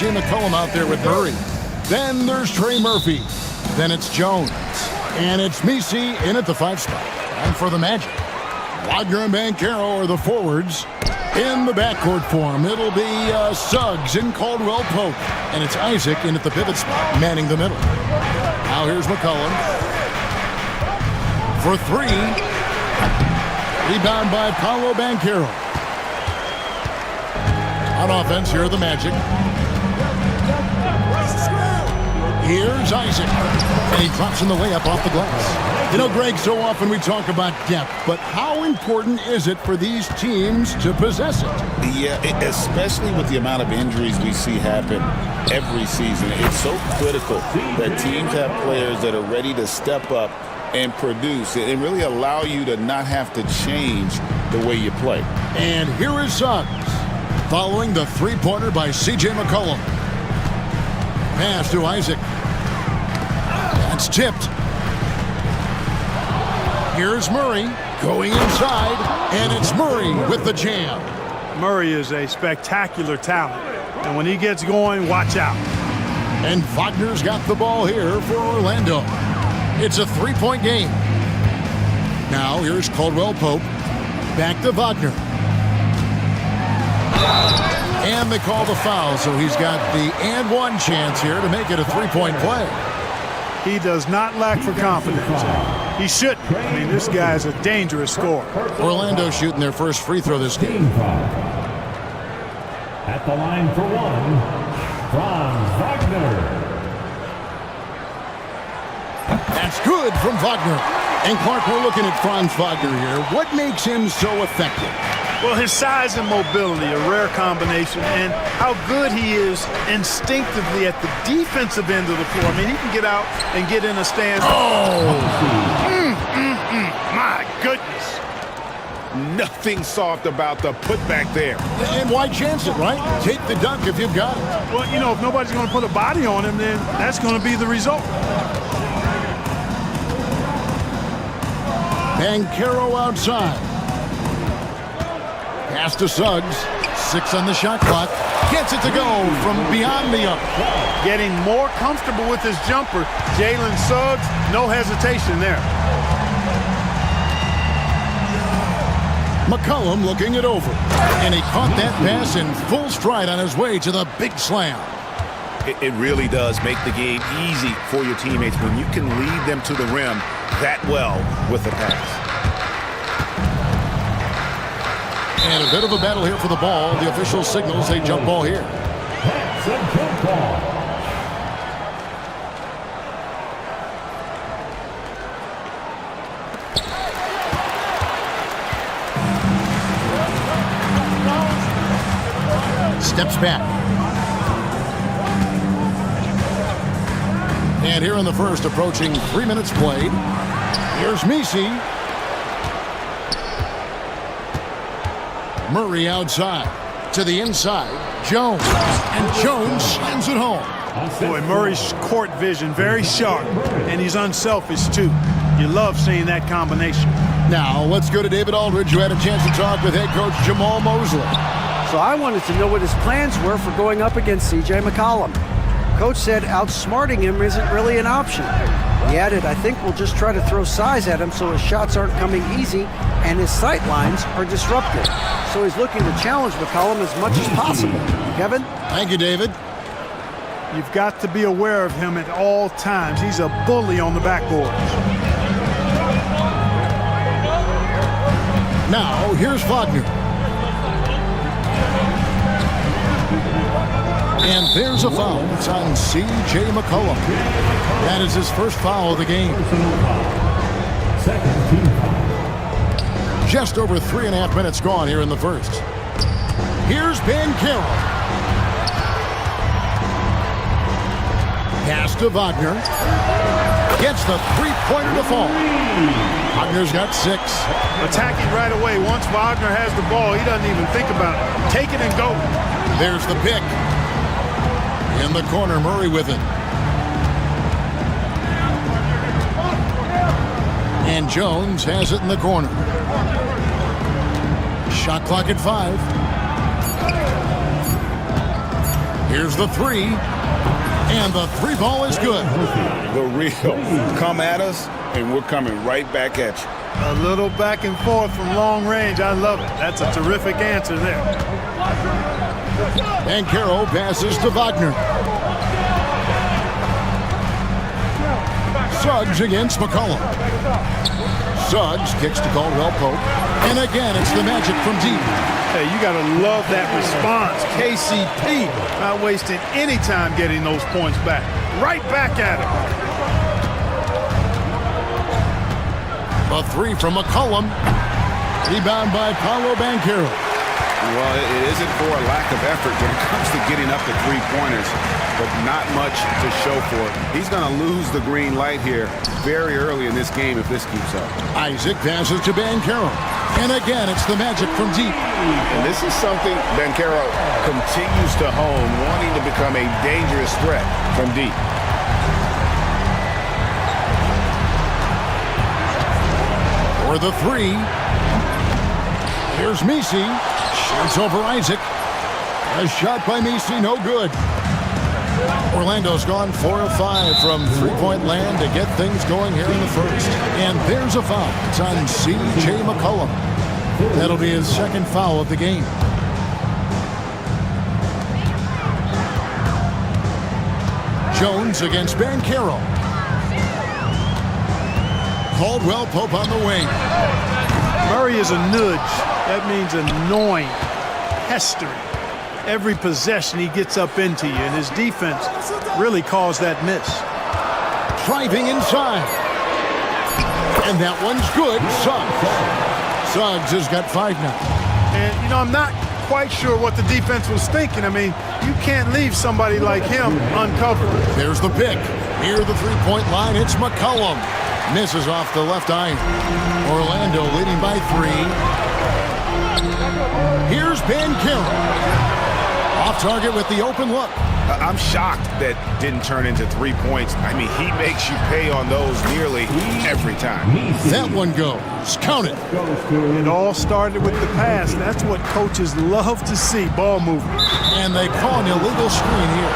C.J. McCollum out there with Murray. Then there's Trey Murphy. Then it's Jones. And it's Misi in at the 5 spot. And for the Magic, Wagner and Banchero are the forwards. In the backcourt form, it'll be Suggs and Caldwell Pope. And it's Isaac in at the pivot spot, manning the middle. Now here's McCollum. For 3. Rebound by Paolo Banchero. On offense, here are the Magic. Here's Isaac. And he drops in the layup off the glass. You know, Greg, so often we talk about depth, but how important is it for these teams to possess it? Yeah, especially with the amount of injuries we see happen every season. It's so critical that teams have players that are ready to step up and produce and really allow you to not have to change the way you play. And here is Suggs, following the three-pointer by C.J. McCollum. Pass to Isaac. That's tipped. Here's Murray going inside, and it's Murray with the jam. Murray is a spectacular talent, and when he gets going, watch out. And Wagner's got the ball here for Orlando. It's a 3-point game. Now here's Caldwell Pope. Back to Wagner. And they call the foul, so he's got the and one chance here to make it a 3-point play. He does not lack for confidence. He shouldn't. I mean, this guy is a dangerous scorer. Orlando shooting their first free throw this game. At the line for 1, Franz Wagner. That's good from Wagner. And Clark, we're looking at Franz Wagner here. What makes him so effective? Well, his size and mobility, a rare combination, and how good he is instinctively at the defensive end of the floor. I mean, he can get out and get in a stance. My goodness. Nothing soft about the putback there. And why chance it, right? Take the dunk if you've got it. Well, you know, if nobody's going to put a body on him, then that's going to be the result. Banchero outside. Pass to Suggs. 6 on the shot clock. Gets it to go from beyond the arc. Getting more comfortable with his jumper. Jalen Suggs, no hesitation there. McCollum looking it over. And he caught that pass in full stride on his way to the big slam. It really does make the game easy for your teammates when you can lead them to the rim that well with the pass. And a bit of a battle here for the ball. The official signals a jump ball here. That's a jump ball. Steps back. And here in the first, approaching 3 minutes played. Here's Misi. Murray outside. To the inside. Jones. And Jones slams it home. Boy, Murray's court vision, very sharp. And he's unselfish, too. You love seeing that combination. Now, let's go to David Aldridge, who had a chance to talk with head coach Jamal Mosley. So I wanted to know what his plans were for going up against C.J. McCollum. Coach said outsmarting him isn't really an option. He added, I think we'll just try to throw size at him so his shots aren't coming easy and his sight lines are disrupted. So he's looking to challenge McCollum as much as possible. Kevin? Thank you, David. You've got to be aware of him at all times. He's a bully on the backboard. Now, here's Wagner. And there's a foul. It's on C.J. McCollum. That is his first foul of the game. Just over 3.5 minutes gone here in the first. Here's Banchero. Pass to Wagner. Gets the three-pointer to fall. Wagner's got 6. Attacking right away. Once Wagner has the ball, he doesn't even think about it. Take it and go. There's the pick. In the corner, Murray with it. And Jones has it in the corner. Shot clock at 5. Here's the three. And the three ball is good. The real. Come at us, and we're coming right back at you. A little back and forth from long range. I love it. That's a terrific answer there. Bankero passes to Wagner. Suggs against McCollum. Suggs kicks to Caldwell Pope. And again, it's the Magic from deep. Hey, you got to love that response. KCP not wasting any time getting those points back. Right back at him. A three from McCollum. Rebound by Paolo Bankero. Well, it isn't for a lack of effort when it comes to getting up to three-pointers, but not much to show for it. He's going to lose the green light here very early in this game if this keeps up. Isaac passes to Bankero. And again, it's the Magic from deep. And this is something Bankero continues to hone, wanting to become a dangerous threat from deep. For the three. Here's Misi. Shoots over Isaac. A shot by Misi, no good. Orlando's gone 4 of 5 from three-point land to get things going here in the first. And there's a foul. It's on C.J. McCollum. That'll be his second foul of the game. Jones against Bankero. Caldwell Pope on the wing. Murray is a nudge. That means annoying, pestering. Every possession he gets up into you, and his defense really caused that miss. Driving inside. And that one's good. Suggs has got 5 now. And, you know, I'm not quite sure what the defense was thinking. I mean, you can't leave somebody like him uncovered. There's the pick. Near the three-point line, it's McCollum. Misses off the left iron. Orlando leading by 3. Here's Bankero. Off target with the open look. I'm shocked that didn't turn into 3 points. I mean, he makes you pay on those nearly every time. That one goes. Count it. It all started with the pass. That's what coaches love to see, ball movement. And they call an illegal screen here.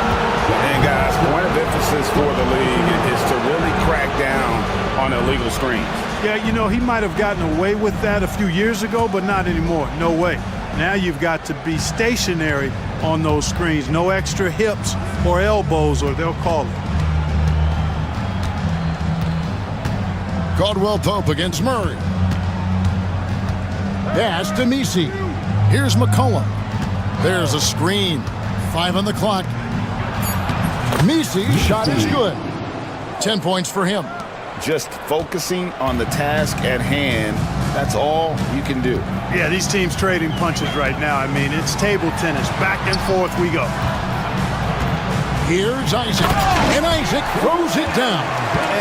And guys, point of emphasis for the league is to really crack down on illegal screens. Yeah, you know, he might have gotten away with that a few years ago, but not anymore. No way. Now you've got to be stationary on those screens. No extra hips or elbows, or they'll call it. Caldwell Pope against Murray. Pass to Misi. Here's McCollum. There's a screen. 5 on the clock. Misi's shot is good. 10 points for him. Just focusing on the task at hand, that's all you can do. Yeah, these teams trading punches right now. I mean, it's table tennis. Back and forth we go. Here's Isaac. And Isaac throws it down.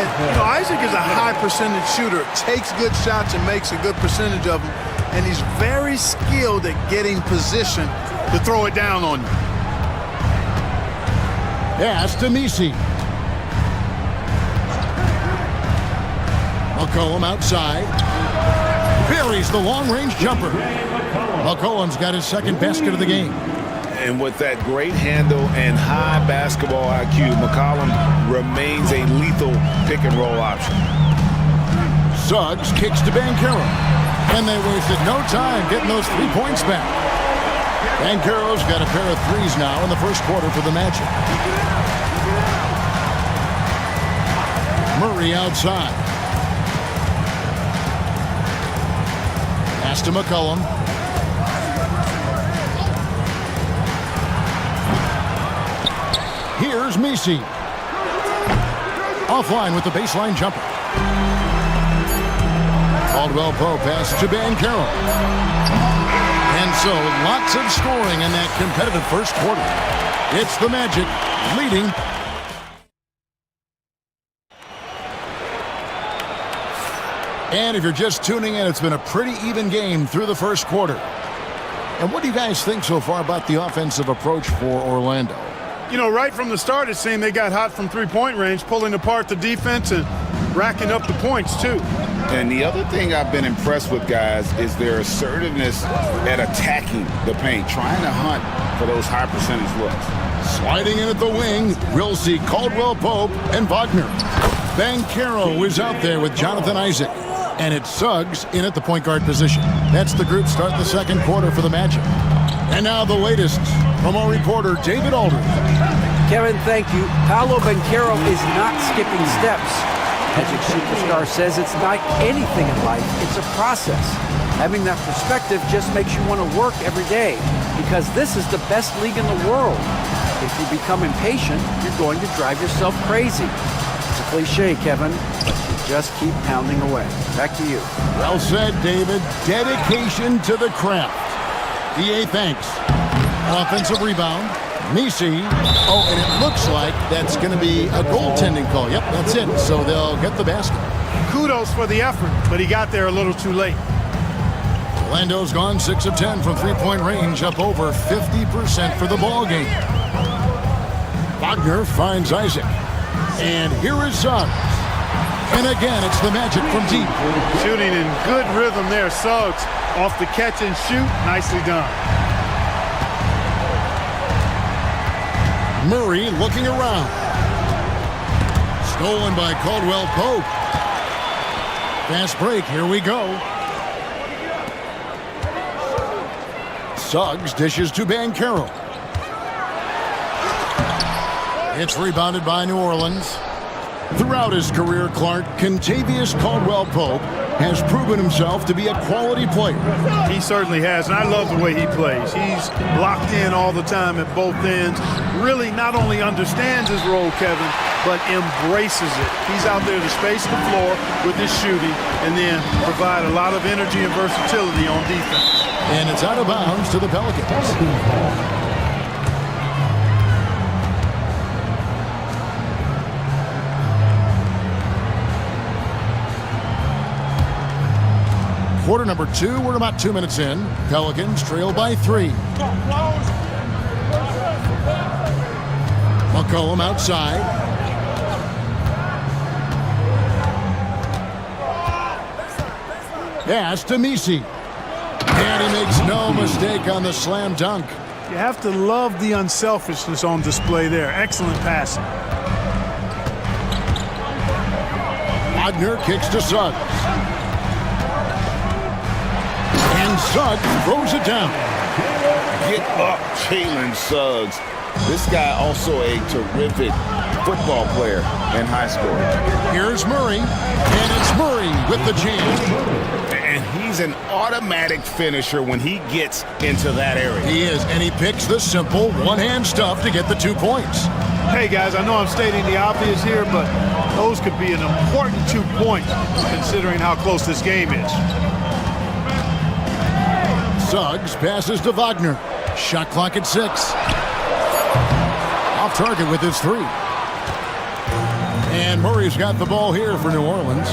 And, you know, Isaac is a high percentage shooter. Takes good shots and makes a good percentage of them. And he's very skilled at getting position to throw it down on you. Pass to Misi. McCollum outside. Buries the long-range jumper. McCollum's got his second basket of the game. And with that great handle and high basketball IQ, McCollum remains a lethal pick-and-roll option. Suggs kicks to Bankero. And they wasted no time getting those 3 points back. Bankero's got a pair of threes now in the first quarter for the Magic. Murray outside. Pass to McCollum. Here's Misi. Offline with the baseline jumper. Caldwell Pope passes to Bankero. And so lots of scoring in that competitive first quarter. It's the Magic leading. And if you're just tuning in, it's been a pretty even game through the first quarter. And what do you guys think so far about the offensive approach for Orlando? You know, right from the start, it seemed they got hot from three-point range, pulling apart the defense and racking up the points, too. And the other thing I've been impressed with, guys, is their assertiveness at attacking the paint, trying to hunt for those high percentage looks. Sliding in at the wing, we'll see Caldwell Pope and Wagner. Banchero is out there with Jonathan Isaac. And it's Suggs in at the point guard position. That's the group start the second quarter for the Magic. And now the latest from our reporter, David Aldridge. Kevin, thank you. Paolo Banchero is not skipping steps. Magic superstar says it's like anything in life, it's a process. Having that perspective just makes you want to work every day because this is the best league in the world. If you become impatient, you're going to drive yourself crazy. It's a cliche, Kevin, but you just keep pounding away. Back to you. Well said, David. Dedication to the craft. DA thanks. Offensive rebound. Misi. Oh, and it looks like that's going to be a goaltending call. Yep, that's it. So they'll get the basket. Kudos for the effort, but he got there a little too late. Orlando's gone 6 of 10 from three-point range, up over 50% for the ball game. Wagner finds Isaac. And here is Suggs. And again, it's the Magic from deep. Shooting in good rhythm there. Suggs off the catch and shoot. Nicely done. Murray looking around. Stolen by Caldwell Pope. Fast break, here we go. Suggs dishes to Banchero. It's rebounded by New Orleans. Throughout his career, Clark, Kentavious Caldwell-Pope has proven himself to be a quality player. He certainly has, and I love the way he plays. He's locked in all the time at both ends. Really not only understands his role, Kevin, but embraces it. He's out there to space the floor with his shooting and then provide a lot of energy and versatility on defense. And it's out of bounds to the Pelicans. Quarter number 2, we're about 2 minutes in. Pelicans trail by 3. McCollum outside. Pass to Misi. And he makes no mistake on the slam dunk. You have to love the unselfishness on display there. Excellent passing. Wagner kicks to Suggs. And Suggs throws it down. Get up, Jalen Suggs. This guy also a terrific football player in high school. Here's Murray, and it's Murray with the jam. And he's an automatic finisher when he gets into that area. He is, and he picks the simple one-hand stuff to get the 2 points. Hey, guys, I know I'm stating the obvious here, but those could be an important 2 points considering how close this game is. Suggs passes to Wagner. Shot clock at 6. Off target with his 3. And Murray's got the ball here for New Orleans.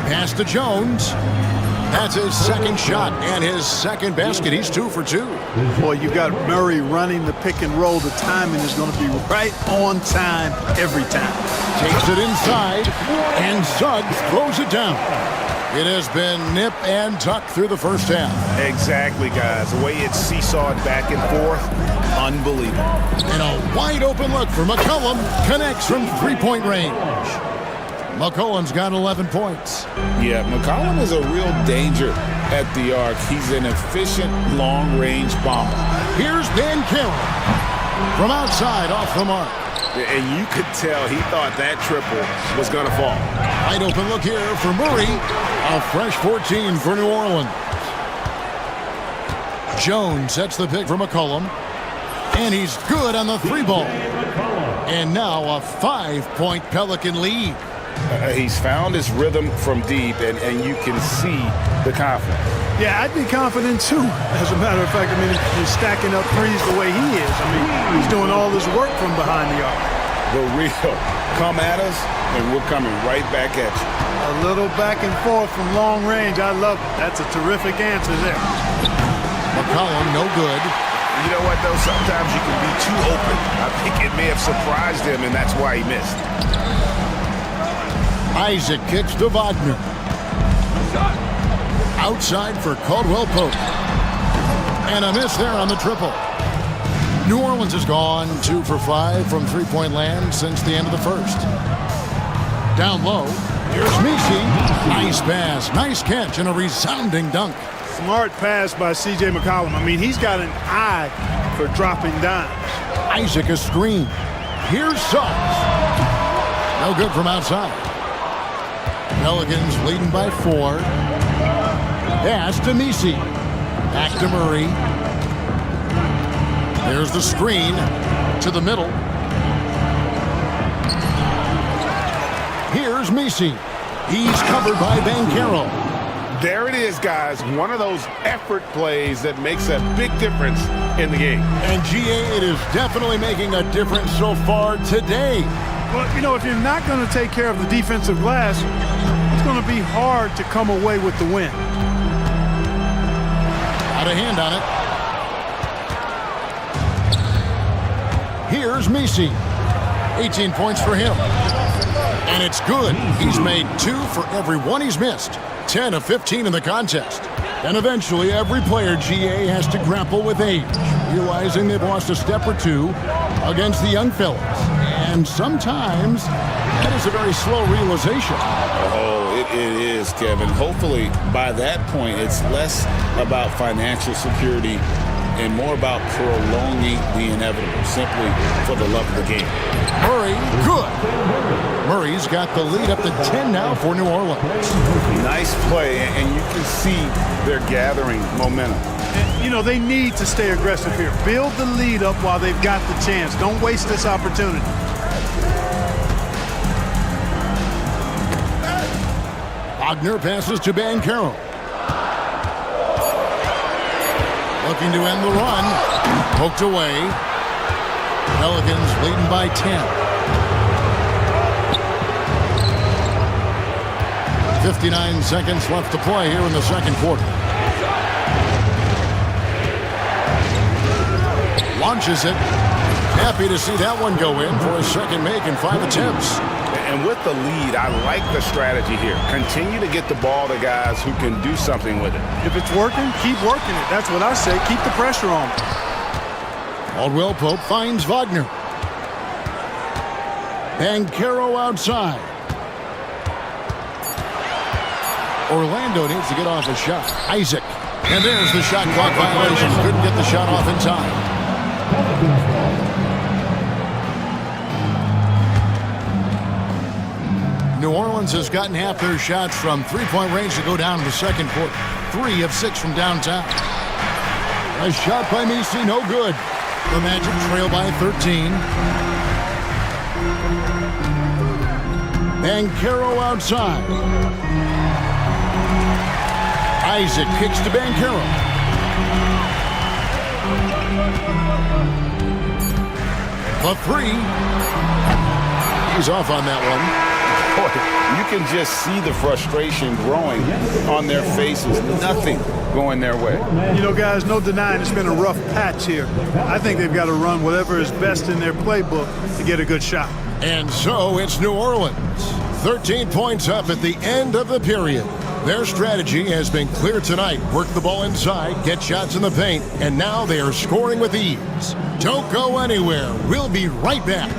Pass to Jones. That's his second shot and his second basket. He's 2 for 2. Boy, you got Murray running the pick and roll. The timing is going to be right on time every time. Takes it inside, and Suggs throws it down. It has been nip and tuck through the first half. Exactly, guys. The way it's seesawed back and forth, unbelievable. And a wide open look for McCollum. Connects from three-point range. McCollum's got 11 points. Yeah, McCollum is a real danger at the arc. He's an efficient long-range bomber. Here's Banchero from outside off the mark. And you could tell he thought that triple was going to fall. Wide open look here for Murray. A fresh 14 for New Orleans. Jones sets the pick for McCollum. And he's good on the 3 ball. And now a 5-point Pelican lead. He's found his rhythm from deep, and you can see the confidence. Yeah, I'd be confident too. As a matter of fact, I mean, he's stacking up threes the way he is. I mean, he's doing all this work from behind the arc. The real come at us, and we're coming right back at you. A little back and forth from long range. I love it. That's a terrific answer there. McCollum, no good. You know what, though? Sometimes you can be too open. I think it may have surprised him, and that's why he missed. Isaac kicks to Wagner. Outside for Caldwell Pope. And a miss there on the triple. New Orleans has gone 2 for 5 from three-point land since the end of the first. Down low, here's Misi. Nice pass, nice catch, and a resounding dunk. Smart pass by C.J. McCollum. I mean, he's got an eye for dropping dimes. Isaac a screen. Here's Suggs. No good from outside. Pelicans leading by 4. Pass to Misi. Back to Murray. There's the screen to the middle. Here's Misi. He's covered by Banchero. There it is, guys. One of those effort plays that makes a big difference in the game. And GA, it is definitely making a difference so far today. Well, you know, if you're not going to take care of the defensive glass, it's going to be hard to come away with the win. Out of hand on it. Here's Misi. 18 points for him. And it's good. He's made 2 for every one he's missed. 10 of 15 in the contest. And eventually, every player, GA, has to grapple with age, realizing they've lost a step or 2 against the young fellas. And sometimes, that is a very slow realization. Oh, it is, Kevin. Hopefully, by that point, it's less about financial security and more about prolonging the inevitable, simply for the love of the game. Murray, good. Murray's got the lead up to 10 now for New Orleans. Nice play, and you can see they're gathering momentum. And, you know, they need to stay aggressive here. Build the lead up while they've got the chance. Don't waste this opportunity. Wagner passes to Banchero. Looking to end the run. Poked away. Pelicans leading by 10. 59 seconds left to play here in the second quarter. Launches it. Happy to see that one go in for a second make in 5 attempts. And with the lead, I like the strategy here. Continue to get the ball to guys who can do something with it. If it's working, keep working it. That's what I say. Keep the pressure on. Caldwell Pope finds Wagner. Banchero outside. Orlando needs to get off a shot. Isaac. And there's the shot clock violation. Couldn't get the shot off in time. New Orleans has gotten half their shots from three-point range to go down in the second quarter. 3 of 6 from downtown. A shot by Misi, no good. The Magic trail by 13. Banchero outside. Isaac kicks to Banchero. The 3. He's off on that one. You can just see the frustration growing on their faces. Nothing going their way. You know, guys, no denying it's been a rough patch here. I think they've got to run whatever is best in their playbook to get a good shot. And so it's New Orleans. 13 points up at the end of the period. Their strategy has been clear tonight. Work the ball inside, get shots in the paint, and now they are scoring with ease. Don't go anywhere. We'll be right back.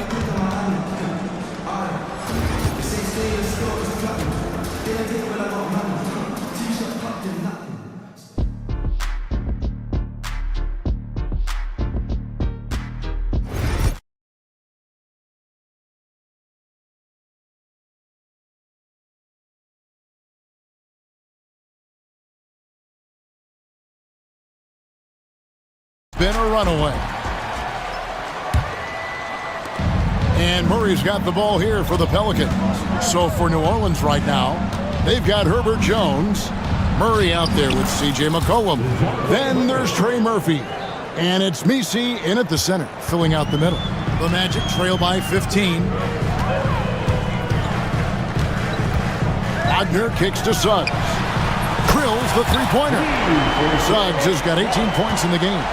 Been a runaway. And Murray's got the ball here for the Pelicans. So for New Orleans right now, they've got Herbert Jones. Murray out there with C.J. McCollum. Then there's Trey Murphy. And it's Misi in at the center, filling out the middle. The Magic trail by 15. Wagner kicks to Suggs. Drills the three-pointer. Suggs has got 18 points in the game.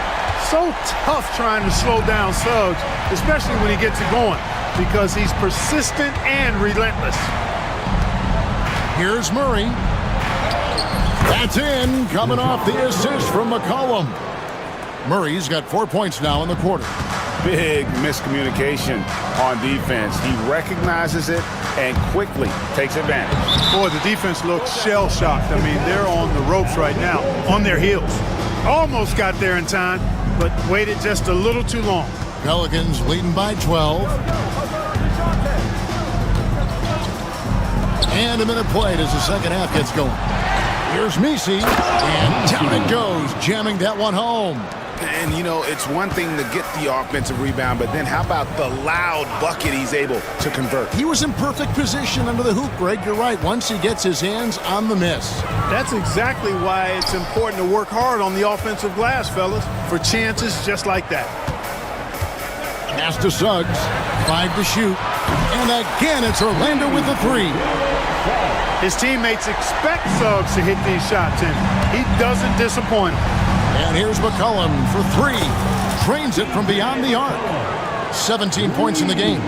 So tough trying to slow down Suggs, especially when he gets it going, because he's persistent and relentless. Here's Murray. That's in, coming off the assist from McCollum. Murray's got 4 points now in the quarter. Big miscommunication on defense. He recognizes it and quickly takes advantage. Boy, the defense looks shell-shocked. I mean, they're on the ropes right now, on their heels. Almost got there in time, but waited just a little too long. Pelicans leading by 12. And a minute played as the second half gets going. Here's Misi, and down it goes, jamming that one home. And, you know, it's one thing to get the offensive rebound, but then how about the loud bucket he's able to convert? He was in perfect position under the hoop, Greg. You're right. Once he gets his hands on the miss. That's exactly why it's important to work hard on the offensive glass, fellas, for chances just like that. Pass to Suggs, 5 to shoot. And again, it's Orlando with the 3. His teammates expect Suggs to hit these shots, and he doesn't disappoint them. And here's McCollum for 3. Trains it from beyond the arc. 17 points in the game.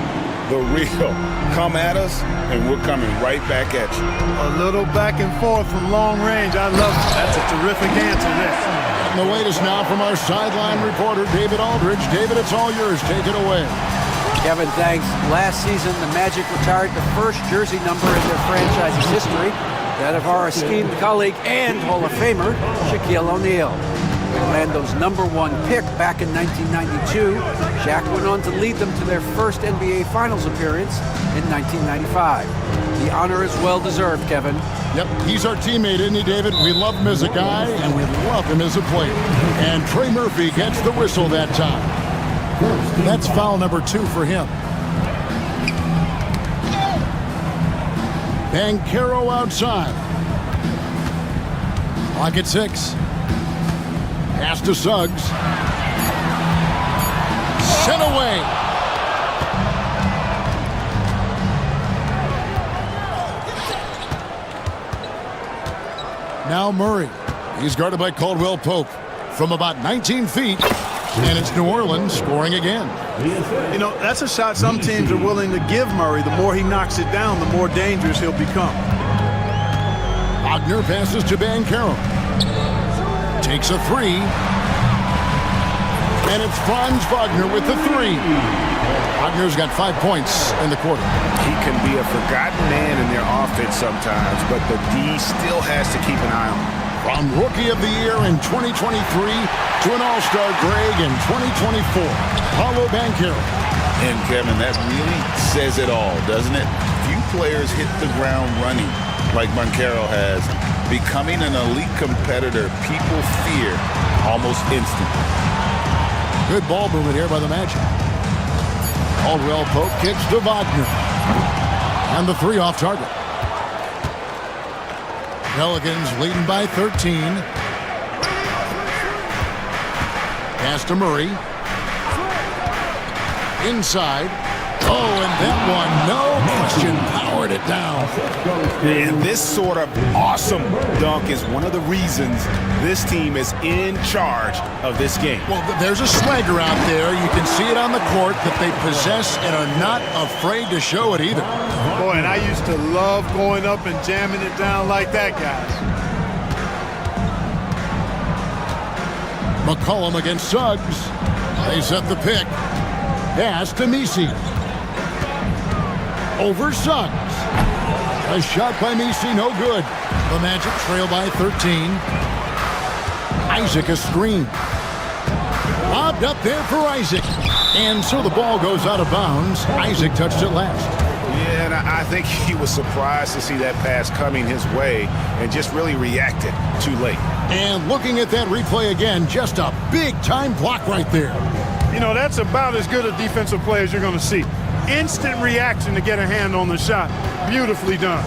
The real. Come at us, and we're coming right back at you. A little back and forth from long range. I love it. That's a terrific answer there. And the wait is now from our sideline reporter, David Aldridge. David, it's all yours. Take it away. Kevin, thanks. Last season, the Magic retired the first jersey number in their franchise's history, that of our esteemed colleague and Hall of Famer, Shaquille O'Neal. Orlando's #1 pick back in 1992, Shaq went on to lead them to their first NBA Finals appearance in 1995. The honor is well-deserved, Kevin. Yep, he's our teammate, isn't he, David? We love him as a guy, and we love him as a player. And Trey Murphy gets the whistle that time. That's foul number 2 for him. Banchero outside. Clock at 6. Pass to Suggs. Sent away. Now Murray. He's guarded by Caldwell Pope from about 19 feet. And it's New Orleans scoring again. You know, that's a shot some teams are willing to give Murray. The more he knocks it down, the more dangerous he'll become. Wagner passes to Banchero. Takes a 3. And it's Franz Wagner with the 3. Wagner's got 5 points in the quarter. He can be a forgotten man in their offense sometimes, but the D still has to keep an eye on him. From Rookie of the Year in 2023 to an All-Star Greg in 2024, Paolo Banchero. And Kevin, that really says it all, doesn't it? Few players hit the ground running like Banchero has. Becoming an elite competitor, people fear almost instantly. Good ball movement here by the Magic. Caldwell Pope kicks to Wagner. And the 3 off target. Pelicans leading by 13. Pass to Murray. Inside. Oh, and that one, no question, powered it down. And this sort of awesome dunk is one of the reasons this team is in charge of this game. Well, there's a swagger out there. You can see it on the court that they possess and are not afraid to show it either. Boy, and I used to love going up and jamming it down like that, guys. McCollum against Suggs. They set the pick. Pass to Misi. Over Suggs. A shot by Misi, no good. The Magic trail by 13. Isaac a screen. Lobbed up there for Isaac. And so the ball goes out of bounds. Isaac touched it last. Yeah, and I think he was surprised to see that pass coming his way and just really reacted too late. And looking at that replay again, just a big-time block right there. You know, that's about as good a defensive play as you're going to see. Instant reaction to get a hand on the shot. Beautifully done.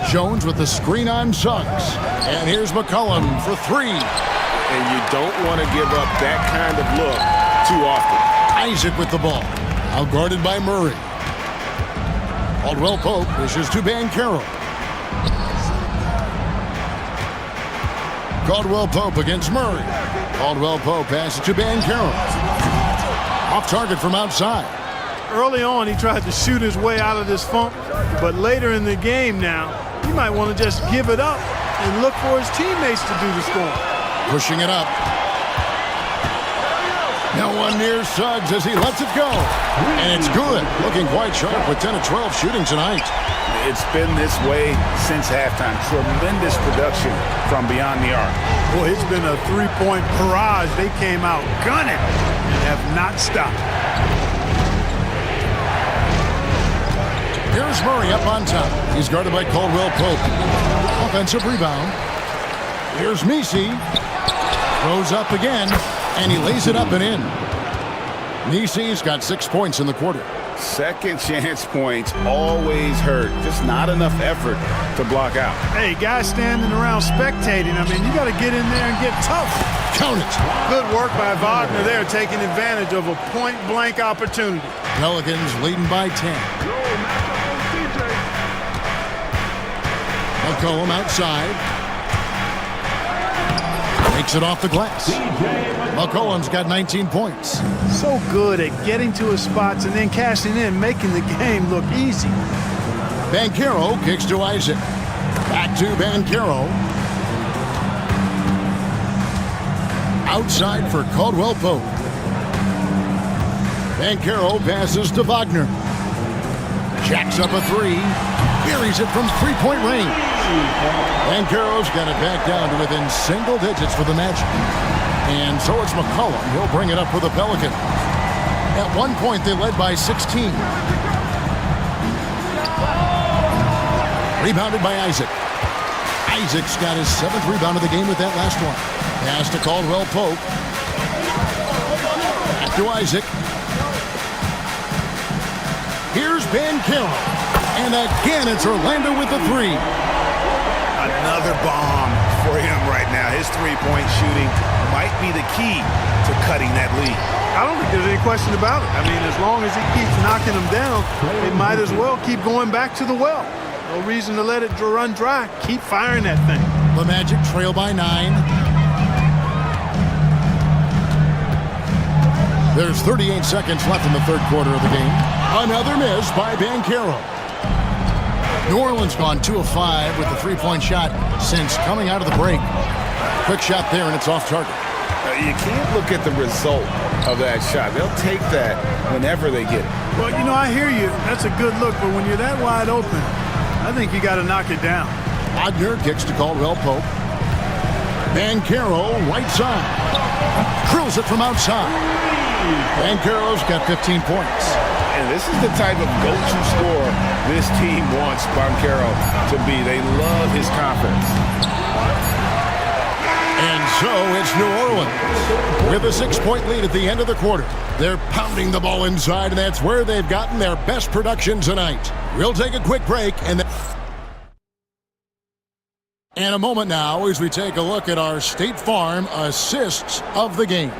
Jones with the screen on Suggs. And here's McCollum for 3. And you don't want to give up that kind of look too often. Isaac with the ball. Out guarded by Murray. Caldwell Pope dishes to Banchero. Caldwell Pope against Murray. Caldwell Pope passes to Banchero. Off target from outside. Early on, he tried to shoot his way out of this funk, but later in the game now, he might want to just give it up and look for his teammates to do the scoring. Pushing it up. No one near Suggs as he lets it go. And it's good. Looking quite sharp with 10 of 12 shooting tonight. It's been this way since halftime. Tremendous production from beyond the arc. Boy, it's been a three-point barrage. They came out gunning and have not stopped. Here's Murray up on top. He's guarded by Caldwell Pope. Offensive rebound. Here's Misi. Throws up again, and he lays it up and in. Misi's got 6 points in the quarter. Second chance points always hurt. Just not enough effort to block out. Hey, guys standing around spectating, I mean, you got to get in there and get tough. Count it. Good work by Wagner there, taking advantage of a point-blank opportunity. Pelicans leading by 10. McCollum outside. Makes it off the glass. McCollum's got 19 points. So good at getting to his spots and then cashing in, making the game look easy. Banchero kicks to Isaac. Back to Banchero. Outside for Caldwell Pope. Banchero passes to Wagner. Jacks up a three. Buries it from three-point range. Banchero's got it back down to within single digits for the Magic. And so it's McCollum. He'll bring it up for the Pelicans. At one point, they led by 16. Rebounded by Isaac. Isaac's got his 7th rebound of the game with that last one. Pass to Caldwell Pope. Back to Isaac. Here's Banchero. And again, it's Orlando with the three. Another bomb for him right now. His three-point shooting might be the key to cutting that lead. I don't think there's any question about it. I mean, as long as he keeps knocking them down, they might as well keep going back to the well. No reason to let it run dry. Keep firing that thing. The Magic trail by 9. There's 38 seconds left in the third quarter of the game. Another miss by Banchero. New Orleans gone 2 of 5 with the three-point shot since coming out of the break. Quick shot there, and it's off target. You can't look at the result of that shot. They'll take that whenever they get it. Well, you know, I hear you. That's a good look, but when you're that wide open, I think you got to knock it down. Wagner kicks to Caldwell Pope. Banchero, right side. Drills it from outside. Banchero's got 15 points. And this is the type of go-to scorer this team wants Banchero to be. They love his confidence. And so it's New Orleans with a 6-point lead at the end of the quarter. They're pounding the ball inside, and that's where they've gotten their best production tonight. We'll take a quick break, and a moment now as we take a look at our State Farm assists of the game.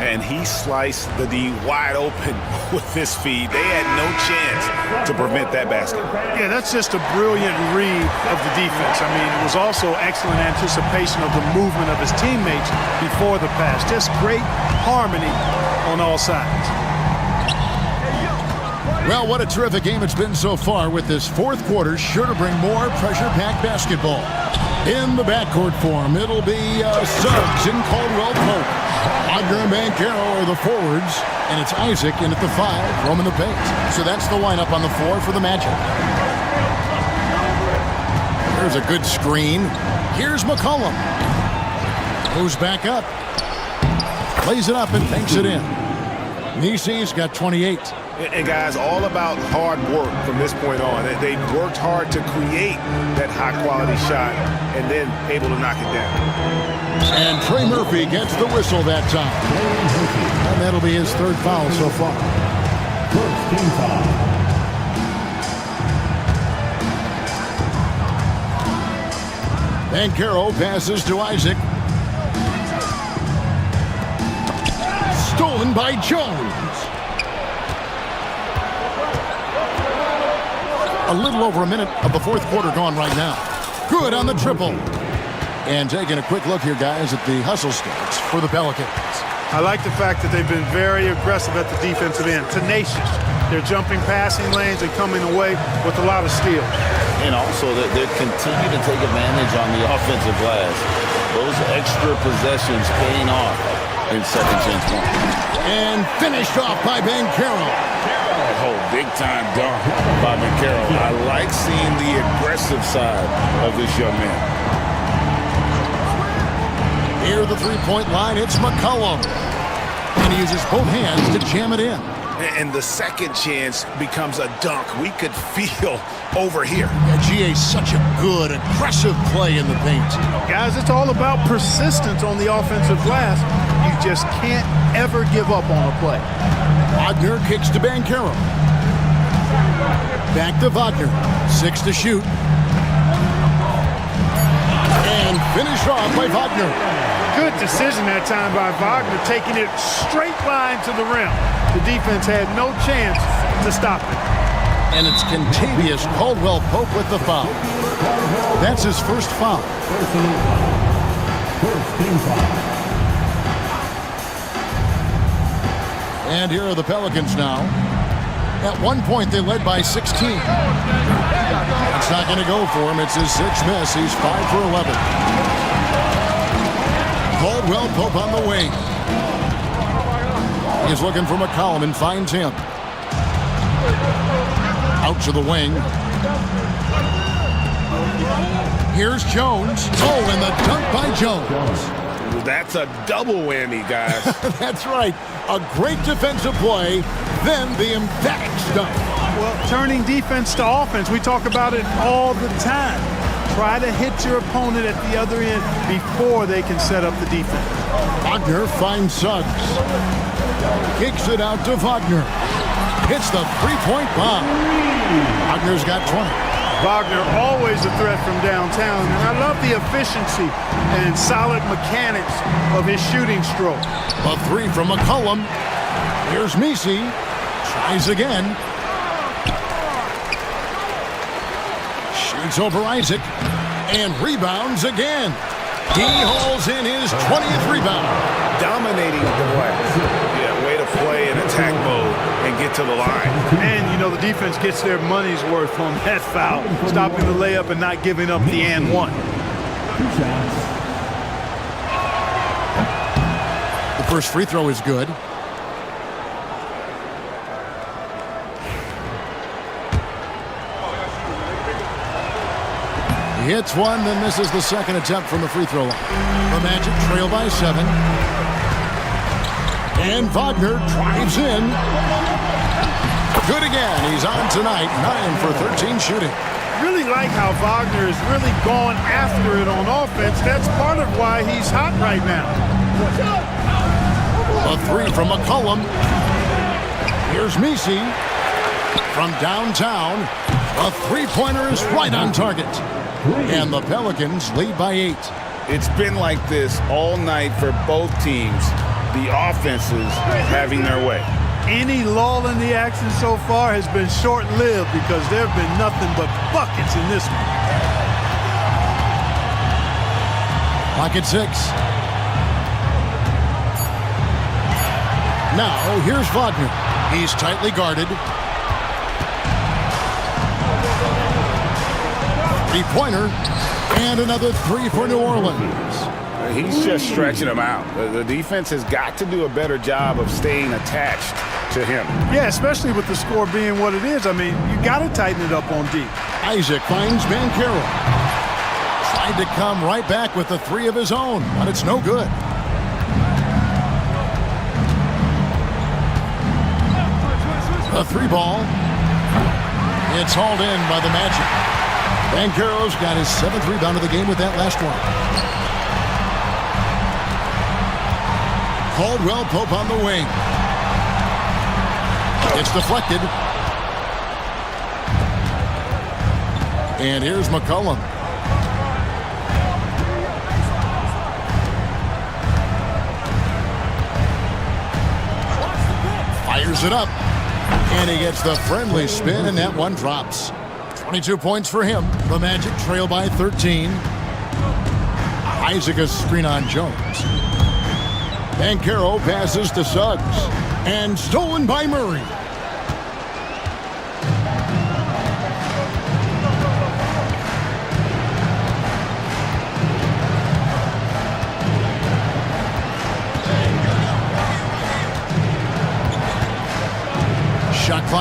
And he sliced the D wide open with this feed. They had no chance to prevent that basket. Yeah, that's just a brilliant read of the defense. I mean, it was also excellent anticipation of the movement of his teammates before the pass. Just great harmony on all sides. Well, what a terrific game it's been so far, with this fourth quarter sure to bring more pressure-packed basketball. In the backcourt form, it'll be Suggs and Caldwell Pope. Wagner and Banchero are the forwards, and it's Isaac in at the 5, roaming the paint. So that's the lineup on the floor for the Magic. There's a good screen. Here's McCollum. Goes back up. Plays it up and banks it in. Nisi's got 28. And guys, all about hard work from this point on. They worked hard to create that high-quality shot and then able to knock it down. And Trey Murphy gets the whistle that time. And that'll be his 3rd foul so far. First team foul. Banchero passes to Isaac. Stolen by Jones. A little over a minute of the fourth quarter gone right now. Good on the triple. And taking a quick look here, guys, at the hustle stats for the Pelicans. I like the fact that they've been very aggressive at the defensive end, tenacious. They're jumping passing lanes and coming away with a lot of steals. And also that they continue to take advantage on the offensive glass. Those extra possessions paying off in second chance one. And finished off by Banchero. Oh, big-time dunk by Banchero. I like seeing the aggressive side of this young man. Near the three-point line, it's McCollum. And he uses both hands to jam it in. And the second chance becomes a dunk. We could feel over here. Yeah, GA's such a good, aggressive play in the paint. Guys, it's all about persistence on the offensive glass. You just can't ever give up on a play. Wagner kicks to Banchero. Back to Wagner. 6 to shoot. And finished off by Wagner. Good decision that time by Wagner, taking it straight line to the rim. The defense had no chance to stop it. And it's Contavious Caldwell-Pope with the foul. That's his first foul. First team foul. And here are the Pelicans now. At one point, they led by 16. It's not going to go for him. It's his sixth miss. He's 5 for 11. Caldwell-Pope on the wing. He's looking for McCollum and finds him. Out to the wing. Here's Jones. Oh, and the dunk by Jones. That's a double whammy, guys. That's right. A great defensive play, then the emphatic dunk. Well, turning defense to offense, we talk about it all the time. Try to hit your opponent at the other end before they can set up the defense. Wagner finds Suggs. Kicks it out to Wagner. Hits the three-point bomb. Wagner's got 20. Wagner always a threat from downtown, and I love the efficiency and solid mechanics of his shooting stroke. A three from McCollum. Here's Misi. Tries again. Shoots over Isaac. And rebounds again. He hauls in his 20th rebound. Dominating the glass. Yeah, way to play in attack mode and get to the line. And, you know, the defense gets their money's worth on that foul, stopping the layup and not giving up the and one. 2 shots. The first free throw is good. He hits one, then misses the second attempt from the free throw line. The Magic trail by 7. And Wagner drives in. Good again. He's on tonight. 9 for 13 shooting. Really like how Wagner is really going after it on offense. That's part of why he's hot right now. A three from McCollum. Here's Misi. From downtown, a three-pointer is right on target. And the Pelicans lead by 8. It's been like this all night for both teams. The offenses having their way. Any lull in the action so far has been short-lived because there have been nothing but buckets in this one. Clock at 6. Now, here's Wagner. He's tightly guarded. Three-pointer. And another three for New Orleans. He's just stretching them out. The defense has got to do a better job of staying attached to him. Yeah, especially with the score being what it is. I mean, you got to tighten it up on D. Isaac finds Banchero. Tried to come right back with the three of his own, but it's no good. The three ball. It's hauled in by the Magic. Banchero's got his 7th rebound of the game with that last one. Caldwell-Pope on the wing. It's deflected. And here's McCollum. Fires it up. And he gets the friendly spin, and that one drops. 22 points for him. The Magic trail by 13. Isaac a screen on Jones. Banchero passes to Suggs. And stolen by Murray.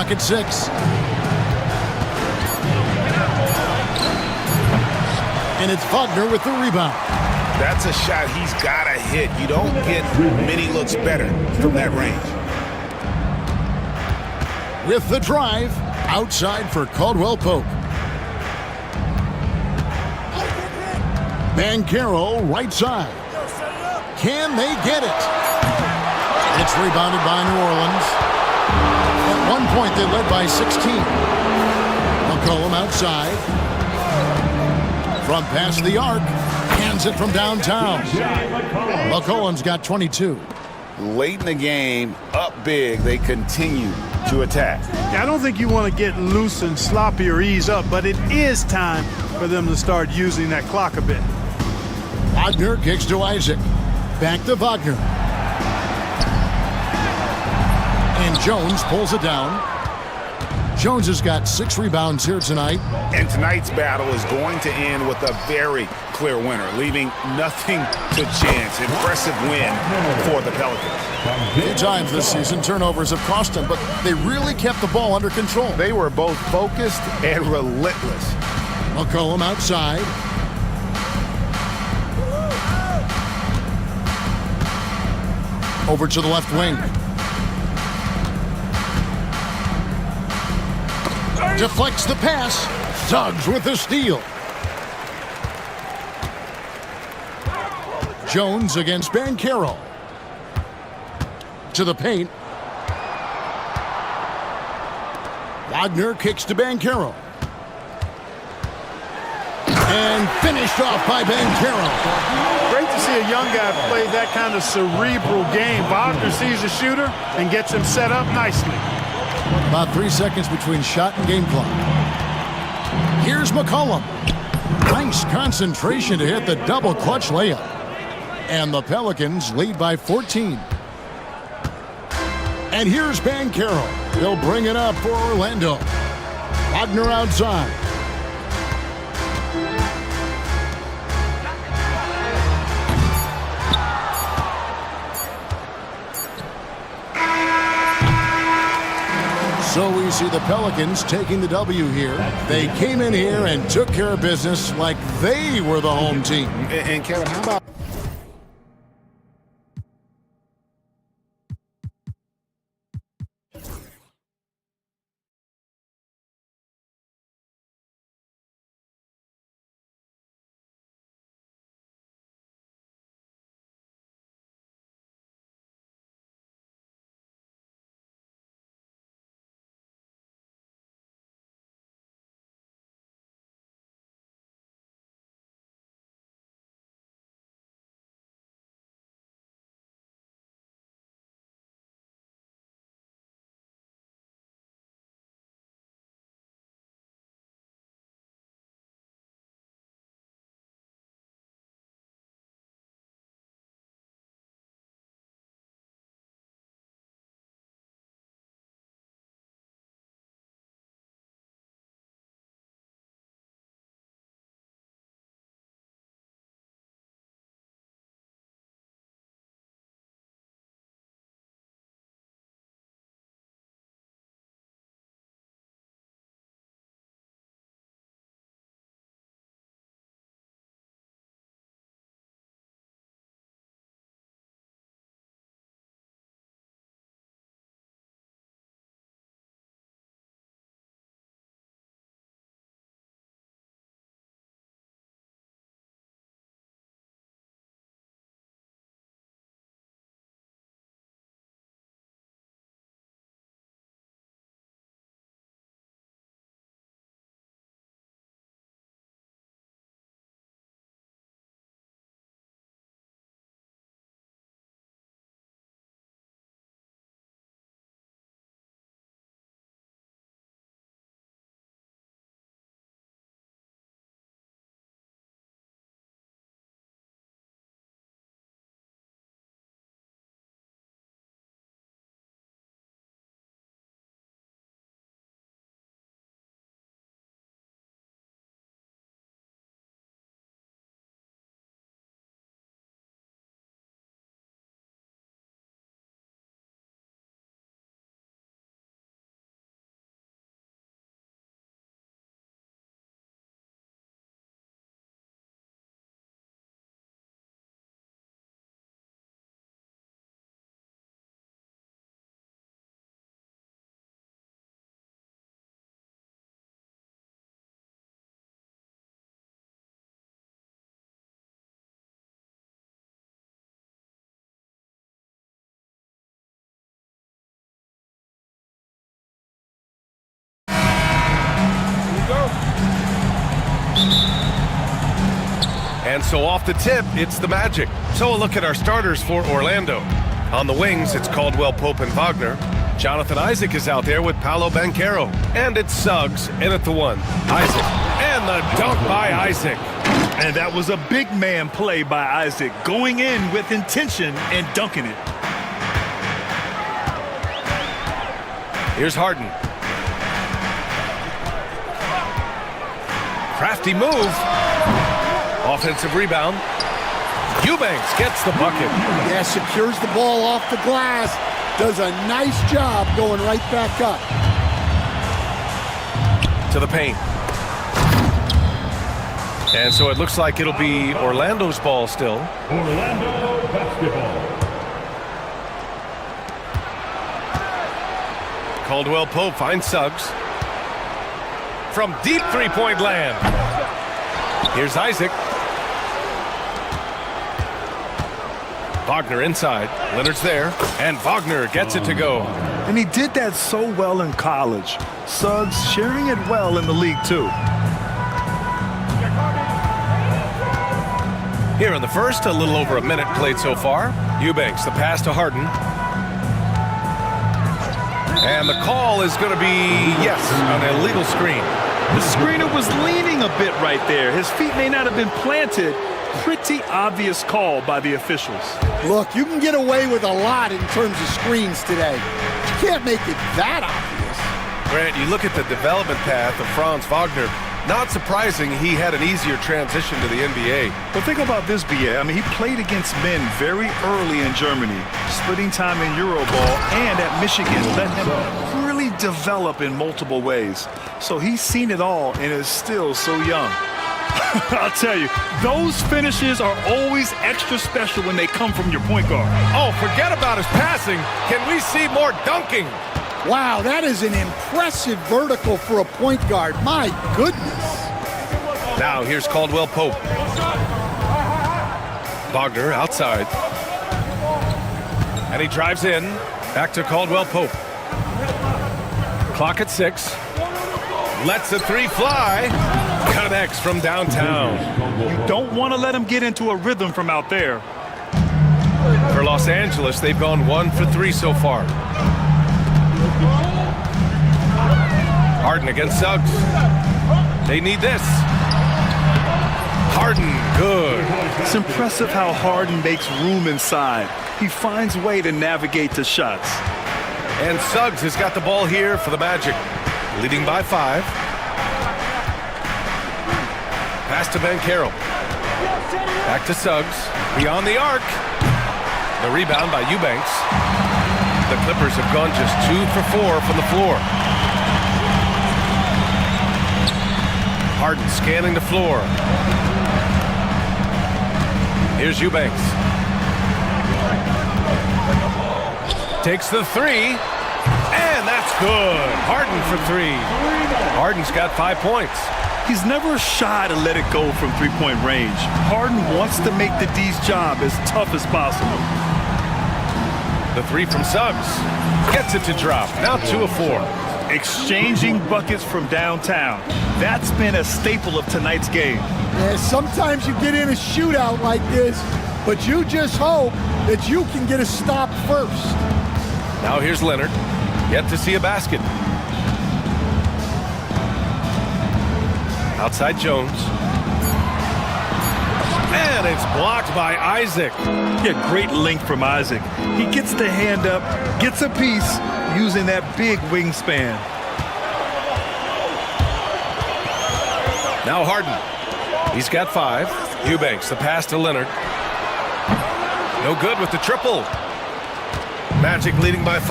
clock at 6. And it's Wagner with the rebound. That's a shot he's got to hit. You don't get many looks better from that range. With the drive, outside for Caldwell Pope. Banchero, right side. Can they get it? It's rebounded by New Orleans. At one point, they led by 16. McCollum outside. From past the arc, hands it from downtown. McCollum's got 22. Late in the game, up big, they continue to attack. Yeah, I don't think you want to get loose and sloppy or ease up, but it is time for them to start using that clock a bit. Wagner kicks to Isaac. Back to Wagner. And Jones pulls it down. Jones has got 6 rebounds here tonight. And tonight's battle is going to end with a very clear winner, leaving nothing to chance. Impressive win for the Pelicans. A few times this season, turnovers have cost them, but they really kept the ball under control. They were both focused and relentless. McCollum outside. Over to the left wing. Deflects the pass. Suggs with the steal. Jones against Banchero. To the paint. Wagner kicks to Banchero. And finished off by Banchero. Great to see a young guy play that kind of cerebral game. Wagner sees the shooter and gets him set up nicely. About 3 seconds between shot and game clock. Here's McCollum. Nice concentration to hit the double clutch layup. And the Pelicans lead by 14. And here's Banchero. He'll bring it up for Orlando. Wagner outside. So we see the Pelicans taking the W here. They came in here and took care of business like they were the home team. And Kevin, how about And so off the tip, it's the Magic. So a look at our starters for Orlando. On the wings, it's Caldwell Pope and Wagner. Jonathan Isaac is out there with Paolo Banchero. And it's Suggs in at the 1. Isaac. And the dunk by Isaac. And that was a big man play by Isaac, going in with intention and dunking it. Here's Harden. Crafty move. Offensive rebound. Eubanks gets the bucket. Yeah, secures the ball off the glass. Does a nice job going right back up. To the paint. And so it looks like it'll be Orlando's ball still. Orlando basketball. Caldwell Pope finds Suggs. From deep three-point land. Here's Isaac. Wagner inside. Leonard's there. And Wagner gets it to go. And he did that so well in college. Suggs sharing it well in the league, too. Here in the first, a little over a minute played so far. Eubanks, the pass to Harden. And the call is going to be, yes, an illegal screen. The screener was leaning a bit right there. His feet may not have been planted. Pretty obvious call by the officials. Look, you can get away with a lot in terms of screens today. You can't make it that obvious. Grant, you look at the development path of Franz Wagner. Not surprising he had an easier transition to the NBA. But think about this, BA. I mean, he played against men very early in Germany, splitting time in Euroball, and at Michigan let him really develop in multiple ways. So he's seen it all and is still so young. I'll tell you, those finishes are always extra special when they come from your point guard. Oh, forget about his passing. Can we see more dunking? Wow, that is an impressive vertical for a point guard. My goodness. Now here's Caldwell Pope. Wagner outside. And he drives in. Back to Caldwell Pope. Clock at 6. Lets a three fly. Connects from downtown. You don't want to let him get into a rhythm from out there. For Los Angeles, they've gone 1 for 3 so far. Harden against Suggs. They need this. Harden, good. It's impressive how Harden makes room inside. He finds a way to navigate the shots. And Suggs has got the ball here for the Magic. Leading by 5. Pass to Banchero. Back to Suggs. Beyond the arc. The rebound by Eubanks. The Clippers have gone just 2 for 4 from the floor. Harden scanning the floor. Here's Eubanks. Takes the 3. And that's good. Harden for 3. Harden's got 5 points. He's never shy to let it go from three-point range. Harden wants to make the D's job as tough as possible. The 3 from Suggs. Gets it to drop. Now 2 of 4. Exchanging buckets from downtown. That's been a staple of tonight's game. Yeah, sometimes you get in a shootout like this, but you just hope that you can get a stop first. Now here's Leonard. Yet to see a basket. Outside Jones. And it's blocked by Isaac. Yeah, great length from Isaac. He gets the hand up, gets a piece, using that big wingspan. Now Harden. He's got 5. Eubanks, the pass to Leonard. No good with the triple. Magic leading by 5.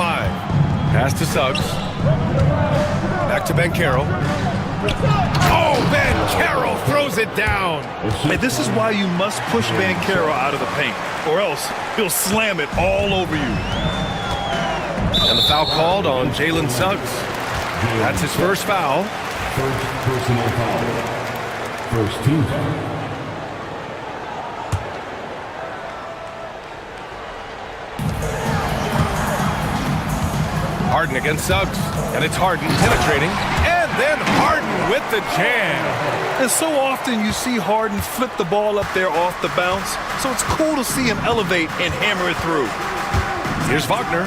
Pass to Suggs. Back to Banchero. Oh, Banchero throws it down. Hey, this is why you must push Banchero out of the paint, or else he'll slam it all over you. And the foul called on Jalen Suggs. That's his first foul. First personal foul. First team foul. Harden against Suggs. And it's Harden penetrating. And then Harden with the jam. And so often you see Harden flip the ball up there off the bounce, so it's cool to see him elevate and hammer it through. Here's Wagner.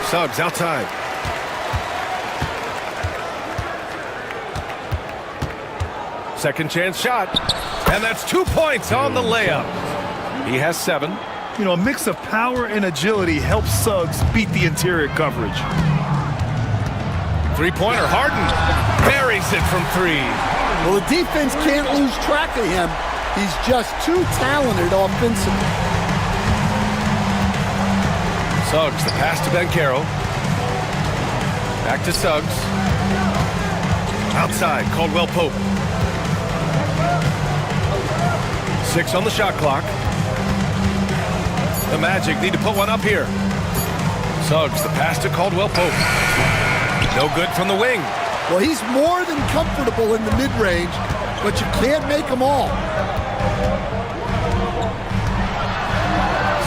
Suggs outside. Second chance shot. And that's 2 points on the layup. He has 7. You know, a mix of power and agility helps Suggs beat the interior coverage. Three-pointer, Harden buries it from 3. Well, the defense can't lose track of him. He's just too talented offensively. Suggs, the pass to Bankero. Back to Suggs. Outside, Caldwell Pope. 6 on the shot clock. The Magic need to put one up here. Suggs, the pass to Caldwell Pope. No good from the wing. Well, he's more than comfortable in the mid-range, but you can't make them all.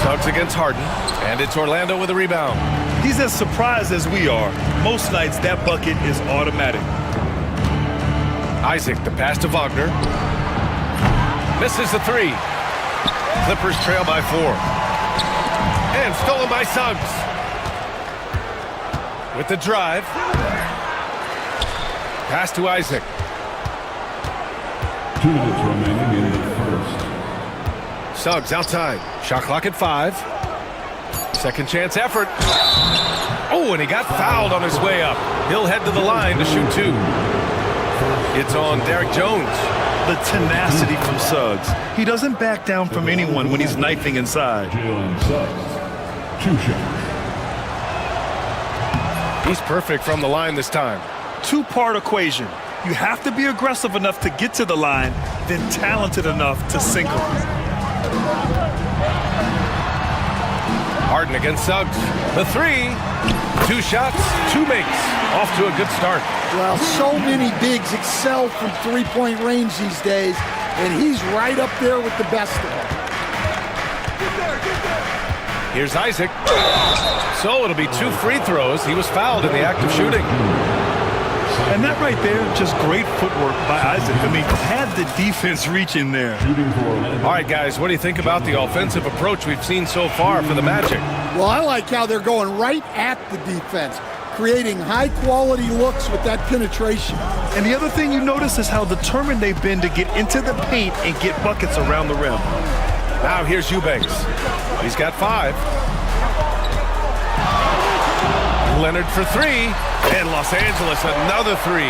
Suggs against Harden, and it's Orlando with a rebound. He's as surprised as we are. Most nights that bucket is automatic. Isaac, the pass to Wagner. Misses the 3. Clippers trail by 4. And stolen by Suggs. With the drive. Pass to Isaac. 2 minutes remaining in the first. Suggs outside. Shot clock at 5. Second chance effort. Oh, and he got fouled on his way up. He'll head to the line to shoot 2. It's on Derek Jones. The tenacity from Suggs. He doesn't back down from anyone when he's knifing inside. Jalen Suggs, 2 shots. He's perfect from the line this time. Two-part equation. You have to be aggressive enough to get to the line, then talented enough to single. Harden against Suggs. The 3. 2 shots, 2 makes. Off to a good start. Well, so many bigs excel from three-point range these days, and he's right up there with the best of them. Here's Isaac. So it'll be 2 free throws. He was fouled in the act of shooting. And that right there, just great footwork by Isaac. I mean, had the defense reach in there. All right, guys, what do you think about the offensive approach we've seen so far for the Magic? Well, I like how they're going right at the defense, creating high-quality looks with that penetration. And the other thing you notice is how determined they've been to get into the paint and get buckets around the rim. Now here's Eubanks. He's got 5. Leonard for 3. And Los Angeles another 3.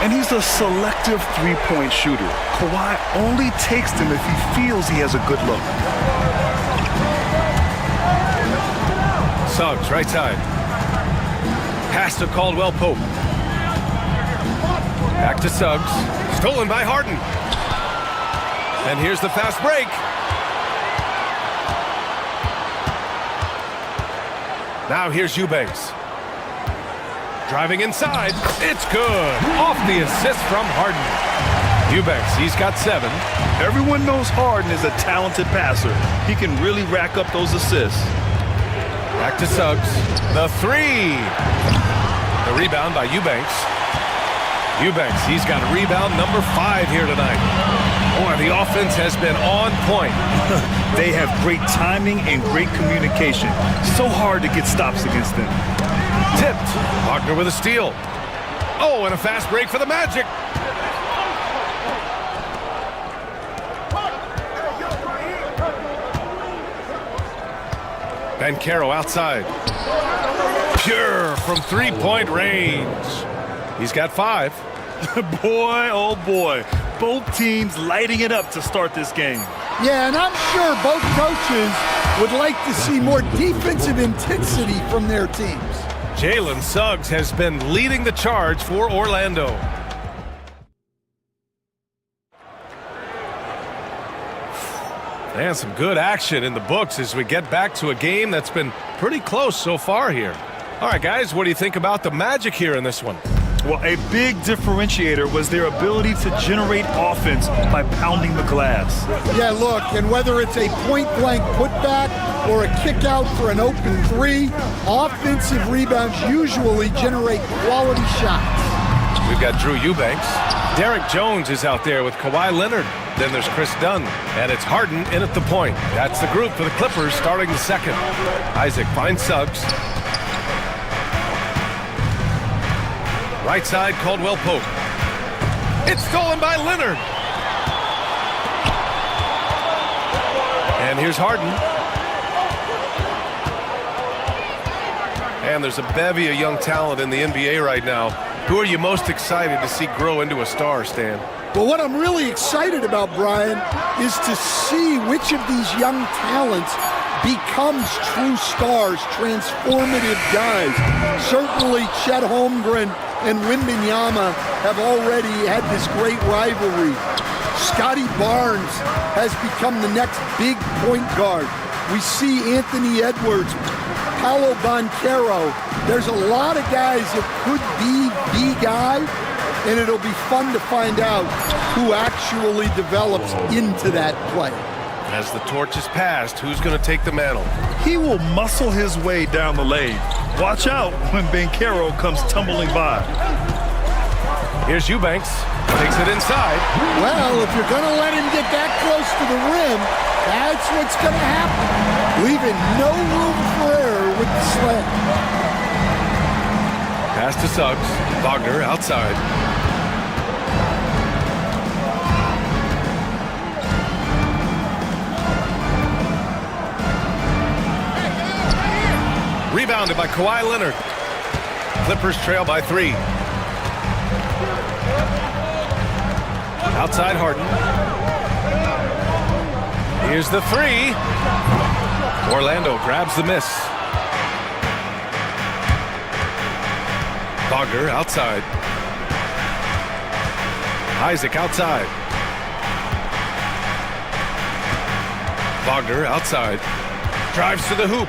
And he's a selective three-point shooter. Kawhi only takes them if he feels he has a good look. Suggs, right side. Pass to Caldwell Pope. Back to Suggs. Stolen by Harden. And here's the fast break. Now here's Eubanks. Driving inside. It's good. Off the assist from Harden. Eubanks, he's got 7. Everyone knows Harden is a talented passer. He can really rack up those assists. Back to Suggs. The 3. The rebound by Eubanks. Eubanks, he's got rebound number 5 here tonight. Boy, the offense has been on point. They have great timing and great communication. So hard to get stops against them. Tipped. Wagner with a steal. Oh, and a fast break for the Magic. Bankero outside. Pure from three-point range. He's got 5. Boy, oh boy. Both teams lighting it up to start this game. Yeah, and I'm sure both coaches would like to see more defensive intensity from their teams. Jalen Suggs has been leading the charge for Orlando. And some good action in the books as we get back to a game that's been pretty close so far here. All right, guys, what do you think about the Magic here in this one? Well, a big differentiator was their ability to generate offense by pounding the glass. Yeah, look, and whether it's a point-blank putback or a kick out for an open 3, offensive rebounds usually generate quality shots. We've got Drew Eubanks. Derek Jones is out there with Kawhi Leonard. Then there's Chris Dunn. And it's Harden in at the point. That's the group for the Clippers starting the second. Isaac finds Suggs. Right side, Caldwell Pope. It's stolen by Leonard. And here's Harden. And there's a bevy of young talent in the NBA right now. Who are you most excited to see grow into a star, Stan? Well, what I'm really excited about, Brian, is to see which of these young talents becomes true stars, transformative guys. Certainly Chet Holmgren and Wembanyama have already had this great rivalry. Scotty Barnes has become the next big point guard. We see Anthony Edwards, Paolo Banchero. There's a lot of guys that could be the guy, and it'll be fun to find out who actually develops into that play. As the torch is passed, who's going to take the mantle? He will muscle his way down the lane. Watch out when Banchero comes tumbling by. Here's Eubanks. Takes it inside. Well, if you're going to let him get that close to the rim, that's what's going to happen. Leaving no room for error with the slam. Pass to Suggs. Wagner outside. Rebounded by Kawhi Leonard. Clippers trail by 3. Outside Harden. Here's the 3. Orlando grabs the miss. Wagner outside. Isaac outside. Wagner outside. Drives to the hoop.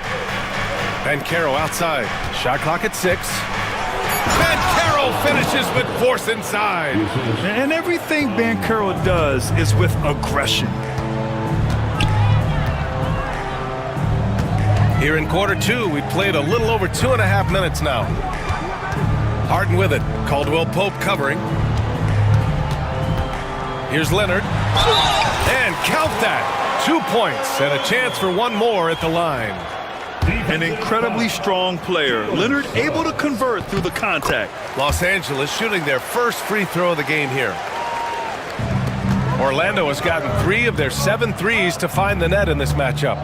Banchero outside. Shot clock at 6. Banchero finishes with force inside. And everything Banchero does is with aggression. Here in quarter 2, we played a little over 2.5 minutes now. Harden with it. Caldwell Pope covering. Here's Leonard. And count that. 2 points and a chance for one more at the line. An incredibly strong player. Leonard able to convert through the contact. Los Angeles shooting their first free throw of the game here. Orlando has gotten 3 of their 7 threes to find the net in this matchup.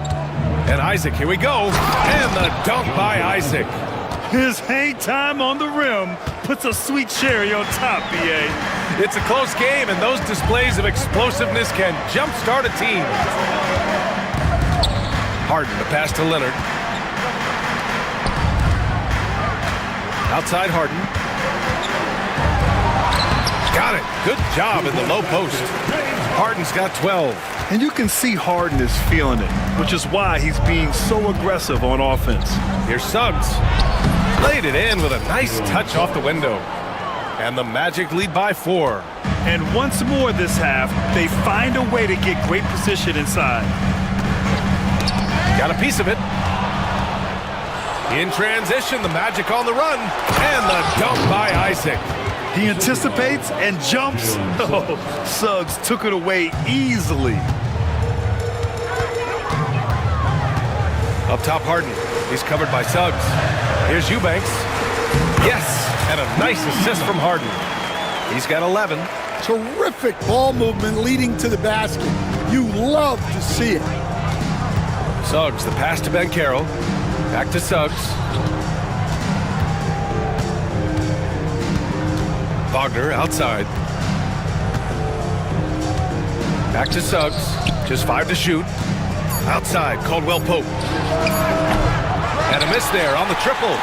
And Isaac, here we go. And the dunk by Isaac. His hang time on the rim puts a sweet cherry on top, B.A. It's a close game, and those displays of explosiveness can jumpstart a team. Harden, the pass to Leonard. Outside Harden. Got it. Good job in the low post. Harden's got 12. And you can see Harden is feeling it, which is why he's being so aggressive on offense. Here's Suggs. Laid it in with a nice touch off the window. And the Magic lead by 4. And once more this half, they find a way to get great position inside. Got a piece of it. In transition, the Magic on the run. And the dunk by Isaac. He anticipates and jumps. Oh, Suggs took it away easily. Up top, Harden. He's covered by Suggs. Here's Eubanks. Yes, and a nice assist from Harden. He's got 11. Terrific ball movement leading to the basket. You love to see it. Suggs, the pass to Banchero. Back to Suggs. Wagner outside. Back to Suggs. Just 5 to shoot. Outside, Caldwell Pope. And a miss there on the triple.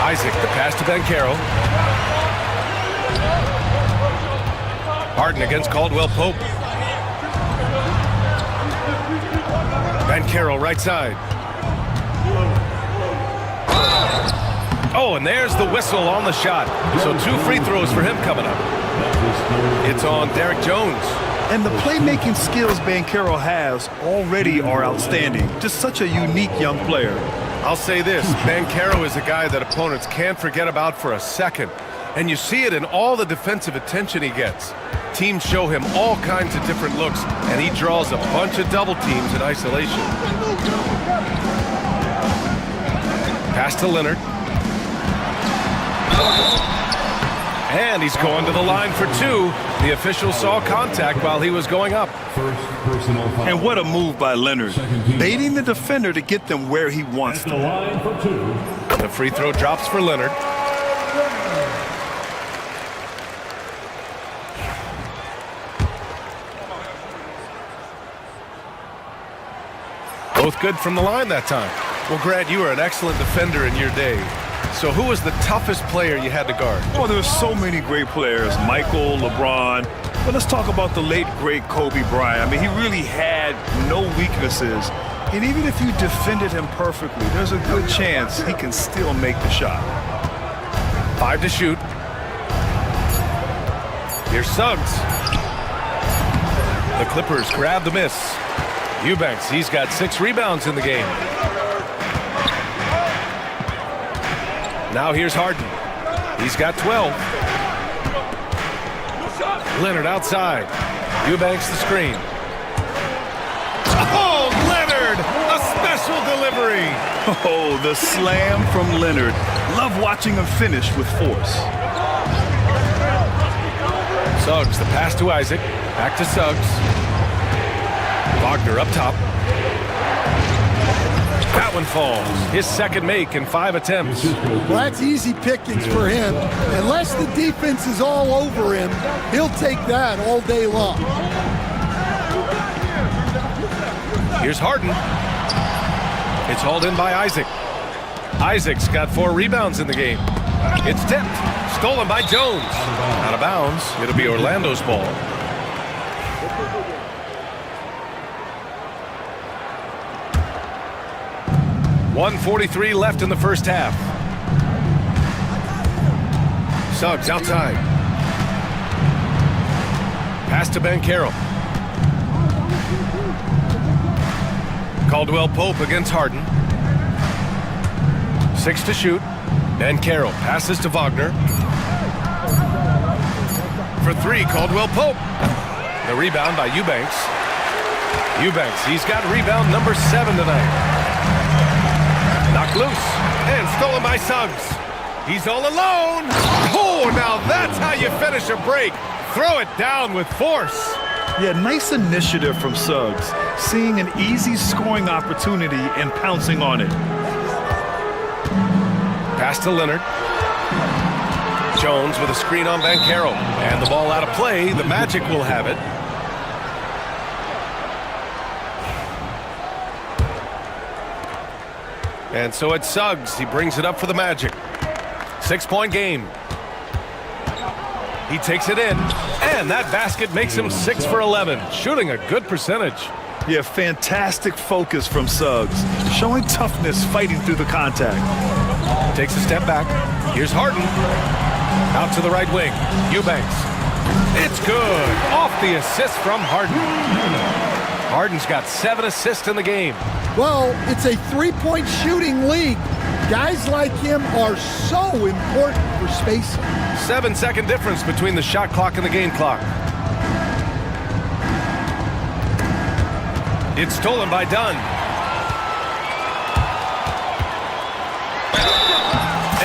Isaac, the pass to Banchero. Harden against Caldwell Pope. Banchero right side. Oh, and there's the whistle on the shot. So 2 free throws for him coming up. It's on Derek Jones. And the playmaking skills Banchero has already are outstanding. Just such a unique young player. I'll say this, Banchero is a guy that opponents can't forget about for a second. And you see it in all the defensive attention he gets. Teams show him all kinds of different looks, and he draws a bunch of double teams in isolation. Pass to Leonard. And he's going to the line for two. The official saw contact while he was going up. And what a move by Leonard. Baiting the defender to get them where he wants them. The free throw drops for Leonard. Both good from the line that time. Well, Grant, you were an excellent defender in your day. So who was the toughest player you had to guard? Oh, there were so many great players. Michael, LeBron. But let's talk about the late, great Kobe Bryant. I mean, he really had no weaknesses. And even if you defended him perfectly, there's a good chance he can still make the shot. 5 to shoot. Here's Suggs. The Clippers grab the miss. Eubanks, he's got 6 rebounds in the game. Now here's Harden. He's got 12. Leonard outside. Eubanks the screen. Oh, Leonard! A special delivery! Oh, the slam from Leonard. Love watching him finish with force. Suggs, the pass to Isaac. Back to Suggs. Wagner up top. That one falls. His second make in 5 attempts. Well, that's easy pickings for him. Unless the defense is all over him, he'll take that all day long. Here's Harden. It's hauled in by Isaac. Isaac's got 4 rebounds in the game. It's tipped. Stolen by Jones. Out of bounds. It'll be Orlando's ball. .143 left in the first half. Suggs outside. Pass to Banchero. Caldwell Pope against Harden. 6 to shoot. Banchero passes to Wagner. For 3, Caldwell Pope. The rebound by Eubanks. Eubanks, he's got rebound number 7 tonight. Knocked loose and stolen by Suggs. He's all alone. Oh, now that's how you finish a break. Throw it down with force. Yeah, nice initiative from Suggs. Seeing an easy scoring opportunity and pouncing on it. Pass to Leonard. Jones with a screen on Banchero. And the ball out of play. The Magic will have it. And so it's Suggs. He brings it up for the Magic. 6-point game. He takes it in. And that basket makes him 6 for 11. Shooting a good percentage. Yeah, fantastic focus from Suggs. Showing toughness fighting through the contact. Takes a step back. Here's Harden. Out to the right wing. Eubanks. It's good. Off the assist from Harden. Harden's got 7 assists in the game. Well, it's a three-point shooting league. Guys like him are so important for spacing. 7-second difference between the shot clock and the game clock. It's stolen by Dunn.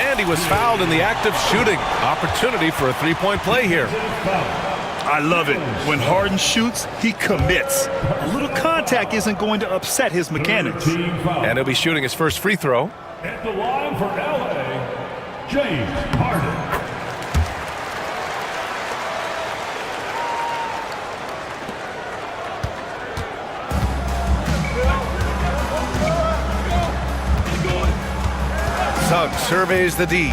And he was fouled in the act of shooting. Opportunity for a 3-point play here. I love it. When Harden shoots, he commits. A little contact isn't going to upset his mechanics. And he'll be shooting his first free throw. At the line for LA, James Harden. Suggs surveys the D.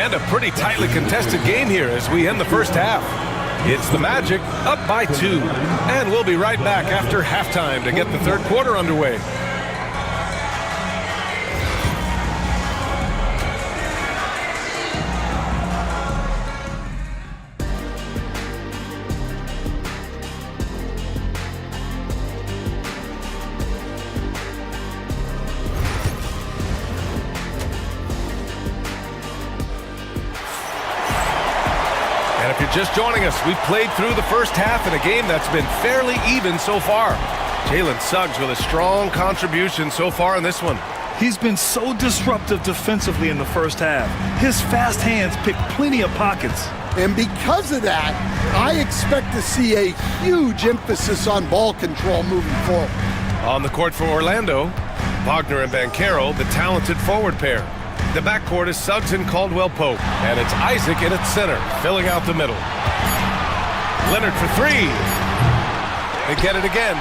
And a pretty tightly contested game here as we end the first half. It's the Magic up by 2. And we'll be right back after halftime to get the third quarter underway. you're just joining us, we've played through the first half in a game that's been fairly even so far. Jalen Suggs with a strong contribution so far in this one. He's been so disruptive defensively in the first half. His fast hands pick plenty of pockets. And because of that, I expect to see a huge emphasis on ball control moving forward. On the court for Orlando, Wagner and Banchero, the talented forward pair. The backcourt is Suggs and Caldwell Pope, and it's Isaac in its center, filling out the middle. Leonard for three. They get it again.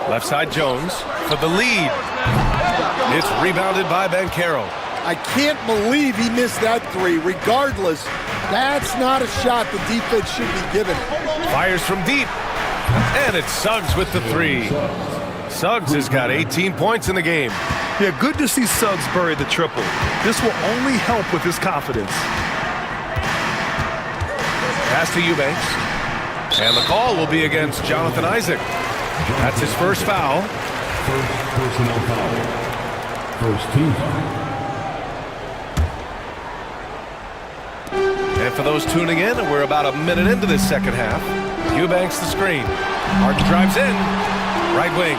Left side Jones for the lead. It's rebounded by Banchero. I can't believe he missed that three. Regardless, that's not a shot the defense should be giving. Fires from deep. And it's Suggs with the three. Suggs has got 18 points in the game. Yeah, good to see Suggs bury the triple. This will only help with his confidence. Pass to Eubanks. And the call will be against Jonathan Isaac. That's his first foul. First personal foul. First team foul. And for those tuning in, we're about a minute into this second half. Eubanks the screen. Harden drives in. Right wing.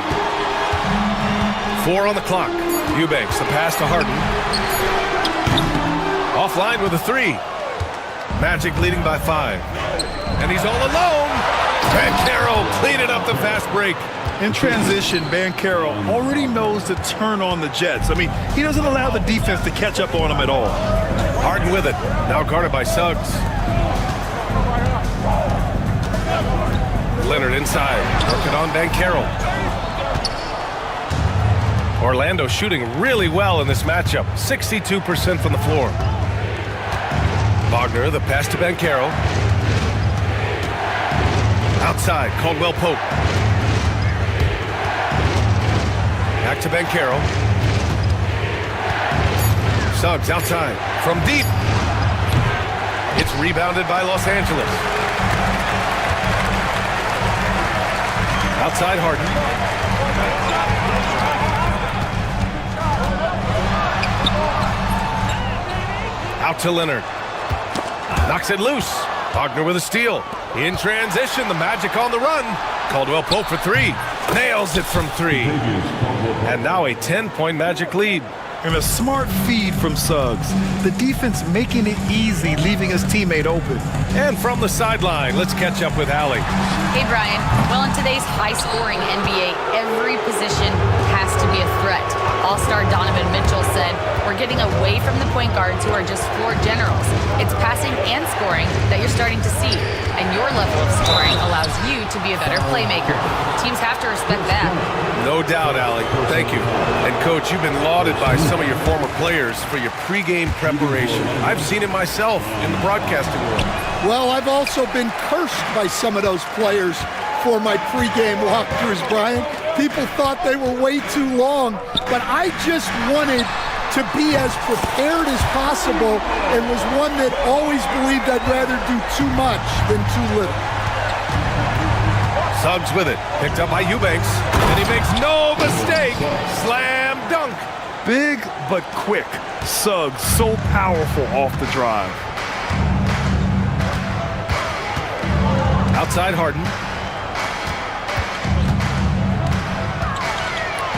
4 on the clock. Eubanks, the pass to Harden. Offline with a three. Magic leading by 5. And he's all alone. Banchero cleaning up the fast break. In transition, Banchero already knows to turn on the Jets. I mean, he doesn't allow the defense to catch up on him at all. Harden with it. Now guarded by Suggs. Leonard inside. Working on Banchero. Orlando shooting really well in this matchup. 62% from the floor. Wagner, the pass to Banchero. Outside, Caldwell Pope. Back to Banchero. Suggs outside. From deep. It's rebounded by Los Angeles. Outside Harden. Out to Leonard. Knocks it loose. Wagner with a steal. In transition, the Magic on the run. Caldwell Pope for three. Nails it from three. And now a 10-point Magic lead. And a smart feed from Suggs. The defense making it easy, leaving his teammate open. And from the sideline, let's catch up with Allie. Hey, Brian. Well, in today's high-scoring NBA, every position has to be a threat. All-star Donovan Mitchell said, "We're getting away from the point guards who are just floor generals. It's passing and scoring that you're starting to see. And your level of scoring allows you to be a better playmaker. Teams have to respect that." No doubt, Allie. Thank you. And, Coach, you've been lauded by some of your former players for your pregame preparation. I've seen it myself in the broadcasting world. Well, I've also been cursed by some of those players for my pregame walkthroughs, Brian. People thought they were way too long, but I just wanted to be as prepared as possible and was one that always believed I'd rather do too much than too little. Suggs with it. Picked up by Eubanks. And he makes no mistake. Slam dunk. Big but quick. Suggs so powerful off the drive. Outside Harden.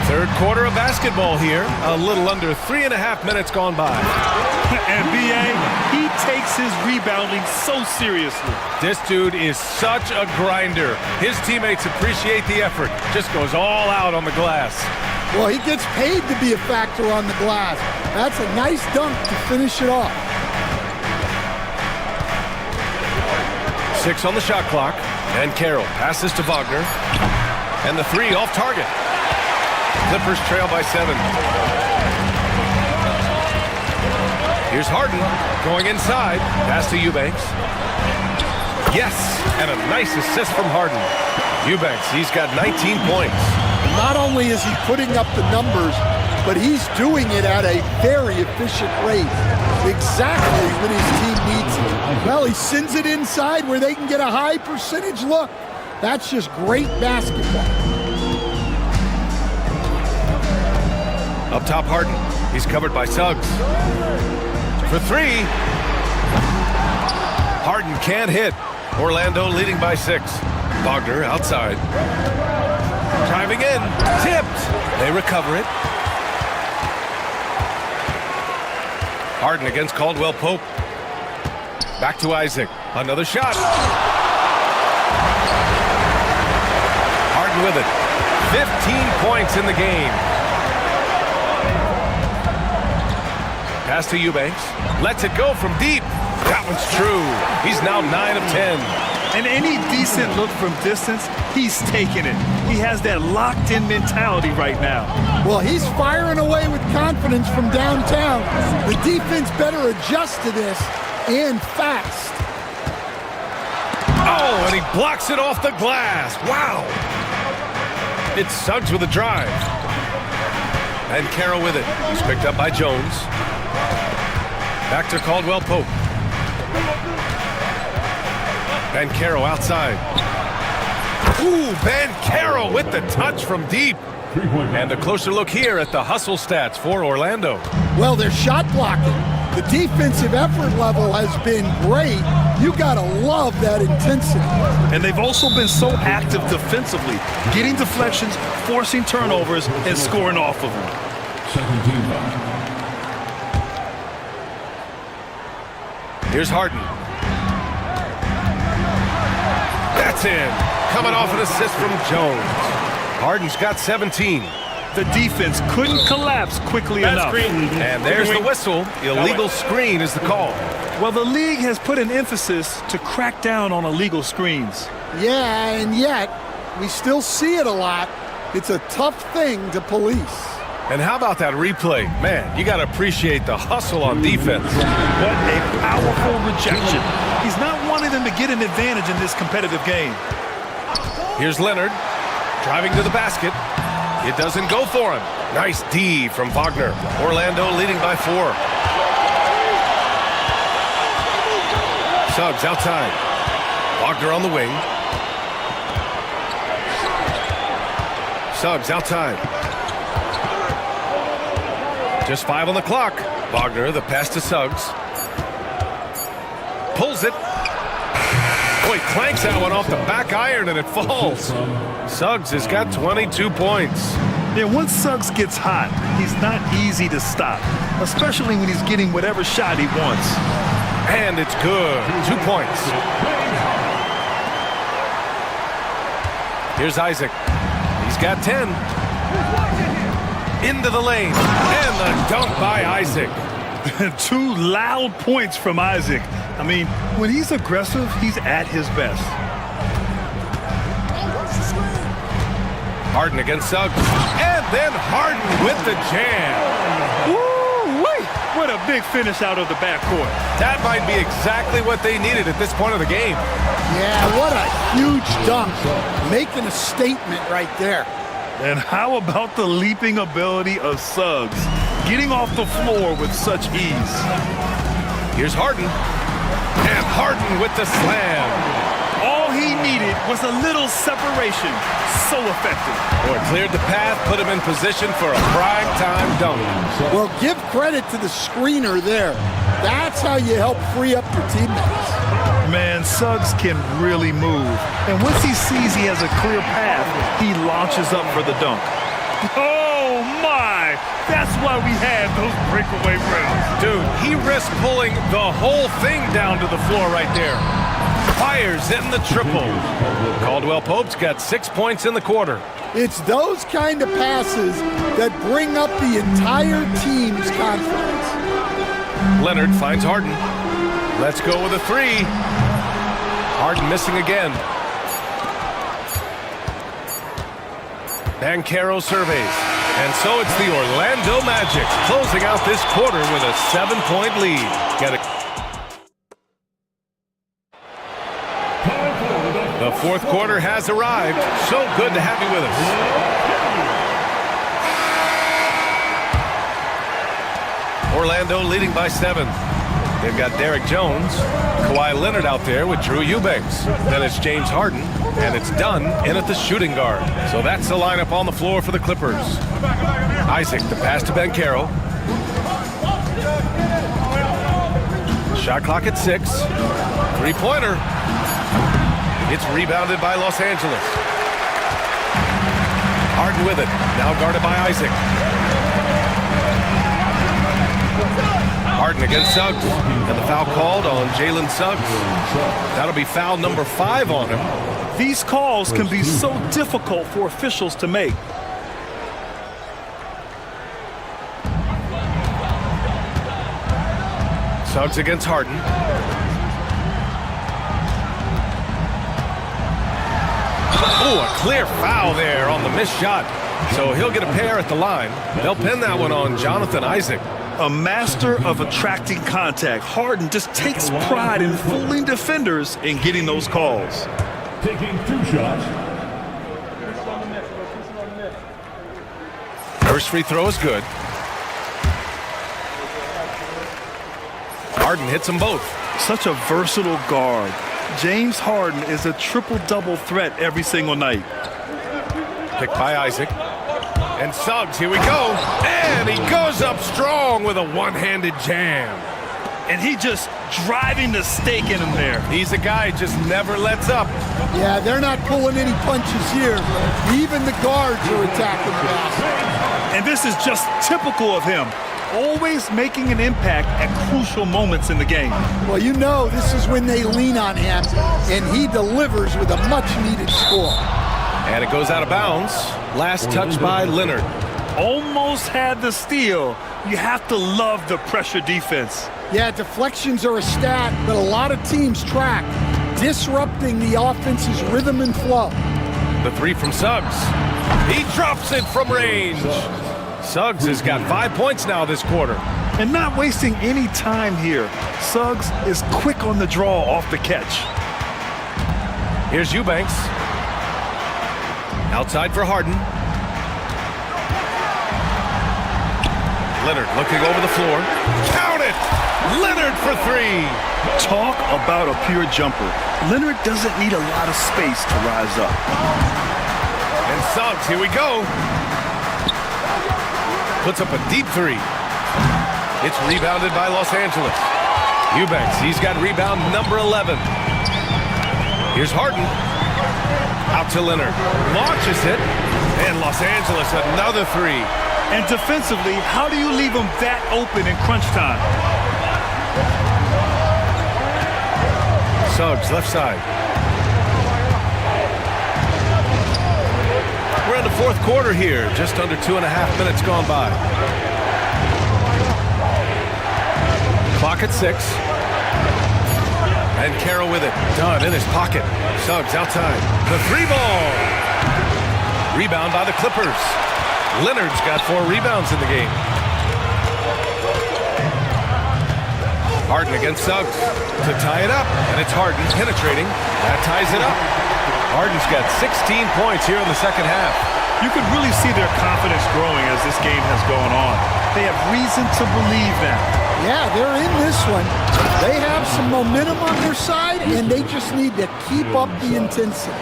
Third quarter of basketball here. A little under 3.5 minutes gone by. And B.A., he takes his rebounding so seriously. This dude is such a grinder. His teammates appreciate the effort. Just goes all out on the glass. Well, he gets paid to be a factor on the glass. That's a nice dunk to finish it off. 6 on the shot clock. And Carroll passes to Wagner. And the three off target. Clippers trail by 7. Here's Harden going inside. Pass to Eubanks. Yes, and a nice assist from Harden. Eubanks, he's got 19 points. Not only is he putting up the numbers, but he's doing it at a very efficient rate. Exactly when his team needs it. Well, he sends it inside where they can get a high percentage look. That's just great basketball. Up top, Harden. He's covered by Suggs. For three. Harden can't hit. Orlando leading by 6. Wagner outside. Driving in. Tipped. They recover it. Harden against Caldwell Pope. Back to Isaac. Another shot. Harden with it. 15 points in the game. Pass to Eubanks. Lets it go from deep. That one's true. He's now 9 of 10. And any decent look from distance, he's taking it. He has that locked-in mentality right now. Well, he's firing away with confidence from downtown. The defense better adjust to this, and fast. Oh, and he blocks it off the glass. Wow. It's Suggs with a drive. And Carroll with it. He's picked up by Jones. Back to Caldwell Pope. Ben Carroll outside. Ooh, Ben Carroll with the touch from deep. And a closer look here at the hustle stats for Orlando. Well, they're shot blocking. The defensive effort level has been great. You gotta love that intensity. And they've also been so active defensively, getting deflections, forcing turnovers, and scoring off of them. Here's Harden. That's in. Coming off an assist from Jones. Harden's got 17. The defense couldn't collapse quickly enough. And there's the whistle. Illegal screen is the call. Well, the league has put an emphasis to crack down on illegal screens. Yeah, and yet, we still see it a lot. It's a tough thing to police. And how about that replay? Man, you got to appreciate the hustle on defense. What a powerful rejection. He's not wanting them to get an advantage in this competitive game. Here's Leonard, driving to the basket. It doesn't go for him. Nice D from Wagner. Orlando leading by 4. Suggs outside. Wagner on the wing. Suggs outside. Just 5 on the clock. Wagner, the pass to Suggs. Pulls it. Boy, clanks that one off the back iron and it falls. Suggs has got 22 points. Yeah, once Suggs gets hot, he's not easy to stop, especially when he's getting whatever shot he wants. And it's good. 2 points. Here's Isaac. He's got 10. Into the lane. And the dunk by Isaac. 2 loud points from Isaac. I mean, when he's aggressive, he's at his best. Harden against Suggs. And then Harden with the jam. Woo-wee! What a big finish out of the backcourt. That might be exactly what they needed at this point of the game. Yeah, what a huge dunk. Making a statement right there. And how about the leaping ability of Suggs? Getting off the floor with such ease. Here's Harden. And Harden with the slam. All he needed was a little separation. So effective. Or cleared the path, put him in position for a prime-time dunk. Well, give credit to the screener there. That's how you help free up your teammates. Man, Suggs can really move. And once he sees he has a clear path, he launches up for the dunk. Oh, my! That's why we had those breakaway rounds. Dude, he risked pulling the whole thing down to the floor right there. Fires in the triple. Caldwell Pope's got 6 points in the quarter. It's those kind of passes that bring up the entire team's confidence. Leonard finds Harden. Let's go with a 3. Harden missing again. Banchero surveys. And so it's the Orlando Magic closing out this quarter with a 7-point lead. The fourth quarter has arrived. So good to have you with us. Orlando leading by 7. They've got Derek Jones, Kawhi Leonard out there with Drew Eubanks. Then it's James Harden, and it's Dunn in at the shooting guard. So that's the lineup on the floor for the Clippers. Isaac, the pass to Banchero. Shot clock at 6. Three-pointer. It's rebounded by Los Angeles. Harden with it. Now guarded by Isaac. Harden against Suggs. And the foul called on Jalen Suggs. That'll be foul number 5 on him. These calls can be so difficult for officials to make. Suggs against Harden. Oh, a clear foul there on the missed shot. So he'll get a pair at the line. They'll pin that one on Jonathan Isaac. A master of attracting contact. Harden just takes pride in fooling defenders and getting those calls. Taking 2 shots. First free throw is good. Harden hits them both. Such a versatile guard. James Harden is a triple-double threat every single night. Picked by Isaac. And Suggs, here we go. And he goes up strong with a one-handed jam. And he just driving the stake in him there. He's a guy who just never lets up. Yeah, they're not pulling any punches here. Even the guards are attacking the basket. And this is just typical of him. Always making an impact at crucial moments in the game. Well, you know this is when they lean on him, and he delivers with a much-needed score. And it goes out of bounds. Last touch by Leonard. Almost had the steal. You have to love the pressure defense. Yeah, deflections are a stat that a lot of teams track, disrupting the offense's rhythm and flow. The three from Suggs. He drops it from range. Suggs has got 5 points now this quarter. And not wasting any time here. Suggs is quick on the draw off the catch. Here's Eubanks. Outside for Harden. Leonard looking over the floor. Count it! Leonard for 3. Talk about a pure jumper. Leonard doesn't need a lot of space to rise up. And Suggs, here we go. Puts up a deep 3. It's rebounded by Los Angeles. Eubanks, he's got rebound number 11. Here's Harden. Out to Leonard. Launches it. And Los Angeles, another 3. And defensively, how do you leave him that open in crunch time? Suggs, left side. We're in the fourth quarter here. Just under 2.5 minutes gone by. Clock at 6. And Carroll with it. Dunn in his pocket. Suggs outside. The 3-ball. Rebound by the Clippers. Leonard's got 4 rebounds in the game. Harden against Suggs to tie it up. And it's Harden penetrating. That ties it up. Harden's got 16 points here in the second half. You could really see their confidence growing as this game has gone on. They have reason to believe that. Yeah, they're in this one. They have some momentum on their side, and they just need to keep up the intensity.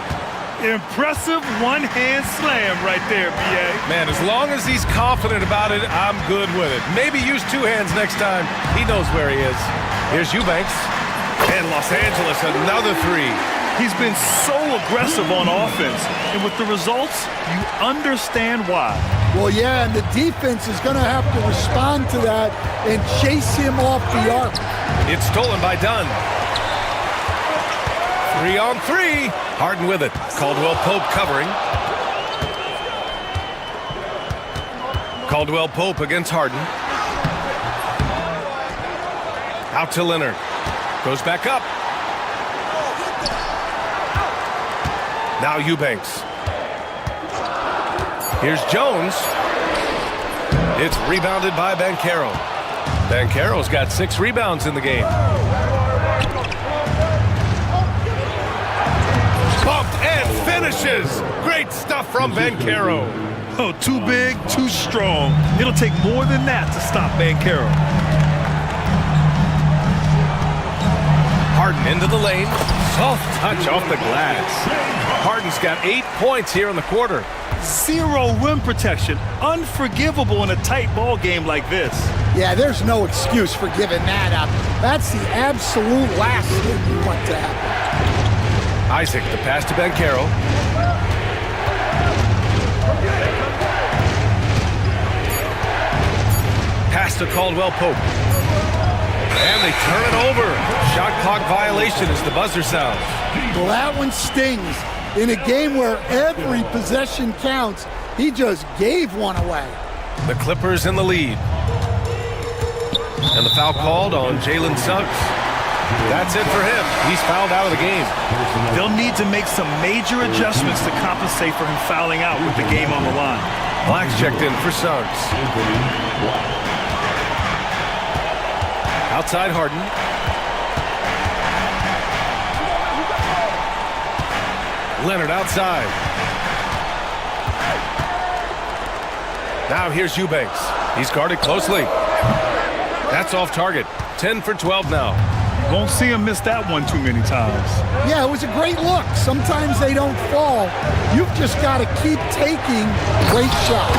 Impressive one-hand slam right there, B.A. Man, as long as he's confident about it, I'm good with it. Maybe use 2 hands next time. He knows where he is. Here's Eubanks. And Los Angeles, another 3. He's been so aggressive on offense, and with the results, you understand why. Well, yeah, and the defense is going to have to respond to that and chase him off the arc. It's stolen by Dunn. 3 on 3. Harden with it. Caldwell Pope covering. Caldwell Pope against Harden. Out to Leonard. Goes back up. Now Eubanks. Here's Jones. It's rebounded by Banchero. Banchero's got 6 rebounds in the game. Bumped and finishes. Great stuff from Banchero. Oh, too big, too strong. It'll take more than that to stop Banchero. Harden into the lane. Soft touch off the glass. Harden's got 8 points here in the quarter. Zero rim protection. Unforgivable in a tight ball game like this. Yeah, there's no excuse for giving that up. That's the absolute last thing you want to happen. Isaac, the pass to Bankero. Pass to Caldwell Pope. And they turn it over. Shot clock violation as the buzzer sounds. Well, that one stings. In a game where every possession counts, he just gave one away. The Clippers in the lead. And the foul called on Jalen Suggs. That's it for him. He's fouled out of the game. They'll need to make some major adjustments to compensate for him fouling out with the game on the line. Black's checked in for Suggs. Outside Harden. Leonard outside. Now here's Eubanks. He's guarded closely. That's off target. 10 for 12 now. Won't see him miss that one too many times. Yeah, it was a great look. Sometimes they don't fall. You've just got to keep taking great shots.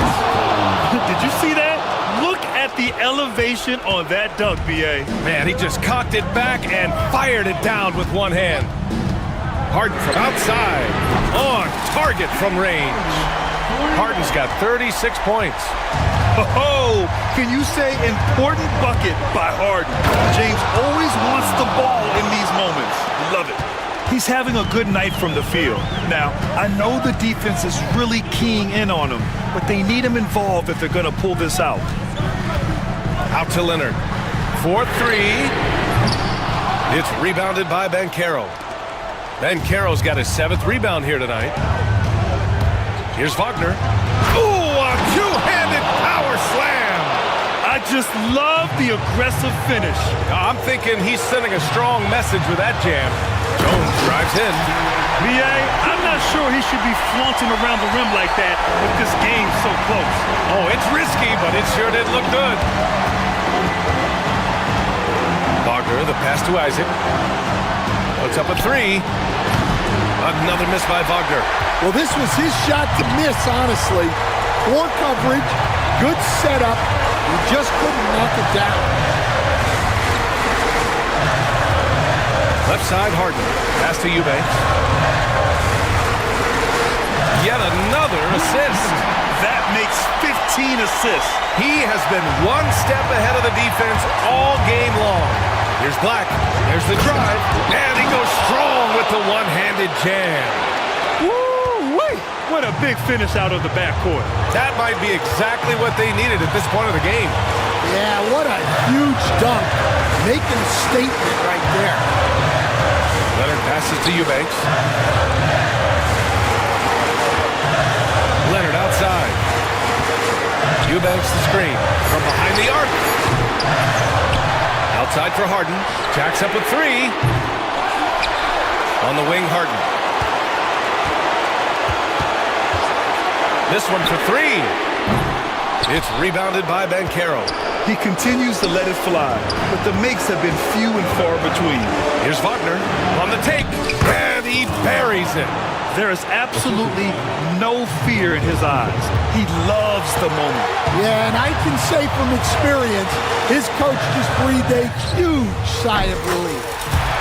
Did you see that? Look at the elevation on that dunk, B.A. Man, he just cocked it back and fired it down with one hand. Harden from outside. On target from range. Harden's got 36 points. Oh, can you say important bucket by Harden? James always wants the ball in these moments. Love it. He's having a good night from the field. Now, I know the defense is really keying in on him, but they need him involved if they're going to pull this out. Out to Leonard. 4-3. It's rebounded by Bankero. Bankero's got his 7th rebound here tonight. Here's Wagner. Ooh, a two-handed power slam. I just love the aggressive finish. I'm thinking he's sending a strong message with that jam. Jones drives in. B.A., I'm not sure he should be flaunting around the rim like that with this game so close. Oh, it's risky, but it sure did look good. Wagner, the pass to Isaac. Puts up a 3. Another miss by Wagner. Well, this was his shot to miss, honestly. Poor coverage, good setup. He just couldn't knock it down. Left side, Harden. Pass to Eubanks. Yet another assist. That makes 15 assists. He has been one step ahead of the defense all game long. Here's Black. There's the drive. And he goes strong with the one-handed jam. Woo-wee! What a big finish out of the backcourt. That might be exactly what they needed at this point of the game. Yeah, what a huge dunk. Making a statement right there. Leonard passes to Eubanks. Leonard outside. Eubanks the screen from behind the arc. Outside for Harden. Jacks up with 3. On the wing, Harden. This one for 3. It's rebounded by Bankero. He continues to let it fly, but the makes have been few and far between. Here's Wagner on the take, and he buries it. There is absolutely no fear in his eyes. He loves the moment. Yeah, and I can say from experience, his coach just breathed a huge sigh of relief.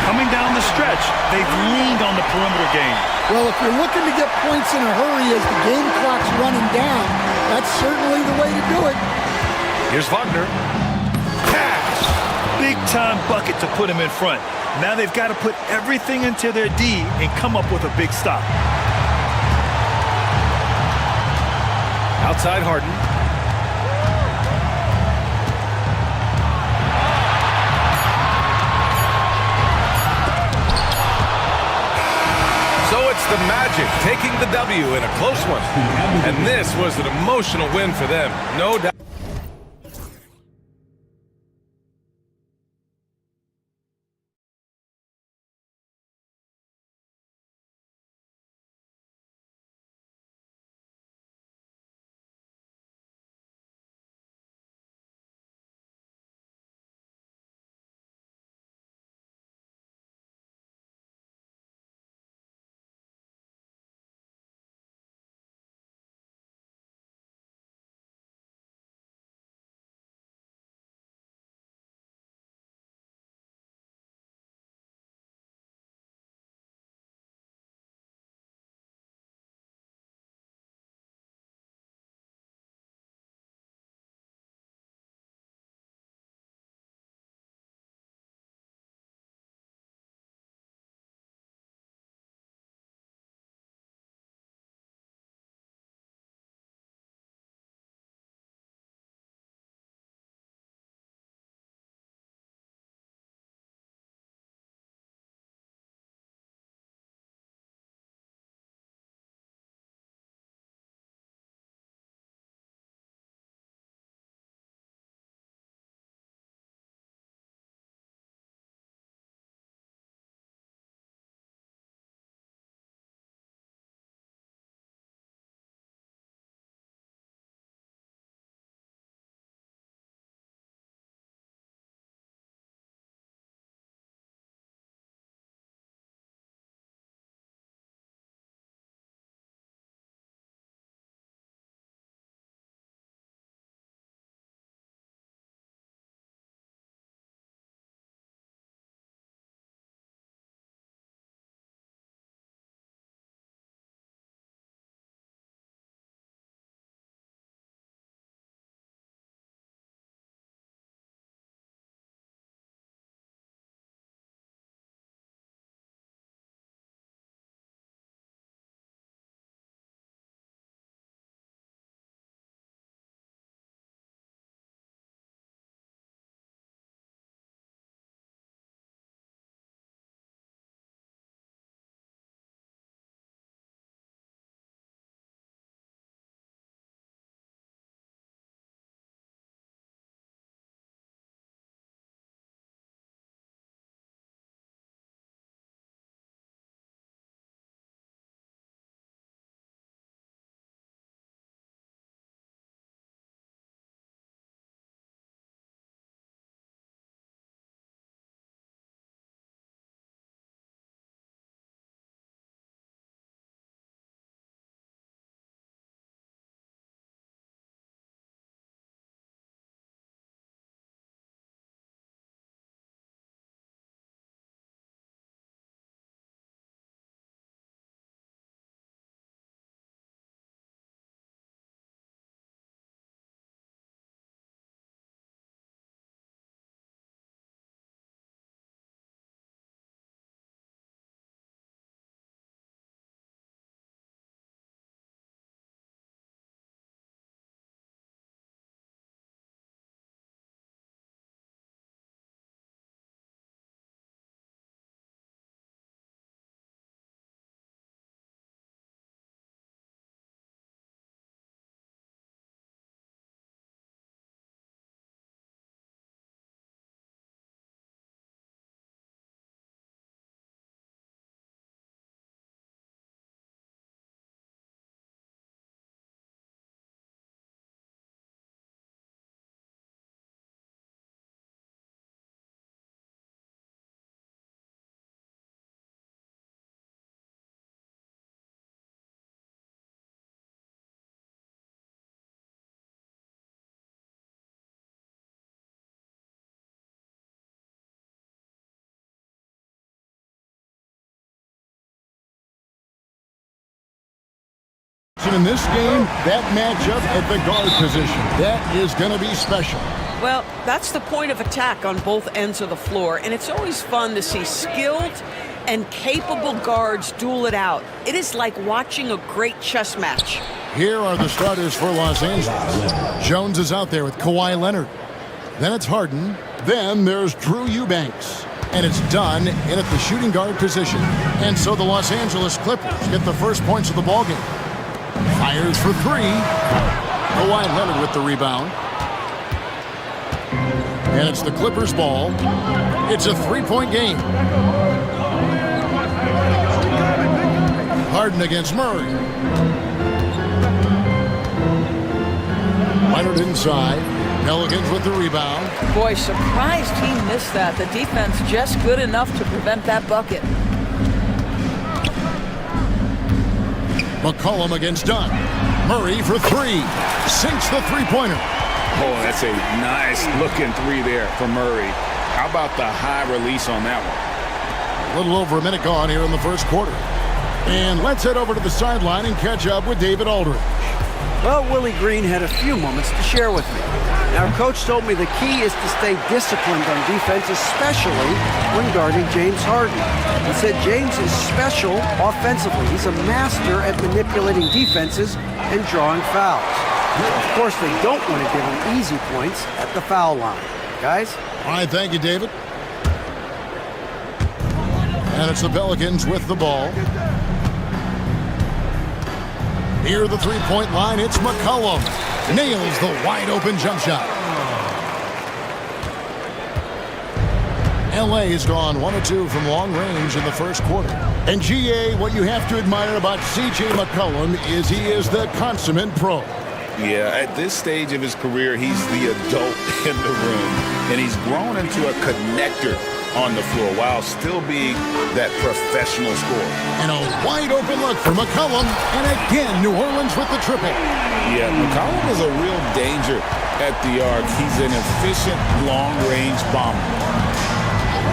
Coming down the stretch, they've leaned on the perimeter game. Well, if you're looking to get points in a hurry as the game clock's running down, that's certainly the way to do it. Here's Wagner. Catch! Big-time bucket to put him in front. Now they've got to put everything into their D and come up with a big stop. Outside Harden. So it's the Magic taking the W in a close one. And this was an emotional win for them, no doubt. In this game, that matchup at the guard position, that is going to be special. Well, that's the point of attack on both ends of the floor, and it's always fun to see skilled and capable guards duel it out. It is like watching a great chess match. Here are the starters for Los Angeles. Jones is out there with Kawhi Leonard. Then it's Harden. Then there's Drew Eubanks. And it's done in at the shooting guard position. And so the Los Angeles Clippers get the first points of the ballgame. Fires for three. Kawhi Leonard with the rebound. And it's the Clippers' ball. It's a three-point game. Harden against Murray. Leonard inside. Pelicans with the rebound. Boy, surprised he missed that. The defense just good enough to prevent that bucket. McCollum against Dunn. Murray for three. Sinks the three-pointer. Oh, that's a nice looking three there for Murray. How about the high release on that one? A little over a minute gone here in the first quarter. And let's head over to the sideline and catch up with David Aldridge. Well, Willie Green had a few moments to share with me. Our coach told me the key is to stay disciplined on defense, especially when guarding James Harden. He said James is special offensively. He's a master at manipulating defenses and drawing fouls. Of course, they don't want to give him easy points at the foul line. Guys? All right, thank you, David. And it's the Pelicans with the ball. Near the three-point line, it's McCollum. Nails the wide-open jump shot. LA has gone 1 of 2 from long range in the first quarter. And GA, what you have to admire about CJ McCollum is he is the consummate pro. Yeah, at this stage of his career, he's the adult in the room, and he's grown into a connector on the floor while still being that professional scorer. And a wide open look for McCollum. And again, New Orleans with the triple. Yeah, McCollum is a real danger at the arc. He's an efficient long-range bomber.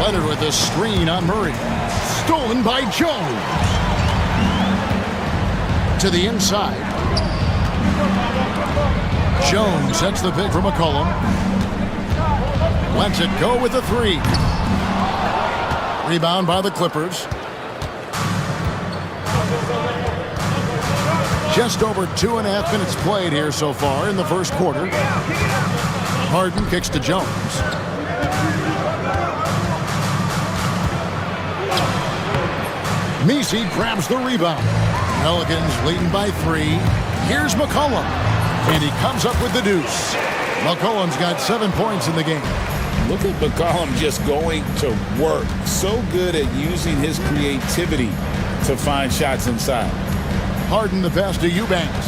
Leonard with a screen on Murray. Stolen by Jones. To the inside. Jones sets the pick for McCollum. Lets it go with a three. Rebound by the Clippers. Just over 2.5 minutes played here so far in the first quarter. Harden kicks to Jones. Messi grabs the rebound. Pelicans leading by 3. Here's McCollum. And he comes up with the deuce. McCollum's got 7 points in the game. Look at McCollum just going to work. So good at using his creativity to find shots inside. Harden the pass to Eubanks.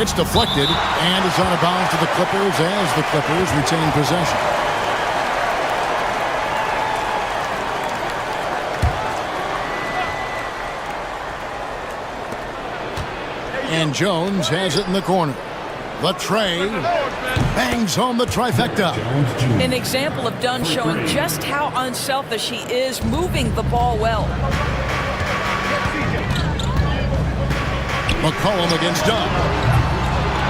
It's deflected, and it's out of bounds to the Clippers as the Clippers retain possession. And Jones has it in the corner. The tray bangs home the trifecta. An example of Dunn showing just how unselfish he is, moving the ball well. McCollum against Dunn.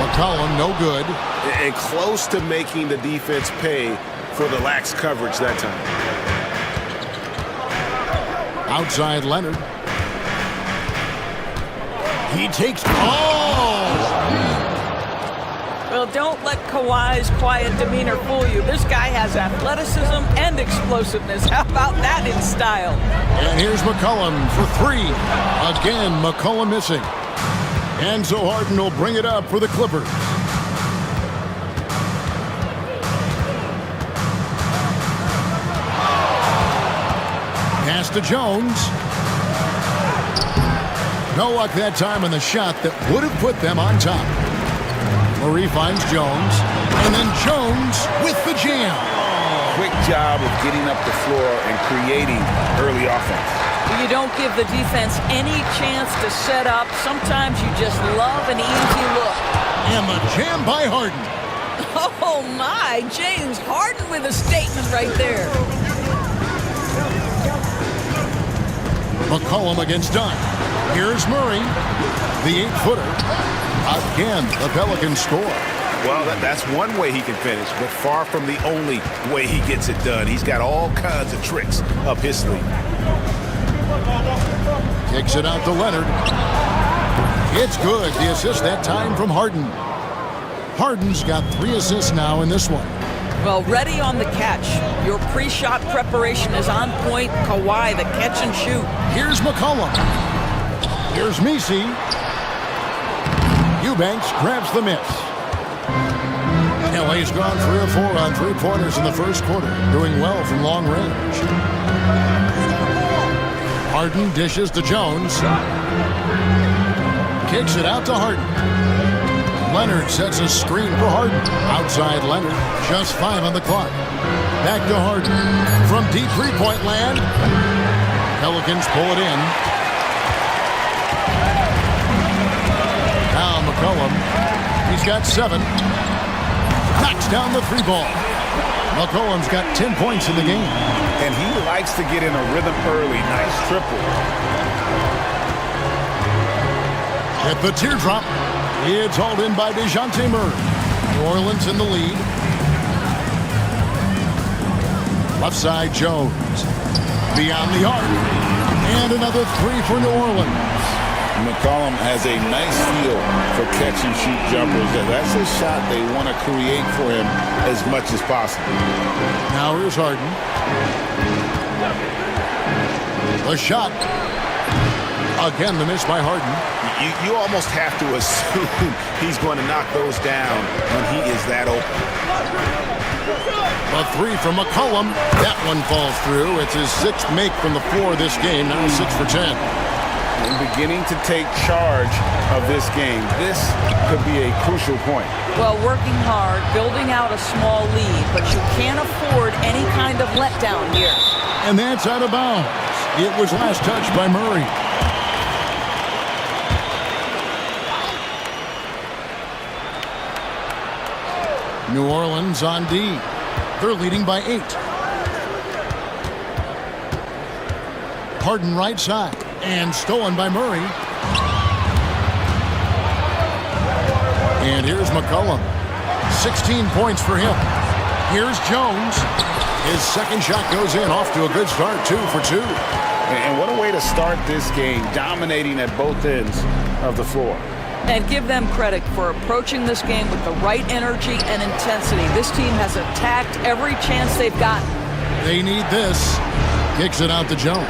McCollum no good. And close to making the defense pay for the lax coverage that time. Outside Leonard. He takes... Oh! Well, don't let Kawhi's quiet demeanor fool you. This guy has athleticism and explosiveness. How about that in style? And here's McCollum for 3. Again, McCollum missing. And so Harden will bring it up for the Clippers. Pass to Jones. No luck that time on the shot that would have put them on top. Murray finds Jones. And then Jones with the jam. Quick job of getting up the floor and creating early offense. You don't give the defense any chance to set up. Sometimes you just love an easy look. And the jam by Harden. Oh my, James Harden with a statement right there. McCollum against Dunn. Here's Murray, the 8-footer. Again, the Pelicans score. Well, that's one way he can finish, but far from the only way he gets it done. He's got all kinds of tricks up his sleeve. Kicks it out to Leonard. It's good. The assist that time from Harden. Harden's got 3 assists now in this one. Well, ready on the catch. Your pre-shot preparation is on point. Kawhi, the catch and shoot. Here's McCollum. Here's Messi. Eubanks grabs the miss. LA's gone 3 of 4 on 3-pointers in the first quarter, doing well from long range. Harden dishes to Jones. Kicks it out to Harden. Leonard sets a screen for Harden. Outside Leonard, just 5 on the clock. Back to Harden. From deep 3-point land, Pelicans pull it in. Now McCollum, he's got 7. Knocks down the 3-ball. McCollum's got 10 points in the game. And he likes to get in a rhythm early. Nice triple. At the teardrop, it's hauled in by DeJounte Murray. New Orleans in the lead. Left side, Jones. Beyond the arc. And another 3 for New Orleans. McCollum has a nice feel for catch-and-shoot jumpers. That's a shot they want to create for him as much as possible. Now here's Harden. The shot. Again, the miss by Harden. You almost have to assume he's going to knock those down when he is that open. A 3 from McCollum. That one falls through. It's his 6th make from the floor this game. Now 6 for 10. And beginning to take charge of this game. This could be a crucial point. Well, working hard, building out a small lead, but you can't afford any kind of letdown here. And that's out of bounds. It was last touched by Murray. New Orleans on D. They're leading by 8. Harden right side. And stolen by Murray. And here's McCollum. 16 points for him. Here's Jones. His second shot goes in, off to a good start, 2 for 2. And what a way to start this game, dominating at both ends of the floor. And give them credit for approaching this game with the right energy and intensity. This team has attacked every chance they've gotten. They need this. Kicks it out to Jones.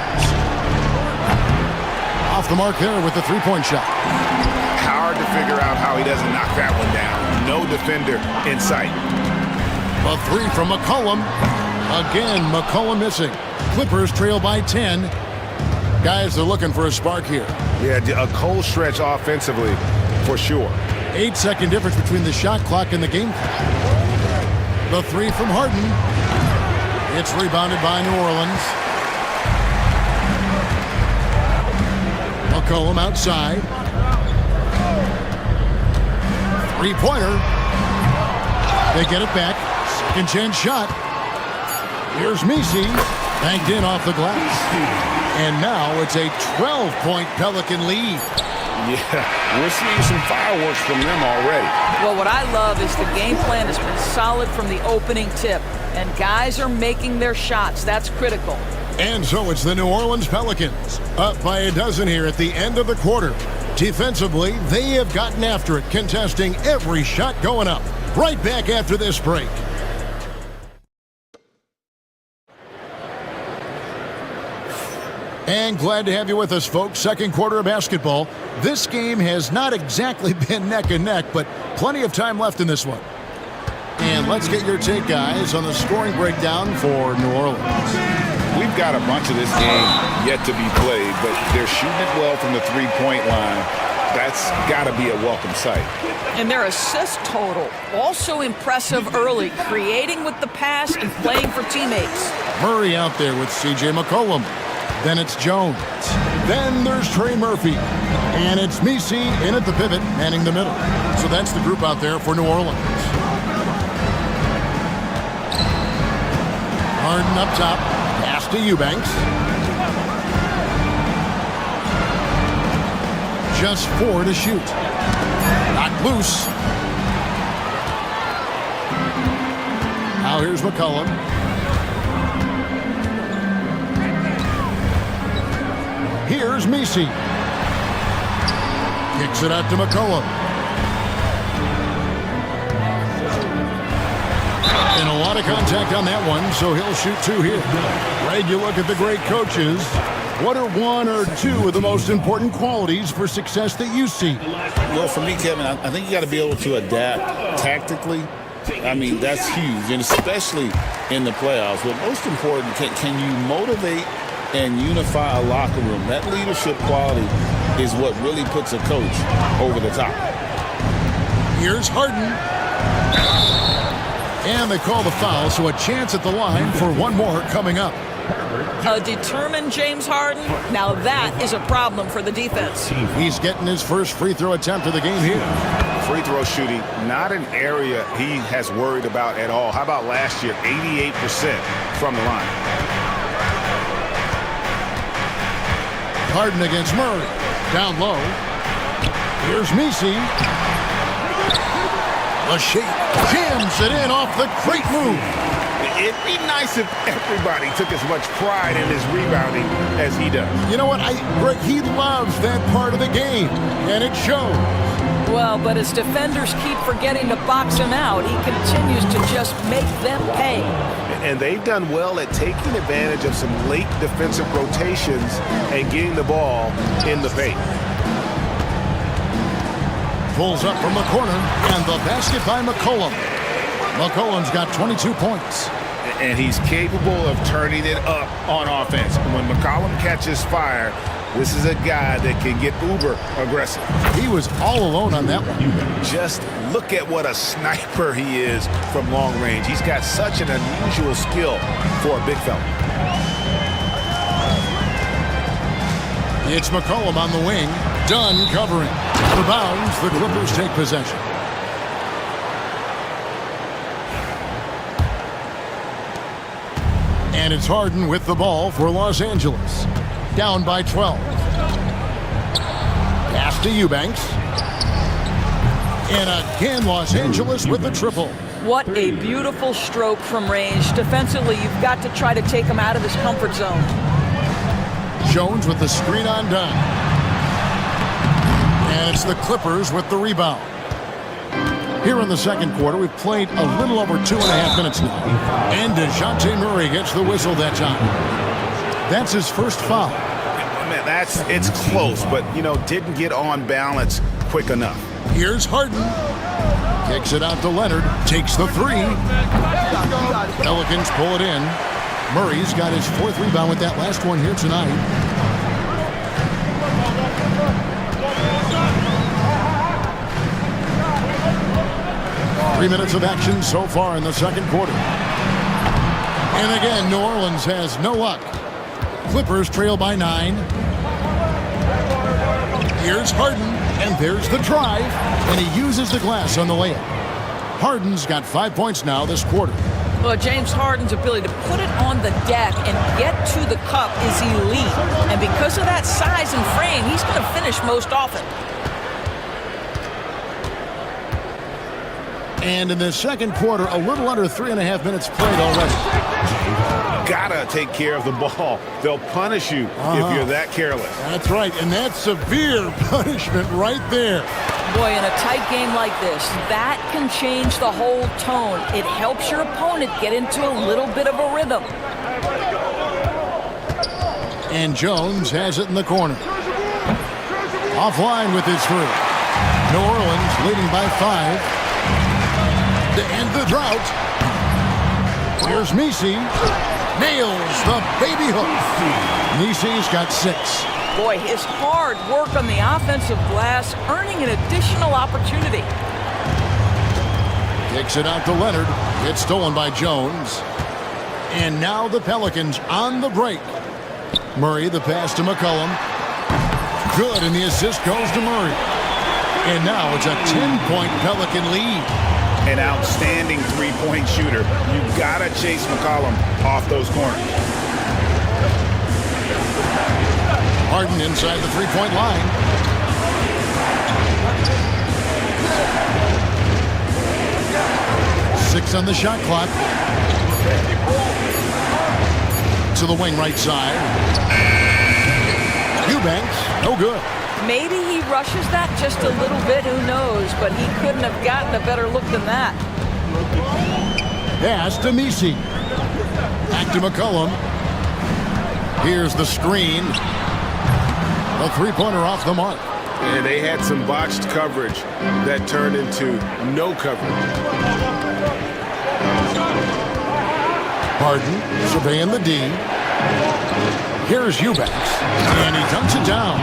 Off the mark there with the 3-point shot. Hard to figure out how he doesn't knock that one down. No defender in sight. A 3 from McCollum. Again, McCollum missing. Clippers trail by 10. Guys are looking for a spark here. Yeah, a cold stretch offensively, for sure. 8-second difference between the shot clock and the game clock. The 3 from Harden. It's rebounded by New Orleans. McCollum outside. 3-pointer. They get it back. Second chance shot. Here's Messi. Banked in off the glass. And now it's a 12-point Pelican lead. Yeah, we're seeing some fireworks from them already. Well, what I love is the game plan has been solid from the opening tip. And guys are making their shots. That's critical. And so it's the New Orleans Pelicans, up by a dozen here at the end of the quarter. Defensively, they have gotten after it, contesting every shot going up. Right back after this break. And glad to have you with us, folks. Second quarter of basketball. This game has not exactly been neck and neck, but plenty of time left in this one. And let's get your take, guys, on the scoring breakdown for New Orleans. We've got a bunch of this game yet to be played, but they're shooting it well from the 3-point line. That's got to be a welcome sight. And their assist total, also impressive early, creating with the pass and playing for teammates. Murray out there with C.J. McCollum. Then it's Jones. Then there's Trey Murphy. And it's Messi in at the pivot, manning the middle. So that's the group out there for New Orleans. Harden up top. Pass to Eubanks. Just 4 to shoot. Not loose. Now here's McCollum. Here's Messi. Kicks it out to McCollum. And a lot of contact on that one, so he'll shoot 2 here. Greg, you look at the great coaches. What are 1 or 2 of the most important qualities for success that you see? Well, for me, Kevin, I think you got to be able to adapt tactically. I mean, that's huge, and especially in the playoffs. But most important, can you motivate and unify a locker room? That leadership quality is what really puts a coach over the top. Here's Harden. And they call the foul, so a chance at the line for 1 more coming up. A determined James Harden. Now that is a problem for the defense. He's getting his first free throw attempt of the game here. Free throw shooting, not an area he has worried about at all. How about last year, 88% from the line. Harden against Murray. Down low. Here's Messi. The shake. Jams it in off the great move. It'd be nice if everybody took as much pride in his rebounding as he does. You know what? Greg, he loves that part of the game, and it shows. Well, but as defenders keep forgetting to box him out, he continues to just make them pay. And they've done well at taking advantage of some late defensive rotations and getting the ball in the paint. Pulls up from the corner, and the basket by McCollum. McCollum's got 22 points. And he's capable of turning it up on offense. When McCollum catches fire, this is a guy that can get uber aggressive. He was all alone on that one. Just look at what a sniper he is from long range. He's got such an unusual skill for a big fella. It's McCollum on the wing. Dunn covering. The bounds, the Clippers take possession. And it's Harden with the ball for Los Angeles. Down by 12. Pass to Eubanks. And again, Los Angeles with the triple. What a beautiful stroke from range. Defensively, you've got to try to take him out of his comfort zone. Jones with the screen on Dunn. And it's the Clippers with the rebound. Here in the second quarter, we've played a little over 2.5 minutes now. And DeJounte Murray gets the whistle that time. That's his first foul. Man, it's close, but, didn't get on balance quick enough. Here's Harden. Kicks it out to Leonard. Takes the 3. Pelicans pull it in. Murray's got his 4th rebound with that last one here tonight. Three minutes of action so far in the second quarter. And again, New Orleans has no luck. Clippers trail by 9. Here's Harden, and there's the drive, and he uses the glass on the layup. Harden's got 5 points now this quarter. Well, James Harden's ability to put it on the deck and get to the cup is elite. And because of that size and frame, he's going to finish most often. And in the second quarter, a little under 3.5 minutes played already. Gotta take care of the ball. They'll punish you if you're that careless. That's right, and that's severe punishment right there. Boy, in a tight game like this, that can change the whole tone. It helps your opponent get into a little bit of a rhythm. And Jones has it in the corner. Offline with his three. New Orleans leading by 5. To end the drought. Here's Messi. Nails the baby hook. Messi's got 6. Boy, his hard work on the offensive glass, earning an additional opportunity. Kicks it out to Leonard. It's stolen by Jones. And now the Pelicans on the break. Murray, the pass to McCollum. Good, and the assist goes to Murray. And now it's a 10-point Pelican lead. An outstanding three-point shooter. You gotta chase McCollum off those corners. Harden inside the three-point line. 6 on the shot clock. To the wing right side. Eubanks, no good. Maybe he rushes that just a little bit, who knows, but he couldn't have gotten a better look than that. Pass to Misi. Back to McCollum. Here's the screen. A three-pointer off the mark. And they had some botched coverage that turned into no coverage. Harden surveying the D. Here's Eubanks, and he dunks it down.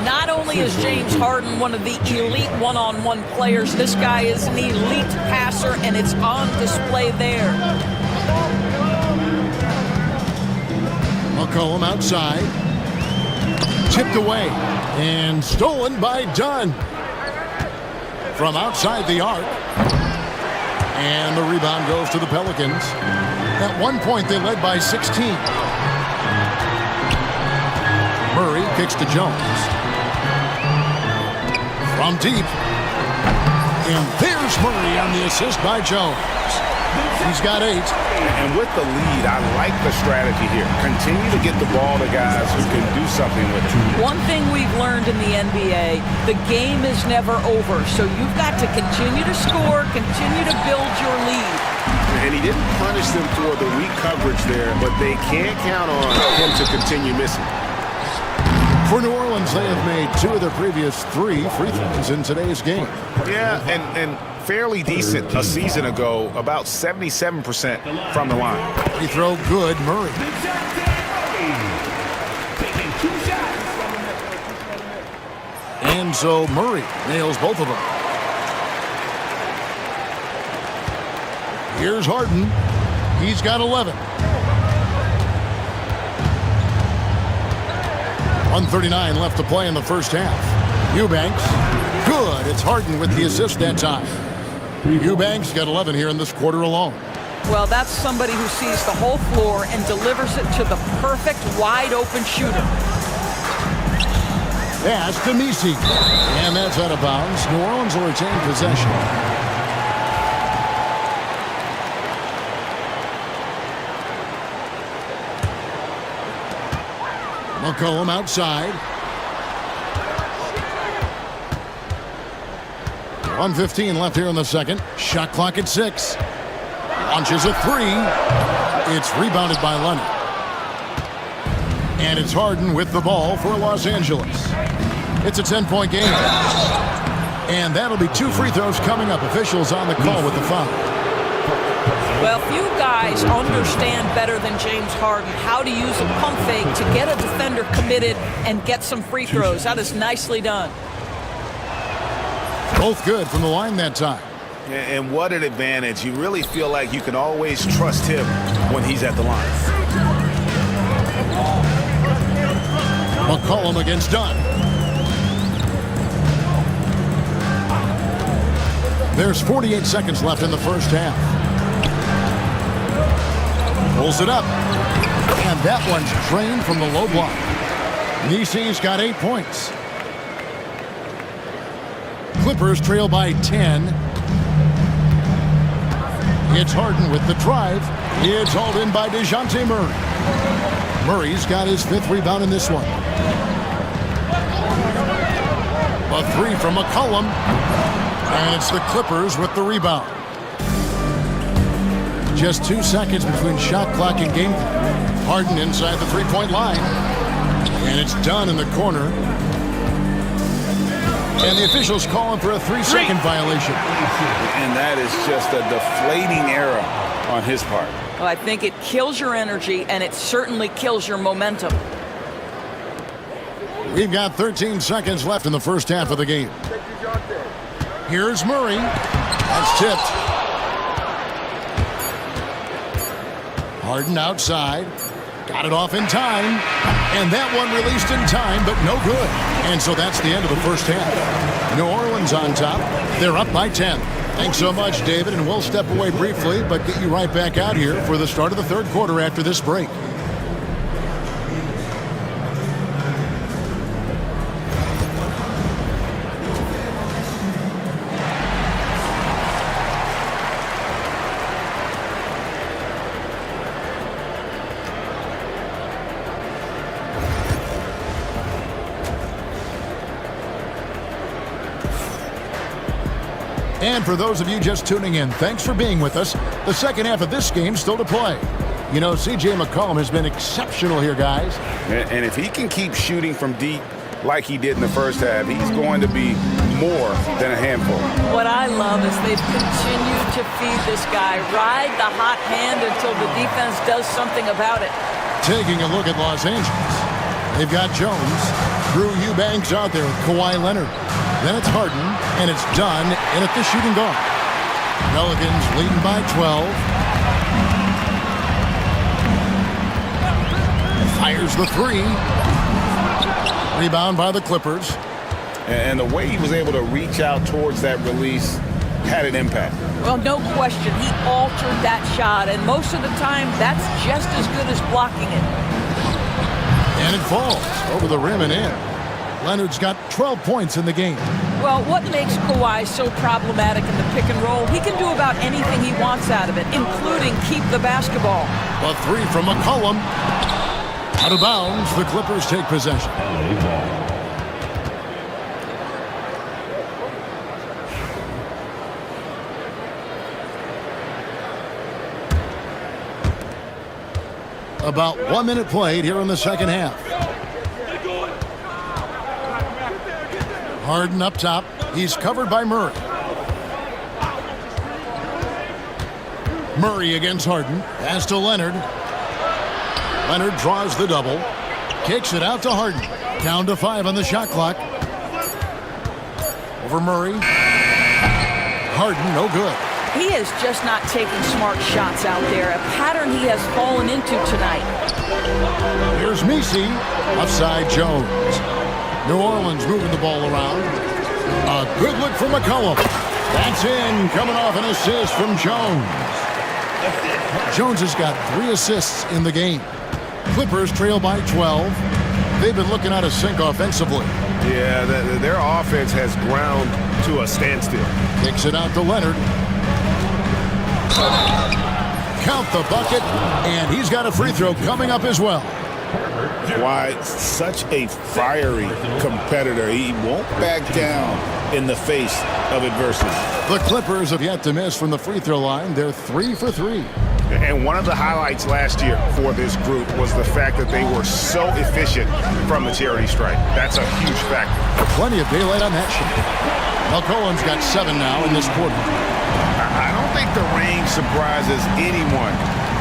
Not only is James Harden one of the elite one-on-one players, this guy is an elite passer, and it's on display there. McCollum outside. Tipped away and stolen by Dunn. From outside the arc. And the rebound goes to the Pelicans. At one point, they led by 16. Murray kicks to Jones. From deep. And there's Murray on the assist by Jones. He's got 8. And with the lead, I like the strategy here. Continue to get the ball to guys who can do something with it. One thing we've learned in the NBA, the game is never over. So you've got to continue to score, continue to build your lead. And he didn't punish them for the weak coverage there, but they can't count on him to continue missing. For New Orleans, they have made 2 of their previous 3 free throws in today's game. Yeah, and fairly decent a season ago, about 77% from the line. Free throw good, Murray. And so Murray nails both of them. Here's Harden. He's got 11. 1:39 left to play in the first half. Eubanks, good. It's Harden with the assist that time. Eubanks got 11 here in this quarter alone. Well, that's somebody who sees the whole floor and delivers it to the perfect wide-open shooter. Pass to Misi. And that's out of bounds. New Orleans will retain possession. McCollum outside. 1:15 left here in the second. Shot clock at 6. Launches a 3. It's rebounded by Leonard. And it's Harden with the ball for Los Angeles. It's a 10-point game. And that'll be 2 free throws coming up. Officials on the call with the foul. Well, few guys understand better than James Harden how to use a pump fake to get a defender committed and get some free throws. That is nicely done. Both good from the line that time. And what an advantage. You really feel like you can always trust him when he's at the line. McCollum against Dunn. There's 48 seconds left in the first half. Pulls it up. And that one's drained from the low block. Nisi's got 8 points. Clippers trail by 10. It's Harden with the drive. It's hauled in by DeJounte Murray. Murray's got his 5th rebound in this one. A 3 from McCollum. And it's the Clippers with the rebound. Just 2 seconds between shot clock and game clock. Harden inside the 3-point line. And it's done in the corner. And the officials calling for a 3-second violation. And that is just a deflating error on his part. Well, I think it kills your energy, and it certainly kills your momentum. We've got 13 seconds left in the first half of the game. Here's Murray. That's tipped. Harden outside. Got it off in time. And that one released in time, but no good. And so that's the end of the first half. New Orleans on top. They're up by 10. Thanks so much, David, and we'll step away briefly, but get you right back out here for the start of the third quarter after this break. And for those of you just tuning in, thanks for being with us. The second half of this game still to play. You know, C.J. McCollum has been exceptional here, guys. And if he can keep shooting from deep like he did in the first half, he's going to be more than a handful. What I love is they've continued to feed this guy, ride the hot hand until the defense does something about it. Taking a look at Los Angeles. They've got Jones, Drew Eubanks out there with Kawhi Leonard. Then it's Harden, and it's done in at the shooting guard. Pelicans leading by 12. Fires the three. Rebound by the Clippers. And the way he was able to reach out towards that release had an impact. Well, no question. He altered that shot, and most of the time, that's just as good as blocking it. And it falls over the rim and in. Leonard's got 12 points in the game. Well, what makes Kawhi so problematic in the pick and roll? He can do about anything he wants out of it, including keep the basketball. A three from McCollum. Out of bounds, the Clippers take possession. About 1 minute played here in the second half. Harden up top. He's covered by Murray. Murray against Harden. Pass to Leonard. Leonard draws the double. Kicks it out to Harden. Down to 5 on the shot clock. Over Murray. Harden, no good. He is just not taking smart shots out there, a pattern he has fallen into tonight. Here's Messi. Offside Jones. New Orleans moving the ball around. A good look from McCollum. That's in, coming off an assist from Jones. Jones has got 3 assists in the game. Clippers trail by 12. They've been looking out of sync offensively. Yeah, their offense has ground to a standstill. Kicks it out to Leonard. Count the bucket, and he's got a free throw coming up as well. Why, such a fiery competitor. He won't back down in the face of adversity. The Clippers have yet to miss from the free throw line. They're 3 for 3. And one of the highlights last year for this group was the fact that they were so efficient from the charity stripe. That's a huge factor. Plenty of daylight on that shot. McCollum's got 7 now in this quarter. I don't think the range surprises anyone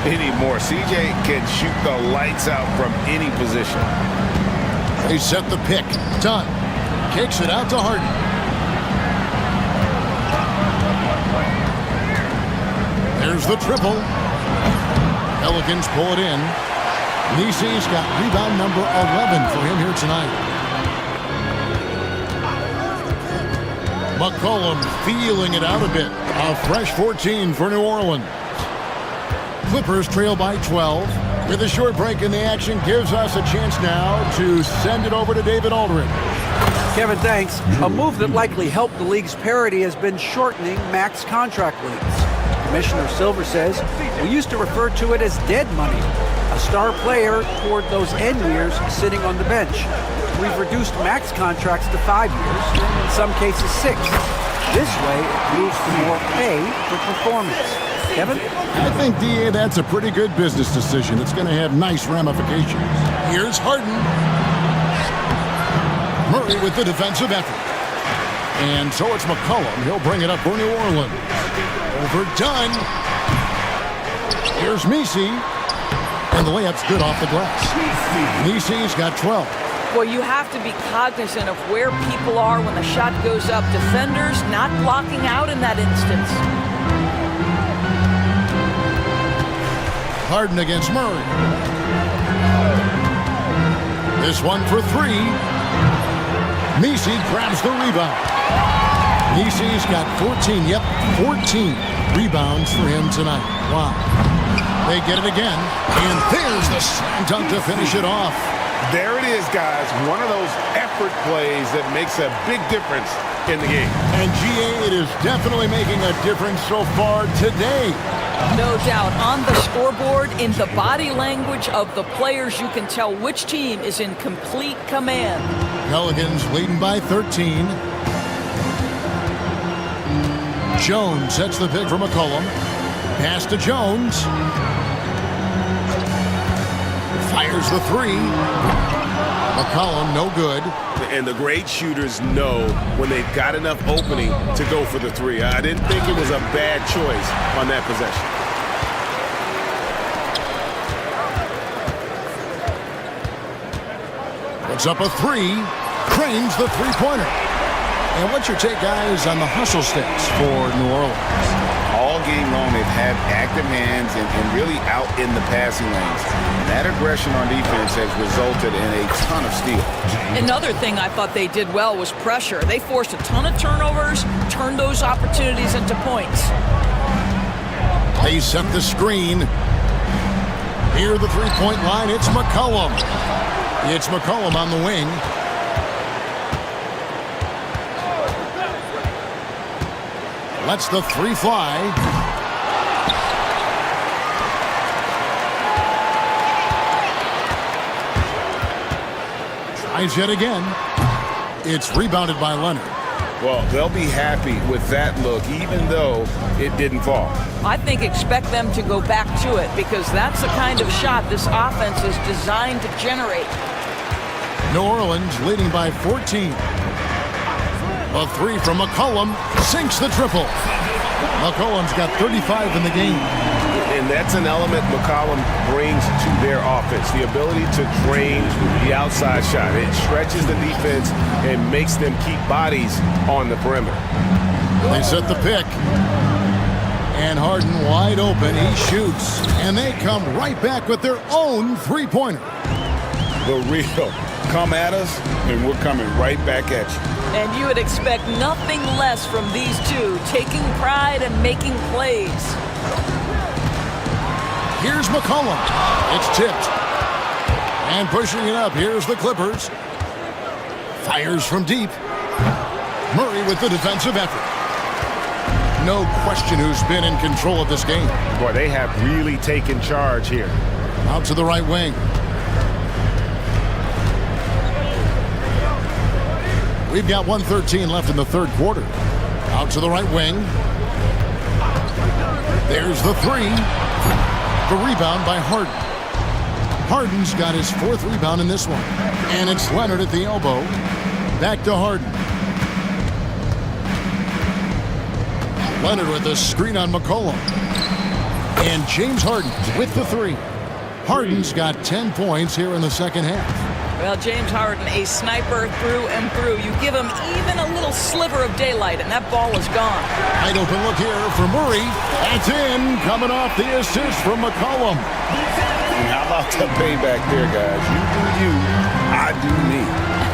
anymore. CJ can shoot the lights out from any position. They set the pick. Done. Kicks it out to Harden. There's the triple. Pelicans pull it in. Nisi's got rebound number 11 for him here tonight. McCollum feeling it out a bit. A fresh 14 for New Orleans. Clippers trail by 12. With a short break in the action, gives us a chance now to send it over to David Aldridge. Kevin, thanks. A move that likely helped the league's parity has been shortening max contract leagues. Commissioner Silver says we used to refer to it as dead money, a star player toward those end years sitting on the bench. We've reduced max contracts to 5 years, and in some cases 6. This way, it moves to more pay for performance. Kevin? I think, DA, that's a pretty good business decision. It's going to have nice ramifications. Here's Harden. Murray with the defensive effort. And so it's McCollum. He'll bring it up for New Orleans. Overdone. Here's Messi. And the layup's good off the glass. Messi's got 12. Well, you have to be cognizant of where people are when the shot goes up. Defenders not blocking out in that instance. Harden against Murray. This one for 3. Messi grabs the rebound. Messi's got 14. Yep, 14 rebounds for him tonight. Wow. They get it again. And there's the slam dunk to finish it off. There it is, guys. One of those effort plays that makes a big difference in the game. And GA, it is definitely making a difference so far today. No doubt. On the scoreboard, in the body language of the players, you can tell which team is in complete command. Pelicans leading by 13. Jones sets the pick for McCollum. Pass to Jones. Fires the three. McCollum, no good. And the great shooters know when they've got enough opening to go for the three. I didn't think it was a bad choice on that possession. Puts up a three. Cranes the three-pointer. And what's your take, guys, on the hustle sticks for New Orleans? All game long, they've had active hands and really out in the passing lanes. And that aggression on defense has resulted in a ton of steals. Another thing I thought they did well was pressure. They forced a ton of turnovers, turned those opportunities into points. They set the screen. Near the three-point line, it's McCollum. It's McCollum on the wing. Lets the three fly. Tries yet again. It's rebounded by Leonard. Well, they'll be happy with that look, even though it didn't fall. I think expect them to go back to it because that's the kind of shot this offense is designed to generate. New Orleans leading by 14. A three from McCollum sinks the triple. McCollum's got 35 in the game. And that's an element McCollum brings to their offense, the ability to drain the outside shot. It stretches the defense and makes them keep bodies on the perimeter. They set the pick. And Harden wide open. He shoots. And they come right back with their own three-pointer. The real come at us, and we're coming right back at you. And you would expect nothing less from these two, taking pride and making plays. Here's McCollum. It's tipped. And pushing it up, here's the Clippers. Fires from deep. Murray with the defensive effort. No question who's been in control of this game. Boy, they have really taken charge here. Out to the right wing. We've got 1:13 left in the third quarter. Out to the right wing. There's the three. The rebound by Harden. Harden's got his fourth rebound in this one. And it's Leonard at the elbow. Back to Harden. Leonard with the screen on McCollum. And James Harden with the three. Harden's got 10 points here in the second half. Well, James Harden, a sniper through and through. You give him even a little sliver of daylight, and that ball is gone. Wide open look here for Murray. That's in, coming off the assist from McCollum. And how about the payback there, guys? You do you, I do me.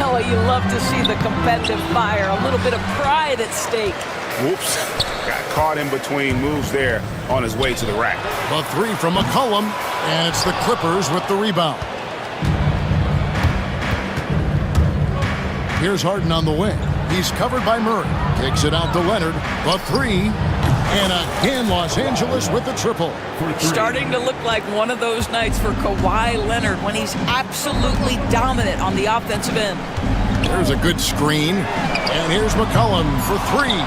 Oh, you love to see the competitive fire, a little bit of pride at stake. Whoops. Got caught in between moves there on his way to the rack. The three from McCollum, and it's the Clippers with the rebound. Here's Harden on the wing. He's covered by Murray. Kicks it out to Leonard. The three. And again, Los Angeles with the triple. Starting to look like one of those nights for Kawhi Leonard when he's absolutely dominant on the offensive end. There's a good screen. And here's McCollum for three.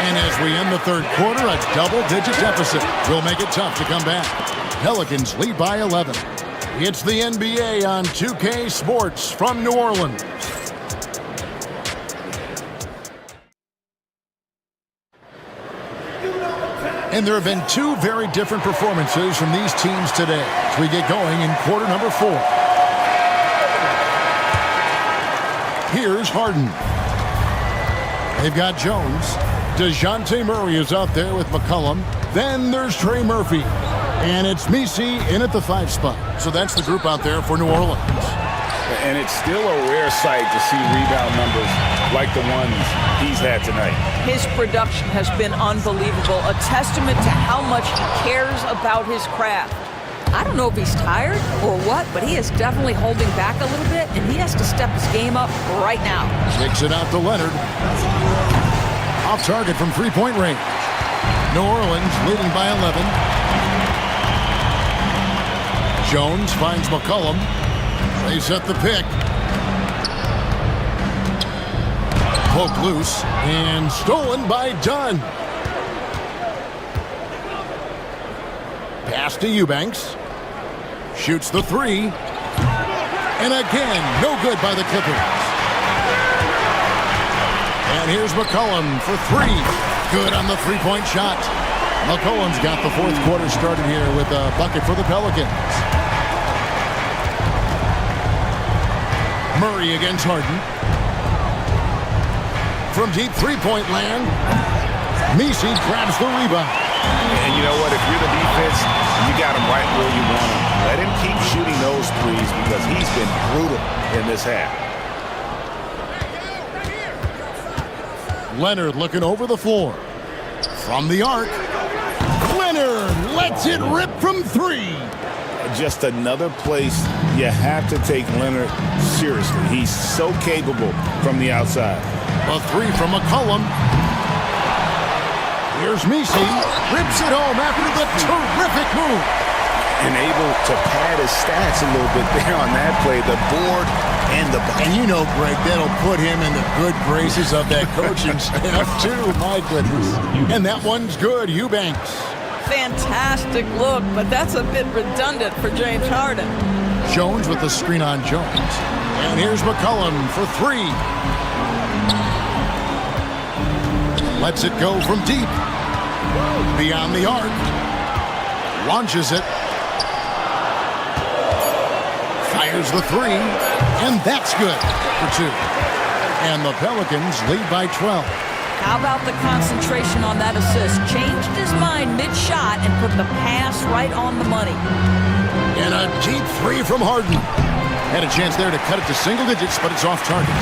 And as we end the third quarter, a double-digit deficit will make it tough to come back. Pelicans lead by 11. It's the NBA on 2K Sports from New Orleans. And there have been two very different performances from these teams today as we get going in quarter number 4. Here's Harden. They've got Jones. DeJounte Murray is out there with McCollum. Then there's Trey Murphy. And it's Misi in at the 5 spot. So that's the group out there for New Orleans. And it's still a rare sight to see rebound numbers like the ones he's had tonight. His production has been unbelievable, a testament to how much he cares about his craft. I don't know if he's tired or what, but he is definitely holding back a little bit, and he has to step his game up right now. Kicks it out to Leonard. Off target from three-point range. New Orleans leading by 11. Jones finds McCollum. They set the pick. Poked loose and stolen by Dunn. Pass to Eubanks. Shoots the three. And again, no good by the Clippers. And here's McCollum for three. Good on the three-point shot. McCollum's got the fourth quarter started here with a bucket for the Pelicans. Murray against Harden. From deep three-point land, Messi grabs the rebound. And you know what? If you're the defense, you got him right where you want him. Let him keep shooting those threes because he's been brutal in this half. Leonard looking over the floor. From the arc, Leonard lets it rip from three. Just another place you have to take Leonard seriously. He's so capable from the outside. A three from McCollum. Here's Messi. Rips it home after the terrific move. And able to pad his stats a little bit there on that play. The board and the... And you know, Greg, that'll put him in the good graces of that coaching staff, too. My goodness. And that one's good. Eubanks. Fantastic look, but that's a bit redundant for James Harden. Jones with the screen on Jones. And here's McCollum for three. Lets it go from deep. Beyond the arc. Launches it. Fires the three. And that's good for two. And the Pelicans lead by 12. How about the concentration on that assist? Changed his mind mid-shot and put the pass right on the money. And a deep three from Harden. Had a chance there to cut it to single digits, but it's off target.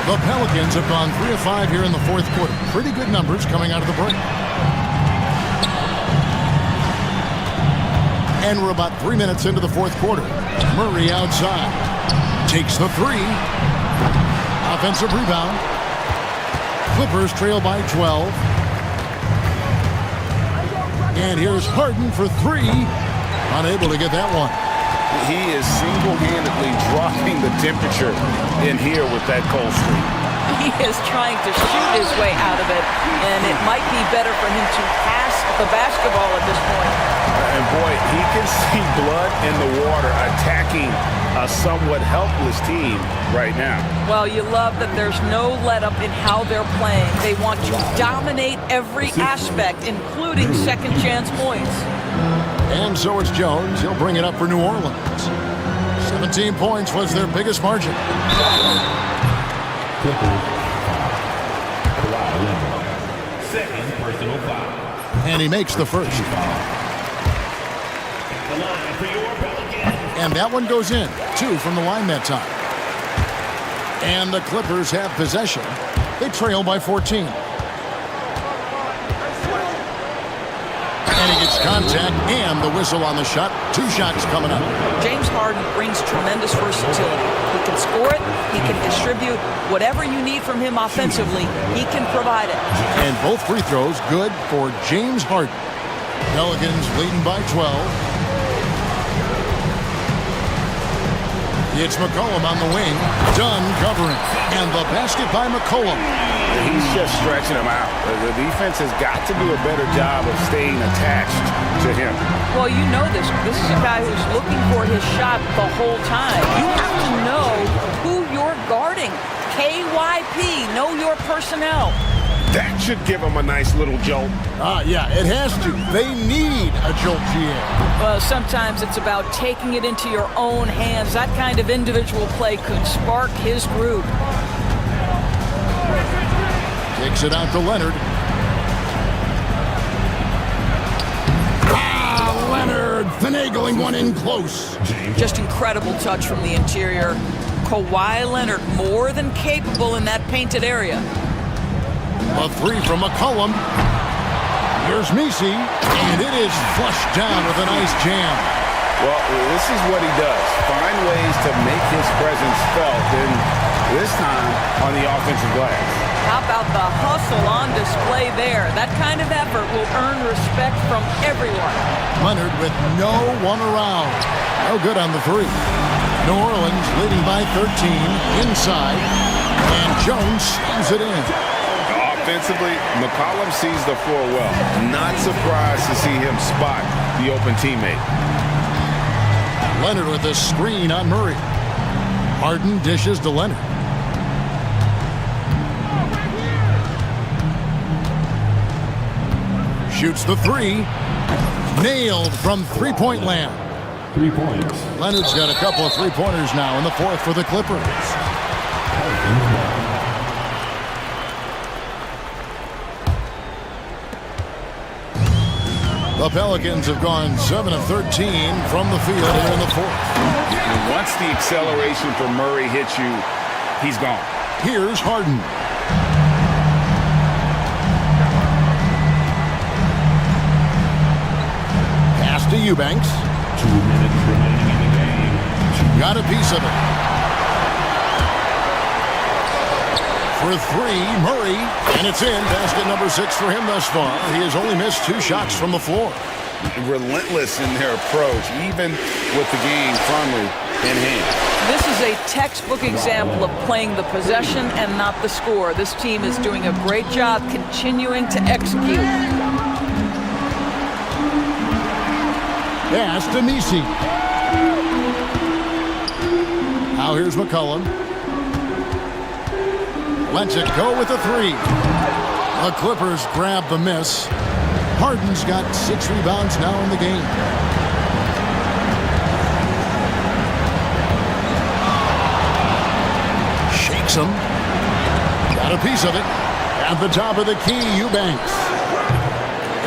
The Pelicans have gone 3 of 5 here in the fourth quarter. Pretty good numbers coming out of the break. And we're about 3 minutes into the fourth quarter. Murray outside. Takes the three. Offensive rebound. Clippers trail by 12. And here's Harden for three. Unable to get that one. He is single-handedly dropping the temperature in here with that cold streak. He is trying to shoot his way out of it, and it might be better for him to pass the basketball at this point. And boy, he can see blood in the water attacking a somewhat helpless team right now. Well, you love that there's no let-up in how they're playing. They want to dominate every aspect, including second-chance points. And so it's Jones. He'll bring it up for New Orleans. 17 points was their biggest margin. Second personal foul. And he makes the first. The line for your Pelicans. And that one goes in. 2 from the line that time. And the Clippers have possession. They trail by 14. And he gets contact and the whistle on the shot. 2 shots coming up. James Harden brings tremendous versatility. He can score it, he can distribute. Whatever you need from him offensively, he can provide it. And both free throws good for James Harden. Pelicans leading by 12. It's McCollum on the wing. Dunn covering. And the basket by McCollum. He's just stretching him out. The defense has got to do a better job of staying attached to him. Well, you know this. This is a guy who's looking for his shot the whole time. You have to know who you're guarding. KYP, know your personnel. That should give him a nice little jolt. Yeah, it has to. They need a jolt, GA. Well, sometimes it's about taking it into your own hands. That kind of individual play could spark his groove. Takes it out to Leonard. Leonard finagling one in close. Just incredible touch from the interior. Kawhi Leonard more than capable in that painted area. A three from McCollum. Here's Messi, and it is flushed down with a nice jam. Well, this is what he does. Find ways to make his presence felt, and this time on the offensive glass. How about the hustle on display there? That kind of effort will earn respect from everyone. Leonard with no one around. No good on the three. New Orleans leading by 13 inside. And Jones slams it in. Offensively, McCollum sees the floor well. Not surprised to see him spot the open teammate. Leonard with a screen on Murray. Harden dishes to Leonard. Shoots the three. Nailed from three-point land. 3 points. Leonard's got a couple of three-pointers now in the fourth for the Clippers. The Pelicans have gone 7 of 13 from the field here in the fourth. And once the acceleration for Murray hits you, he's gone. Here's Harden. Pass to Eubanks. 2 minutes remaining in the game. Got a piece of it. For three, Murray, and it's in. Basket number 6 for him thus far. He has only missed 2 shots from the floor. Relentless in their approach, even with the game firmly in hand. This is a textbook example of playing the possession and not the score. This team is doing a great job continuing to execute. Pass to Misi. Now here's McCollum. Lets it go with a three. The Clippers grab the miss. Harden's got 6 rebounds now in the game. Shakes him. Got a piece of it. At the top of the key, Eubanks.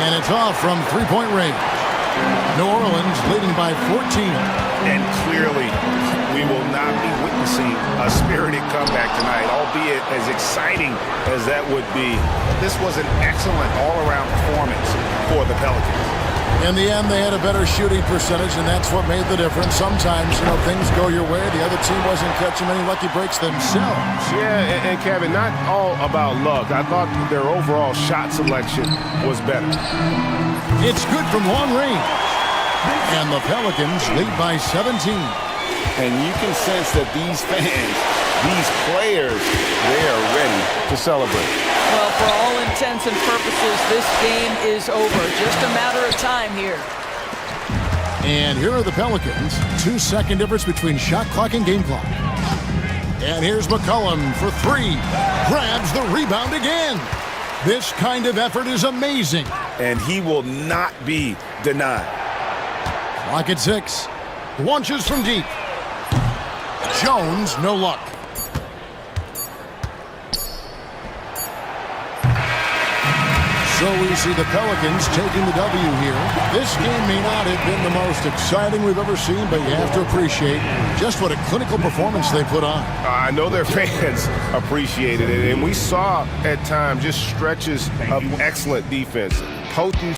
And it's off from three-point range. New Orleans leading by 14. And clearly, we will not be witnessing a spirited comeback tonight, albeit as exciting as that would be. This was an excellent all-around performance for the Pelicans. In the end, they had a better shooting percentage, and that's what made the difference. Sometimes, things go your way. The other team wasn't catching many lucky breaks themselves. Yeah, and Kevin, not all about luck. I thought their overall shot selection was better. It's good from long range. And the Pelicans lead by 17. And you can sense that these fans, these players, they are ready to celebrate. Well, for all intents and purposes, this game is over. Just a matter of time here. And here are the Pelicans. 2-second difference between shot clock and game clock. And here's McCollum for three. Grabs the rebound again. This kind of effort is amazing. And he will not be denied. Clock at 6. Launches from deep. Jones, no luck. So we see the Pelicans taking the W here. This game may not have been the most exciting we've ever seen, but you have to appreciate just what a clinical performance they put on. I know their fans appreciated it, and we saw at times just stretches of excellent defense. Potent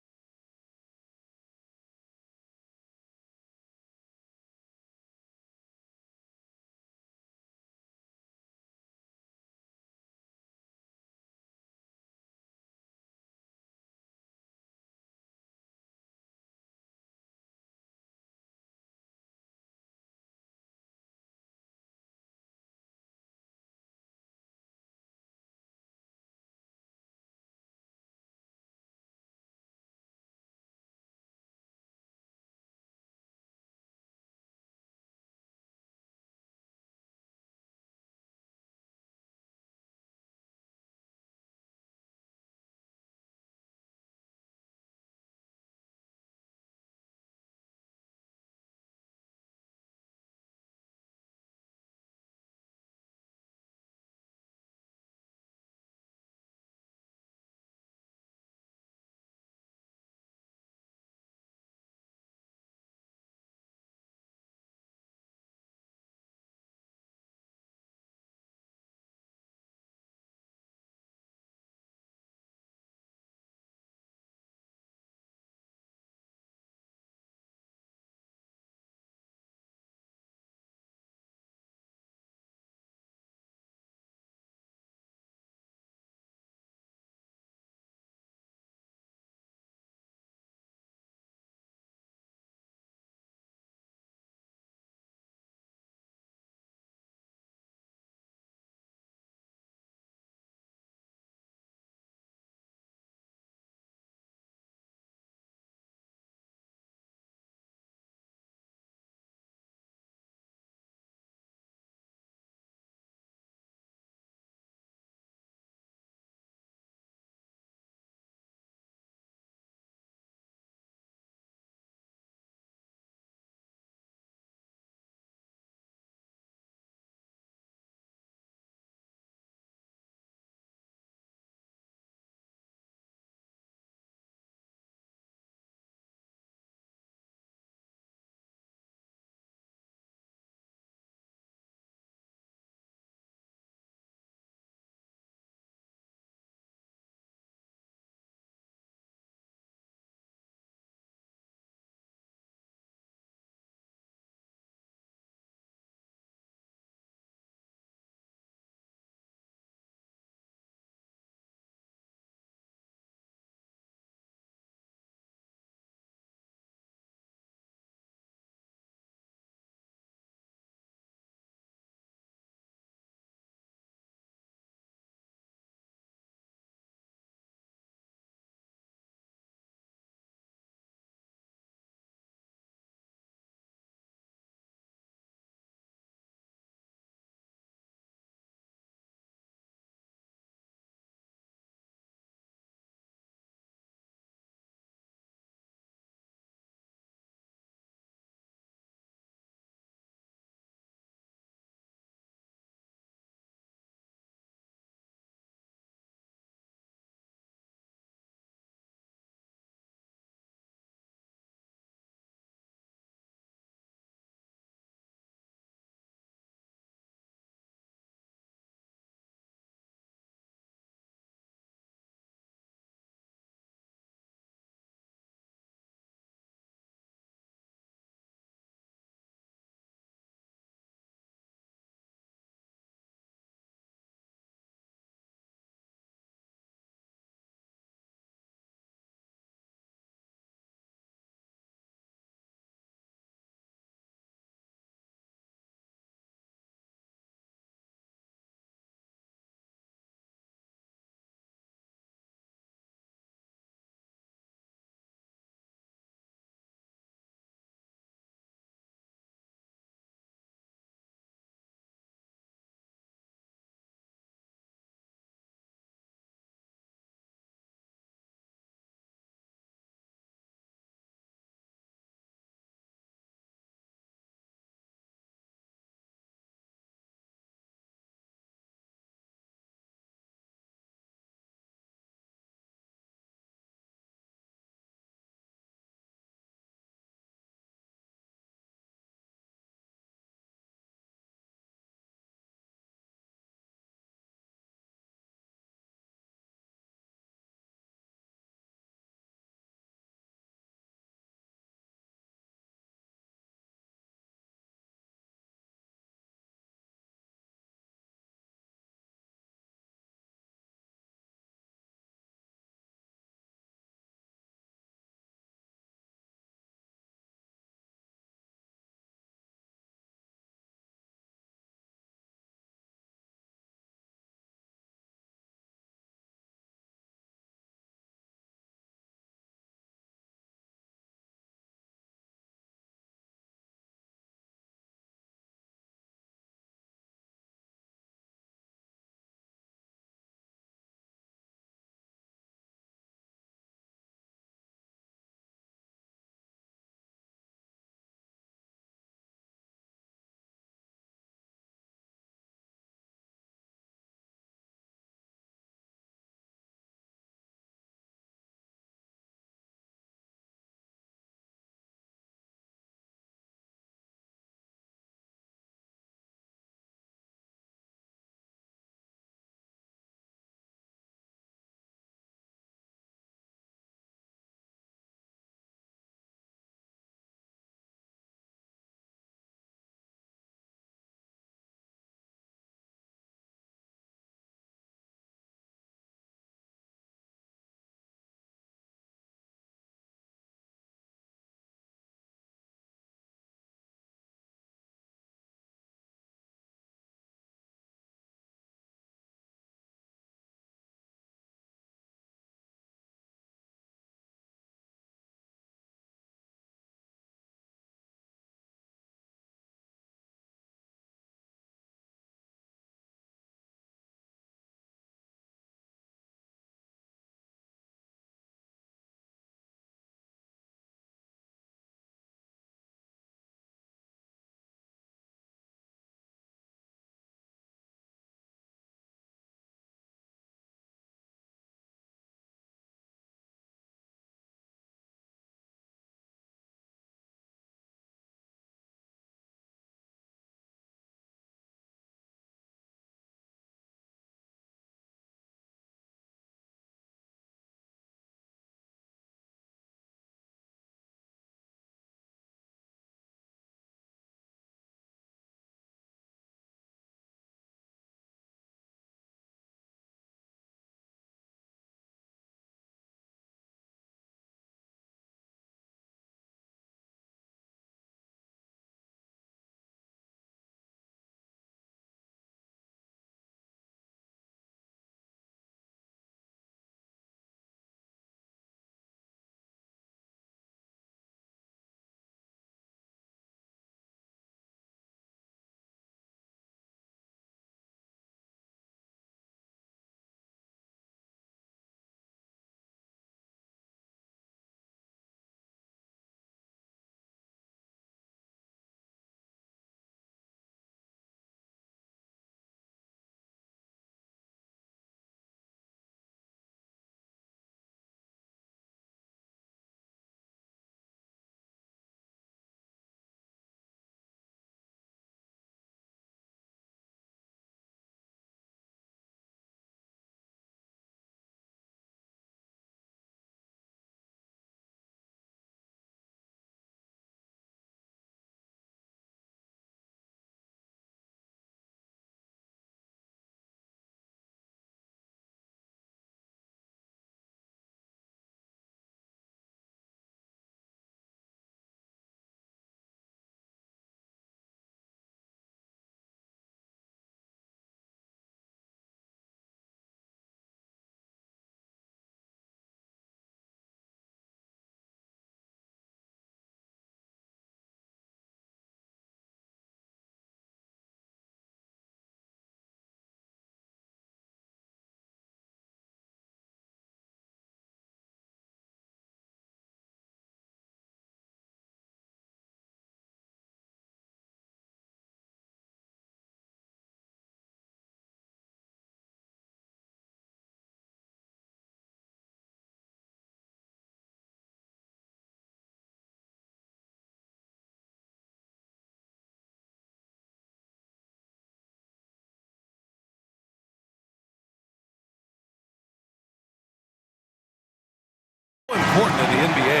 important in the NBA.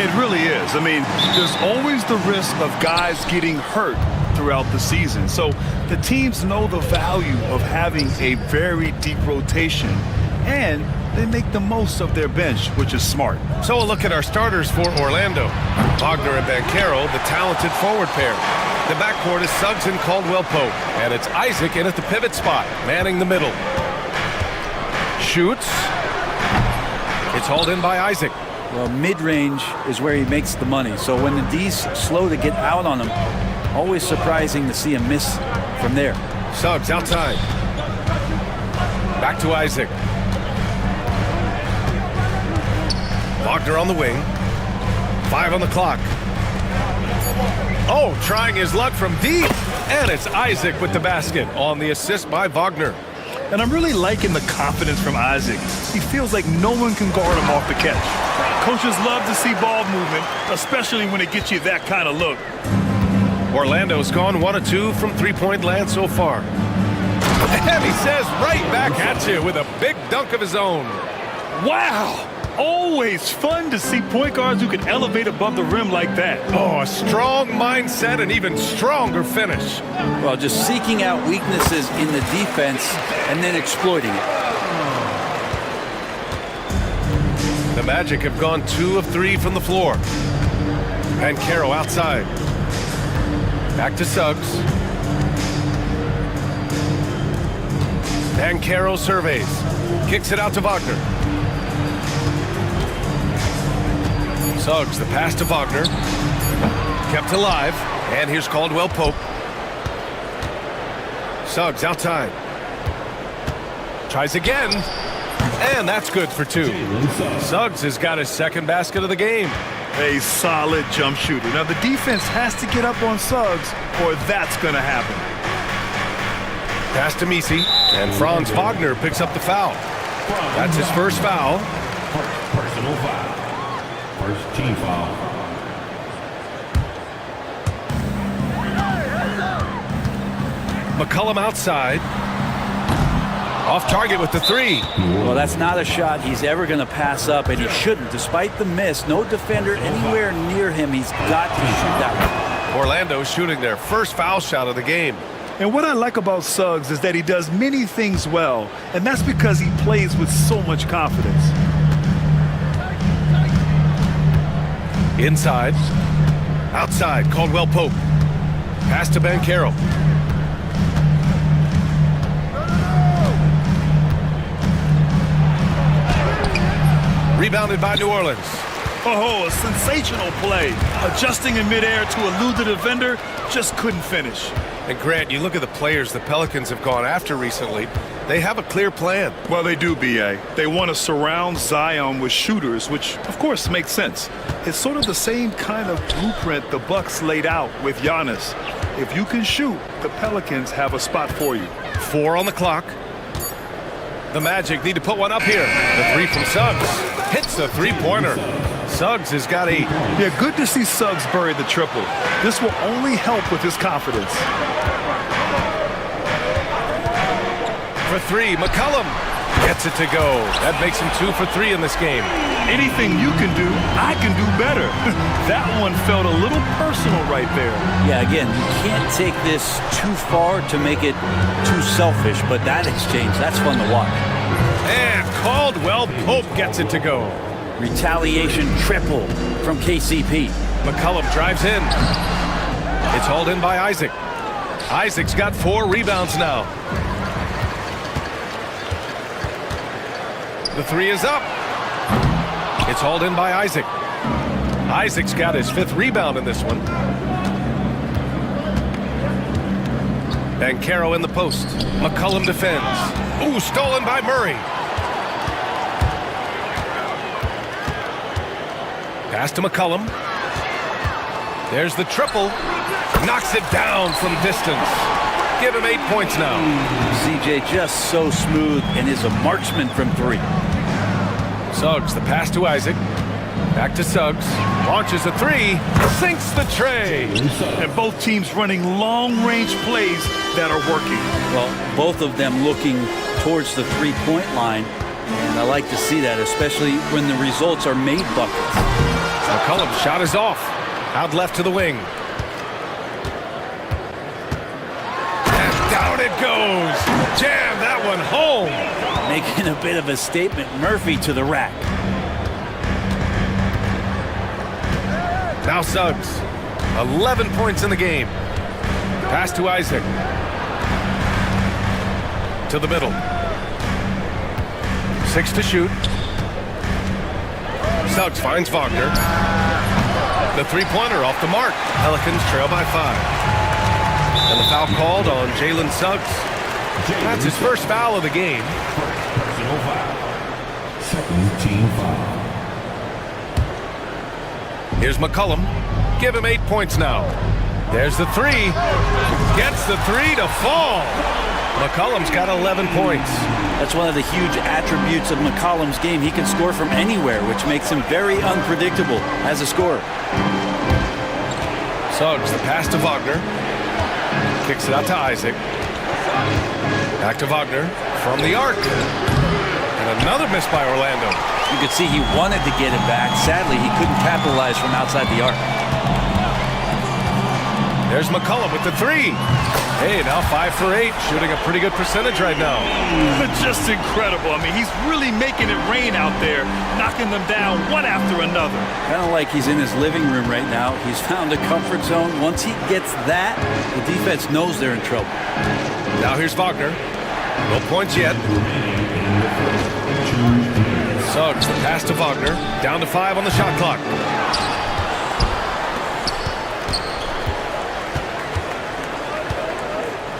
It really is. I mean, there's always the risk of guys getting hurt throughout the season. So the teams know the value of having a very deep rotation, and they make the most of their bench, which is smart. So we'll look at our starters for Orlando. Wagner and Banchero, the talented forward pair. The backcourt is Suggs and Caldwell-Pope. And it's Isaac in at the pivot spot, manning the middle. Shoots. It's hauled in by Isaac. Well, mid-range is where he makes the money. So when the D's slow to get out on him, always surprising to see him miss from there. Suggs outside. Back to Isaac. Wagner on the wing. 5 on the clock. Oh, trying his luck from deep. And it's Isaac with the basket on the assist by Wagner. And I'm really liking the confidence from Isaac. He feels like no one can guard him off the catch. Coaches love to see ball movement, especially when it gets you that kind of look. Orlando's gone 1 of 2 from three-point land so far. And he says right back at you with a big dunk of his own. Wow! Always fun to see point guards who can elevate above the rim like that. Oh, a strong mindset and even stronger finish. Well, just seeking out weaknesses in the defense and then exploiting it. The Magic have gone 2 of 3 from the floor. Banchero outside. Back to Suggs. Banchero surveys. Kicks it out to Wagner. Suggs, the pass to Wagner. Kept alive. And here's Caldwell-Pope. Suggs outside. Tries again. And that's good for 2. Suggs has got his second basket of the game. A solid jump shooter. Now, the defense has to get up on Suggs, or that's going to happen. Pass to Misi. And Franz Wagner picks up the foul. That's his first foul. Personal foul. First team foul. McCollum outside. Off target with the 3. Well, that's not a shot he's ever going to pass up, and he shouldn't. Despite the miss, no defender anywhere near him. He's got to shoot that one. Orlando shooting their first foul shot of the game. And what I like about Suggs is that he does many things well, and that's because he plays with so much confidence. Inside. Outside. Caldwell-Pope. Pass to Banchero. Rebounded by New Orleans. Oh, a sensational play. Adjusting in midair to elude the defender, just couldn't finish. And Grant, you look at the players the Pelicans have gone after recently. They have a clear plan. Well, they do, B.A. They want to surround Zion with shooters, which, of course, makes sense. It's sort of the same kind of blueprint the Bucks laid out with Giannis. If you can shoot, the Pelicans have a spot for you. 4 on the clock. The Magic need to put one up here. The 3 from Suggs. Hits the three-pointer. Suggs has got 8. Yeah, good to see Suggs bury the triple. This will only help with his confidence. For 3, McCollum gets it to go. That makes him 2 for 3 in this game. Anything you can do, I can do better. That one felt a little personal right there. Yeah, again, you can't take this too far to make it too selfish, but that exchange, that's fun to watch. And Caldwell-Pope gets it to go. Retaliation triple from KCP. McCollum drives in. It's hauled in by Isaac. Isaac's got 4 rebounds now. The 3 is up. It's hauled in by Isaac. Isaac's got his 5th rebound in this one. Banchero in the post. McCollum defends. Ooh, stolen by Murray. Pass to McCollum. There's the triple. Knocks it down from distance. Give him 8 points now. CJ just so smooth and is a marksman from 3. Suggs, the pass to Isaac. Back to Suggs. Launches a 3. Sinks the tray. And both teams running long-range plays that are working. Well, both of them looking towards the three-point line. And I like to see that, especially when the results are made buckets. McCollum's shot is off. Out left to the wing. And down it goes. Jam that one home. Making a bit of a statement, Murphy to the rack. Now Suggs. 11 points in the game. Pass to Isaac. To the middle. 6 to shoot. Suggs finds Wagner. The three-pointer off the mark. Pelicans trail by 5. And the foul called on Jalen Suggs. That's his first foul of the game. Second team foul. Here's McCollum. Give him 8 points now. There's the three. Gets the three to fall. McCollum's got 11 points. That's one of the huge attributes of McCollum's game. He can score from anywhere, which makes him very unpredictable as a scorer. Suggs, the pass to Wagner. Kicks it out to Isaac. Back to Wagner from the arc. And another miss by Orlando. You could see he wanted to get it back. Sadly, he couldn't capitalize from outside the arc. There's McCollum with the three. Hey, now 5 for 8, shooting a pretty good percentage right now. Just incredible. I mean, he's really making it rain out there, knocking them down one after another. Kind of like he's in his living room right now. He's found a comfort zone. Once he gets that, the defense knows they're in trouble. Now here's Wagner. No points yet. Suggs, the pass to Wagner. Down to 5 on the shot clock.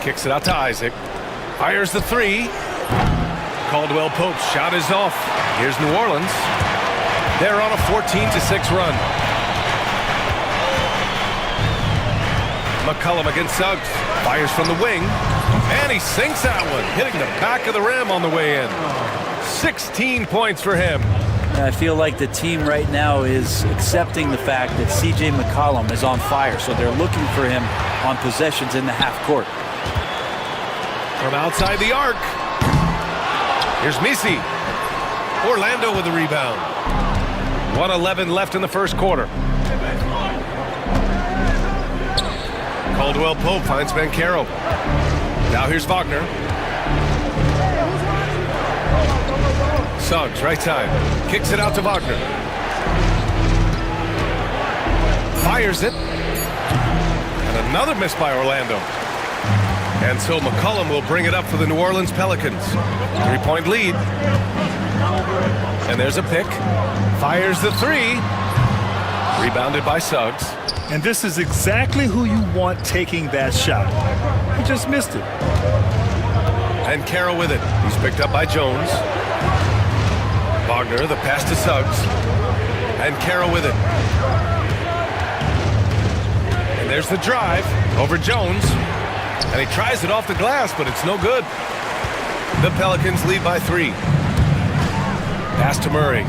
Kicks it out to Isaac. Fires the three. Caldwell Pope's shot is off. Here's New Orleans. They're on a 14-6 run. McCollum against Suggs. Fires from the wing. And he sinks that one, hitting the back of the rim on the way in. 16 points for him. I feel like the team right now is accepting the fact that C.J. McCollum is on fire, so they're looking for him on possessions in the half court. From outside the arc. Here's Misi. Orlando with the rebound. 1:11 left in the first quarter. Caldwell Pope finds Banchero. Now here's Wagner. Suggs, right side. Kicks it out to Wagner. Fires it. And another miss by Orlando. And so McCollum will bring it up for the New Orleans Pelicans. 3-point lead. And there's a pick. Fires the three. Rebounded by Suggs. And this is exactly who you want taking that shot. He just missed it. And Carroll with it. He's picked up by Jones. Wagner, the pass to Suggs. And Carroll with it. And there's the drive over Jones. And he tries it off the glass, but it's no good. The Pelicans lead by 3. Pass to Murray.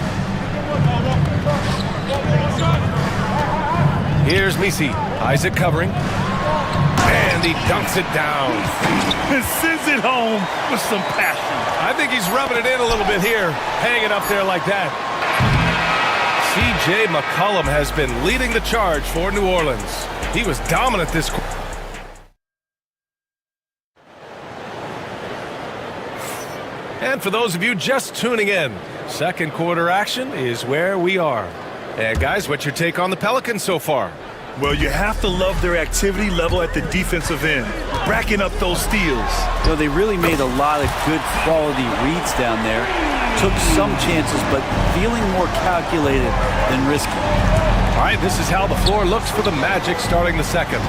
Here's Misi. Isaac covering. And he dunks it down. And sends it home with some passion. I think he's rubbing it in a little bit here. Hanging up there like that. C.J. McCollum has been leading the charge for New Orleans. He was dominant this quarter. And for those of you just tuning in, second quarter action is where we are. And guys, what's your take on the Pelicans so far? Well, you have to love their activity level at the defensive end, racking up those steals. Well, they really made a lot of good quality reads down there. Took some chances, but feeling more calculated than risky. All right, this is how the floor looks for the Magic starting the second.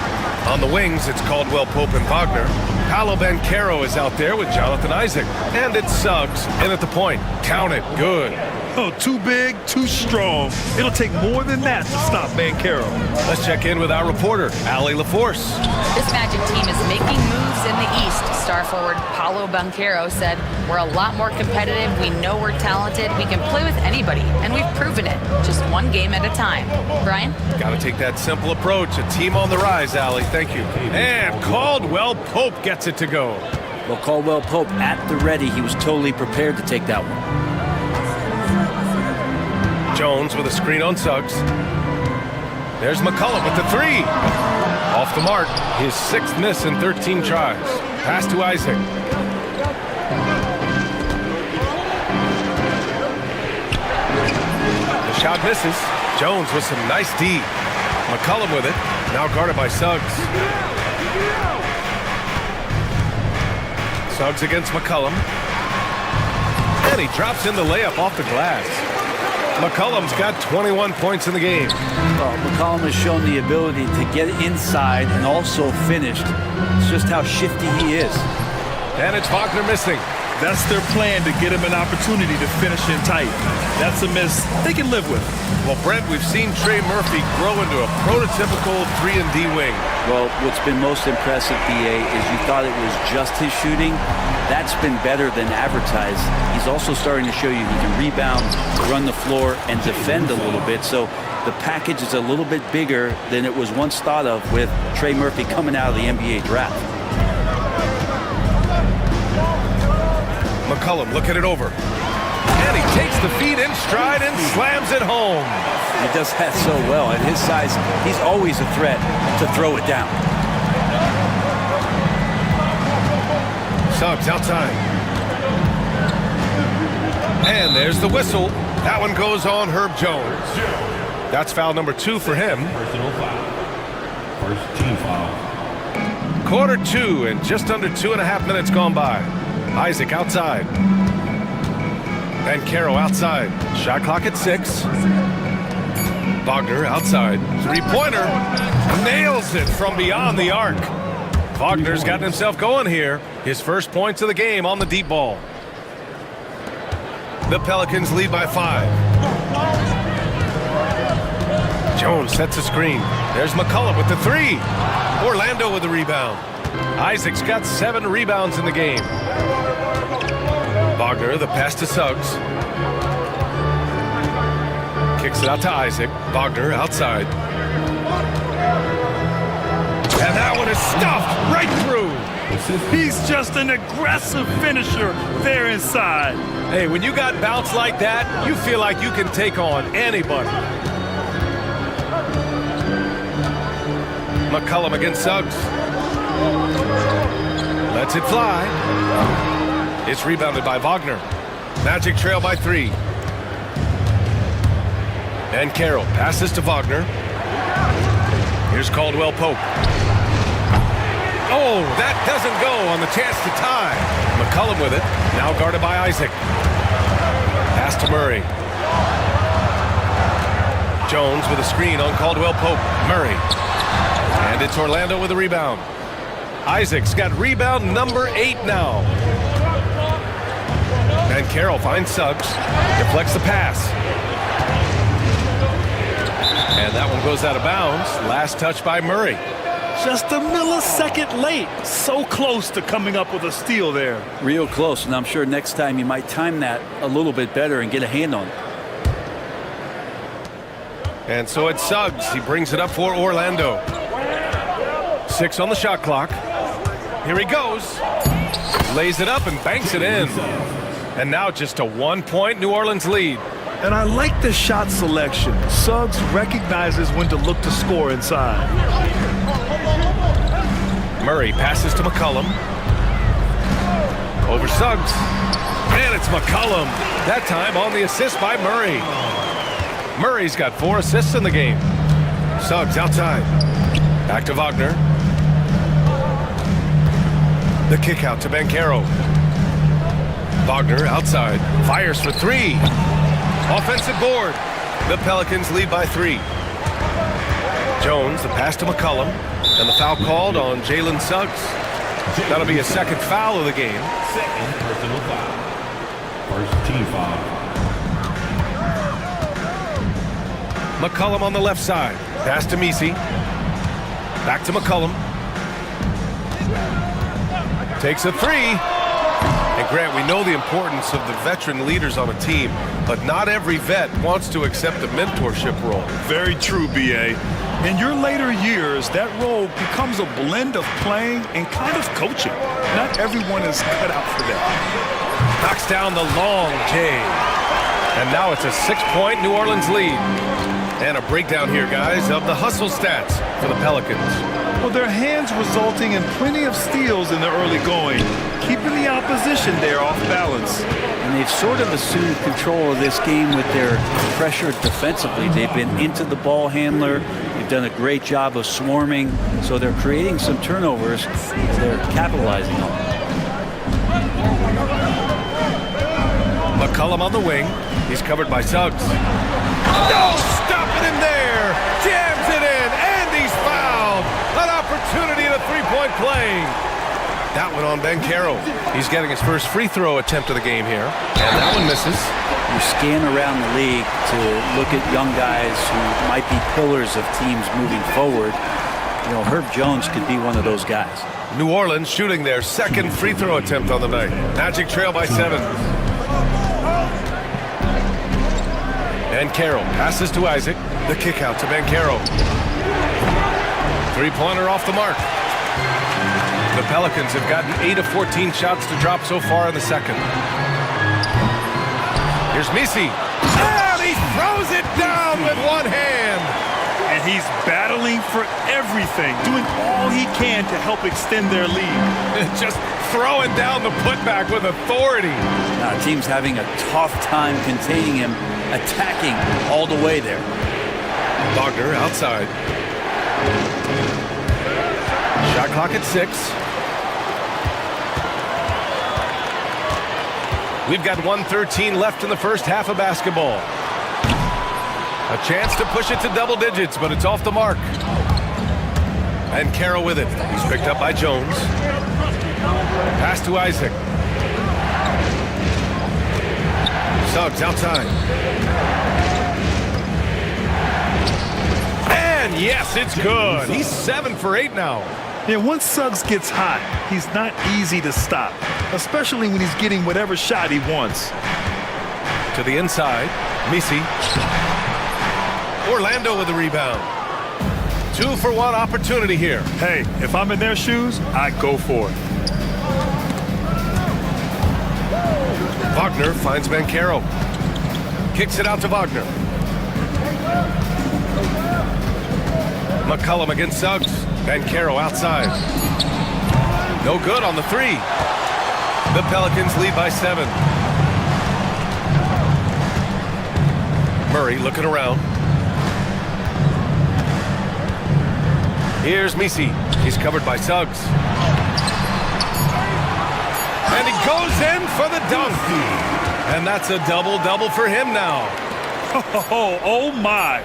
On the wings, it's Caldwell Pope and Wagner. Paolo Banchero is out there with Jonathan Isaac. And it's Suggs in at the point. Count it. Good. Oh, too big, too strong. It'll take more than that to stop Banchero. Let's check in with our reporter, Allie LaForce. This Magic team is making moves in the East. Star forward Paolo Banchero said, "We're a lot more competitive. We know we're talented. We can play with anybody, and we've proven it. Just one game at a time." Brian? Got to take that simple approach. A team on the rise, Allie. Thank you. And Caldwell Pope gets it to go. Well, Caldwell Pope at the ready. He was totally prepared to take that one. Jones with a screen on Suggs. There's McCollum with the three. Off the mark, his 6th miss in 13 tries. Pass to Isaac. The shot misses. Jones with some nice D. McCollum with it, now guarded by Suggs. Suggs against McCollum. And he drops in the layup off the glass. McCollum's got 21 points in the game. Well, McCollum has shown the ability to get inside and also finish. It's just how shifty he is. And it's Wagner missing. That's their plan, to get him an opportunity to finish in tight. That's a miss they can live with. Well, Brent, we've seen Trey Murphy grow into a prototypical 3-and-D wing. Well, what's been most impressive, BA, is you thought it was just his shooting. That's been better than advertised. He's also starting to show you he can rebound, run the floor, and defend a little bit. So the package is a little bit bigger than it was once thought of with Trey Murphy coming out of the NBA draft. McCollum looking it over. And he takes the feed in stride and slams it home. He does that so well. At his size, he's always a threat to throw it down. Suggs outside. And there's the whistle. That one goes on Herb Jones. That's foul number 2 for him. Personal foul. First team foul. Quarter 2 and just under 2.5 minutes gone by. Isaac outside. And Caro outside. Shot clock at 6. Wagner outside. 3-pointer. Nails it from beyond the arc. Wagner's gotten himself going here. His first points of the game on the deep ball. The Pelicans lead by 5. Jones sets a screen. There's McCollum with the 3. Orlando with the rebound. Isaac's got 7 rebounds in the game. Wagner, the pass to Suggs. Kicks it out to Isaac. Wagner outside. And that one is stuffed right through. He's just an aggressive finisher there inside. Hey, when you got bounce like that, you feel like you can take on anybody. McCollum against Suggs. Lets it fly. It's rebounded by Wagner. Magic trail by 3. And Carroll passes to Wagner. Here's Caldwell Pope. Oh, that doesn't go on the chance to tie. McCollum with it. Now guarded by Isaac. Pass to Murray. Jones with a screen on Caldwell Pope. Murray. And it's Orlando with a rebound. Isaac's got rebound number 8 now. And Carroll finds Suggs. Deflects the pass. And that one goes out of bounds. Last touch by Murray. Just a millisecond late. So close to coming up with a steal there. Real close, and I'm sure next time you might time that a little bit better and get a hand on it. And so it's Suggs. He brings it up for Orlando. 6 on the shot clock. Here he goes. Lays it up and banks it in. And now just a 1-point New Orleans lead. And I like the shot selection. Suggs recognizes when to look to score inside. Murray passes to McCollum. Over Suggs. And it's McCollum. That time on the assist by Murray. Murray's got 4 assists in the game. Suggs outside. Back to Wagner. The kick out to Banchero. Wagner outside. Fires for 3. Offensive board. The Pelicans lead by 3. Jones, the pass to McCollum. And the foul called on Jalen Suggs. That'll be a second foul of the game. Second personal foul. First team foul. McCollum on the left side. Pass to Misi. Back to McCollum. Takes a 3. And Grant, we know the importance of the veteran leaders on a team, but not every vet wants to accept a mentorship role. Very true, B.A. In your later years, that role becomes a blend of playing and kind of coaching. Not everyone is cut out for that. Knocks down the long J. And now it's a 6-point New Orleans lead. And a breakdown here, guys, of the hustle stats for the Pelicans. Well, their hands resulting in plenty of steals in the early going, keeping the opposition there off balance. And they've sort of assumed control of this game with their pressure defensively. They've been into the ball handler. They've done a great job of swarming. So they're creating some turnovers. They're capitalizing on them. McCollum on the wing. He's covered by Suggs. No, stopping him there. Jams it in, and he's fouled. An opportunity at a three-point play. That one on Banchero. He's getting his first free throw attempt of the game here. And that one misses. You scan around the league to look at young guys who might be pillars of teams moving forward. You know, Herb Jones could be one of those guys. New Orleans shooting their second free throw attempt on the night. Magic trail by 7. Banchero passes to Isaac. The kick out to Banchero. Three-pointer off the mark. The Pelicans have gotten 8 of 14 shots to drop so far in the second. Here's Misi. And he throws it down with one hand. And he's battling for everything, doing all he can to help extend their lead. Just throwing down the putback with authority. Now, team's having a tough time containing him, attacking all the way there. Wagner outside. Shot clock at 6. We've got 1:13 left in the first half of basketball. A chance to push it to double digits, but it's off the mark. And Carroll with it. He's picked up by Jones. Pass to Isaac. Suggs outside. And yes, it's good. He's 7 for 8 now. Yeah, once Suggs gets hot, he's not easy to stop, especially when he's getting whatever shot he wants. To the inside, Misi. Orlando with the rebound. 2-for-1 opportunity here. Hey, if I'm in their shoes, I go for it. Wagner finds Banchero. Kicks it out to Wagner. McCollum against Suggs. Banchero outside. No good on the 3. The Pelicans lead by 7. Murray looking around. Here's Misi. He's covered by Suggs. And he goes in for the dunk. And that's a double-double for him now. Oh my.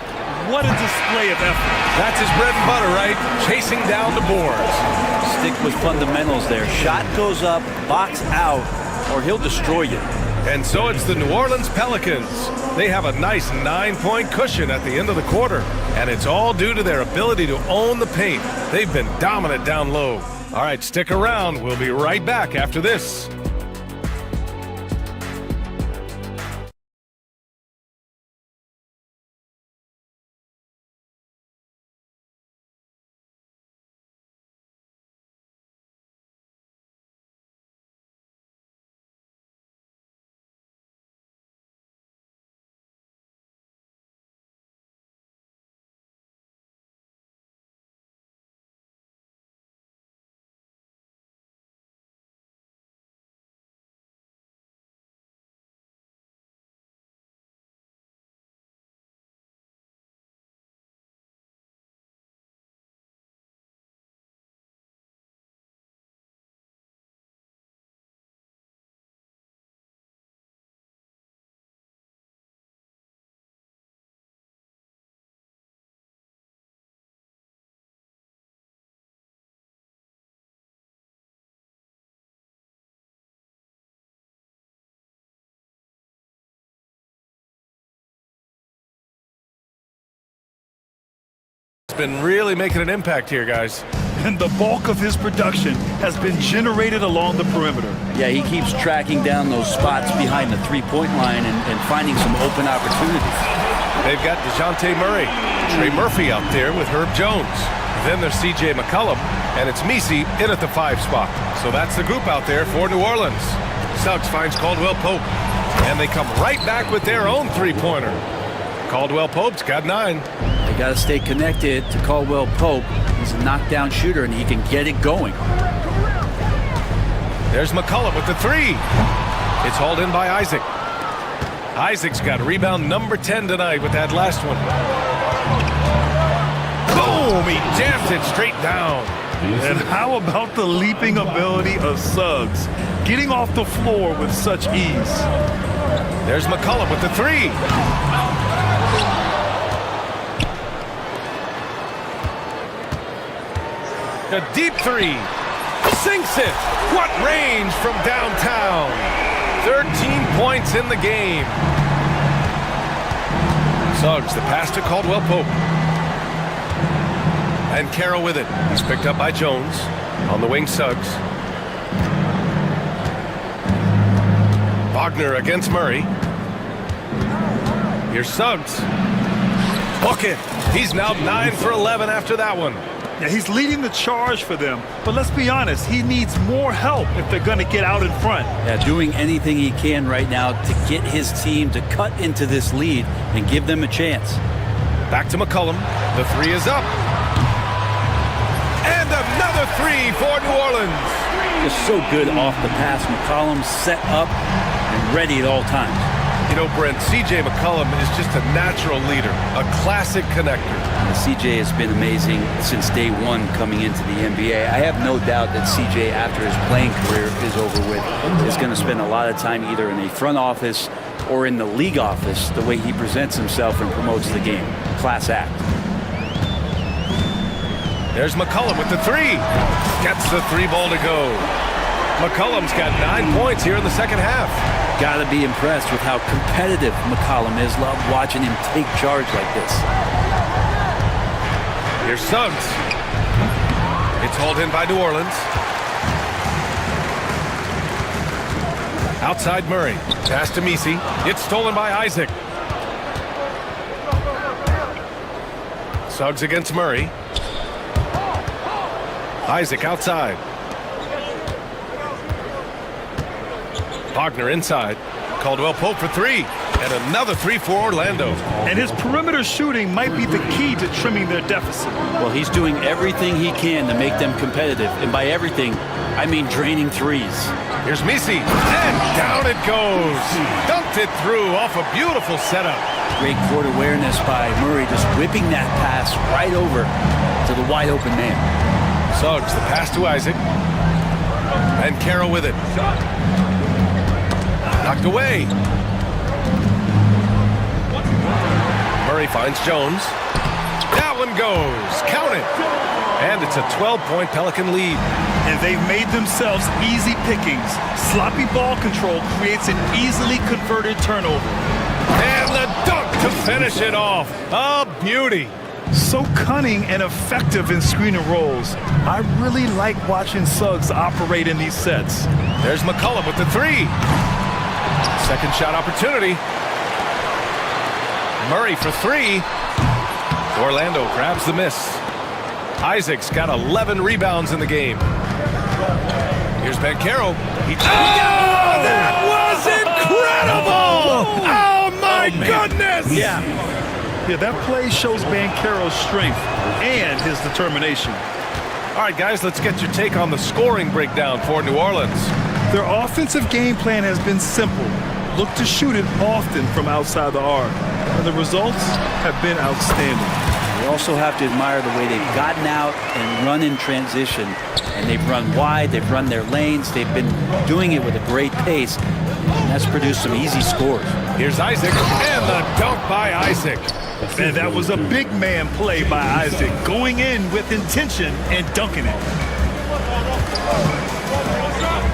What a display of effort. That's his bread and butter, right? Chasing down the boards. Stick with fundamentals there. Shot goes up, box out, or he'll destroy you. And so it's the New Orleans Pelicans. They have a nice 9-point cushion at the end of the quarter. And it's all due to their ability to own the paint. They've been dominant down low. All right, stick around. We'll be right back after this. Been really making an impact here, guys. And the bulk of his production has been generated along the perimeter. Yeah, he keeps tracking down those spots behind the three-point line and finding some open opportunities. They've got DeJounte Murray, Trey Murphy out there with Herb Jones. Then there's C.J. McCollum, and it's Misi in at the 5 spot. So that's the group out there for New Orleans. Suggs finds Caldwell Pope. And they come right back with their own three-pointer. Caldwell Pope's got 9. They got to stay connected to Caldwell Pope. He's a knockdown shooter, and he can get it going. There's McCollum with the 3. It's hauled in by Isaac. Isaac's got rebound number 10 tonight with that last one. Boom! He jams it straight down. And how about the leaping ability of Suggs? Getting off the floor with such ease. There's McCollum with the 3. A deep 3. Sinks it. What range from downtown. 13 points in the game. Suggs, the pass to Caldwell Pope. And Carroll with it. He's picked up by Jones. On the wing, Suggs. Wagner against Murray. Here's Suggs. Hook it. He's now 9 for 11 after that one. Yeah, he's leading the charge for them, but let's be honest, he needs more help if they're going to get out in front. Yeah, doing anything he can right now to get his team to cut into this lead and give them a chance. Back to McCollum. The 3 is up. And another 3 for New Orleans. Just so good off the pass. McCollum set up and ready at all times. You know, Brent, C.J. McCollum is just a natural leader, a classic connector. C.J. has been amazing since day one coming into the NBA. I have no doubt that C.J., after his playing career is over with, is going to spend a lot of time either in a front office or in the league office, the way he presents himself and promotes the game. Class act. There's McCollum with the 3. Gets the 3 ball to go. McCollum's got 9 points here in the second half. Got to be impressed with how competitive McCollum is. Love watching him take charge like this. Here's Suggs. It's hauled in by New Orleans. Outside Murray. Pass to Misi. It's stolen by Isaac. Suggs against Murray. Isaac outside. Wagner inside. Caldwell Pope for 3. And another 3 for Orlando. And his perimeter shooting might be the key to trimming their deficit. Well, he's doing everything he can to make them competitive. And by everything, I mean draining threes. Here's Misi. And down it goes. Dunked it through off a beautiful setup. Great court awareness by Murray, just whipping that pass right over to the wide open man. Suggs, the pass to Isaac. And Carroll with it. Knocked away. Murray finds Jones. That one goes. Count it. And it's a 12-point Pelican lead. And they've made themselves easy pickings. Sloppy ball control creates an easily converted turnover. And the dunk to finish it off. A beauty. So cunning and effective in screen and rolls. I really like watching Suggs operate in these sets. There's McCollum with the 3. Second shot opportunity. Murray for 3. Orlando grabs the miss. Isaac's got 11 rebounds in the game. Here's Banchero. That was incredible! Oh, my goodness! Yeah, that play shows Banchero's strength and his determination. All right, guys, let's get your take on the scoring breakdown for New Orleans. Their offensive game plan has been simple. Look to shoot it often from outside the arc. And the results have been outstanding. We also have to admire the way they've gotten out and run in transition. And they've run wide, they've run their lanes, they've been doing it with a great pace. And that's produced some easy scores. Here's Isaac, and the dunk by Isaac. And that was a big man play by Isaac, going in with intention and dunking it.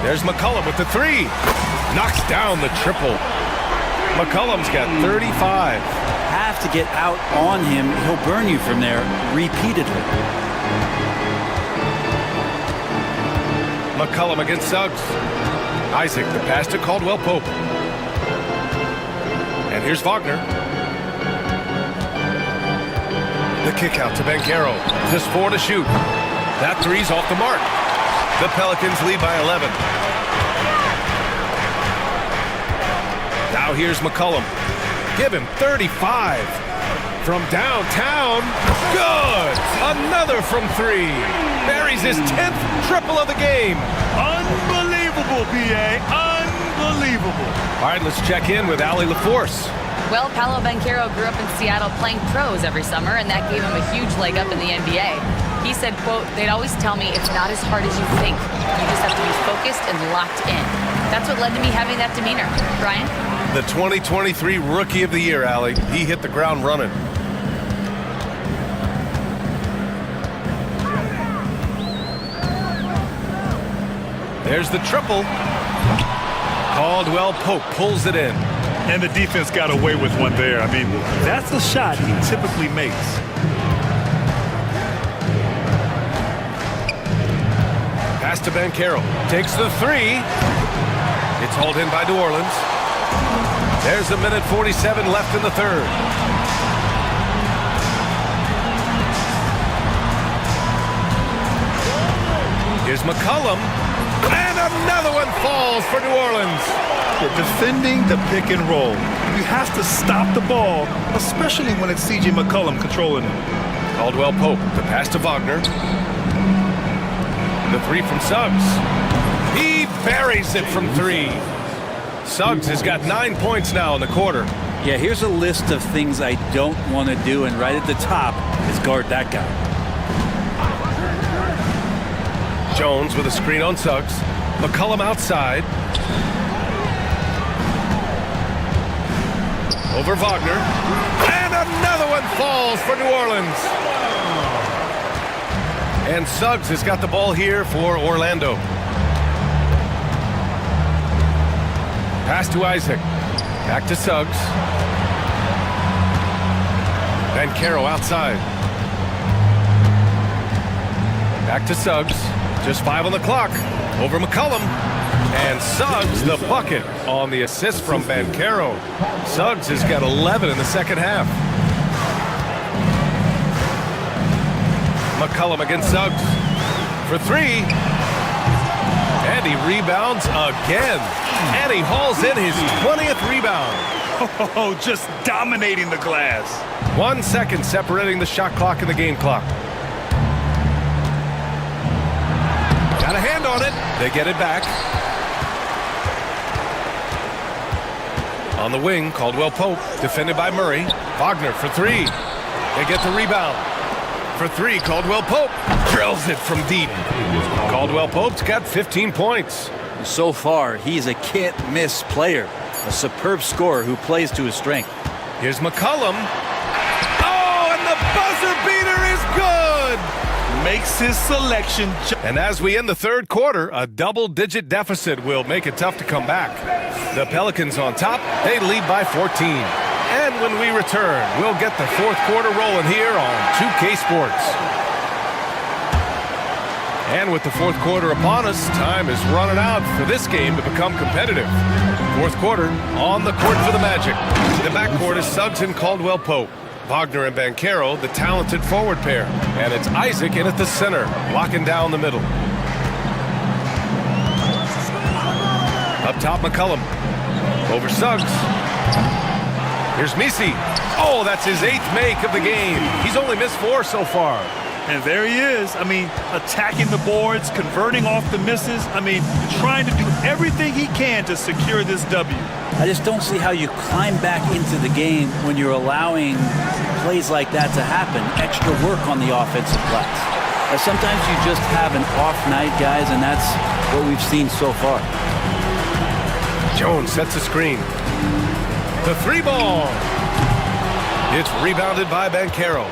There's McCollum with the 3. Knocks down the triple. McCollum's got 35. Have to get out on him. He'll burn you from there repeatedly. McCollum against Suggs. Isaac, the pass to Caldwell Pope. And here's Wagner. The kick out to Banchero. Just 4 to shoot. That 3's off the mark. The Pelicans lead by 11. Now here's McCollum. Give him 35. From downtown. Good. Another from three. Buries his 10th triple of the game. Unbelievable, BA. Unbelievable. All right, let's check in with Ali LaForce. Well, Paolo Banchero grew up in Seattle playing pros every summer, and that gave him a huge leg up in the NBA. He said, quote, "They'd always tell me it's not as hard as you think. You just have to be focused and locked in." That's what led to me having that demeanor. Brian? The 2023 Rookie of the Year, Ali. He hit the ground running. There's the triple. Caldwell Pope pulls it in. And the defense got away with one there. I mean, that's a shot he typically makes. Pass to Banchero. Takes the three. It's hauled in by New Orleans. There's 1:47 left in the third. Here's McCollum. And another one falls for New Orleans. You're defending the pick and roll. You have to stop the ball, especially when it's C.J. McCollum controlling it. Caldwell Pope, the pass to Wagner. The three from Suggs. He buries it from three. Suggs has got 9 points now in the quarter. Yeah, here's a list of things I don't want to do, and right at the top is guard that guy. Jones with a screen on Suggs. McCollum outside. Over Wagner. And another one falls for New Orleans. And Suggs has got the ball here for Orlando. Pass to Isaac. Back to Suggs. Banchero outside. Back to Suggs. Just 5 on the clock. Over McCollum. And Suggs the bucket on the assist from Banchero. Suggs has got 11 in the second half. McCollum against Suggs for three. And he rebounds again. And he hauls in his 20th rebound. Oh, just dominating the glass. 1 second separating the shot clock and the game clock. Got a hand on it. They get it back. On the wing, Caldwell Pope, defended by Murray. Wagner for three. They get the rebound. For three, Caldwell Pope drills it from deep. Caldwell Pope's got 15 points. So far, he's a can't-miss player. A superb scorer who plays to his strength. Here's McCollum. Oh, and the buzzer beater is good! Makes his selection. And as we end the third quarter, a double-digit deficit will make it tough to come back. The Pelicans on top, they lead by 14. And when we return, we'll get the fourth quarter rolling here on 2K Sports. And with the fourth quarter upon us, time is running out for this game to become competitive. Fourth quarter, on the court for the Magic. The backcourt is Suggs and Caldwell Pope. Wagner and Banchero, the talented forward pair. And it's Isaac in at the center, locking down the middle. Up top, McCollum. Over Suggs. Here's Misi. Oh, that's his 8th make of the game. He's only missed 4 so far. And there he is. I mean, attacking the boards, converting off the misses. I mean, trying to do everything he can to secure this W. I just don't see how you climb back into the game when you're allowing plays like that to happen. Extra work on the offensive glass. Sometimes you just have an off night, guys, and that's what we've seen so far. Jones sets a screen. The three ball. It's rebounded by Banchero.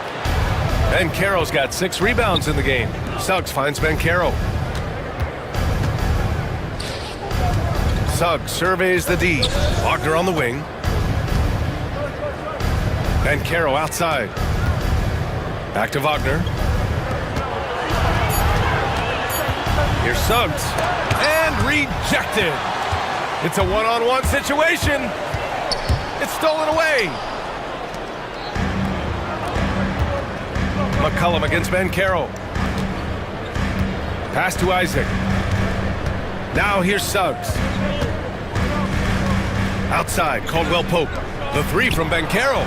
Banchero's got 6 rebounds in the game. Suggs finds Banchero. Suggs surveys the D. Wagner on the wing. Banchero outside. Back to Wagner. Here's Suggs. And rejected. It's a one-on-one situation. It's stolen away. McCollum against Banchero. Pass to Isaac. Now here's Suggs. Outside, Caldwell Pope. The three from Banchero.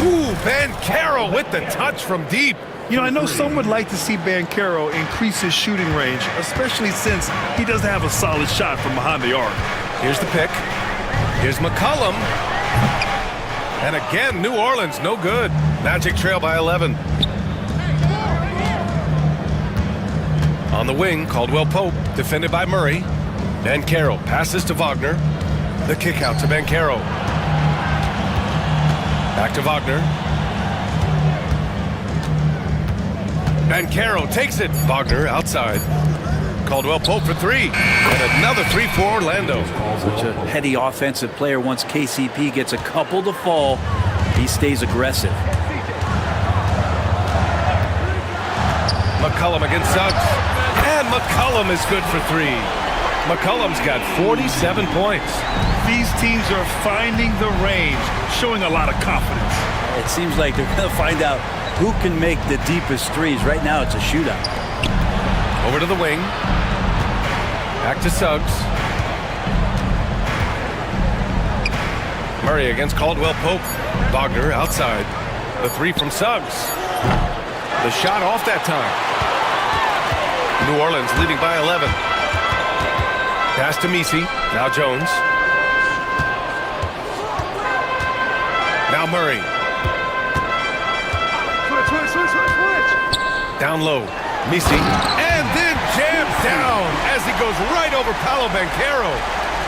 Ooh, Banchero with the touch from deep. You know, I know some would like to see Banchero increase his shooting range, especially since he doesn't have a solid shot from behind the arc. Here's the pick. Here's McCollum. And again, New Orleans, no good. Magic trail by 11. On the wing, Caldwell Pope, defended by Murray. Banchero passes to Wagner. The kick out to Banchero. Back to Wagner. Banchero takes it. Wagner outside. Caldwell Pope for three. And another three for Orlando. Such a heady offensive player. Once KCP gets a couple to fall, he stays aggressive. McCollum against Suggs. And McCollum is good for three. McCollum's got 47 points. These teams are finding the range, showing a lot of confidence. It seems like they're going to find out who can make the deepest threes. Right now, it's a shootout. Over to the wing. Back to Suggs. Murray against Caldwell Pope. Wagner outside. The three from Suggs. The shot off that time. New Orleans leading by 11. Pass to Messi. Now Jones. Now Murray. Switch. Down low. Messi. And then jams down as he goes right over Paolo Banchero.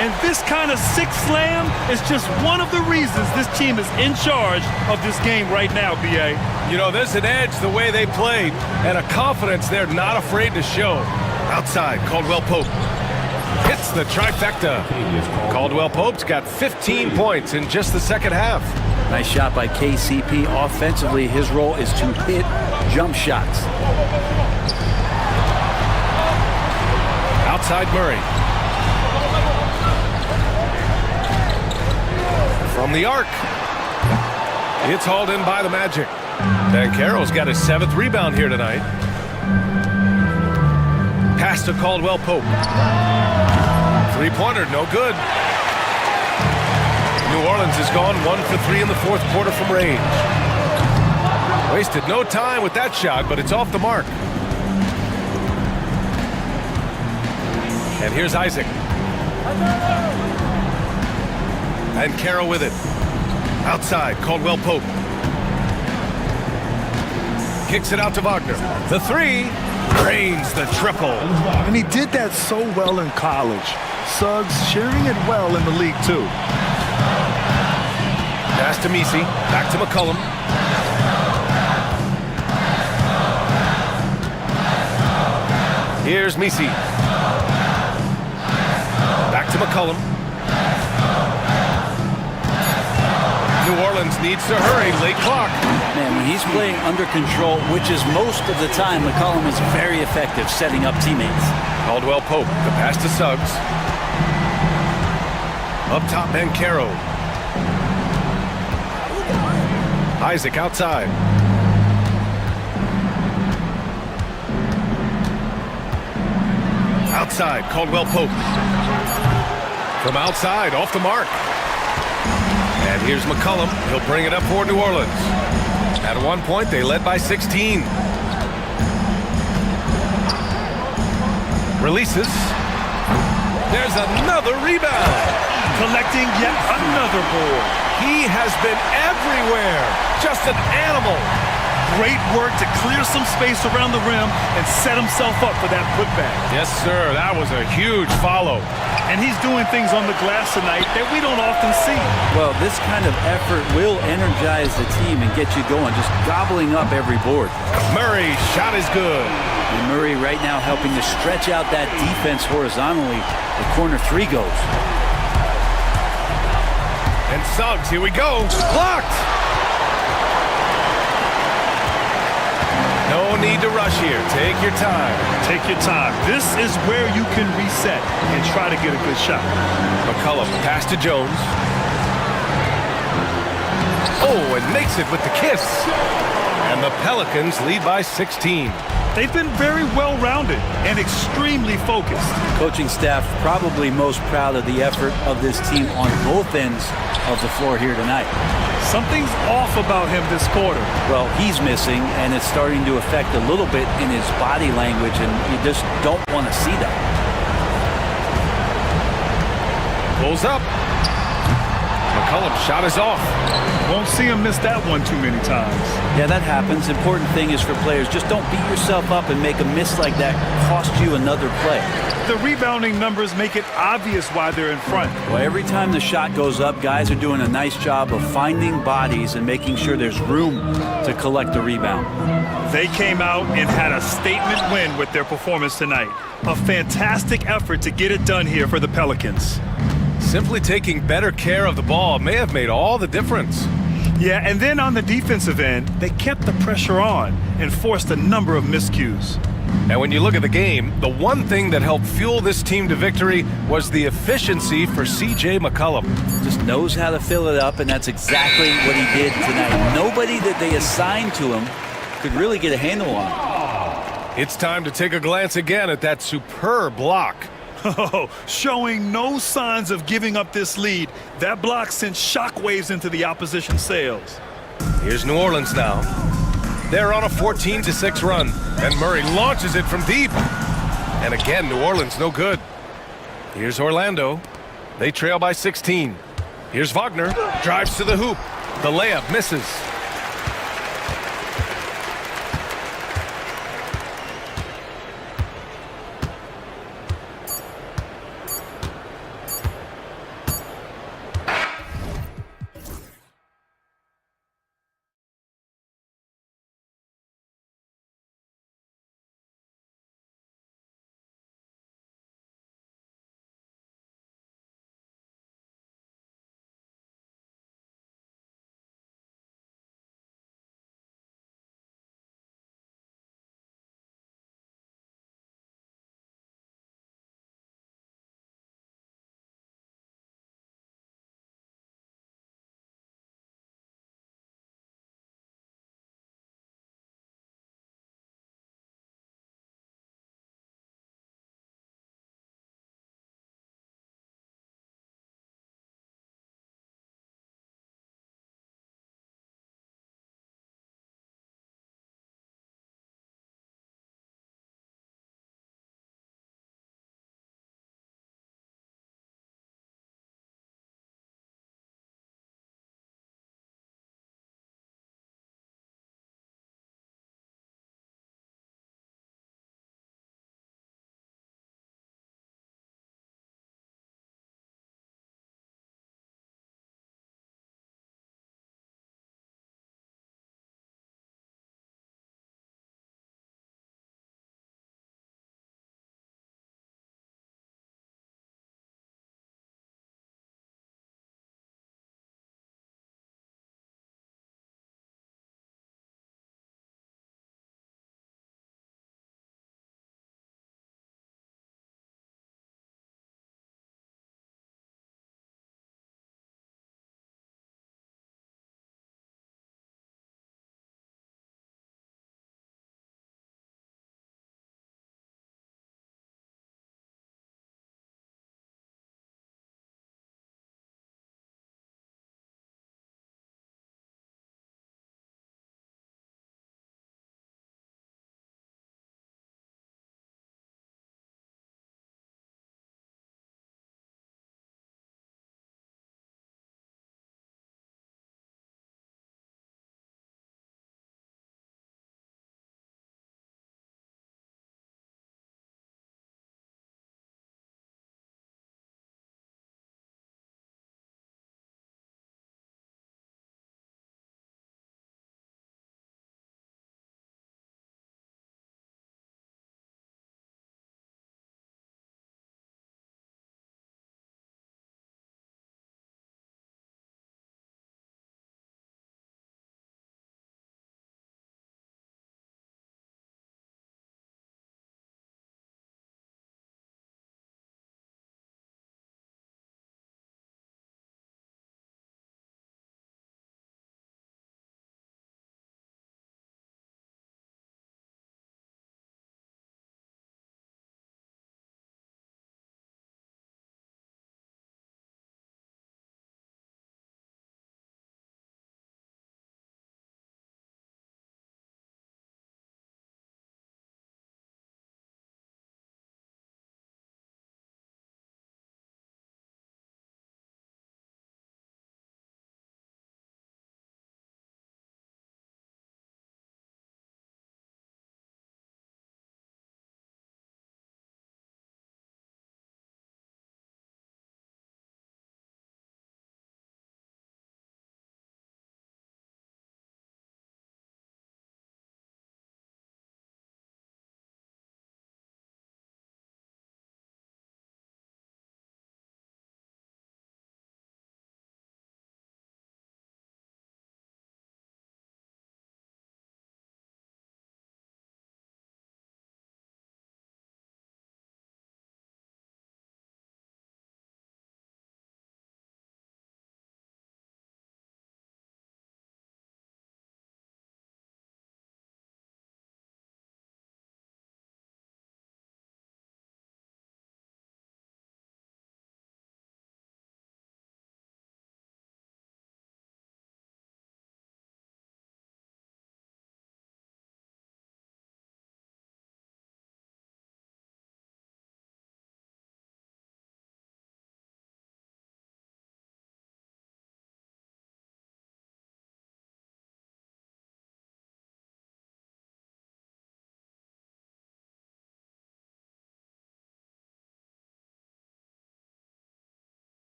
And this kind of six slam is just one of the reasons this team is in charge of this game right now, B.A. You know, there's an edge the way they played and a confidence they're not afraid to show. Outside, Caldwell Pope hits the trifecta. Caldwell Pope's got 15 points in just the second half. Nice shot by KCP. Offensively, his role is to hit jump shots. Outside Murray. From the arc. It's hauled in by the Magic. Banchero's got his 7th rebound here tonight. Pass to Caldwell Pope. Three-pointer, no good. New Orleans has gone 1 for 3 in the fourth quarter from range. Wasted no time with that shot, but it's off the mark. And here's Isaac. And Carroll with it. Outside, Caldwell Pope. Kicks it out to Wagner. The three. Drains the triple. And he did that so well in college. Suggs sharing it well in the league, too. Pass to Messi. Back to McCollum. Here's Messi. Back to McCollum. New Orleans needs to hurry. Late clock. Man, when he's playing under control, which is most of the time, McCollum is very effective setting up teammates. Caldwell Pope. The pass to Suggs. Up top, Banchero. Isaac outside. Outside, Caldwell Pope. From outside, off the mark. And here's McCollum. He'll bring it up for New Orleans. At one point, they led by 16. Releases. There's another rebound. Collecting yet another board. He has been everywhere. Just an animal. Great work to clear some space around the rim and set himself up for that putback. Yes, sir. That was a huge follow. And he's doing things on the glass tonight that we don't often see. Well, this kind of effort will energize the team and get you going, just gobbling up every board. Murray, shot is good. And Murray right now helping to stretch out that defense horizontally. The corner three goes. And Suggs, here we go. Blocked. No need to rush here. Take your time. Take your time. This is where you can reset and try to get a good shot. McCollum, pass to Jones. Oh, and makes it with the kiss. And the Pelicans lead by 16. They've been very well-rounded and extremely focused. Coaching staff probably most proud of the effort of this team on both ends of the floor here tonight. Something's off about him this quarter. Well, he's missing, and it's starting to affect a little bit in his body language, and you just don't want to see that. Pulls up. McCollum's shot is off. Won't see him miss that one too many times. Yeah, that happens. Important thing is for players, just don't beat yourself up and make a miss like that cost you another play. The rebounding numbers make it obvious why they're in front. Well, every time the shot goes up, guys are doing a nice job of finding bodies and making sure there's room to collect the rebound. They came out and had a statement win with their performance tonight. A fantastic effort to get it done here for the Pelicans. Simply taking better care of the ball may have made all the difference. Yeah, and then on the defensive end, they kept the pressure on and forced a number of miscues. And when you look at the game, the one thing that helped fuel this team to victory was the efficiency for C.J. McCollum. Just knows how to fill it up, and that's exactly what he did tonight. Nobody that they assigned to him could really get a handle on him. It's time to take a glance again at that superb block. Oh, showing no signs of giving up this lead. That block sent shockwaves into the opposition sails. Here's New Orleans now. They're on a 14-6 run, and Murray launches it from deep. And again, New Orleans no good. Here's Orlando. They trail by 16. Here's Wagner, drives to the hoop. The layup misses.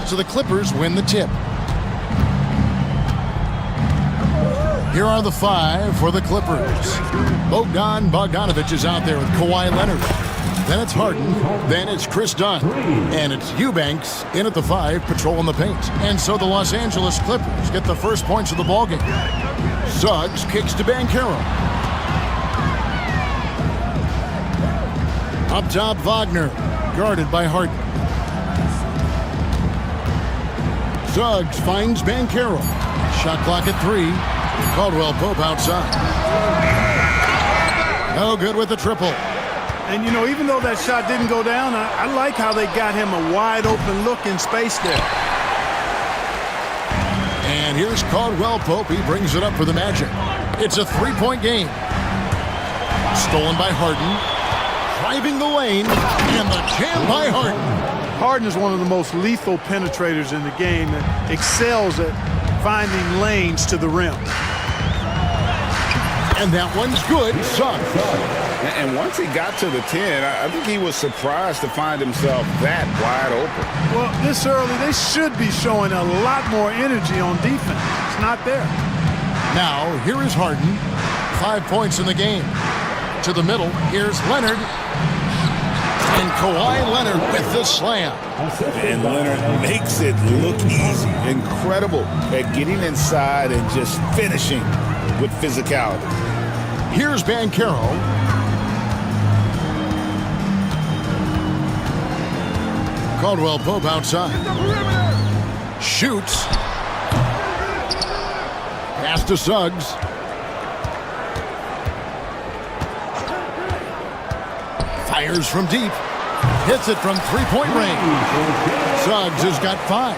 So the Clippers win the tip. Here are the 5 for the Clippers. Bogdanovich is out there with Kawhi Leonard. Then it's Harden. Then it's Chris Dunn. And it's Eubanks in at the 5, patrolling the paint. And so the Los Angeles Clippers get the first points of the ballgame. Suggs kicks to Banchero. Up top, Wagner, guarded by Harden. Suggs finds Banchero. Shot clock at 3. Caldwell Pope outside. No good with the triple. And, you know, even though that shot didn't go down, I like how they got him a wide-open look in space there. And here's Caldwell Pope. He brings it up for the Magic. It's a 3-point game. Stolen by Harden. Driving the lane. And the jam by Harden. Harden is one of the most lethal penetrators in the game and excels at finding lanes to the rim. And that one's good. And once he got to the 10, I think he was surprised to find himself that wide open. Well, this early, they should be showing a lot more energy on defense. It's not there. Now, here is Harden. 5 points in the game. To the middle, here's Leonard. And Kawhi Leonard with the slam. And Leonard makes it look easy. Incredible at getting inside and just finishing with physicality. Here's Banchero. Caldwell Pope outside. Shoots. Pass to Suggs. Fires from deep. Hits it from 3-point range. Suggs has got 5.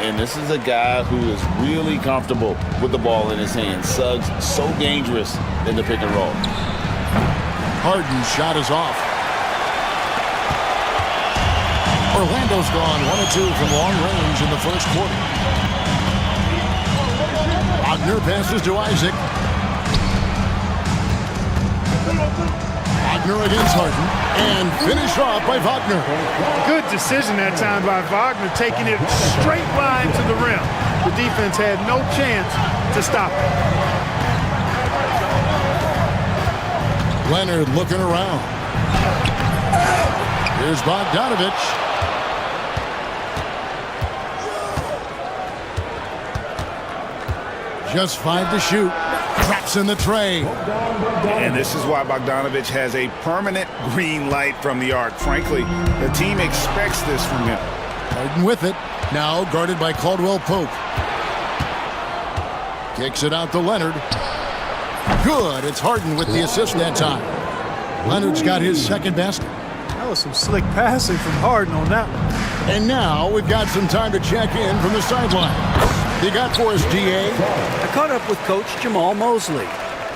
And this is a guy who is really comfortable with the ball in his hands. Suggs, so dangerous in the pick and roll. Harden's shot is off. Orlando's gone 1 of 2 from long range in the first quarter. Wagner passes to Isaac. Wagner against Harden. And finished off by Wagner. Good decision that time by Wagner, taking it straight line to the rim. The defense had no chance to stop it. Leonard looking around. Here's Bogdanovich. Just 5 to shoot. Traps in the tray. And this is why Bogdanovich has a permanent green light from the arc. Frankly, the team expects this from him. Harden with it. Now guarded by Caldwell Pope. Kicks it out to Leonard. Good. It's Harden with the assist that time. Leonard's got his second basket. That was some slick passing from Harden on that one. And now we've got some time to check in from the sideline. You got for us, DA? I caught up with Coach Jamal Mosley.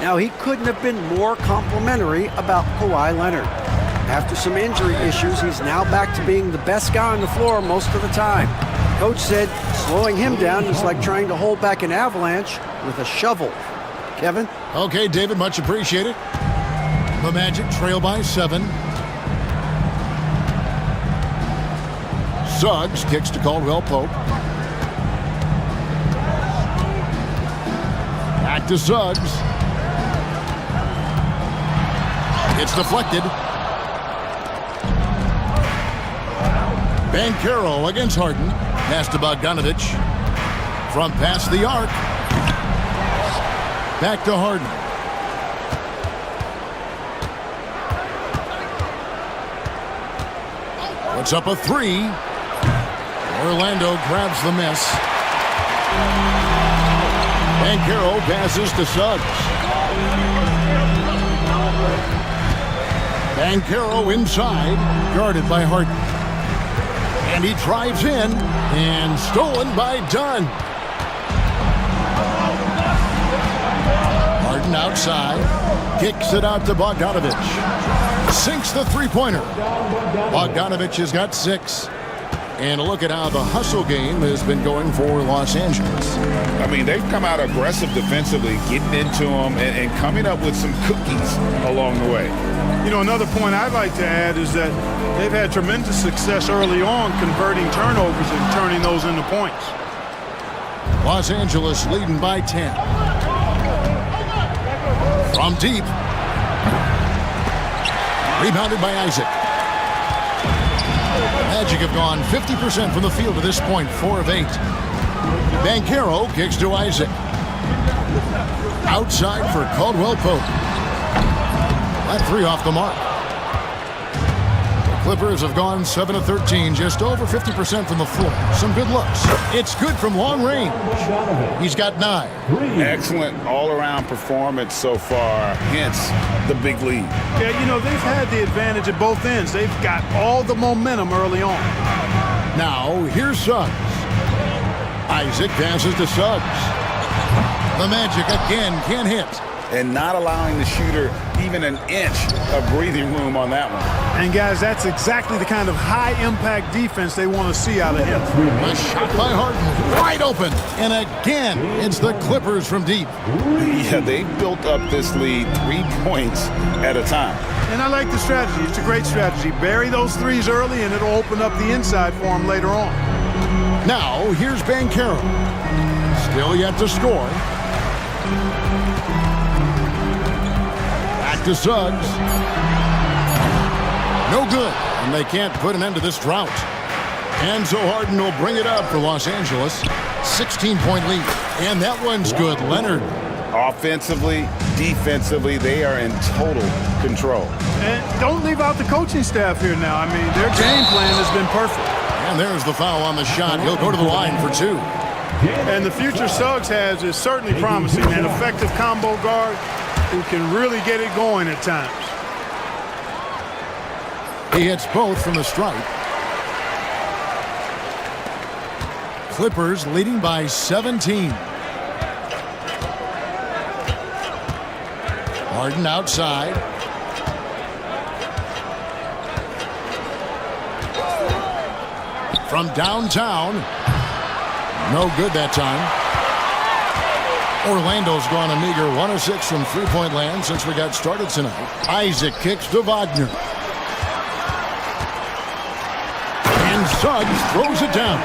Now, he couldn't have been more complimentary about Kawhi Leonard. After some injury issues, he's now back to being the best guy on the floor most of the time. Coach said slowing him down is like trying to hold back an avalanche with a shovel. Kevin? Okay, David, much appreciated. The Magic trail by 7. Suggs kicks to Caldwell Pope. Back to Suggs. It's deflected. Banchero against Harden. Pass to Bogdanovich. From past the arc. Back to Harden. Puts up a 3. Orlando grabs the miss. Banchero passes to Suggs. Banchero inside, guarded by Harden. And he drives in, and stolen by Dunn. Harden outside, kicks it out to Bogdanovich. Sinks the three-pointer. Bogdanovich has got 6. And a look at how the hustle game has been going for Los Angeles. I mean, they've come out aggressive defensively, getting into them and coming up with some cookies along the way. You know, another point I'd like to add is that they've had tremendous success early on converting turnovers and turning those into points. Los Angeles leading by 10. From deep. Rebounded by Isaac. Magic have gone 50% from the field to this point, 4 of 8. Banchero kicks to Isaac. Outside for Caldwell Pope. That 3 off the mark. The Clippers have gone 7 of 13, just over 50% from the floor. Some good looks. It's good from long range. He's got 9. Excellent all-around performance so far, hence the big lead. Yeah, you know, they've had the advantage at both ends. They've got all the momentum early on. Now, here's Suggs. Isaac passes to Suggs. The Magic again can't hit. And not allowing the shooter even an inch of breathing room on that one. And guys, that's exactly the kind of high-impact defense they want to see out of him. A shot by Harden, wide open. And again, it's the Clippers from deep. Yeah, they built up this lead 3 points at a time. And I like the strategy. It's a great strategy. Bury those threes early, and it'll open up the inside for them later on. Now, here's Banchero. Still yet to score. Back to Suggs. No good, and they can't put an end to this drought. And so Harden will bring it up for Los Angeles. 16-point lead, and that one's good. Leonard. Offensively, defensively, they are in total control. And don't leave out the coaching staff here now. I mean, their game plan has been perfect. And there's the foul on the shot. He'll go to the line for 2. And the future Suggs has is certainly promising. An effective combo guard who can really get it going at times. He hits both from the stripe. Clippers leading by 17. Harden outside. From downtown. No good that time. Orlando's gone a meager 1 of 6 from three-point land since we got started tonight. Isaac kicks to Wagner. And Suggs throws it down.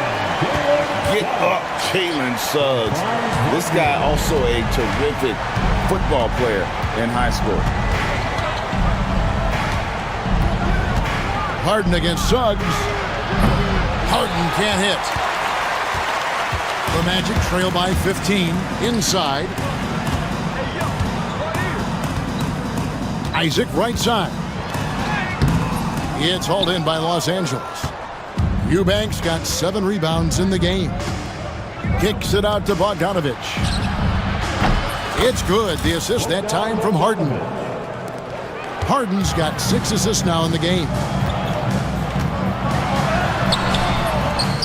Get up, Jalen Suggs. This guy also a terrific football player in high school. Harden against Suggs. Harden can't hit. The Magic trail by 15. Inside. Isaac right side. It's hauled in by Los Angeles. Eubanks got 7 rebounds in the game. Kicks it out to Bogdanovich. It's good. The assist that time from Harden. Harden's got 6 assists now in the game.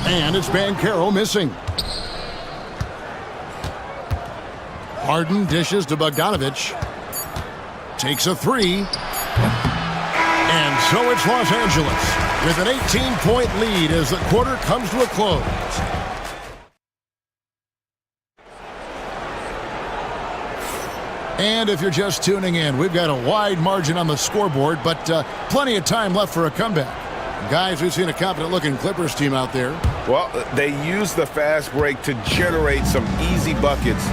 And it's Banchero missing. Harden dishes to Bogdanovich. Takes a 3. And so it's Los Angeles with an 18-point lead as the quarter comes to a close. And if you're just tuning in, we've got a wide margin on the scoreboard, but plenty of time left for a comeback. Guys, we've seen a competent-looking Clippers team out there. Well, they used the fast break to generate some easy buckets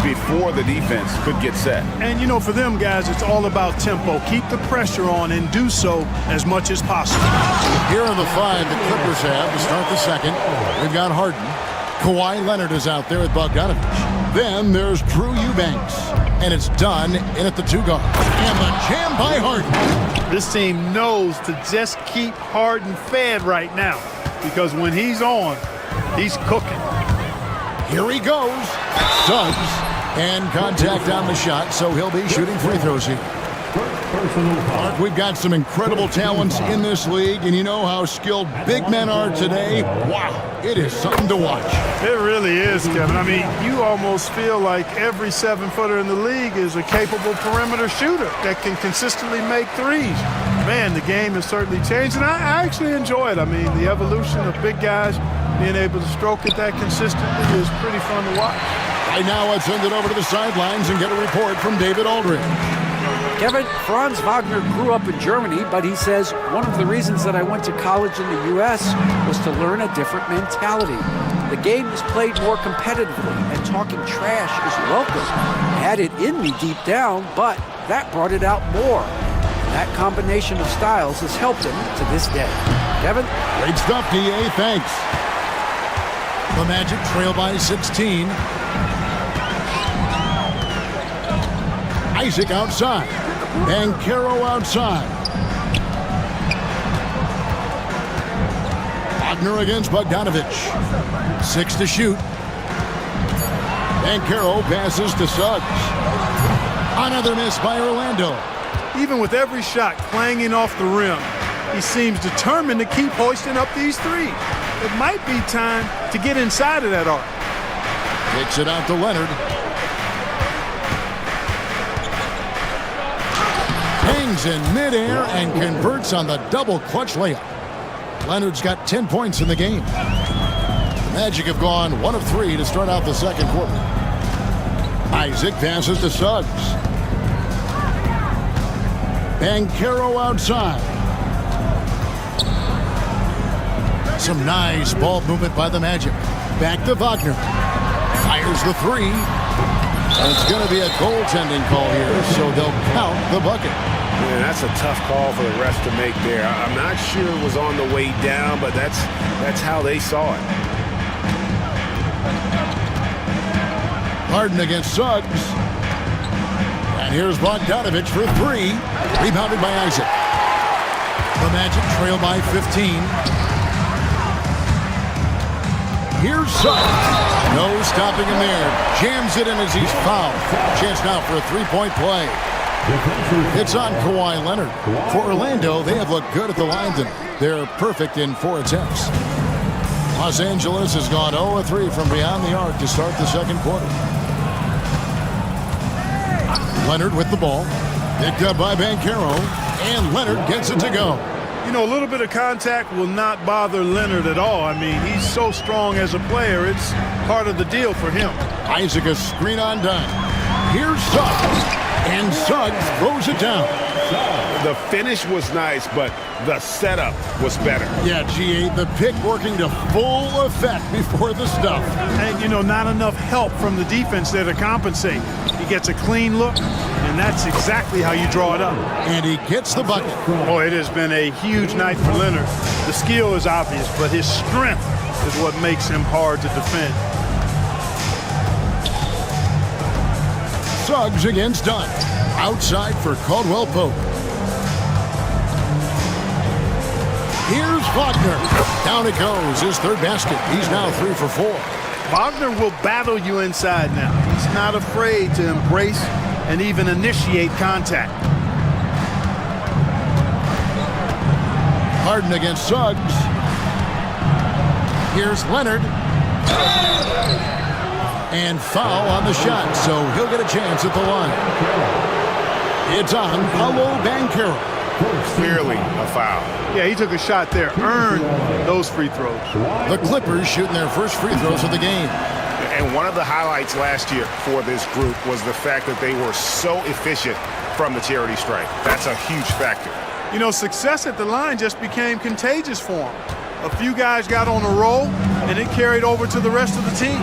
before the defense could get set. And, you know, for them, guys, it's all about tempo. Keep the pressure on and do so as much as possible. Here are the 5 the Clippers have to start the second. We've got Harden. Kawhi Leonard is out there with Bogdanovich. Then there's Drew Eubanks. And it's done in at the 2 guard. And the jam by Harden. This team knows to just keep Harden fed right now, because when he's on, he's cooking. Here he goes. Suggs. And contact on the shot, so he'll be shooting free throws here. Mark, we've got some incredible talents in this league, and you know how skilled big men are today. Wow, it is something to watch. It really is, Kevin. I mean, you almost feel like every 7-footer in the league is a capable perimeter shooter that can consistently make threes. Man, the game has certainly changed, and I actually enjoy it. I mean, the evolution of big guys being able to stroke it that consistently is pretty fun to watch. Right now, let's send it over to the sidelines and get a report from David Aldridge. Kevin, Franz Wagner grew up in Germany, but he says one of the reasons that I went to college in the U.S. was to learn a different mentality. The game is played more competitively, and talking trash is welcome. I had it in me deep down, but that brought it out more. And that combination of styles has helped him to this day. Kevin? Great stuff, D.A. Thanks. The Magic trail by 16. Isaac outside. Banchero outside. Wagner against Bogdanovic. 6 to shoot. Banchero passes to Suggs. Another miss by Orlando. Even with every shot clanging off the rim, he seems determined to keep hoisting up these threes. It might be time to get inside of that arc. Kicks it out to Leonard. Hangs in midair and converts on the double clutch layup. Leonard's got 10 points in the game. The Magic have gone 1 of 3 to start out the second quarter. Isaac passes to Suggs. Banchero outside. Some nice ball movement by the Magic. Back to Wagner. Fires the 3. And it's going to be a goaltending call here, so they'll count the bucket. Man, that's a tough call for the refs to make there. I'm not sure it was on the way down, but that's how they saw it. Harden against Suggs. And here's Bogdanovic for 3. Rebounded by Isaac. The Magic trail by 15. Here's Suggs. No stopping him there. Jams it in as he's fouled. Chance now for a three-point play. It's on Kawhi Leonard. For Orlando, they have looked good at the line tonight. They're perfect in 4 attempts. Los Angeles has gone 0 of 3 from beyond the arc to start the second quarter. Leonard with the ball. Picked up by Banchero. And Leonard gets it to go. You know, a little bit of contact will not bother Leonard at all. I mean, he's so strong as a player. It's part of the deal for him. Isaac a screen on dime. Here's Suggs. And Suggs throws it down. The finish was nice, but the setup was better. Yeah, GA, the pick working to full effect before the stuff. And, you know, not enough help from the defense there to compensate. He gets a clean look, and that's exactly how you draw it up. And he gets the bucket. Oh, it has been a huge night for Leonard. The skill is obvious, but his strength is what makes him hard to defend. Suggs against Dunn. Outside for Caldwell Pope. Here's Wagner. Down it goes. His third basket. He's now 3 for 4. Wagner will battle you inside now. He's not afraid to embrace and even initiate contact. Harden against Suggs. Here's Leonard. And foul on the shot, so he'll get a chance at the line. It's on Paolo Banchero. Clearly a foul. Yeah, he took a shot there, earned those free throws. The Clippers shooting their first free throws of the game. And one of the highlights last year for this group was the fact that they were so efficient from the charity stripe. That's a huge factor. You know, success at the line just became contagious for them. A few guys got on a roll, and it carried over to the rest of the team.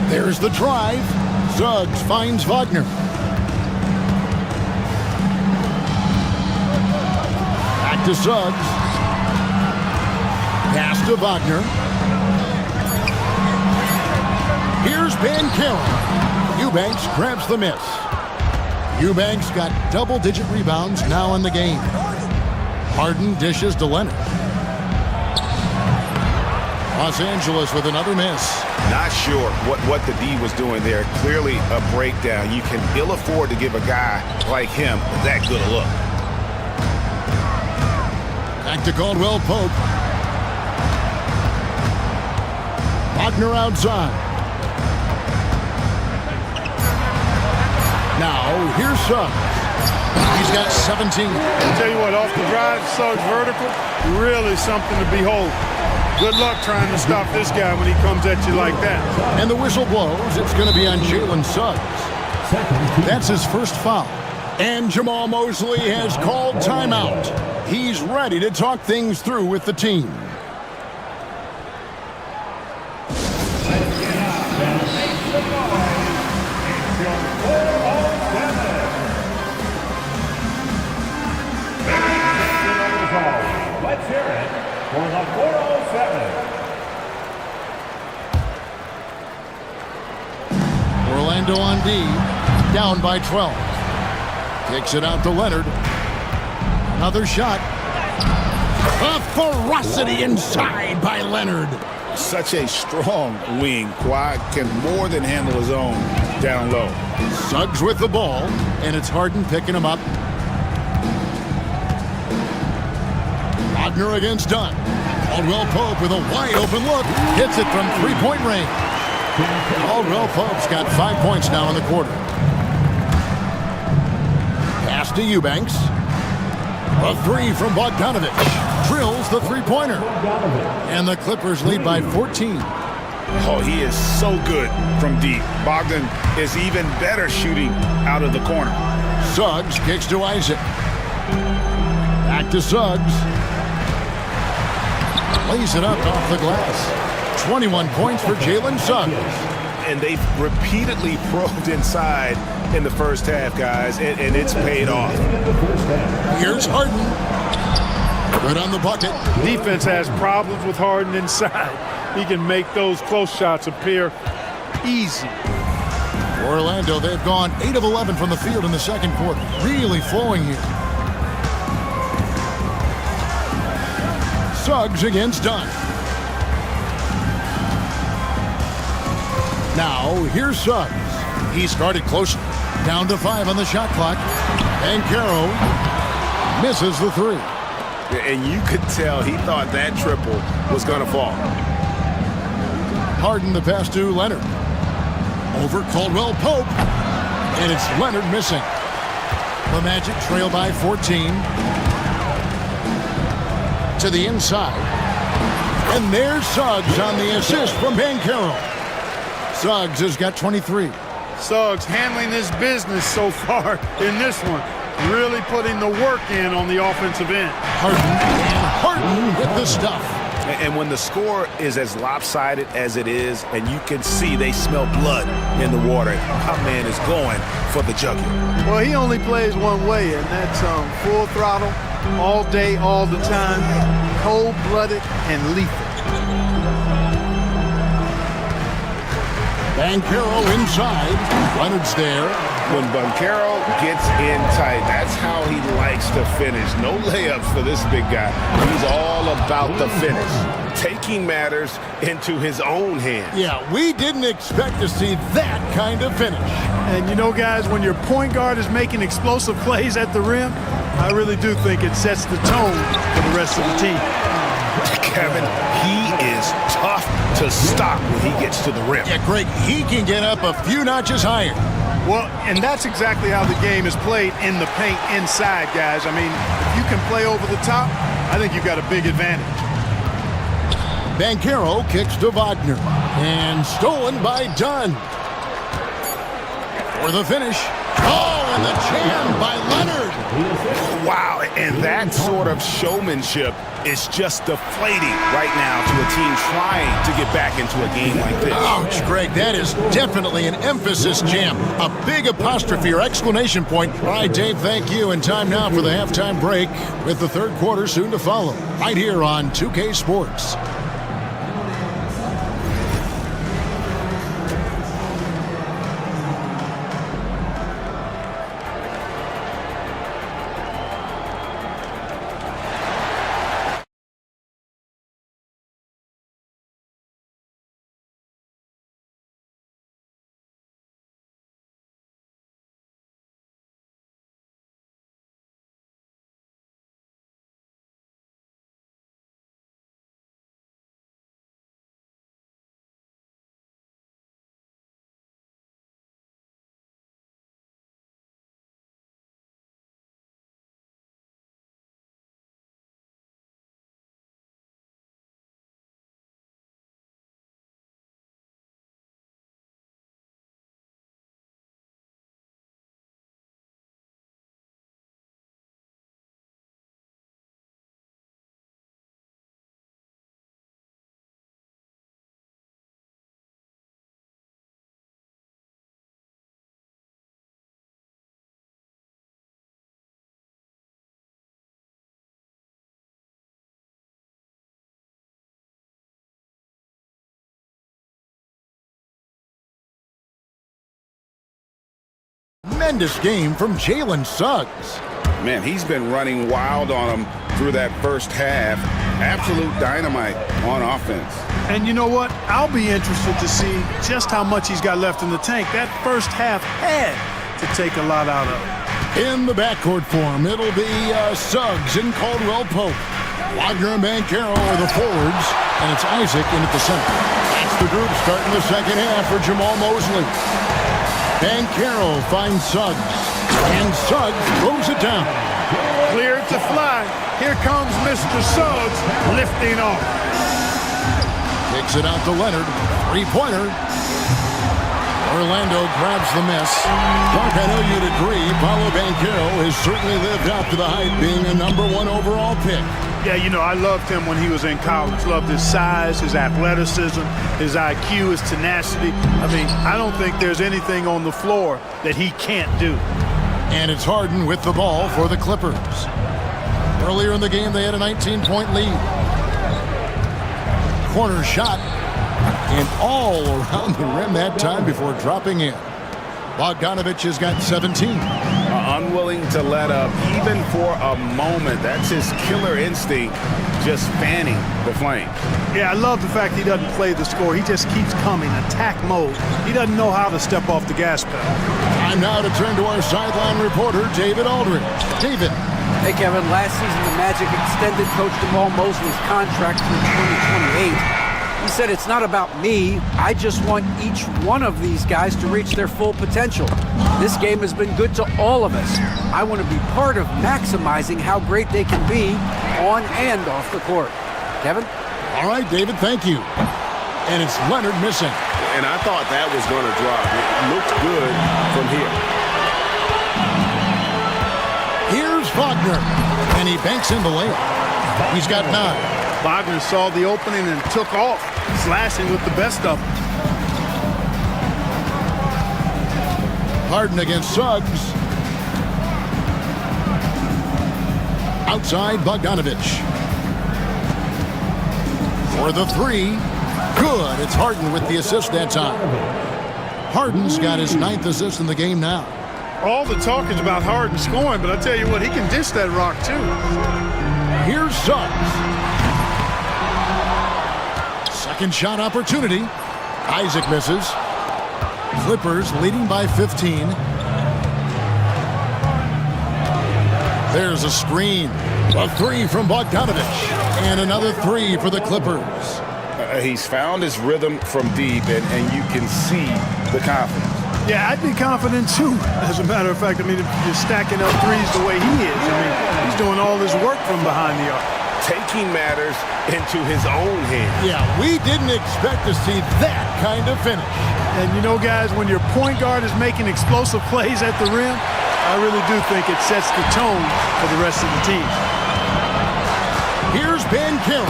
There's the drive. Suggs finds Wagner. Back to Suggs. Pass to Wagner. Here's Banchero. Eubanks grabs the miss. Eubanks got double-digit rebounds now in the game. Harden dishes to Leonard. Los Angeles with another miss. Not sure what the D was doing there. Clearly a breakdown. You can ill afford to give a guy like him that good a look. Back to Caldwell Pope. Wagner outside. Now here's Suggs. He's got 17. I'll tell you what, off the drive, Suggs vertical, really something to behold. Good luck trying to stop this guy when he comes at you like that. And the whistle blows. It's going to be on Jalen Suggs. That's his first foul. And Jamal Mosley has called timeout. He's ready to talk things through with the team. Let's hear it for the 407. Orlando on D, down by 12. Kicks it out to Leonard. Another shot. A ferocity inside by Leonard. Such a strong wing. Kawhi can more than handle his own down low. Suggs with the ball, and it's Harden picking him up. Wagner against Dunn. Caldwell Pope with a wide open look. Hits it from three-point range. Caldwell Pope's got 5 points now in the quarter. Pass to Eubanks. A three from Bogdanovich. Drills the three-pointer. And the Clippers lead by 14. Oh, he is so good from deep. Bogdan is even better shooting out of the corner. Suggs kicks to Isaac. Back to Suggs. Lays it up off the glass. 21 points for Jalen Suggs. And they've repeatedly probed inside in the first half, guys, and it's paid off. Here's Harden. Good on the bucket. Defense has problems with Harden inside. He can make those close shots appear easy. Orlando, they've gone 8 of 11 from the field in the second quarter. Really flowing here. Suggs against Dunn. Now, here's Suggs. He started close. Down to 5 on the shot clock. And Caro misses the three. And you could tell he thought that triple was going to fall. Harden the pass to Leonard. Over Caldwell Pope. And it's Leonard missing. The Magic trail by 14. To the inside. And there's Suggs on the assist from Banchero. Suggs has got 23. Suggs handling his business so far in this one. Really putting the work in on the offensive end. Harden with the stuff. And when the score is as lopsided as it is, and you can see they smell blood in the water, our man is going for the jugular. Well, he only plays one way, and that's full throttle, all day, all the time, cold-blooded and lethal. Banchero inside. Leonard's there. When Banchero gets in tight, that's how he likes to finish. No layups for this big guy. He's all about the finish. Taking matters into his own hands. Yeah, we didn't expect to see that kind of finish. And you know, guys, when your point guard is making explosive plays at the rim, I really do think it sets the tone for the rest of the team. Kevin, he is tough to stop when he gets to the rim. Yeah, Greg, he can get up a few notches higher. Well, and that's exactly how the game is played in the paint inside, guys. I mean, if you can play over the top, I think you've got a big advantage. Banchero kicks to Wagner. And stolen by Dunn. For the finish. Oh, and the jam by Leonard. Wow, and that sort of showmanship is just deflating right now to a team trying to get back into a game like this. Ouch, Greg, that is definitely an emphasis jam. A big apostrophe or exclamation point. All right, Dave, thank you. And time now for the halftime break with the third quarter soon to follow. Right here on 2K Sports. Tremendous game from Jalen Suggs. Man, he's been running wild on him through that first half. Absolute dynamite on offense. And you know what? I'll be interested to see just how much he's got left in the tank. That first half had to take a lot out of it. In the backcourt form, it'll be Suggs and Caldwell Pope. Wagner and Banchero are the forwards, and it's Isaac in at the center. That's the group starting the second half for Jamal Mosley. Banchero finds Suggs, and Suggs throws it down. Cleared to fly. Here comes Mr. Suggs lifting off. Kicks it out to Leonard. Three-pointer. Orlando grabs the miss. Mark, I know you'd agree, Paolo Banchero has certainly lived up to the hype, being a #1 overall pick. Yeah, you know, I loved him when he was in college. Loved his size, his athleticism, his IQ, his tenacity. I mean, I don't think there's anything on the floor that he can't do. And it's Harden with the ball for the Clippers. Earlier in the game, they had a 19-point lead. Corner shot. And all around the rim that time before dropping in. Bogdanovic has got 17. Unwilling to let up even for a moment. That's his killer instinct, just fanning the flame. Yeah, I love the fact he doesn't play the score. He just keeps coming, attack mode. He doesn't know how to step off the gas pedal. Time now to turn to our sideline reporter, David Aldridge. David. Hey, Kevin, last season the Magic extended Coach Jamal Mosley's contract through 2028. He said, it's not about me. I just want each one of these guys to reach their full potential. This game has been good to all of us. I want to be part of maximizing how great they can be on and off the court. Kevin? All right, David, thank you. And it's Leonard missing. And I thought that was going to drop. It looked good from here. Here's Wagner, and he banks in the layup. He's got 9. Wagner saw the opening and took off, slashing with the best of them. Harden against Suggs. Outside, Bogdanovic. For the three. Good. It's Harden with the assist that time. Harden's got his 9th assist in the game now. All the talk is about Harden scoring, but I tell you what, he can dish that rock too. Here's Suggs. Second shot opportunity. Isaac misses. Clippers leading by 15. There's a screen. A 3 from Bogdanovic. And another 3 for the Clippers. He's found his rhythm from deep, and you can see the confidence. Yeah, I'd be confident too. As a matter of fact, I mean, if you're stacking up threes the way he is, I mean, he's doing all his work from behind the arc. Taking matters into his own hands. Yeah, we didn't expect to see that kind of finish. And you know, guys, when your point guard is making explosive plays at the rim, I really do think it sets the tone for the rest of the team. Here's Banchero,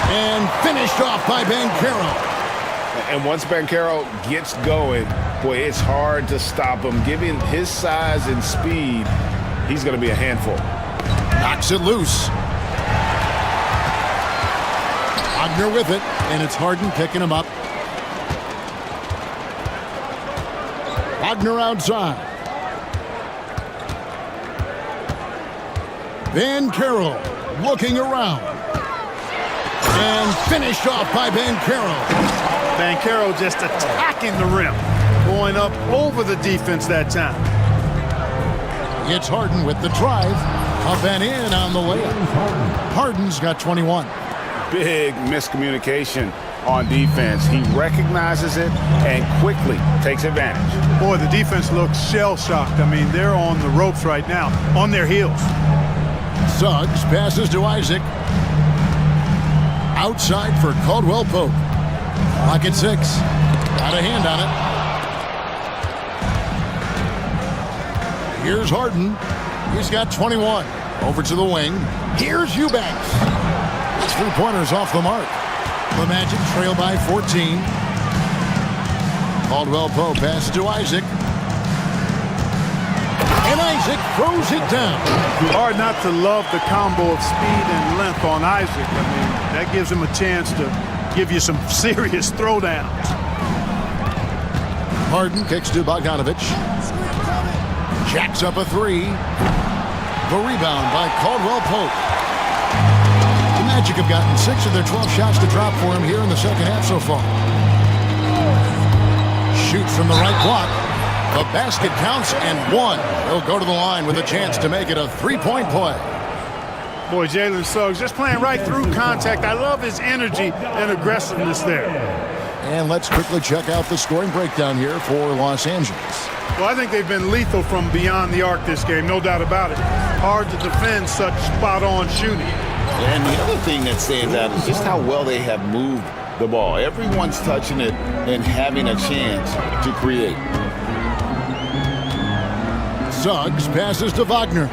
and finished off by Banchero. And once Banchero gets going, boy, it's hard to stop him. Given his size and speed, he's going to be a handful. Knocks it loose. Wagner with it, and it's Harden picking him up. Wagner outside. Banchero looking around. And finished off by Banchero. Banchero just attacking the rim, going up over the defense that time. It's Harden with the drive. Up and in on the layup. Harden's got 21. Big miscommunication on defense. He recognizes it and quickly takes advantage. Boy, the defense looks shell-shocked. I mean, they're on the ropes right now, on their heels. Suggs passes to Isaac. Outside for Caldwell Pope. Clock at 6. Got a hand on it. Here's Harden. He's got 21. Over to the wing. Here's Eubanks. His 3-pointers off the mark. The Magic trail by 14. Caldwell Pope passes to Isaac. And Isaac throws it down. Hard not to love the combo of speed and length on Isaac. I mean, that gives him a chance to give you some serious throwdowns. Harden kicks to Bogdanovic. Jacks up a three. The rebound by Caldwell Pope. The Magic have gotten 6 of their 12 shots to drop for him here in the second half so far. Shoots from the right block. The basket counts and one. He'll go to the line with a chance to make it a three-point play. Boy, Jalen Suggs just playing right through contact. I love his energy and aggressiveness there. And let's quickly check out the scoring breakdown here for Los Angeles. Well, I think they've been lethal from beyond the arc this game, no doubt about it. Hard to defend such spot-on shooting. And the other thing that stands out is just how well they have moved the ball. Everyone's touching it and having a chance to create. Suggs passes to Wagner.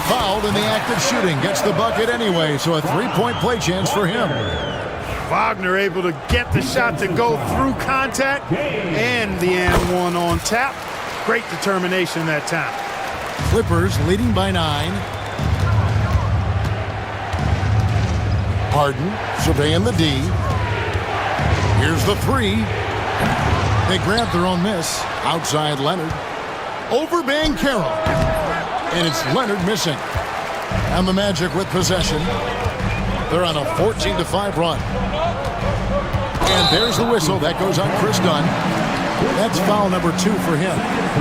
Fouled in the act of shooting. Gets the bucket anyway, so a three-point play chance for him. Wagner able to get the shot to go through contact and the and one on tap. Great determination that time. Clippers leading by 9. Harden surveying the D. Here's the three. They grab their own miss. Outside Leonard. Over Banchero. And it's Leonard missing. And the Magic with possession. They're on a 14-5 run. And there's the whistle. That goes on Chris Dunn. That's foul number 2 for him.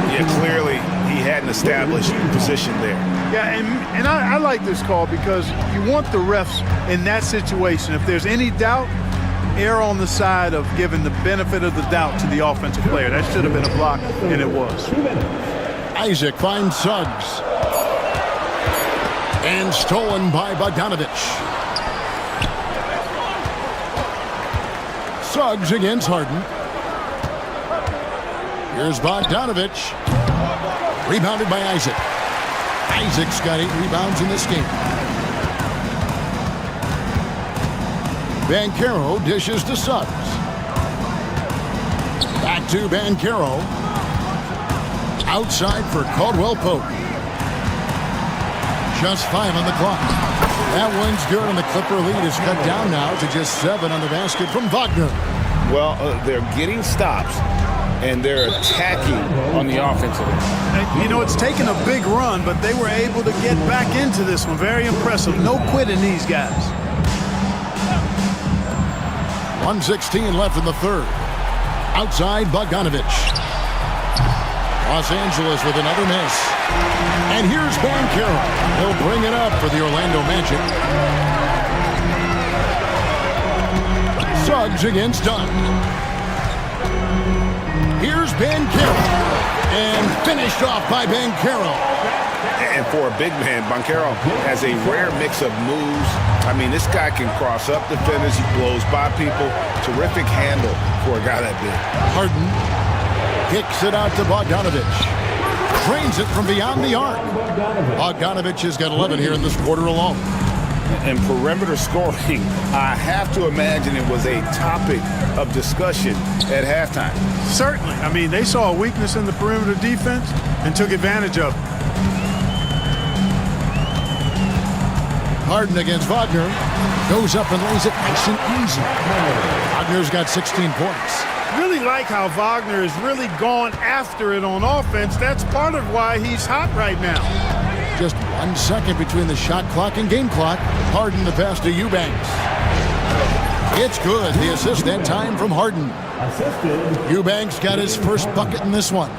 Yeah, clearly he hadn't established position there. Yeah, and I like this call because you want the refs in that situation. If there's any doubt, err on the side of giving the benefit of the doubt to the offensive player. That should have been a block, and it was. Isaac finds Suggs. And stolen by Bogdanovich. Suggs against Harden. Here's Bogdanovich. Rebounded by Isaac. Isaac's got 8 rebounds in this game. Banchero dishes to Suggs. Back to Banchero. Outside for Caldwell Pope. Just 5 on the clock. That one's good, and the Clipper lead is cut down now to just 7 on the basket from Wagner. Well, they're getting stops, and they're attacking on the offensive end. You know, it's taken a big run, but they were able to get back into this one. Very impressive. No quitting these guys. 1:16 left in the third. Outside Bogdanovich. Los Angeles with another miss. And here's Banchero. He'll bring it up for the Orlando Magic. Suggs against Dunn. Here's Banchero. And finished off by Banchero. And for a big man, Banchero has a rare mix of moves. I mean, this guy can cross up defenders. He blows by people. Terrific handle for a guy that big. Harden kicks it out to Bogdanovich. Drains it from beyond the arc. Bogdanovich has got 11 here in this quarter alone. And perimeter scoring, I have to imagine it was a topic of discussion at halftime. Certainly. I mean, they saw a weakness in the perimeter defense and took advantage of it. Harden against Wagner. Goes up and lays it nice and easy. Wagner's got 16 points. Really like how Wagner has really gone after it on offense. That's part of why he's hot right now. Just 1 second between the shot clock and game clock. Harden the pass to Eubanks. It's good. The assist that time from Harden. Eubanks got his first bucket in this one.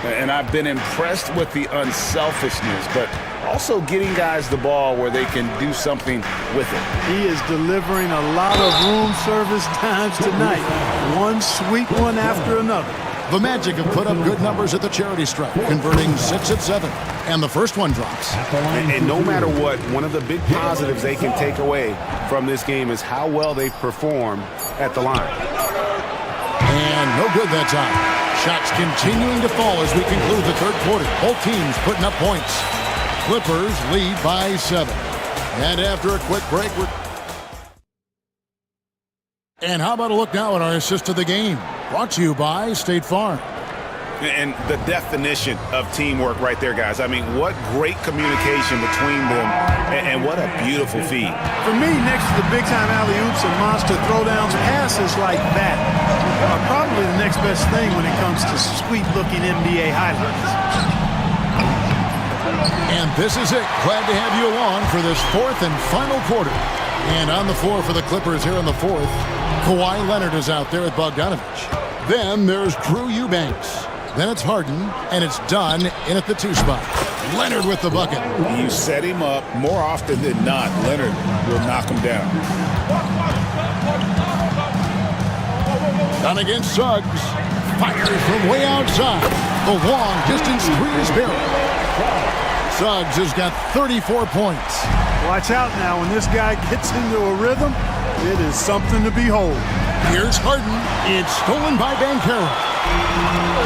And I've been impressed with the unselfishness, but also getting guys the ball where they can do something with it. He is delivering a lot of room service times tonight. One sweet one after another. The Magic have put up good numbers at the charity stripe, converting 6 of 7. And the first one drops. And no matter what, one of the big positives they can take away from this game is how well they perform at the line. And no good that time. Shots continuing to fall as we conclude the third quarter. Both teams putting up points. Clippers lead by 7. And after a quick break, and how about a look now at our assist of the game? Brought to you by State Farm. And the definition of teamwork right there, guys. I mean, what great communication between them, and what a beautiful feed. For me, next to the big-time alley-oops and monster throwdowns, passes like that are probably probably the next best thing when it comes to sweet-looking NBA highlights. And this is it. Glad to have you along for this fourth and final quarter. And on the floor for the Clippers here in the fourth, Kawhi Leonard is out there with Bogdanovich. Then there's Drew Eubanks. Then it's Harden, and it's done in at the 2 spot. Leonard with the bucket. You set him up, more often than not, Leonard will knock him down. Done against Suggs. Fires from way outside. The long distance three is buried. Suggs has got 34 points. Watch out now. When this guy gets into a rhythm, it is something to behold. Here's Harden. It's stolen by Banchero.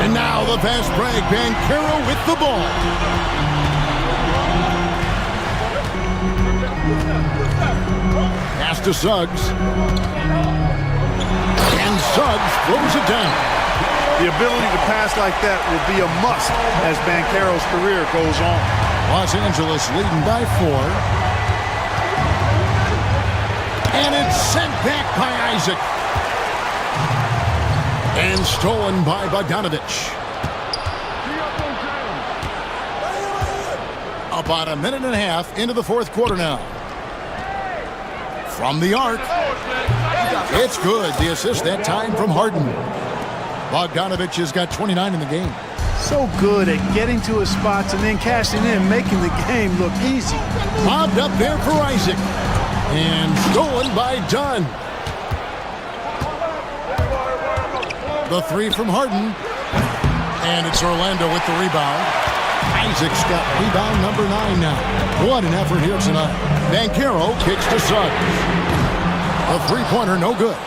And now the fast break. Banchero with the ball. Pass to Suggs. And Suggs throws it down. The ability to pass like that will be a must as Banchero's career goes on. Los Angeles leading by 4. And it's sent back by Isaac. And stolen by Bogdanovich. About a minute and a half into the fourth quarter now. From the arc. It's good. The assist that time from Harden. Bogdanovich has got 29 in the game. So good at getting to his spots and then cashing in, making the game look easy. Lobbed up there for Isaac. And stolen by Dunn. The three from Harden. And it's Orlando with the rebound. Isaac's got rebound number 9 now. What an effort here tonight. Banchero kicks to Suggs. The three-pointer, no good.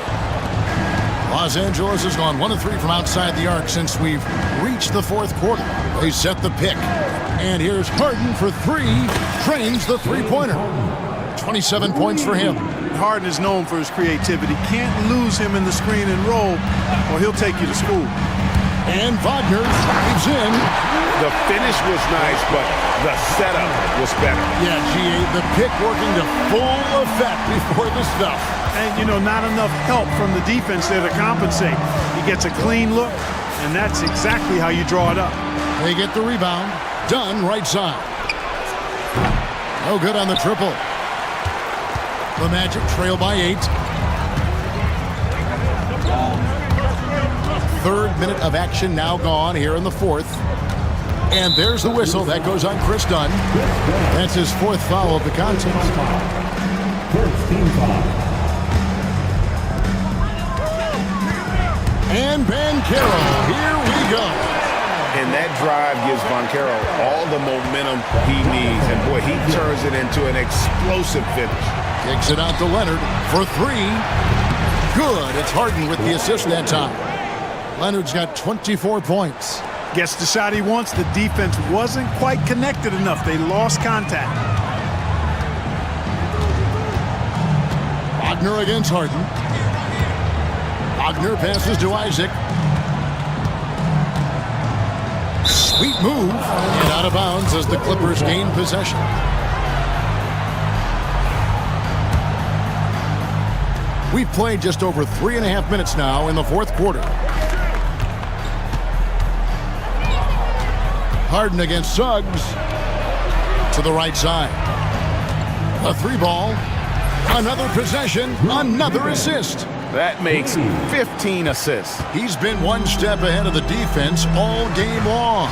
Los Angeles has gone 1 of 3 from outside the arc since we've reached the fourth quarter. They set the pick. And here's Harden for 3. Trains the three-pointer. 27 points for him. Harden is known for his creativity. Can't lose him in the screen and roll, or he'll take you to school. And Wagner drives in. The finish was nice, but the setup was better. Yeah, GA, the pick working to full effect before the stuff. And, you know, not enough help from the defense there to compensate. He gets a clean look, and that's exactly how you draw it up. They get the rebound. Dunn right side. No good on the triple. The Magic trail by 8. Third minute of action now gone here in the fourth. And there's the whistle. That goes on Chris Dunn. That's his 4th foul of the contest. And Banchero, here we go. And that drive gives Banchero all the momentum he needs. And boy, he turns it into an explosive finish. Kicks it out to Leonard for 3. Good. It's Harden with the assist that time. Leonard's got 24 points. Gets the shot he wants. The defense wasn't quite connected enough. They lost contact. Wagner against Harden. Wagner passes to Isaac. Sweet move. And out of bounds as the Clippers gain possession. We've played just over 3.5 minutes now in the fourth quarter. Harden against Suggs. To the right side. A 3 ball. Another possession. Another assist. That makes 15 assists. He's been one step ahead of the defense all game long.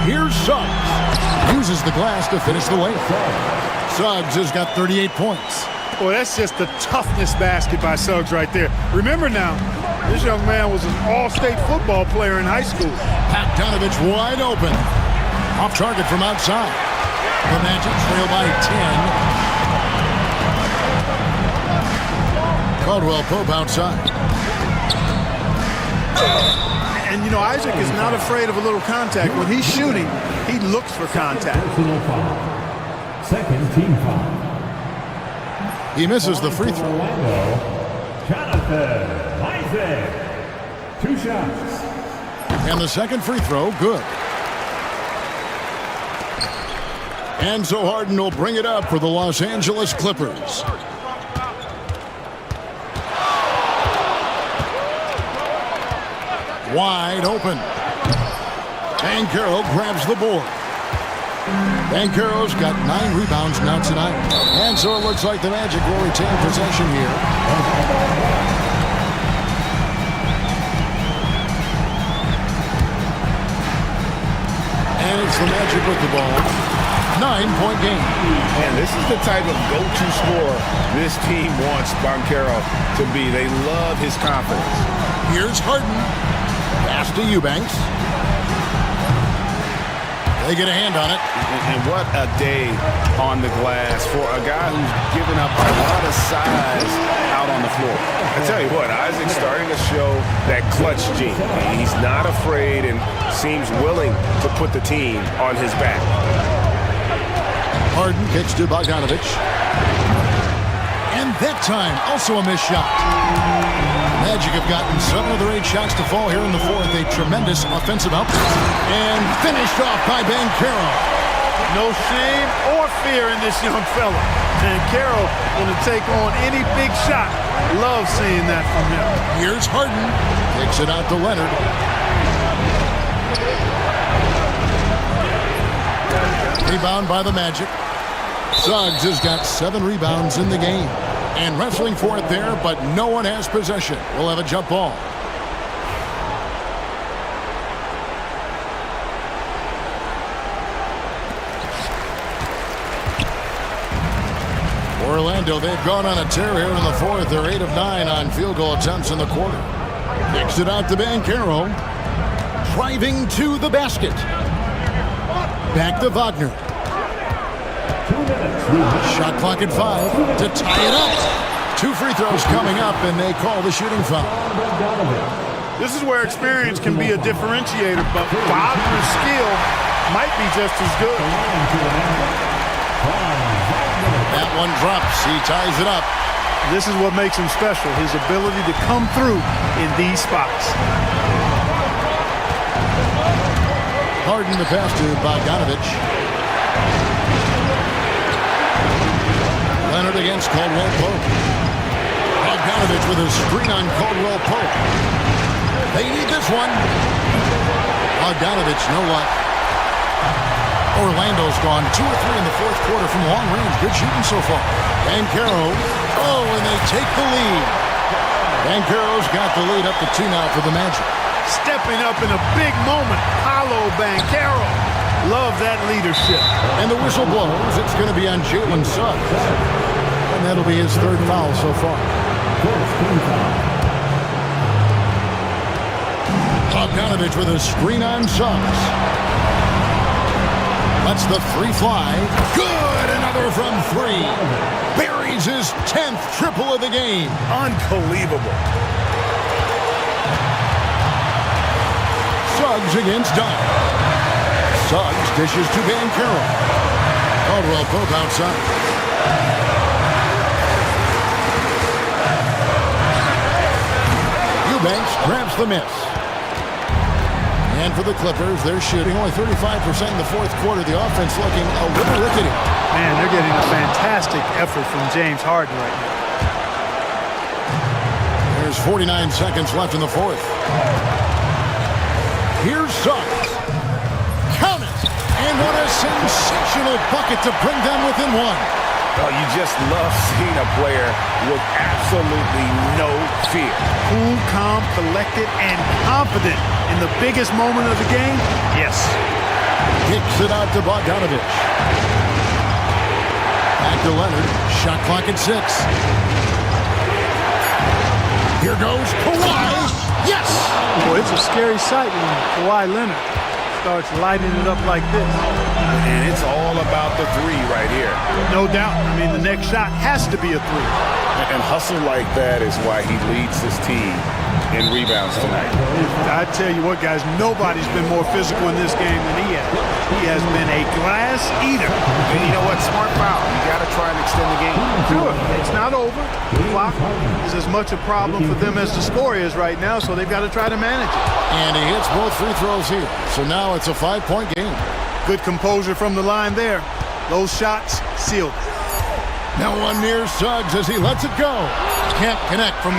Here's Suggs. Uses the glass to finish the layup. Suggs has got 38 points. Boy, that's just the toughness basket by Suggs right there. Remember now, this young man was an all-state football player in high school. Bogdanovich wide open. Off target from outside. The Magic trail by 10. Caldwell Pope outside. And, you know, Isaac is not afraid of a little contact. When he's shooting, he looks for contact. Second team foul. He misses the free throw. Jonathan Isaac. 2 shots. And the second free throw, good. And so Harden will bring it up for the Los Angeles Clippers. Wide open. Banchero grabs the board. Banchero's got 9 rebounds now tonight. And so it looks like the Magic will retain possession here. And it's the Magic with the ball. 9-point game. And this is the type of go-to scorer this team wants Banchero to be. They love his confidence. Here's Harden. Pass to Eubanks. They get a hand on it. And what a day on the glass for a guy who's given up a lot of size out on the floor. I tell you what, Isaac's starting to show that clutch gene. He's not afraid and seems willing to put the team on his back. Harden kicks to Bogdanovich. And that time, also a missed shot. Magic have gotten 7 of their 8 shots to fall here in the fourth. A tremendous offensive output. And finished off by Banchero. No shame or fear in this young fella. Banchero going to take on any big shot. Love seeing that from him. Here's Harden. Kicks it out to Leonard. Rebound by the Magic. Suggs has got 7 rebounds in the game. And wrestling for it there, but no one has possession. We'll have a jump ball. Orlando, they've gone on a tear here in the fourth. They're 8 of 9 on field goal attempts in the quarter. Kicks it out to Banchero. Driving to the basket. Back to Wagner. Shot clock at 5 to tie it up. 2 free throws coming up, and they call the shooting foul. This is where experience can be a differentiator, but Wagner's skill might be just as good. That one drops. He ties it up. This is what makes him special, his ability to come through in these spots. Harden the pass to Bogdanovich. Leonard against Caldwell Pope. Bogdanovich with a screen on Caldwell Pope. They need this one. Bogdanovich, no luck. Orlando's gone 2 or 3 in the fourth quarter from long range. Good shooting so far. Banchero. Oh, and they take the lead. Banchero's got the lead up to 2 now for the Magic. Stepping up in a big moment. Paulo Banchero. Love that leadership. And the whistle blows. It's going to be on Jalen Suggs. And that'll be his 3rd foul so far. Bogdanovich with a screen on Suggs. That's the free fly. Good! Another from 3. Buries his 10th triple of the game. Unbelievable. Suggs against Dunn. Suggs dishes to Banchero. Caldwell Pope outside. Eubanks grabs the miss. And for the Clippers, they're shooting only 35% in the fourth quarter. The offense looking a little rickety. Man, they're getting a fantastic effort from James Harden right now. There's 49 seconds left in the fourth. Here's Suggs. Count it! And what a sensational bucket to bring them within 1. Oh, you just love seeing a player with absolutely no fear. Cool, calm, collected, and confident in the biggest moment of the game. Yes. Kicks it out to Bogdanovich. Back to Leonard. Shot clock at 6. Here goes Kawhi. Yes! Boy, it's a scary sight when Kawhi Leonard starts lighting it up like this. And it's all about the 3 right here. No doubt. I mean, the next shot has to be a 3. And hustle like that is why he leads his team in rebounds tonight. I tell you what, guys, nobody's been more physical in this game than he has. He has been a glass eater. And you know what? Smart foul. You got to try and extend the game. Sure. It's not over. The clock is as much a problem for them as the score is right now, so they've got to try to manage it. And he hits both free throws here. So now it's a 5-point game. Good composure from the line there. Those shots sealed. Now one near Suggs as he lets it go. Can't connect from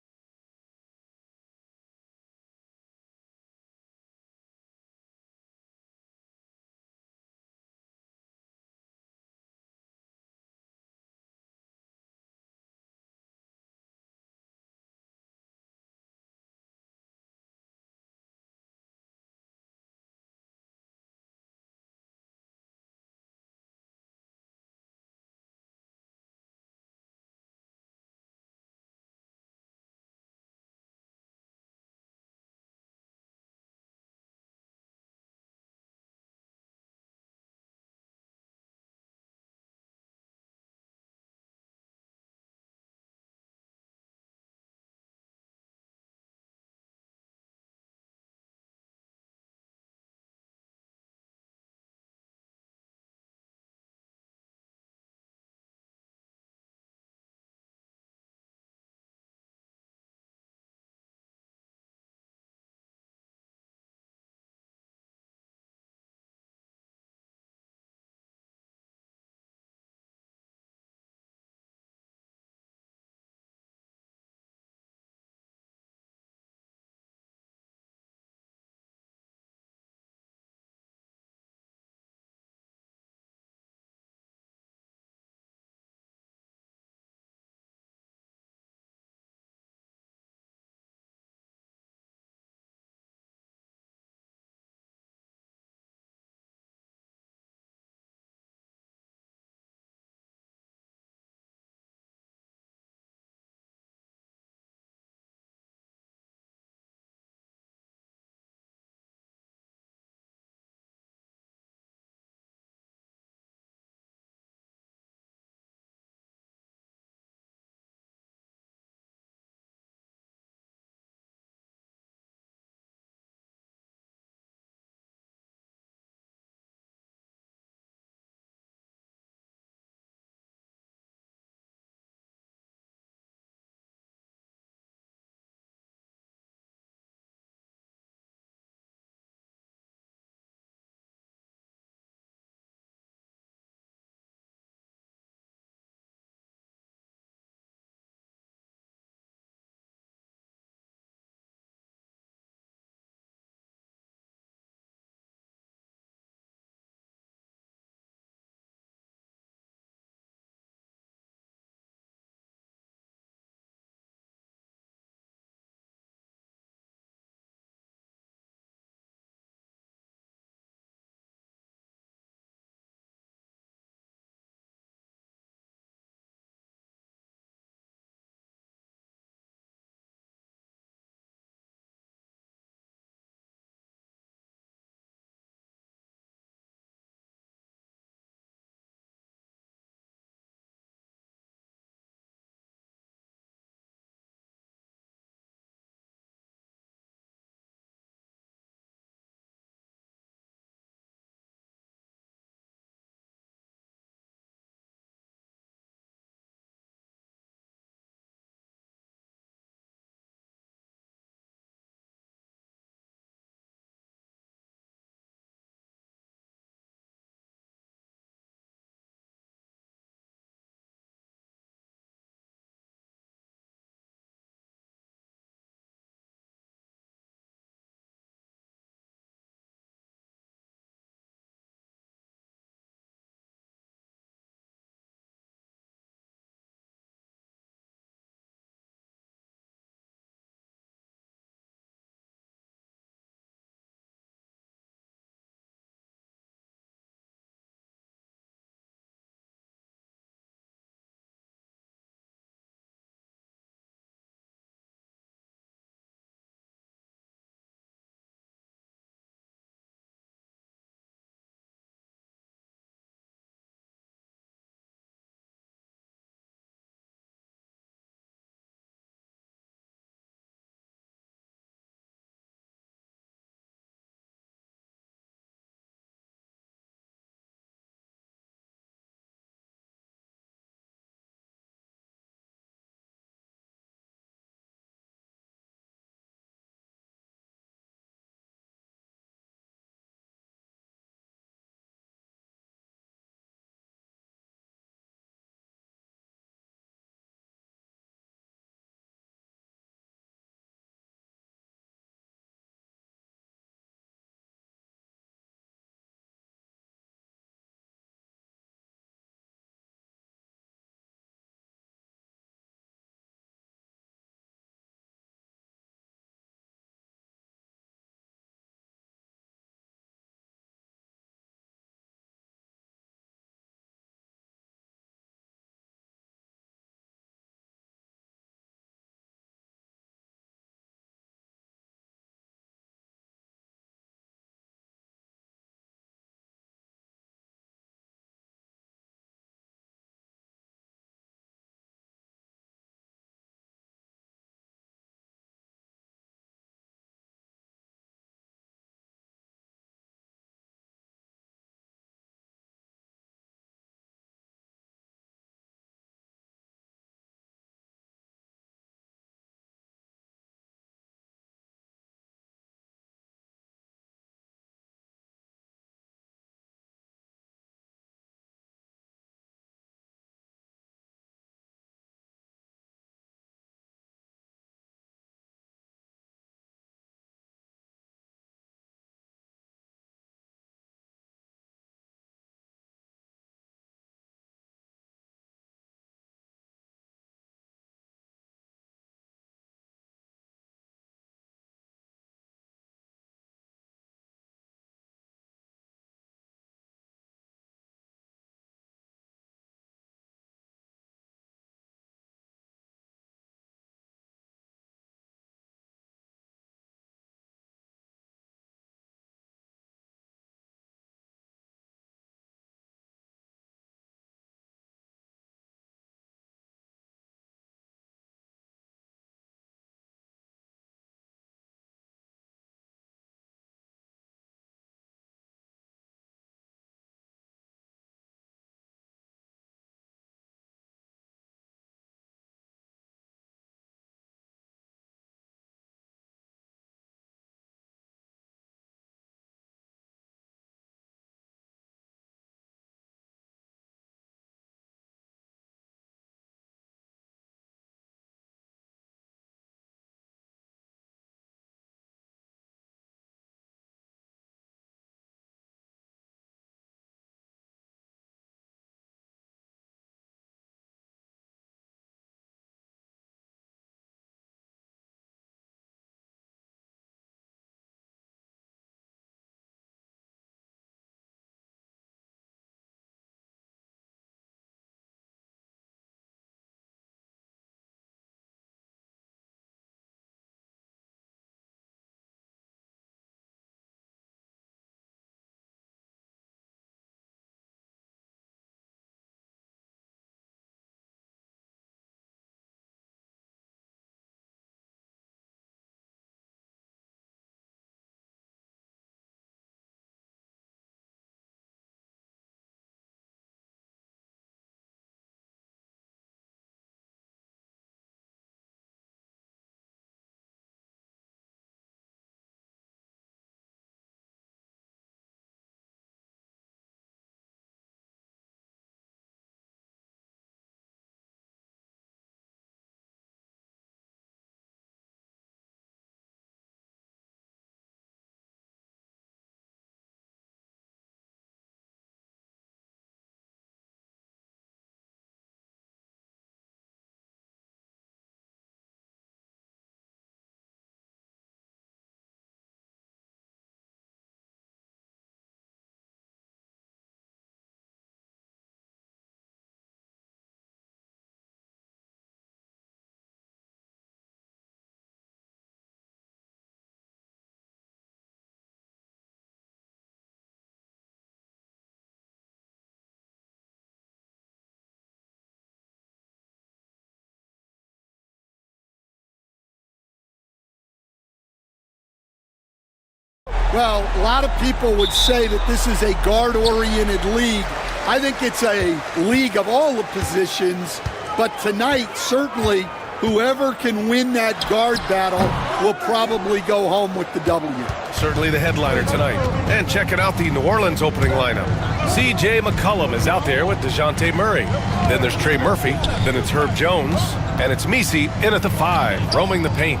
Well, a lot of people would say that this is a guard-oriented league. I think it's a league of all the positions, but tonight, certainly, whoever can win that guard battle will probably go home with the W. Certainly the headliner tonight. And checking out the New Orleans opening lineup. C.J. McCollum is out there with DeJounte Murray. Then there's Trey Murphy. Then it's Herb Jones. And it's Misi in at the 5, roaming the paint.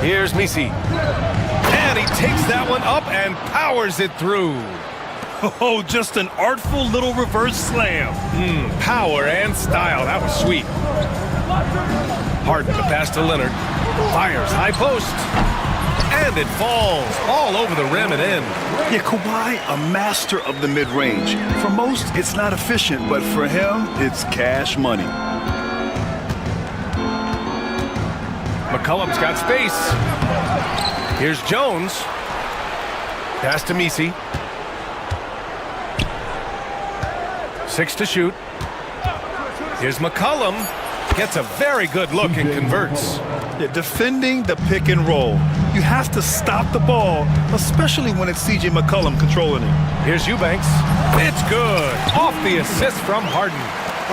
Here's Misi. And he takes that one up and powers it through. Oh, just an artful little reverse slam. Power and style. That was sweet. Harden, the pass to Leonard. Fires, high post. And it falls all over the rim and in. Yeah, Kawhi, a master of the mid-range. For most, it's not efficient, but for him, it's cash money. McCollum's got space. Here's Jones. Pass to Misi. 6 to shoot. Here's McCollum. Gets a very good look and converts. Yeah, defending the pick and roll. You have to stop the ball, especially when it's C.J. McCollum controlling it. Here's Eubanks. It's good. Off the assist from Harden.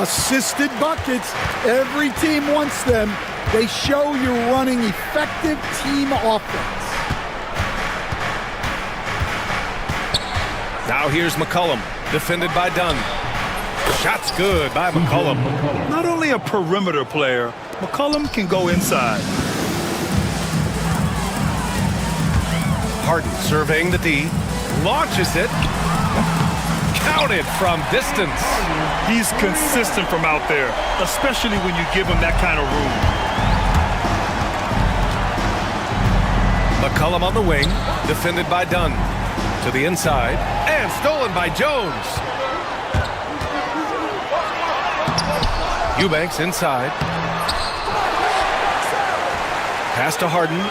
Assisted buckets. Every team wants them. They show you're running effective team offense. Now here's McCollum, defended by Dunn. Shot's good by McCollum. Not only a perimeter player, McCollum can go inside. Harden surveying the D, launches it, counted from distance. He's consistent from out there, especially when you give him that kind of room. McCollum on the wing, defended by Dunn. To the inside, and stolen by Jones. Eubanks inside. Pass to Harden.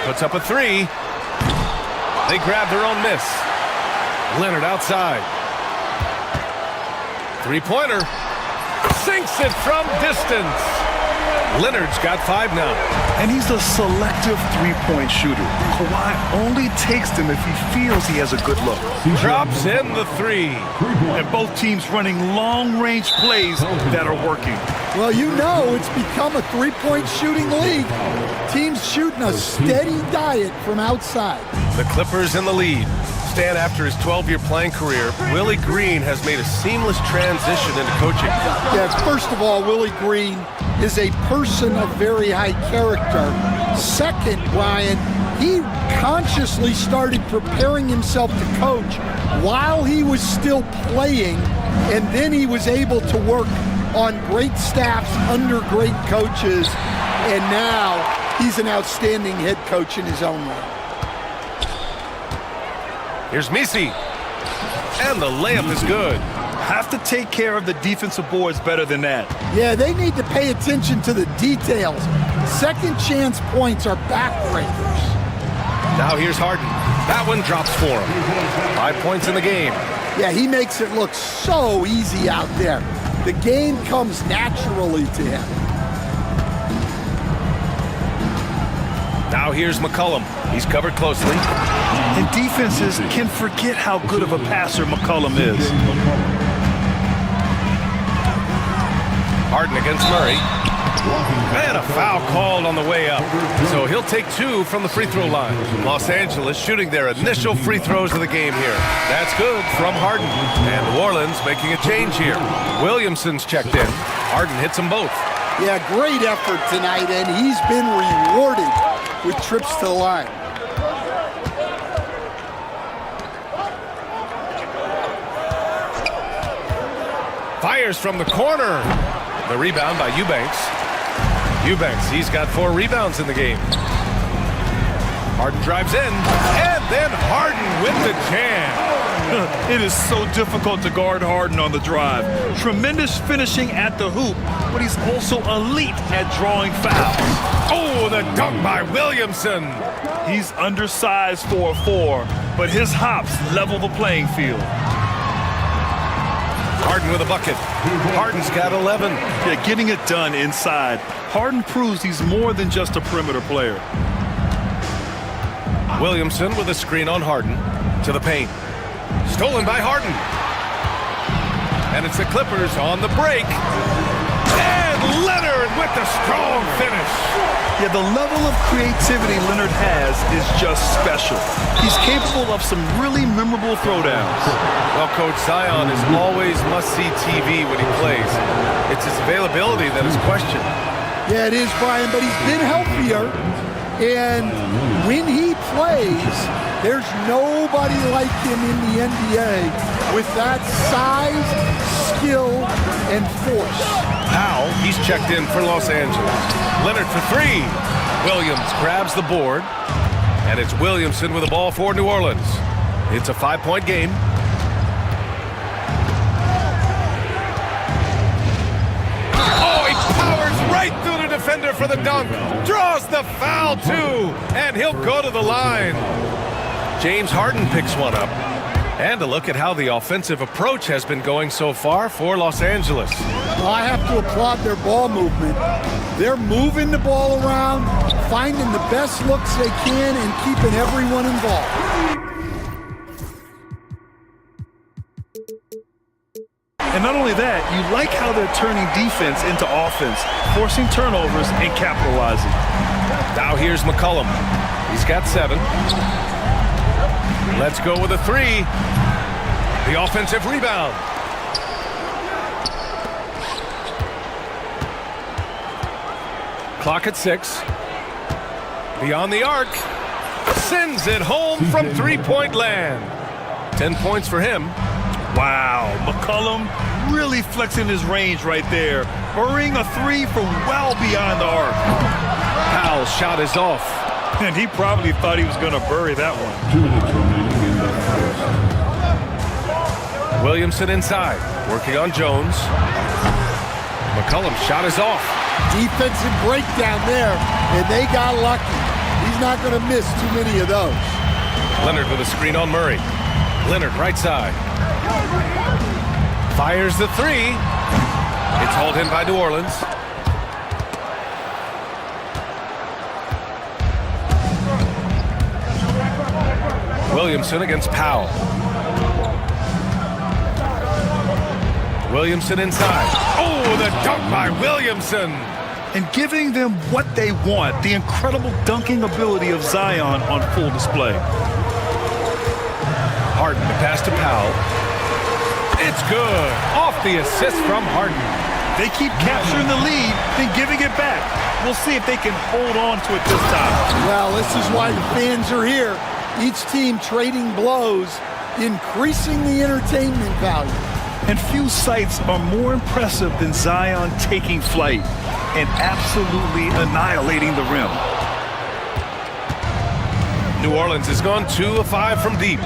Puts up a 3. They grab their own miss. Leonard outside. Three-pointer. Sinks it from distance. Leonard's got 5 now. And he's a selective three-point shooter. Kawhi only takes them if he feels he has a good look. Drops in the 3. And both teams running long-range plays that are working. Well, you know it's become a three-point shooting league. Teams shooting a steady diet from outside. The Clippers in the lead. Stan, after his 12-year playing career, Willie Green has made a seamless transition into coaching. Yeah, first of all, Willie Green is a person of very high character. Second, Brian, he consciously started preparing himself to coach while he was still playing, and then he was able to work on great staffs under great coaches, and now he's an outstanding head coach in his own right. Here's Misi. And the layup is good. Have to take care of the defensive boards better than that. Yeah, they need to pay attention to the details. Second chance points are backbreakers. Now here's Harden. That one drops for him. 5 points in the game. Yeah, he makes it look so easy out there. The game comes naturally to him. Now here's McCollum. He's covered closely. And defenses can forget how good of a passer McCollum is. Harden against Murray. And a foul called on the way up. So he'll take 2 from the free throw line. Los Angeles shooting their initial free throws of the game here. That's good from Harden. And New Orleans making a change here. Williamson's checked in. Harden hits them both. Yeah, great effort tonight, and he's been rewarded with trips to the line. Fires from the corner. The rebound by Eubanks. Eubanks, he's got 4 rebounds in the game. Harden drives in, and then Harden with the jam. It is so difficult to guard Harden on the drive. Tremendous finishing at the hoop, but he's also elite at drawing fouls. Oh, the dunk by Williamson. He's undersized for a 4, but his hops level the playing field. Harden with a bucket. Harden's got 11. Yeah, getting it done inside. Harden proves he's more than just a perimeter player. Williamson with a screen on Harden. To the paint. Stolen by Harden. And it's the Clippers on the break. And Leonard with the strong finish. Yeah, the level of creativity Leonard has is just special. He's capable of some really memorable throwdowns. Well, Coach, Zion is always must-see TV when he plays. It's his availability that is questioned. Yeah, it is, Brian, but he's been healthier. And when he plays, there's nobody like him in the NBA with that size, skill, and force. Powell, he's checked in for Los Angeles. Leonard for three. Williams grabs the board. And it's Williamson with the ball for New Orleans. It's a 5-point game. Oh, he powers right through the defender for the dunk. Draws the foul, too. And he'll go to the line. James Harden picks one up. And a look at how the offensive approach has been going so far for Los Angeles. Well, I have to applaud their ball movement. They're moving the ball around, finding the best looks they can, and keeping everyone involved. And not only that, you like how they're turning defense into offense, forcing turnovers and capitalizing. Now here's McCollum. He's got 7. Let's go with a 3. The offensive rebound. Clock at 6. Beyond the arc. Sends it home from three-point land. 10 points for him. Wow, McCollum really flexing his range right there. Burying a 3 from well beyond the arc. Powell's shot is off. And he probably thought he was going to bury that one. 2 minutes remaining in the first. Williamson inside, working on Jones. McCollum's shot is off. Defensive breakdown there, and they got lucky. He's not going to miss too many of those. Leonard with a screen on Murray. Leonard right side. Fires the 3. It's hauled in by New Orleans. Williamson against Powell. Williamson inside. Oh, the dunk by Williamson. And giving them what they want, the incredible dunking ability of Zion on full display. Harden to pass to Powell. It's good. Off the assist from Harden. They keep capturing the lead, then giving it back. We'll see if they can hold on to it this time. Well, this is why the fans are here. Each team trading blows, increasing the entertainment value. And few sights are more impressive than Zion taking flight and absolutely annihilating the rim. New Orleans has gone 2 of 5 from deep.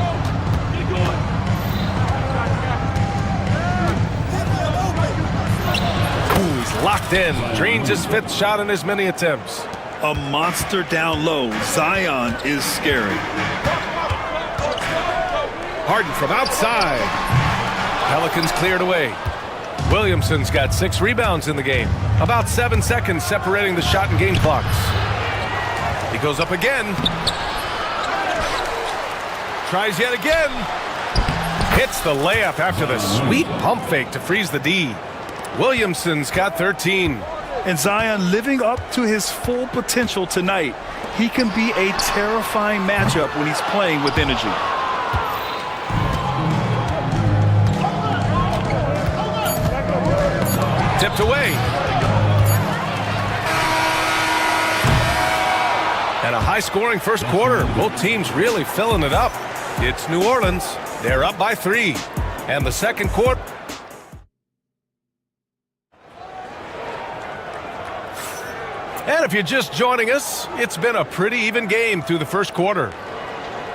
Ooh, he's locked in. Drains his 5th shot in as many attempts. A monster down low. Zion is scary. Harden from outside. Pelicans cleared away. Williamson's got 6 rebounds in the game. About 7 seconds separating the shot and game clocks. He goes up again. Tries yet again. Hits the layup after the sweet pump fake to freeze the D. Williamson's got 13. And Zion living up to his full potential tonight. He can be a terrifying matchup when he's playing with energy. Tipped away. And a high-scoring first quarter. Both teams really filling it up. It's New Orleans. They're up by 3. And the second quarter. And if you're just joining us, it's been a pretty even game through the first quarter.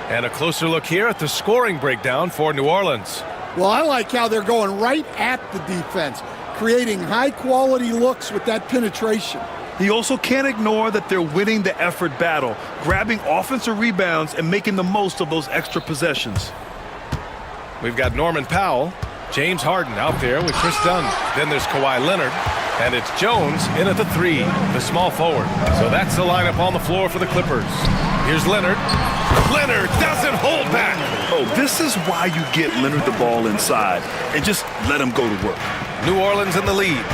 And a closer look here at the scoring breakdown for New Orleans. Well, I like how they're going right at the defense, creating high-quality looks with that penetration. You also can't ignore that they're winning the effort battle, grabbing offensive rebounds and making the most of those extra possessions. We've got Norman Powell, James Harden out there with Chris Dunn. Then there's Kawhi Leonard, and it's Jones in at the 3, the small forward. So that's the lineup on the floor for the Clippers. Here's Leonard. Leonard doesn't hold back. Oh, this is why you get Leonard the ball inside and just let him go to work. New Orleans in the lead.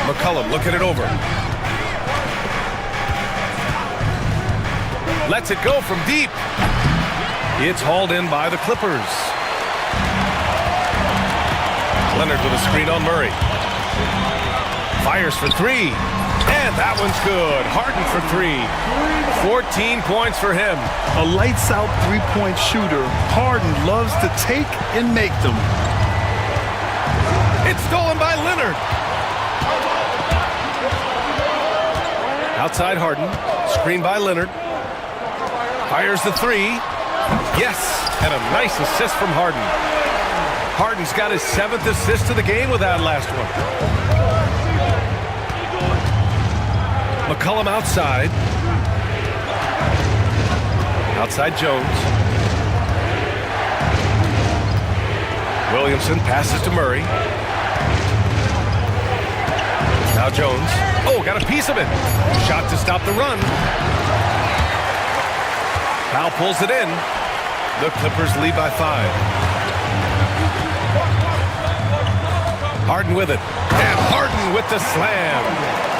McCollum looking it over. Lets it go from deep. It's hauled in by the Clippers. Leonard with a screen on Murray. Fires for three. And that one's good. Harden for three. 14 points for him. A lights-out three-point shooter, Harden loves to take and make them. It's stolen by Leonard. Outside Harden. Screen by Leonard. Fires the three. Yes, and a nice assist from Harden. Harden's got his 7th assist of the game with that last one. McCollum outside. Outside Jones. Williamson passes to Murray. Now Jones. Oh, got a piece of it. Shot to stop the run. Powell pulls it in. The Clippers lead by 5. Harden with it. And Harden with the slam.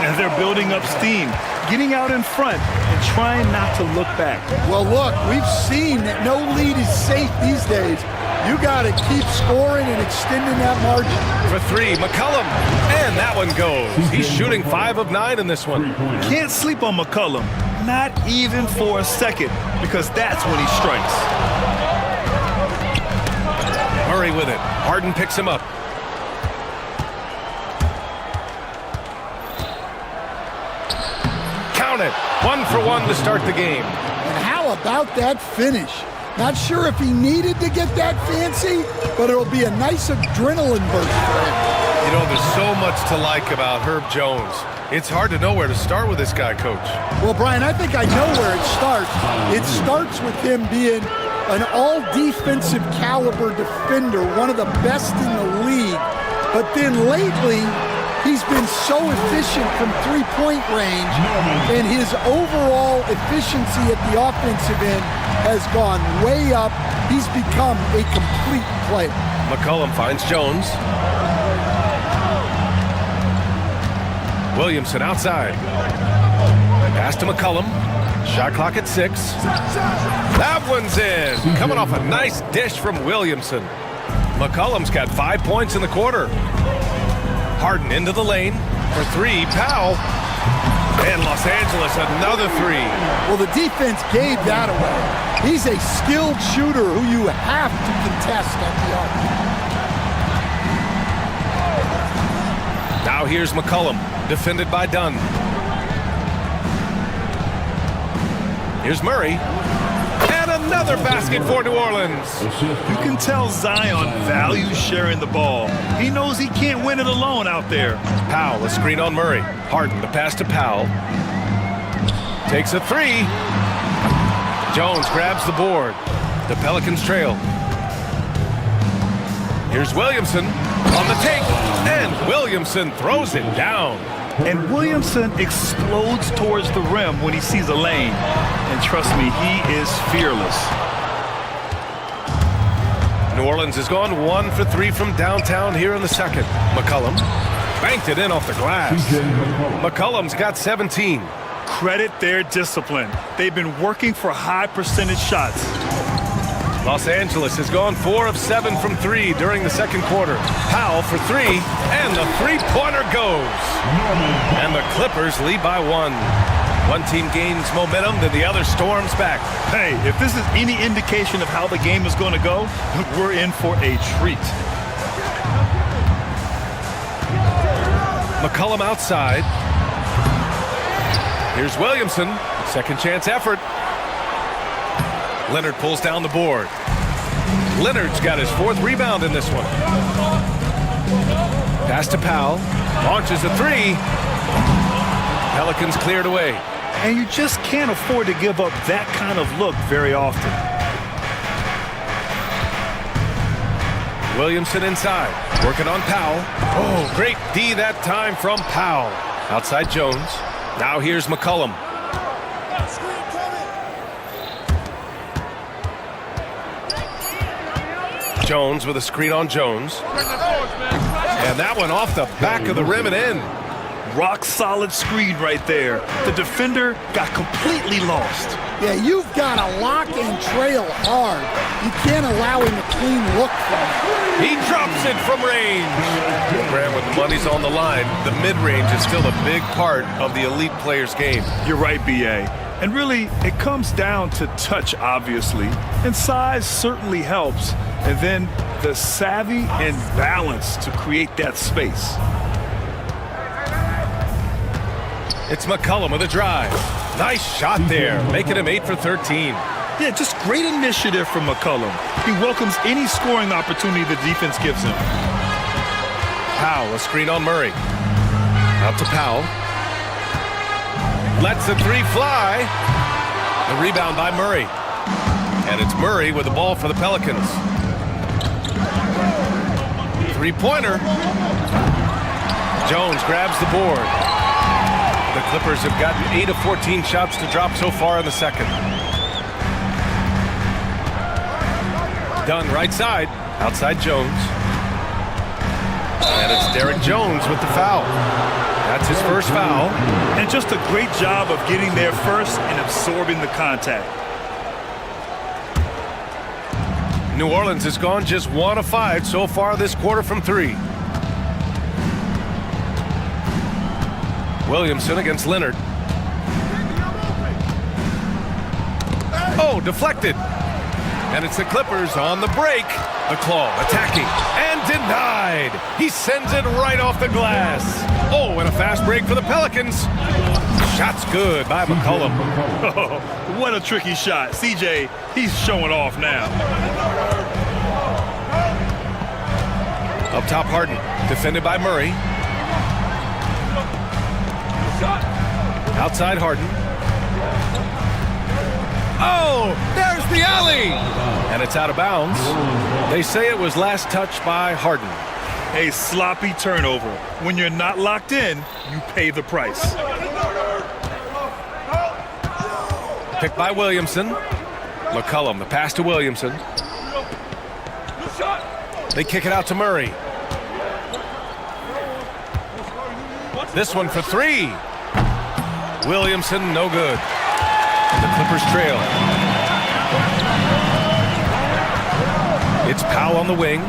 And they're building up steam, getting out in front and trying not to look back. Well, look, we've seen that no lead is safe these days. You got to keep scoring and extending that margin. For three, McCollum. And that one goes. He's shooting 5 of 9 in this one. Can't sleep on McCollum, not even for a second, because that's when he strikes. Murray with it. Harden picks him up. Count it. 1 for 1 to start the game. And how about that finish? Not sure if he needed to get that fancy, but it'll be a nice adrenaline burst for him. You know, there's so much to like about Herb Jones. It's hard to know where to start with this guy, Coach. Well, Brian, I think I know where it starts. It starts with him being an all-defensive caliber defender, one of the best in the league. But then lately, he's been so efficient from three-point range, and his overall efficiency at the offensive end has gone way up. He's become a complete player. McCollum finds Jones. Williamson outside. Pass to McCollum. Shot clock at 6. That one's in. Coming off a nice dish from Williamson. McCollum's got 5 points in the quarter. Harden into the lane for 3. Powell. And Los Angeles another 3. Well, the defense gave that away. He's a skilled shooter who you have to contest at the arc. Now here's McCollum, defended by Dunn. Here's Murray. And another basket for New Orleans. You can tell Zion values sharing the ball. He knows he can't win it alone out there. Powell, a screen on Murray. Harden, the pass to Powell. Takes a 3. Jones grabs the board. The Pelicans trail. Here's Williamson on the take. And Williamson throws it down. And Williamson explodes towards the rim when he sees a lane. And trust me, he is fearless. New Orleans has gone 1 for 3 from downtown here in the second. McCollum banked it in off the glass. McCollum's got 17. Credit their discipline. They've been working for high percentage shots. Los Angeles has gone 4 of 7 from 3 during the second quarter. Powell for 3, and the three-pointer goes. And the Clippers lead by 1. One team gains momentum, then the other storms back. Hey, if this is any indication of how the game is going to go, we're in for a treat. McCollum outside. Here's Williamson. Second chance effort. Leonard pulls down the board. Leonard's got his 4th rebound in this one. Pass to Powell. Launches a 3. Pelicans cleared away. And you just can't afford to give up that kind of look very often. Williamson inside. Working on Powell. Oh, great D that time from Powell. Outside Jones. Now here's McCollum. Jones with a screen on Jones. And that one off the back of the rim and in. Rock solid screen right there. The defender got completely lost. Yeah, you've got to lock and trail hard. You can't allow him a clean look from it. He drops it from range. Grant, when the money's on the line, the mid-range is still a big part of the elite player's game. You're right, B.A. And really, it comes down to touch, obviously. And size certainly helps. And then the savvy and balance to create that space. It's McCollum with a drive. Nice shot there, making him 8 for 13. Yeah, just great initiative from McCollum. He welcomes any scoring opportunity the defense gives him. Powell, a screen on Murray. Out to Powell. Lets the three fly. The rebound by Murray. And it's Murray with the ball for the Pelicans. Three-pointer. Jones grabs the board. The Clippers have gotten 8 of 14 shots to drop so far in the second. Dunn right side, outside Jones. And it's Derek Jones with the foul. That's his first foul. And just a great job of getting there first and absorbing the contact. New Orleans has gone just 1 of 5 so far this quarter from 3. Williamson against Leonard. Oh, deflected. And it's the Clippers on the break. The claw attacking and denied. He sends it right off the glass. Oh, and a fast break for the Pelicans. Shot's good by McCollum. Oh, what a tricky shot. CJ, he's showing off now. Up top, Harden. Defended by Murray. Outside Harden. Oh, there's the alley! And it's out of bounds. They say it was last touched by Harden. A sloppy turnover. When you're not locked in, you pay the price. Picked by Williamson. McCollum, the pass to Williamson. They kick it out to Murray. This one for 3. Williamson, no good. The Clippers trail. It's Powell on the wing.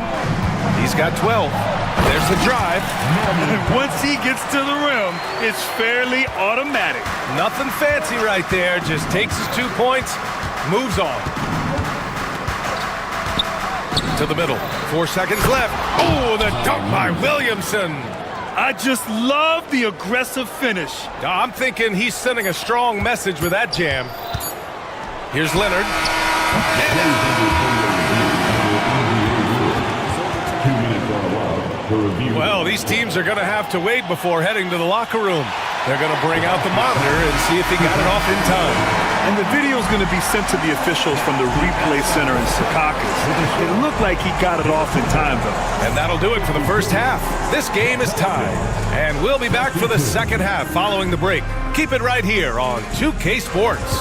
He's got 12. There's the drive. Once he gets to the rim, it's fairly automatic. Nothing fancy right there. Just takes his 2 points, moves on. To the middle. 4 seconds left. Oh, the dunk by Williamson. I just love the aggressive finish. I'm thinking he's sending a strong message with that jam. Here's Leonard. Well, these teams are going to have to wait before heading to the locker room. They're going to bring out the monitor and see if he got it off in time. And the video is going to be sent to the officials from the replay center in Secaucus. It looked like he got it off in time, though. And that'll do it for the first half. This game is tied. And we'll be back for the second half following the break. Keep it right here on 2K Sports.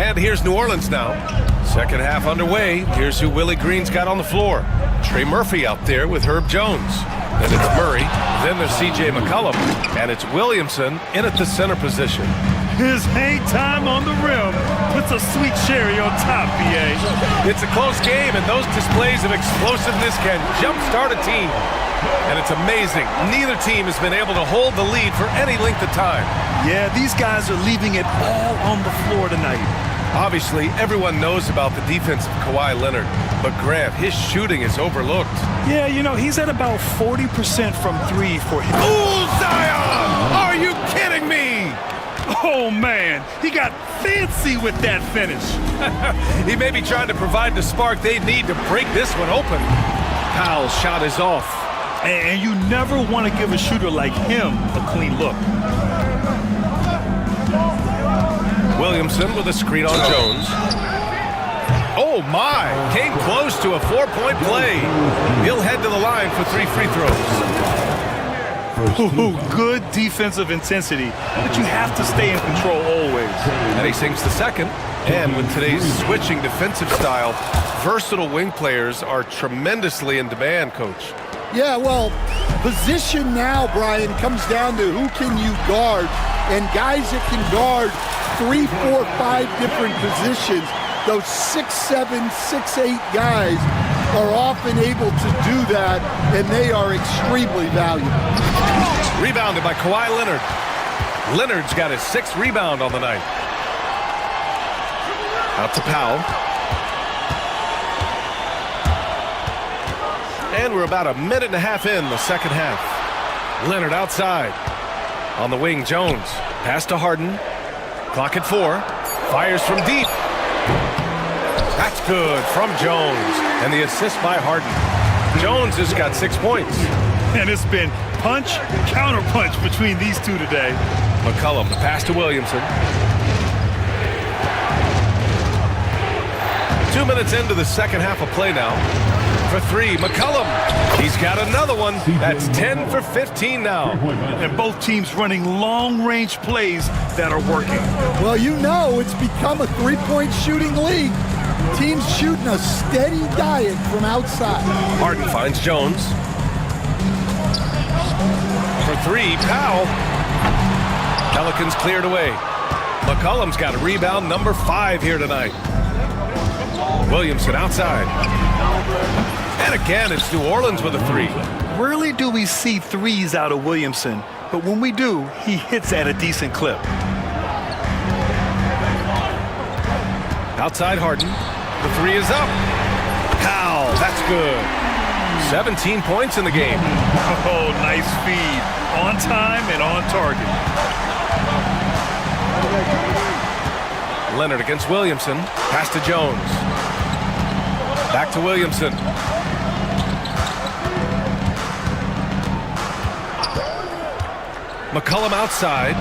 And here's New Orleans now. Second half underway. Here's who Willie Green's got on the floor. Trey Murphy out there with Herb Jones. Then it's Murray. Then there's C.J. McCollum. And it's Williamson in at the center position. His hang time on the rim puts a sweet cherry on top, B.A. It's a close game, and those displays of explosiveness can jumpstart a team. And it's amazing. Neither team has been able to hold the lead for any length of time. Yeah, these guys are leaving it all on the floor tonight. Obviously, everyone knows about the defense of Kawhi Leonard, but Grant, his shooting is overlooked. Yeah, you know, he's at about 40% from three for him. Ooh, Zion! Are you kidding me? Oh, man, he got fancy with that finish. He may be trying to provide the spark they need to break this one open. Powell's shot is off. And you never want to give a shooter like him a clean look. Williamson with a screen on Jones. Oh, my. Came close to a 4-point play. He'll head to the line for 3 free throws. Ooh, good defensive intensity, but you have to stay in control always. And he sinks the second. And with today's switching defensive style, versatile wing players are tremendously in demand, Coach. Yeah, well, position now, Brian, comes down to who can you guard, and guys that can guard 3, 4, 5 different positions. Those 6'7", 6'8" guys are often able to do that, and they are extremely valuable. Rebounded by Kawhi Leonard. Leonard's got his 6th rebound on the night. Out to Powell. And we're about a minute and a half in the second half. Leonard outside. On the wing, Jones. Pass to Harden. Clock at 4. Fires from deep. That's good from Jones. And the assist by Harden. Jones has got 6 points. And it's been punch, counter punch between these two today. McCollum, the pass to Williamson. 2 minutes into the second half of play now. For 3, McCollum. He's got another one. That's 10 for 15 now. And both teams running long-range plays that are working. Well, you know it's become a three-point shooting league. Teams shooting a steady diet from outside. Harden finds Jones. For 3, Powell. Pelicans cleared away. McCollum's got a rebound number 5 here tonight. Williamson outside. And again, it's New Orleans with a 3. Rarely do we see threes out of Williamson, but when we do, he hits at a decent clip. Outside Harden. The 3 is up. Powell, that's good. 17 points in the game. Oh, nice feed. On time and on target. Leonard against Williamson. Pass to Jones. Back to Williamson. McCollum outside.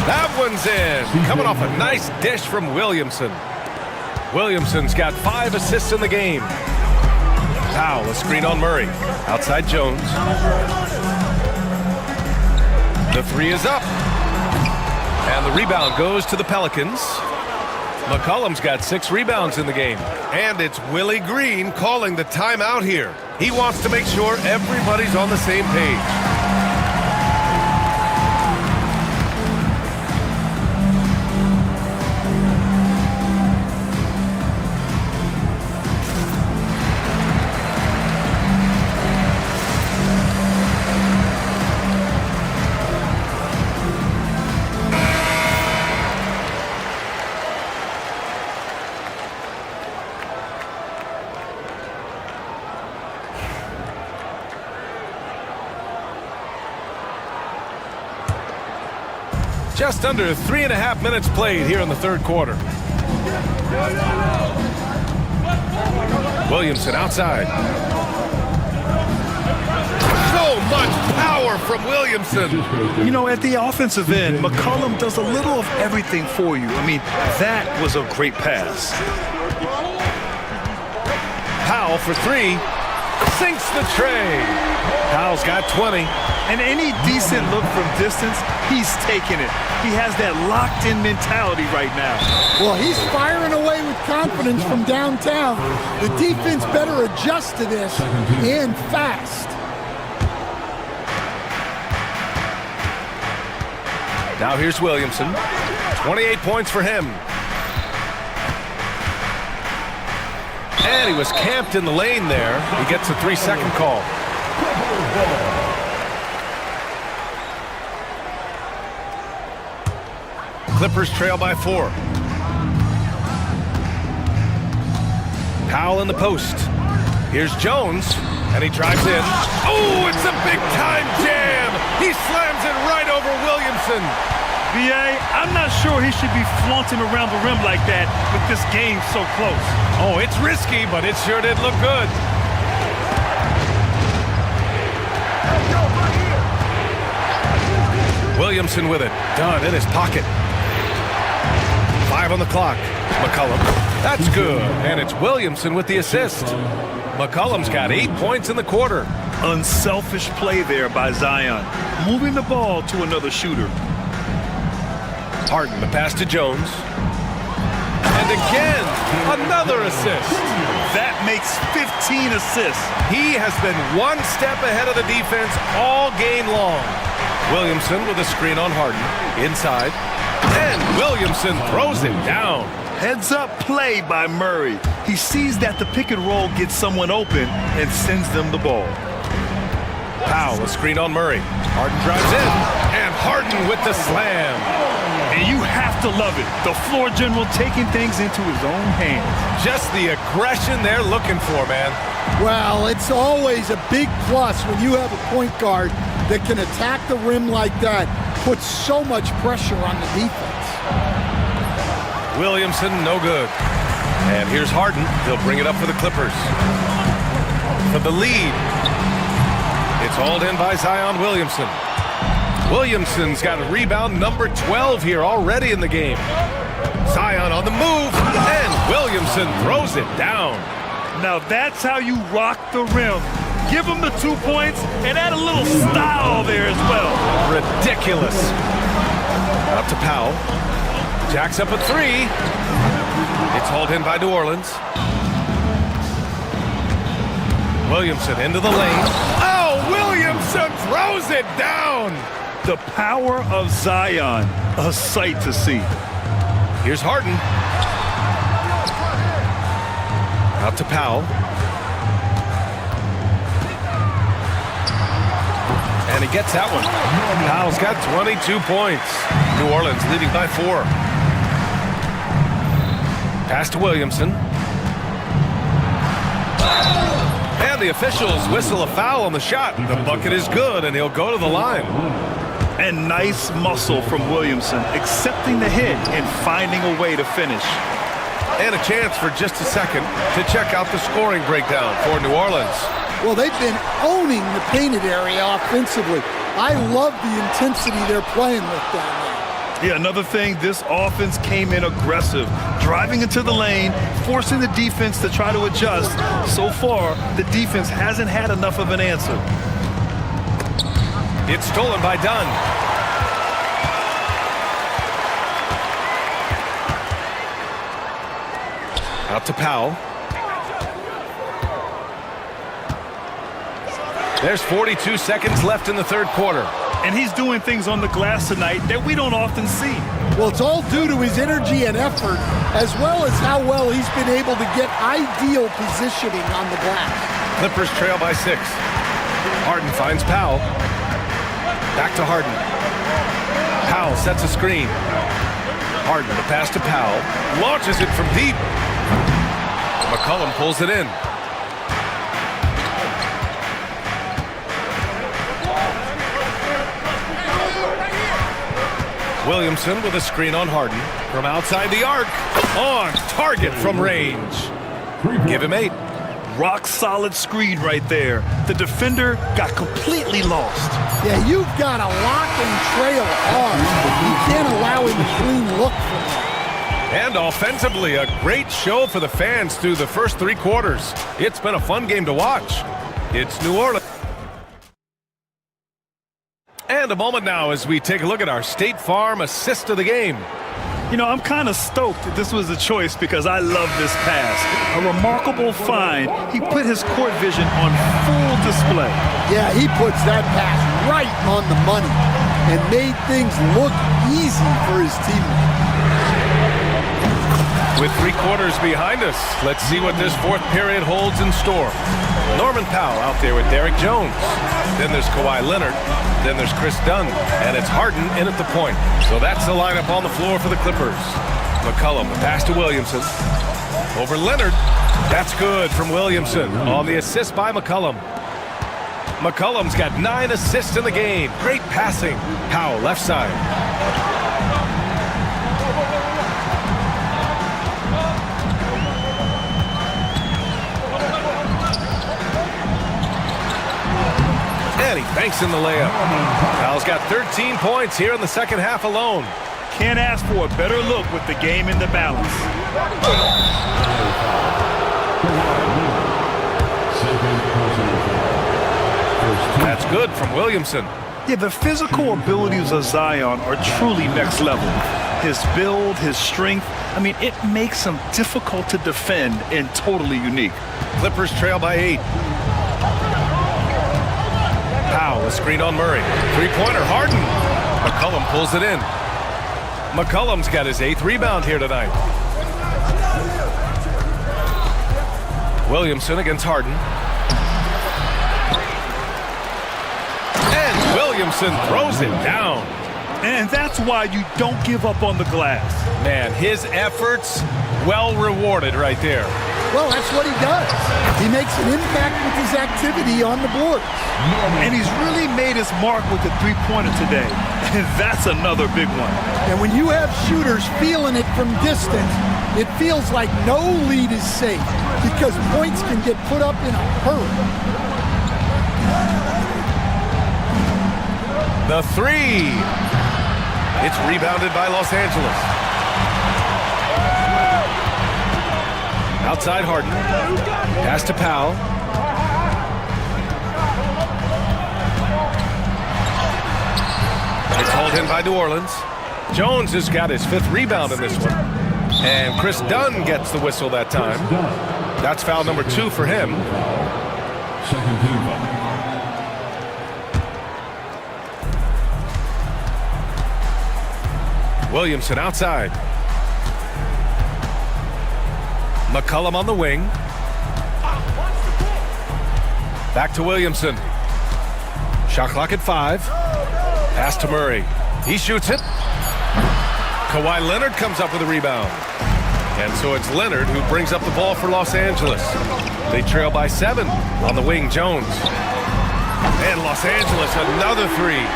That one's in. Coming off a nice dish from Williamson. Williamson's got 5 assists in the game. Powell, a screen on Murray. Outside Jones. The 3 is up. And the rebound goes to the Pelicans. McCollum's got 6 rebounds in the game. And it's Willie Green calling the timeout here. He wants to make sure everybody's on the same page. Just under 3.5 minutes played here in the third quarter. Williamson outside. So much power from Williamson. You know, at the offensive end, McCollum does a little of everything for you. I mean, that was a great pass. Powell for 3. Sinks the tray. Powell's got 20. And any decent look from distance, he's taking it. He has that locked-in mentality right now. Well, he's firing away with confidence from downtown. The defense better adjust to this, and fast. Now here's Williamson. 28 points for him. And he was camped in the lane there. He gets a 3-second call. Clippers trail by 4. Powell in the post. Here's Jones, and he drives in. Oh, it's a big-time jam! He slams it right over Williamson. B.A., I'm not sure he should be flaunting around the rim like that with this game so close. Oh, it's risky, but it sure did look good. Williamson with it. Done in his pocket. 5 on the clock. McCollum. That's good. And it's Williamson with the assist. McCollum's got 8 points in the quarter. Unselfish play there by Zion, moving the ball to another shooter. Harden, the pass to Jones. And again, another assist. That makes 15 assists. He has been one step ahead of the defense all game long. Williamson with a screen on Harden. Inside. And Williamson throws it down. Heads up play by Murray. He sees that the pick and roll gets someone open and sends them the ball. Powell, a screen on Murray. Harden drives in. And Harden with the slam. And you have to love it. The floor general taking things into his own hands. Just the aggression they're looking for, man. Well, it's always a big plus when you have a point guard that can attack the rim like that, puts so much pressure on the defense. Williamson, no good. And here's Harden. He'll bring it up for the Clippers. For the lead. It's hauled in by Zion Williamson. Williamson's got a rebound number 12 here already in the game. Zion on the move, and Williamson throws it down. Now that's how you rock the rim. Give him the 2 points and add a little style there as well. Ridiculous. Out to Powell. Jacks up a 3. It's hauled in by New Orleans. Williamson into the lane. Oh, Williamson throws it down. The power of Zion, a sight to see. Here's Harden. Out to Powell. And he gets that one. Powell's got 22 points. New Orleans leading by 4. Pass to Williamson. And the officials whistle a foul on the shot. The bucket is good, and he'll go to the line. And nice muscle from Williamson, accepting the hit and finding a way to finish. And a chance for just a second to check out the scoring breakdown for New Orleans. Well, they've been owning the painted area offensively. I love the intensity they're playing with down there. Yeah, another thing, this offense came in aggressive, driving into the lane, forcing the defense to try to adjust. So far, the defense hasn't had enough of an answer. It's stolen by Dunn. Out to Powell. There's 42 seconds left in the third quarter. And he's doing things on the glass tonight that we don't often see. Well, it's all due to his energy and effort, as well as how well he's been able to get ideal positioning on the glass. Clippers trail by 6. Harden finds Powell. Back to Harden. Powell sets a screen. Harden, the pass to Powell. Launches it from deep. McCollum pulls it in. Williamson with a screen on Harden. From outside the arc. On target from range. Give him 8. Rock solid screen right there. The defender got completely lost. Yeah, you've got to lock and trail hard. You can't allow him to clean look from that. And offensively, a great show for the fans through the first 3 quarters. It's been a fun game to watch. It's New Orleans. And a moment now as we take a look at our State Farm assist of the game. You know, I'm kind of stoked that this was a choice because I love this pass. A remarkable find. He put his court vision on full display. Yeah, he puts that pass right on the money and made things look easy for his teammates. With 3 quarters behind us, let's see what this fourth period holds in store. Norman Powell out there with Derek Jones. Then there's Kawhi Leonard. Then there's Chris Dunn. And it's Harden in at the point. So that's the lineup on the floor for the Clippers. McCollum, the pass to Williamson. Over Leonard. That's good from Williamson on the assist by McCollum. McCollum's got 9 assists in the game. Great passing. Powell, left side. And he banks in the layup. Powell's got 13 points here in the second half alone. Can't ask for a better look with the game in the balance. That's good from Williamson. Yeah, the physical abilities of Zion are truly next level. His build, his strength, I mean, it makes him difficult to defend and totally unique. Clippers trail by 8. Powell, a screen on Murray. 3-pointer, Harden. McCollum pulls it in. McCollum's got his 8th rebound here tonight. Williamson against Harden. And Williamson throws it down. And that's why you don't give up on the glass. Man, his efforts well rewarded right there. Well, that's what he does. He makes an impact with his activity on the board. And he's really made his mark with the 3-pointer today. And that's another big one. And when you have shooters feeling it from distance, it feels like no lead is safe because points can get put up in a hurry. The 3. It's rebounded by Los Angeles. Outside Harden. Pass to Powell. It's hauled in by New Orleans. Jones has got his 5th rebound in this one. And Chris Dunn gets the whistle that time. That's foul number 2 for him. Second team foul. Williamson outside. McCollum on the wing. Back to Williamson. Shot clock at 5. Pass to Murray. He shoots it. Kawhi Leonard comes up with a rebound. And so it's Leonard who brings up the ball for Los Angeles. They trail by 7 on the wing, Jones. And Los Angeles, another 3.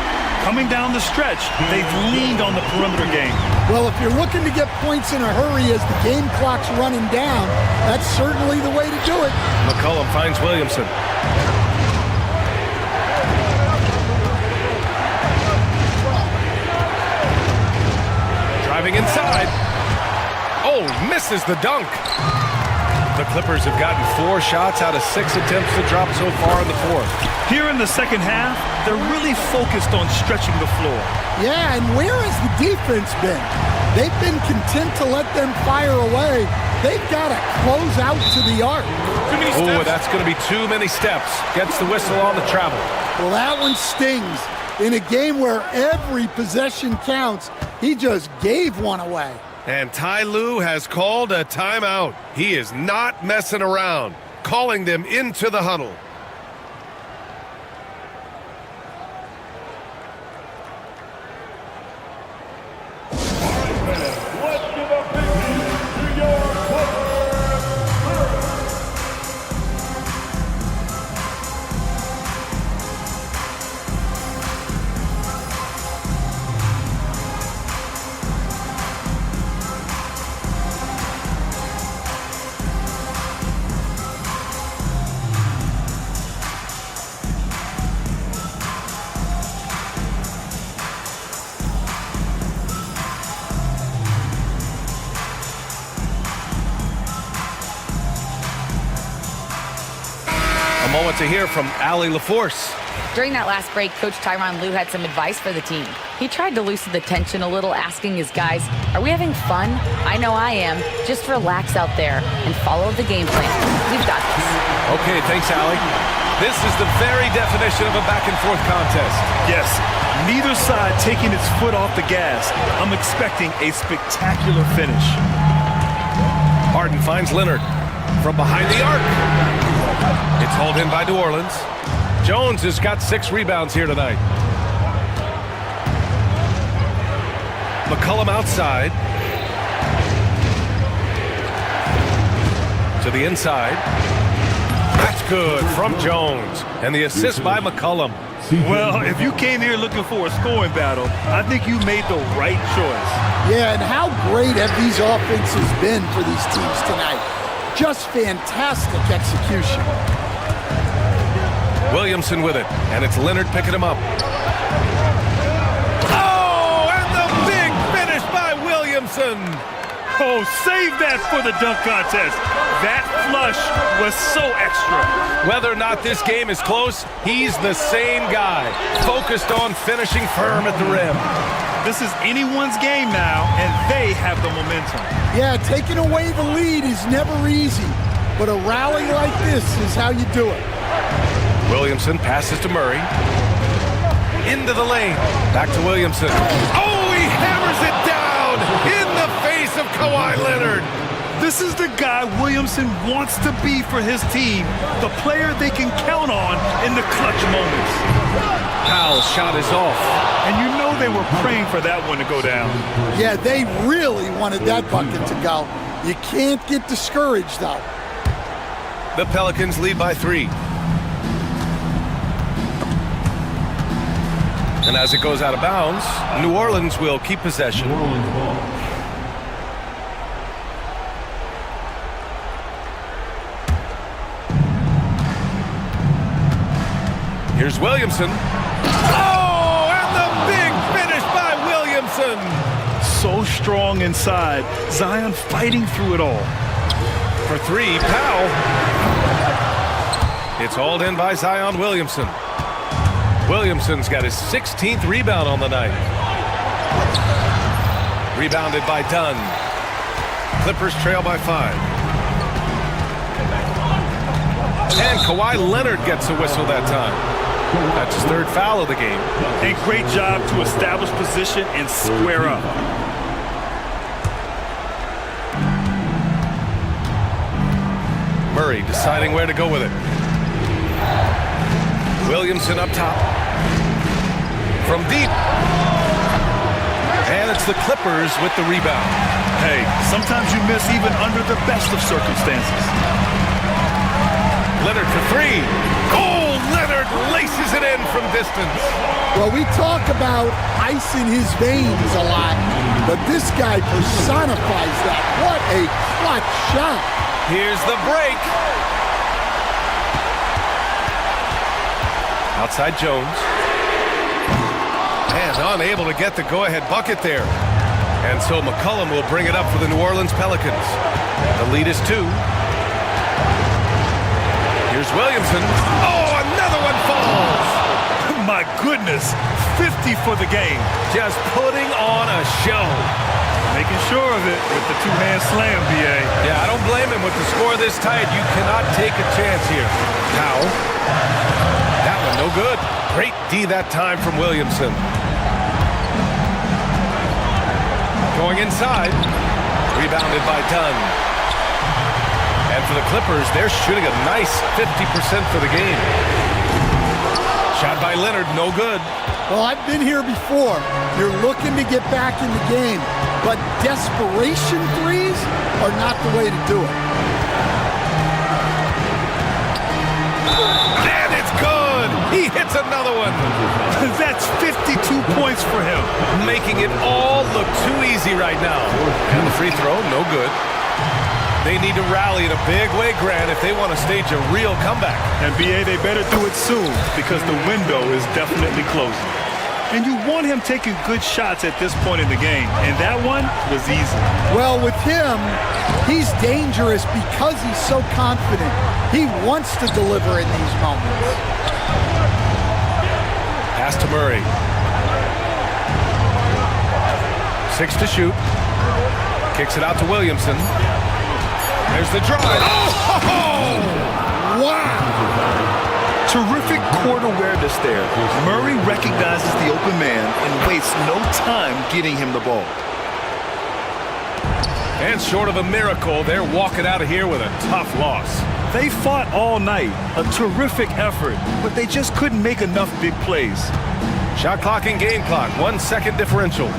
Coming down the stretch, they've leaned on the perimeter game. Well, if you're looking to get points in a hurry as the game clock's running down, that's certainly the way to do it. McCollum finds Williamson. Driving inside. Oh, misses the dunk. The Clippers have gotten 4 shots out of 6 attempts to drop so far in the 4th. Here in the second half, they're really focused on stretching the floor. Yeah, and where has the defense been? They've been content to let them fire away. They've got to close out to the arc. Oh, that's going to be too many steps. Gets the whistle on the travel. Well, that one stings. In a game where every possession counts, he just gave one away. And Ty Lue has called a timeout. He is not messing around, calling them into the huddle. Moment to hear from Allie LaForce. During that last break, Coach Tyronn Lue had some advice for the team. He tried to loosen the tension a little, asking his guys, are we having fun? I know I am. Just relax out there and follow the game plan. We've got this. Okay, thanks, Allie. This is the very definition of a back-and-forth contest. Yes, neither side taking its foot off the gas. I'm expecting a spectacular finish. Harden finds Leonard from behind the arc. It's hauled in by New Orleans. Jones has got 6 rebounds here tonight. McCollum outside. To the inside. That's good from Jones. And the assist by McCollum. Well, if you came here looking for a scoring battle, I think you made the right choice. Yeah, and how great have these offenses been for these teams tonight? Just fantastic execution. Williamson with it, and it's Leonard picking him up. Oh, and the big finish by Williamson. Oh, save that for the dunk contest. That flush was so extra. Whether or not this game is close, he's the same guy, focused on finishing firm at the rim. This is anyone's game now, and they have the momentum. Yeah, taking away the lead is never easy, but a rally like this is how you do it. Williamson passes to Murray. Into the lane. Back to Williamson. Oh, he hammers it down in the face of Kawhi Leonard. This is the guy Williamson wants to be for his team, the player they can count on in the clutch moments. Powell's shot is off. And you know they were praying for that one to go down. Yeah, they really wanted that bucket to go. You can't get discouraged, though. The Pelicans lead by 3. And as it goes out of bounds, New Orleans will keep possession. Here's Williamson. Oh, and the big finish by Williamson. So strong inside. Zion fighting through it all. For 3, Powell. It's hauled in by Zion Williamson. Williamson's got his 16th rebound on the night. Rebounded by Dunn. Clippers trail by 5. And Kawhi Leonard gets a whistle that time. That's his 3rd foul of the game. A great job to establish position and square up. Murray deciding where to go with it. Williamson up top. From deep. And it's the Clippers with the rebound. Hey, sometimes you miss even under the best of circumstances. Leonard for 3. Oh, Leonard laces it in from distance. Well, we talk about ice in his veins a lot, but this guy personifies that. What a clutch shot. Here's the break. Outside Jones. And unable to get the go-ahead bucket there. And so McCollum will bring it up for the New Orleans Pelicans. The lead is 2. Here's Williamson. Oh, another one falls. My goodness, 50 for the game. Just putting on a show. Making sure of it with the 2-hand slam, BA. Yeah, I don't blame him with the score this tight. You cannot take a chance here. Powell. That one no good. Great D that time from Williamson. Going inside. Rebounded by Dunn. And for the Clippers, they're shooting a nice 50% for the game. Shot by Leonard, no good. Well, I've been here before. You're looking to get back in the game, but desperation threes are not the way to do it. And it's good! He hits another one. That's 52 points for him. Making it all look too easy right now. And the free throw, no good. They need to rally in a big way, Grant, if they want to stage a real comeback. And BA, they better do it soon because the window is definitely closing. And you want him taking good shots at this point in the game, and that one was easy. Well, with him, he's dangerous because he's so confident. He wants to deliver in these moments. Pass to Murray. 6 to shoot. Kicks it out to Williamson. There's the drive. Oh! Wow! Terrific court awareness there. Murray recognizes the open man and wastes no time getting him the ball. And short of a miracle, they're walking out of here with a tough loss. They fought all night. A terrific effort, but they just couldn't make enough big plays. Shot clock and game clock, 1 second differential.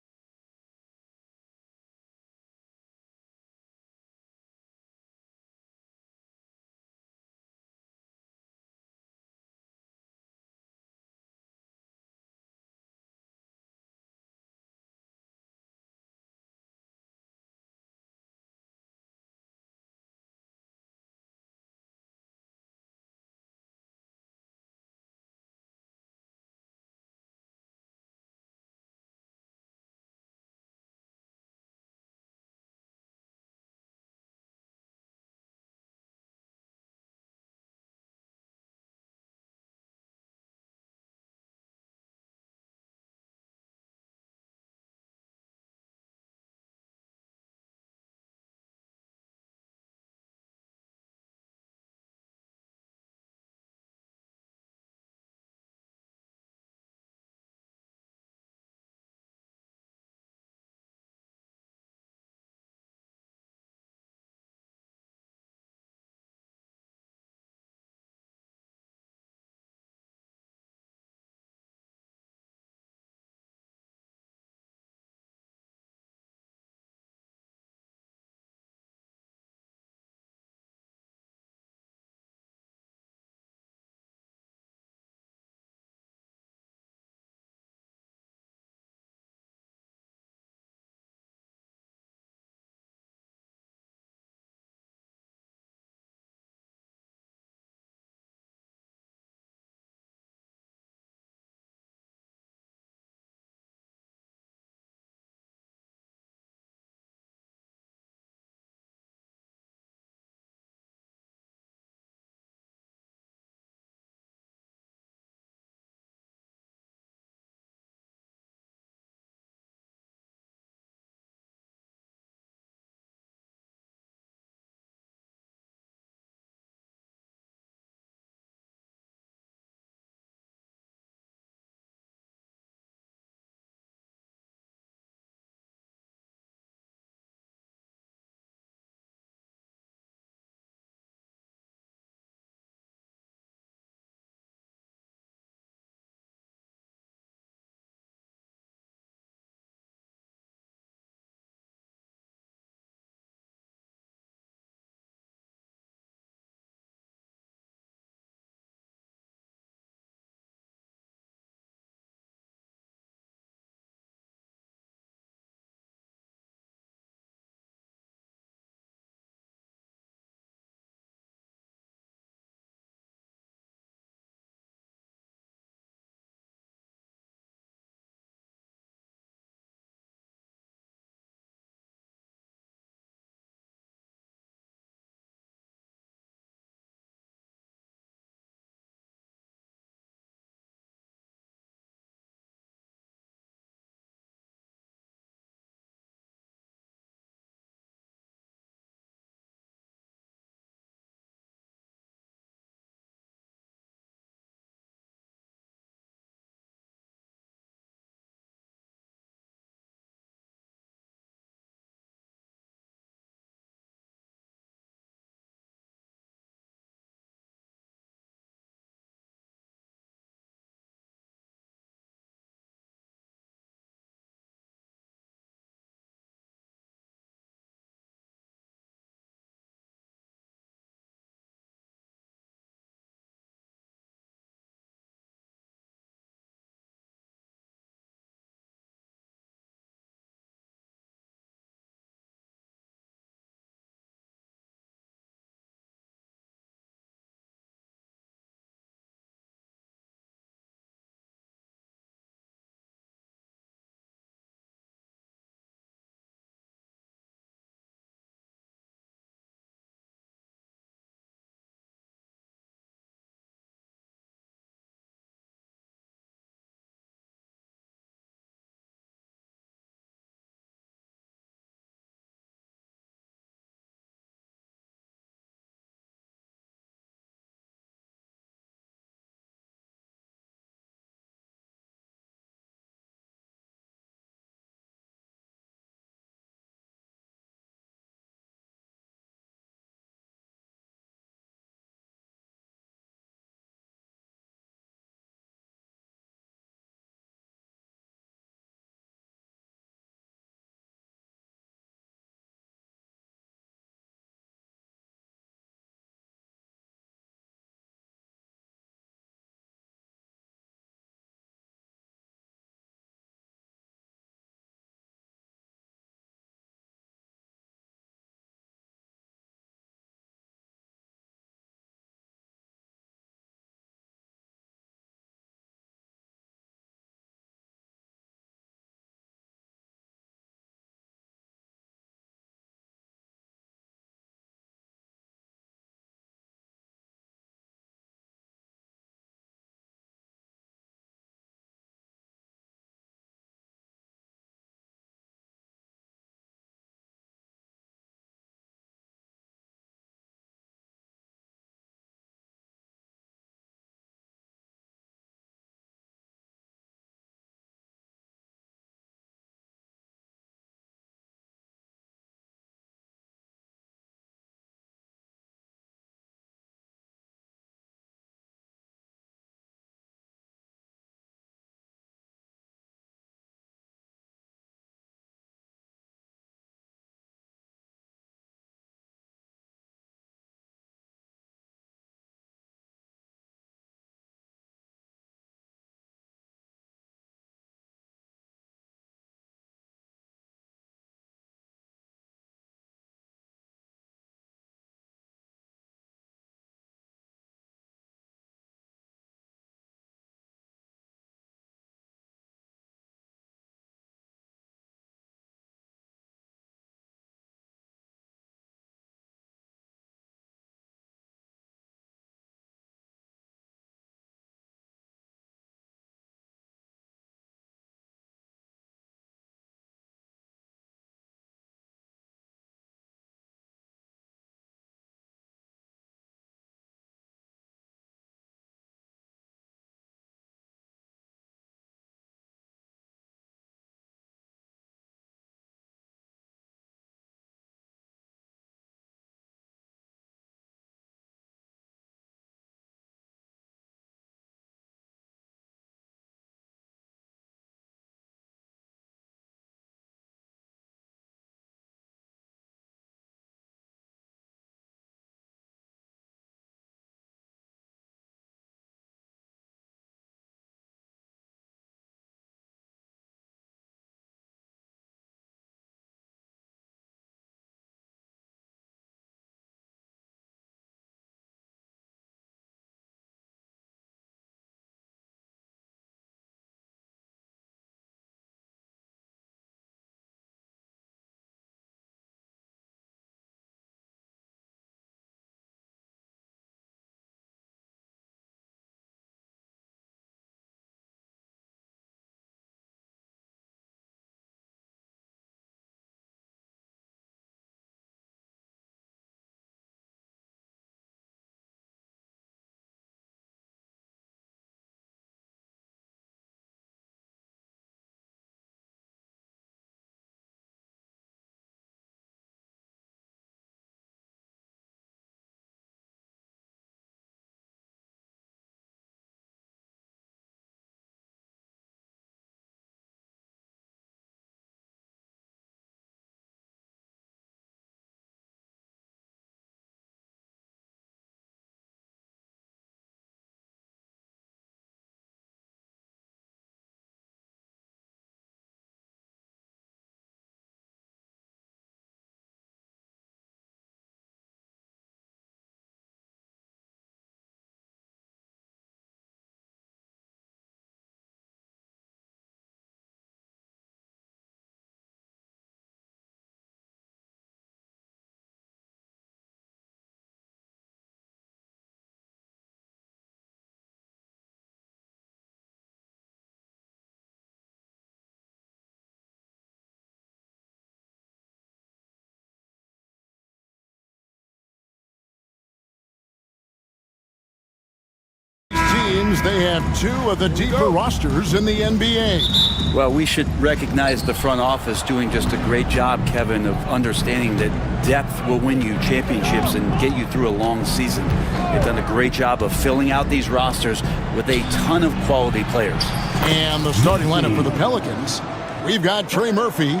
seems they have two of the deeper rosters in the NBA. Well, we should recognize the front office doing just a great job, Kevin, of understanding that depth will win you championships and get you through a long season. They've done a great job of filling out these rosters with a ton of quality players. And the starting lineup for the Pelicans, we've got Trey Murphy.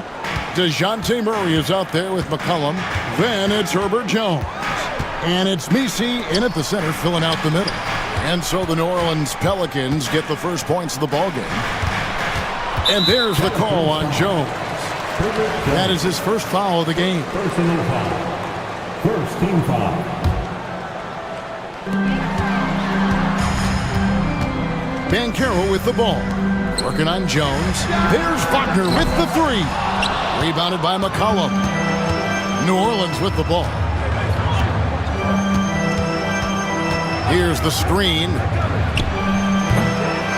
DeJounte Murray is out there with McCollum. Then it's Herbert Jones. And it's Misi in at the center, filling out the middle. And so the New Orleans Pelicans get the first points of the ballgame. And there's the call on Jones. That is his first foul of the game. First team foul. Banchero with the ball. Working on Jones. There's Wagner with the three. Rebounded by McCollum. New Orleans with the ball. Here's the screen.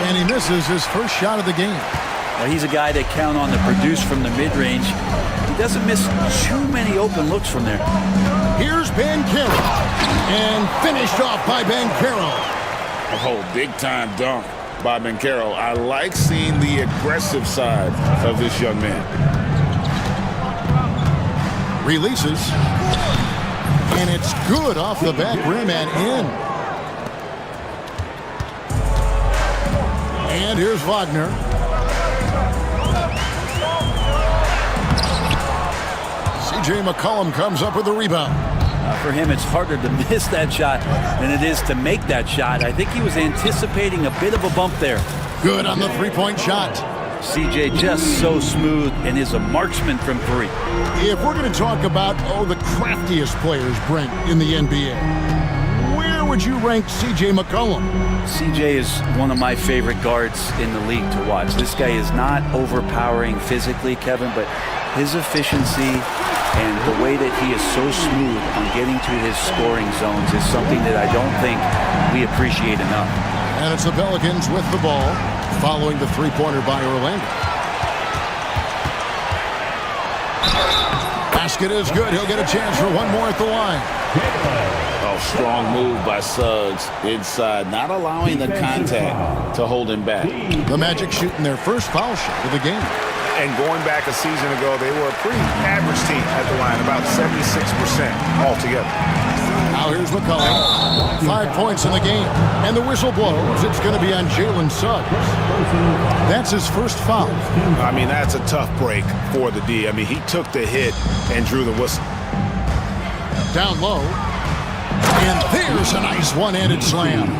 And he misses his first shot of the game. Well, he's a guy they count on to produce from the mid-range. He doesn't miss too many open looks from there. Here's Banchero. And finished off by Banchero. Oh, big-time dunk by Banchero. I like seeing the aggressive side of this young man. Releases. And it's good off the back rim and in. And here's Wagner. C.J. McCollum comes up with the rebound. For him, it's harder to miss that shot than it is to make that shot. I think he was anticipating a bit of a bump there. Good on the three-point shot. CJ just so smooth and is a marksman from three. If we're going to talk about, the craftiest players, Brent, in the NBA, where would you rank C.J. McCollum? CJ is one of my favorite guards in the league to watch. This guy is not overpowering physically, Kevin, but his efficiency and the way that he is so smooth on getting to his scoring zones is something that I don't think we appreciate enough. And it's the Pelicans with the ball, following the three-pointer by Orlando. Basket is good. He'll get a chance for one more at the line. Oh, strong move by Suggs inside, not allowing the contact to hold him back. The Magic shooting their first foul shot of the game. And going back a season ago, they were a pretty average team at the line, about 76% altogether. Now here's McCollum. 5 points in the game. And the whistle blows. It's going to be on Jalen Suggs. That's his first foul. I mean, that's a tough break for the D. I mean, he took the hit and drew the whistle. Down low. And there's a nice one-handed slam.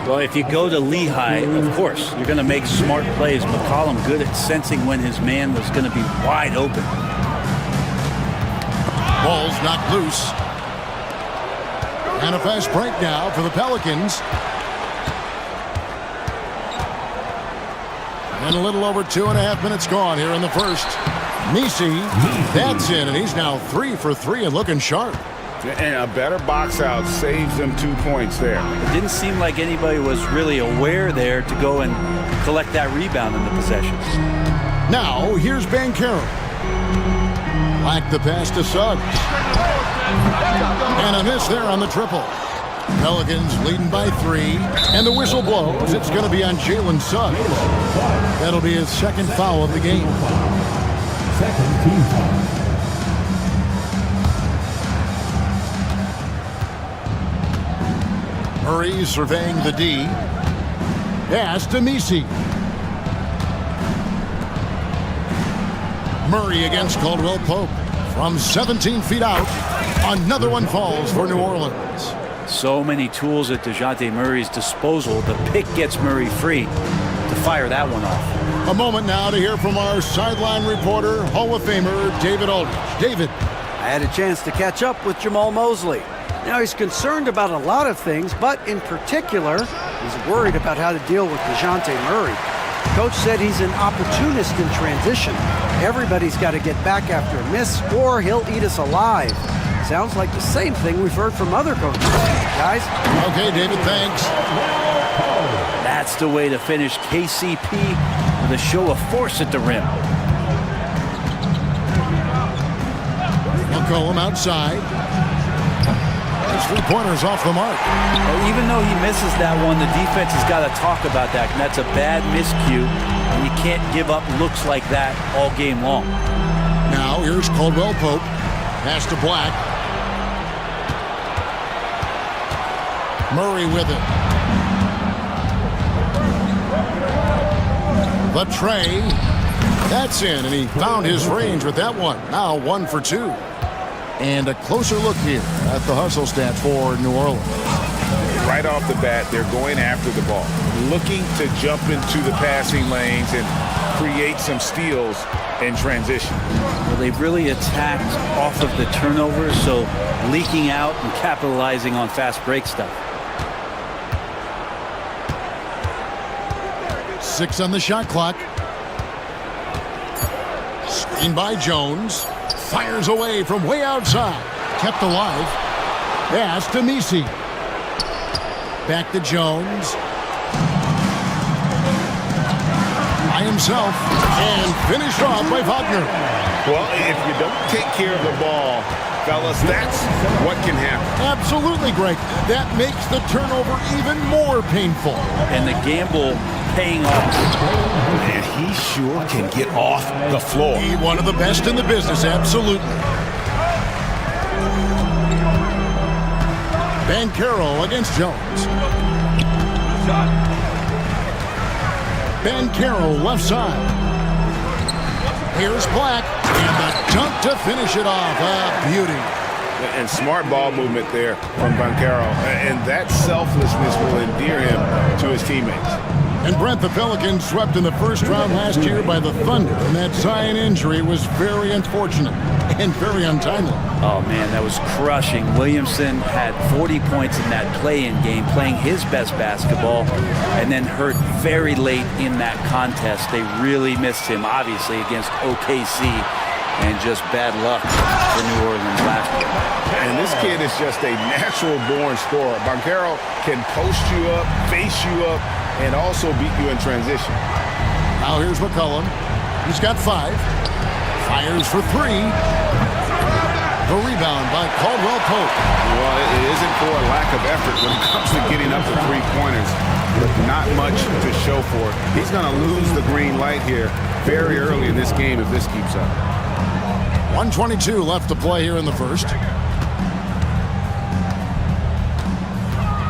Well, if you go to Lehigh, of course, you're going to make smart plays. McCollum good at sensing when his man was going to be wide open. Ball's knocked loose. And a fast break now for the Pelicans. And a little over 2.5 minutes gone here in the first. Misi, that's in, and he's now 3 for 3 and looking sharp. And a better box out saves them 2 points there. It didn't seem like anybody was really aware there to go and collect that rebound in the possession. Now, here's Banchero. Like the pass to Suggs. And a miss there on the triple. Pelicans leading by 3. And the whistle blows. It's going to be on Jalen Suggs. That'll be his second foul of the game. Second team foul. Murray surveying the D. Pass to Misi. Murray against Caldwell Pope. From 17 feet out, another one falls for New Orleans. So many tools at DeJounte Murray's disposal. The pick gets Murray free to fire that one off. A moment now to hear from our sideline reporter, Hall of Famer David Aldridge. David. I had a chance to catch up with Jamal Mosley. Now, he's concerned about a lot of things, but in particular, he's worried about how to deal with DeJounte Murray. Coach said he's an opportunist in transition. Everybody's got to get back after a miss, or he'll eat us alive. Sounds like the same thing we've heard from other coaches. Guys? Okay, David, thanks. That's the way to finish KCP with a show of force at the rim. McCollum outside. his three-pointers off the mark. Well, even though he misses that one, the defense has got to talk about that, and that's a bad miscue, and you can't give up looks like that all game long. Now here's Caldwell Pope. Pass to Black. Murray with it. The tray. That's in, and he found his range with that one. Now 1 for 2. And a closer look here at the hustle stats for New Orleans. Right off the bat, they're going after the ball, looking to jump into the passing lanes and create some steals in transition. Well, they've really attacked off of the turnovers, so leaking out and capitalizing on fast break stuff. 6 on the shot clock. Screen by Jones. Fires away from way outside. Kept alive. Pass to Misi. Back to Jones. By himself. And finished off by Wagner. Well, if you don't take care of the ball, fellas, that's what can happen. Absolutely, Greg. That makes the turnover even more painful. And the gamble paying off. And he sure can get off the floor. He one of the best in the business, absolutely. Banchero against Jones. Banchero left side. Here's Black. And the dunk to finish it off. A beauty. And smart ball movement there from Banchero. And that selflessness will endear him to his teammates. And Brent, the Pelicans swept in the first round last year by the Thunder, and that Zion injury was very unfortunate and very untimely. Oh, man, that was crushing. Williamson had 40 points in that play-in game, playing his best basketball, and then hurt very late in that contest. They really missed him, obviously, against OKC, and just bad luck for New Orleans last year. And this kid is just a natural-born scorer. Banchero can post you up, face you up, and also beat you in transition. Now here's McCollum. He's got 5. Fires for 3. The rebound by Caldwell Pope. Well, it isn't for a lack of effort when it comes to getting up to three-pointers, but not much to show for it. He's going to lose the green light here very early in this game if this keeps up. 1:22 left to play here in the first.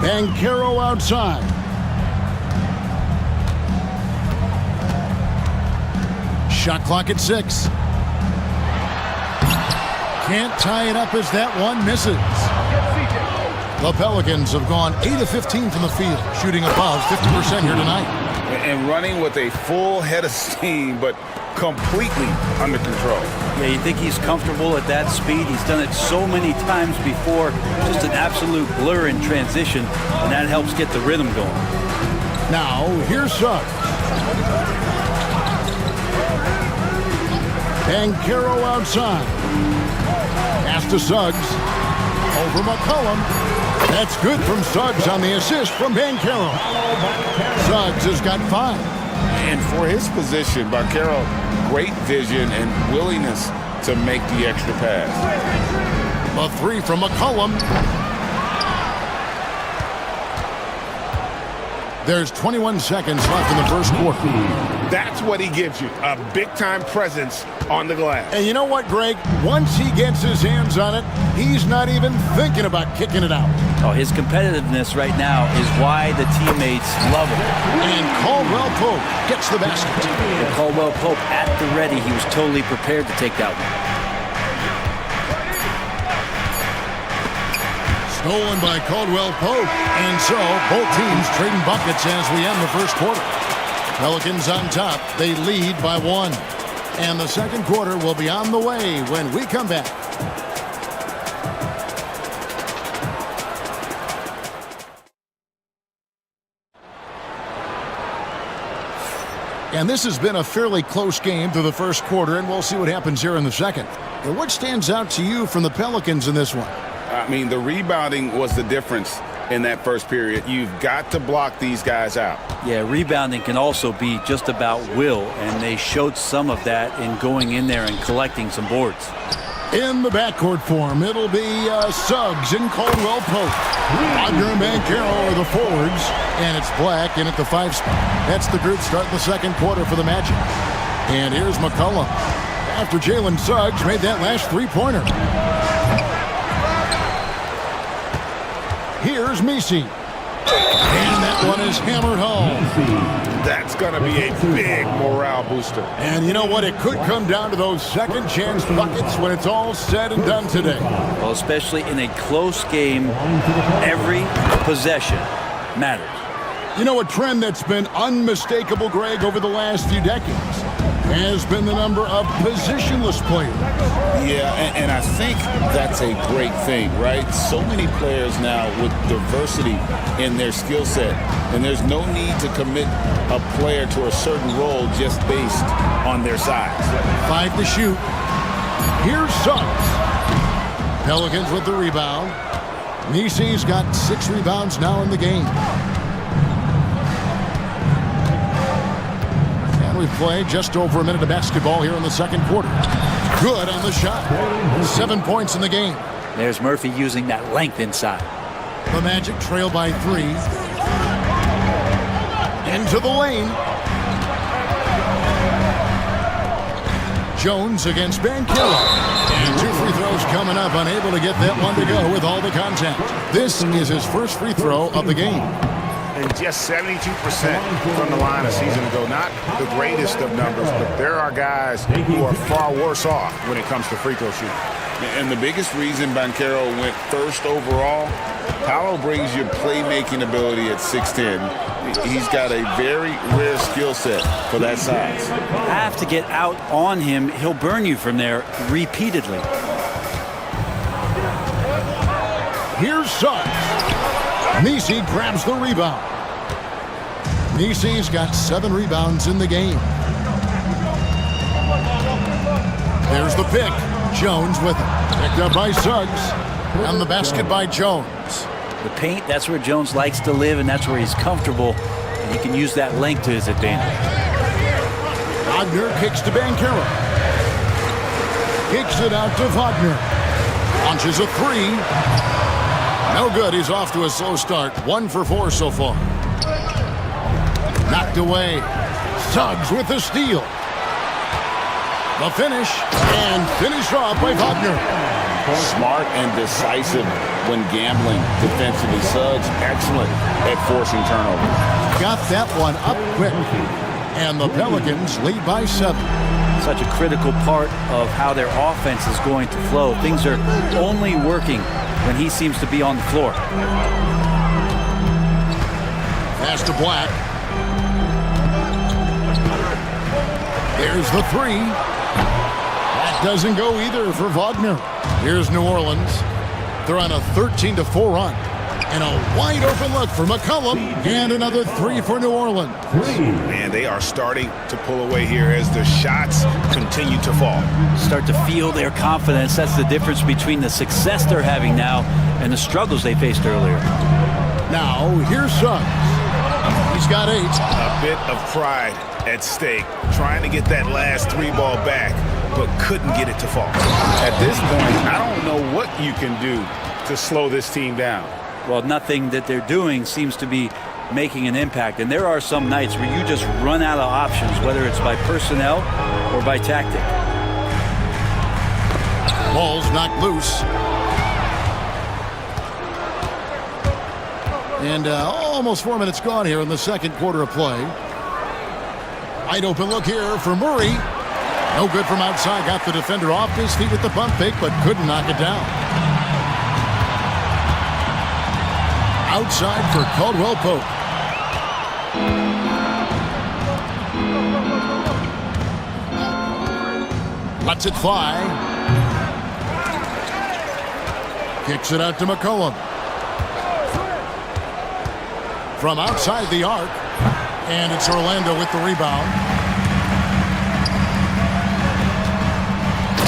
Banchero outside. Shot clock at 6. Can't tie it up as that one misses. The Pelicans have gone 8 of 15 from the field, shooting above 50% here tonight. And running with a full head of steam, but completely under control. Yeah, you think he's comfortable at that speed? He's done it so many times before. Just an absolute blur in transition, and that helps get the rhythm going. Now, here's Suggs. Banchero outside. Pass to Suggs. Over McCollum. That's good from Suggs on the assist from Banchero. Suggs has got 5. And for his position, Banchero, great vision and willingness to make the extra pass. A 3 from McCollum. There's 21 seconds left in the first quarter. That's what he gives you, a big-time presence on the glass. And you know what, Greg? Once he gets his hands on it, he's not even thinking about kicking it out. Oh, his competitiveness right now is why the teammates love him. And Caldwell Pope gets the basket. And Caldwell Pope at the ready. He was totally prepared to take that one. Stolen by Caldwell Pope. And so, both teams trading buckets as we end the first quarter. Pelicans on top. They lead by 1. And the second quarter will be on the way when we come back. And this has been a fairly close game through the first quarter, and we'll see what happens here in the second. And what stands out to you from the Pelicans in this one? I mean, the rebounding was the difference in that first period. You've got to block these guys out. Yeah, rebounding can also be just about will, and they showed some of that in going in there and collecting some boards. In the backcourt form, it'll be Suggs and Caldwell Pope. Wagner and Banchero are the forwards, and it's Black in at the 5 spot. That's the group starting the second quarter for the Magic. And here's McCollum after Jalen Suggs made that last three-pointer. Here's Misi. And that one is hammered home. That's going to be a big morale booster. And you know what? It could come down to those second chance buckets when it's all said and done today. Well, especially in a close game, every possession matters. You know, a trend that's been unmistakable, Greg, over the last few decades has been the number of positionless players. Yeah, and I think that's a great thing, right? So many players now with diversity in their skill set, and there's no need to commit a player to a certain role just based on their size. 5 to shoot. Here's Suggs. Pelicans with the rebound. Misi's got 6 rebounds now in the game. We've played just over a minute of basketball here in the second quarter. Good on the shot. 7 points in the game. There's Murphy using that length inside. The Magic trail by 3. Into the lane. Jones against Banchero. And 2 free throws coming up. Unable to get that one to go with all the contact. This is his first free throw of the game. And just 72% from the line a season ago. Not the greatest of numbers, but there are guys who are far worse off when it comes to free throw shooting. And the biggest reason Banchero went first overall, Paolo brings you playmaking ability at 6'10". He's got a very rare skill set for that size. Have to get out on him. He'll burn you from there repeatedly. Here's Suggs. Misi grabs the rebound. Misi's got 7 rebounds in the game. There's the pick. Jones with it. Picked up by Suggs. And the basket by Jones. The paint, that's where Jones likes to live, and that's where he's comfortable. And he can use that length to his advantage. Wagner kicks to Banchero. Kicks it out to Wagner. Launches a 3. No good. He's off to a slow start. 1 for 4 so far. Knocked away. Suggs with the steal. The finish. And finished off by Wagner. Smart and decisive when gambling defensively. Suggs excellent at forcing turnovers. Got that one up quick. And the Pelicans lead by 7. Such a critical part of how their offense is going to flow. Things are only working when he seems to be on the floor. Pass to Black. There's the 3. That doesn't go either for Wagner. Here's New Orleans. They're on a 13-4 run. And a wide open look for McCollum. And another 3 for New Orleans. Man, they are starting to pull away here as the shots continue to fall. Start to feel their confidence. That's the difference between the success they're having now and the struggles they faced earlier. Now, here's Suggs. He's got 8. A bit of pride at stake. Trying to get that last 3 ball back, but couldn't get it to fall. At this point, I don't know what you can do to slow this team down. Well, nothing that they're doing seems to be making an impact. And there are some nights where you just run out of options, whether it's by personnel or by tactic. Ball's knocked loose. And almost 4 minutes gone here in the second quarter of play. Wide open look here for Murray. No good from outside. Got the defender off his feet with the pump fake, but couldn't knock it down. Outside for Caldwell Pope. Lets it fly. Kicks it out to McCollum. From outside the arc. And it's Orlando with the rebound.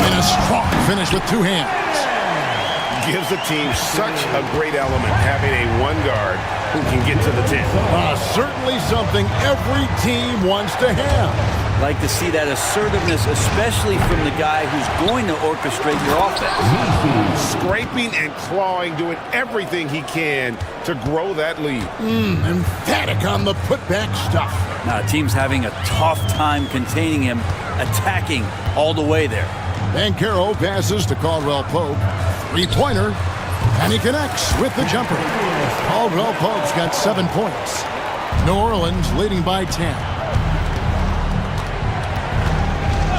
And a strong finish with 2 hands. gives the team such a great element, having a one guard who can get to the 10. Certainly something every team wants to have. Like to see that assertiveness, especially from the guy who's going to orchestrate your offense. Scraping and clawing, doing everything he can to grow that lead. Emphatic on the putback stuff. Now, the team's having a tough time containing him, attacking all the way there. Banchero passes to Caldwell Pope. Three-pointer, and he connects with the jumper. Caldwell Pope's got 7 points. New Orleans leading by 10.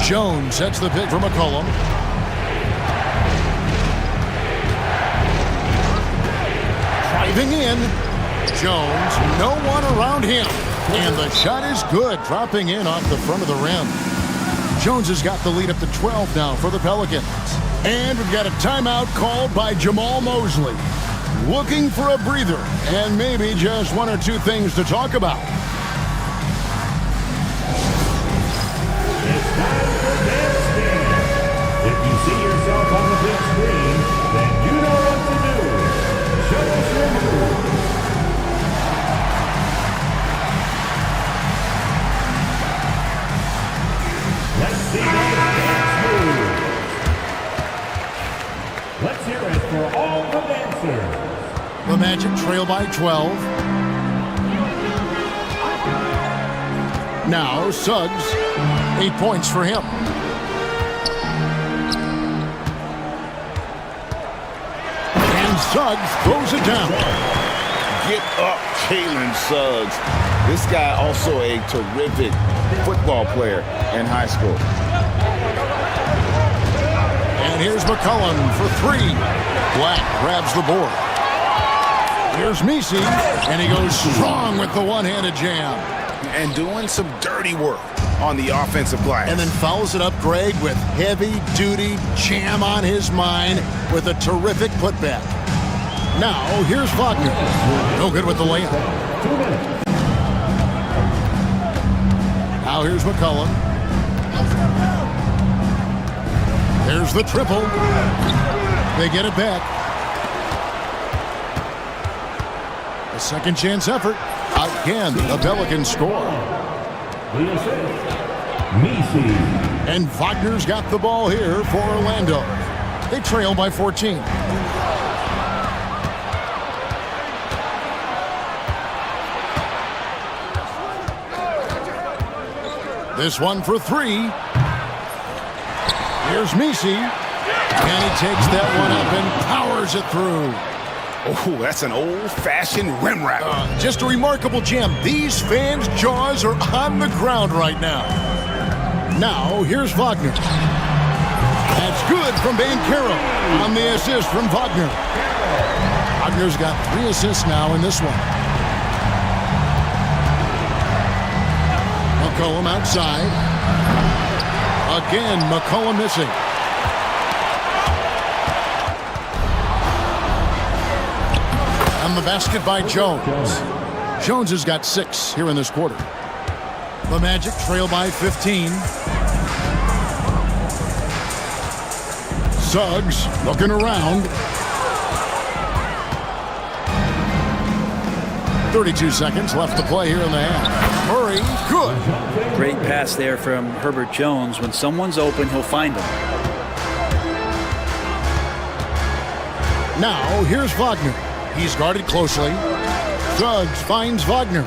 Jones sets the pick for McCollum. Driving in. Jones, no one around him. And the shot is good, dropping in off the front of the rim. Jones has got the lead up to 12 now for the Pelicans. And we've got a timeout called by Jamal Mosley. Looking for a breather and maybe just one or two things to talk about. It's time for Dance Game. If you see yourself on the big screen, then you know what to do. Show us your move. Let's see those dance moves. Let's hear it for all the dancers. The Magic trail by 12. Now Suggs, 8 points for him. And Suggs throws it down. Get up, Jalen Suggs. This guy also a terrific football player in high school. And here's McCollum for three. Black grabs the board. Here's Misi, and he goes strong with the one-handed jam. And doing some dirty work on the offensive glass. And then follows it up, Greg, with heavy-duty jam on his mind with a terrific putback. Now, here's Wagner. No good with the layup. Now here's McCollum. There's the triple. They get it back. A second chance effort. Again, the Pelicans score. And Wagner's got the ball here for Orlando. They trail by 14. This one for three. Here's Misi. And he takes that one up and powers it through. Oh, that's an old-fashioned rim wrap. Just a remarkable jam. These fans' jaws are on the ground right now. Now, here's Wagner. That's good from Banchero on the assist from Wagner. Wagner's got 3 assists now in this one. McCollum outside. Again, McCollum missing. And the basket by Jones. Jones has got 6 here in this quarter. The Magic trail by 15. Suggs looking around. 32 seconds left to play here in the half. Murray, good. Great pass there from Herbert Jones. When someone's open, he'll find them. Now, here's Wagner. He's guarded closely. Suggs finds Wagner.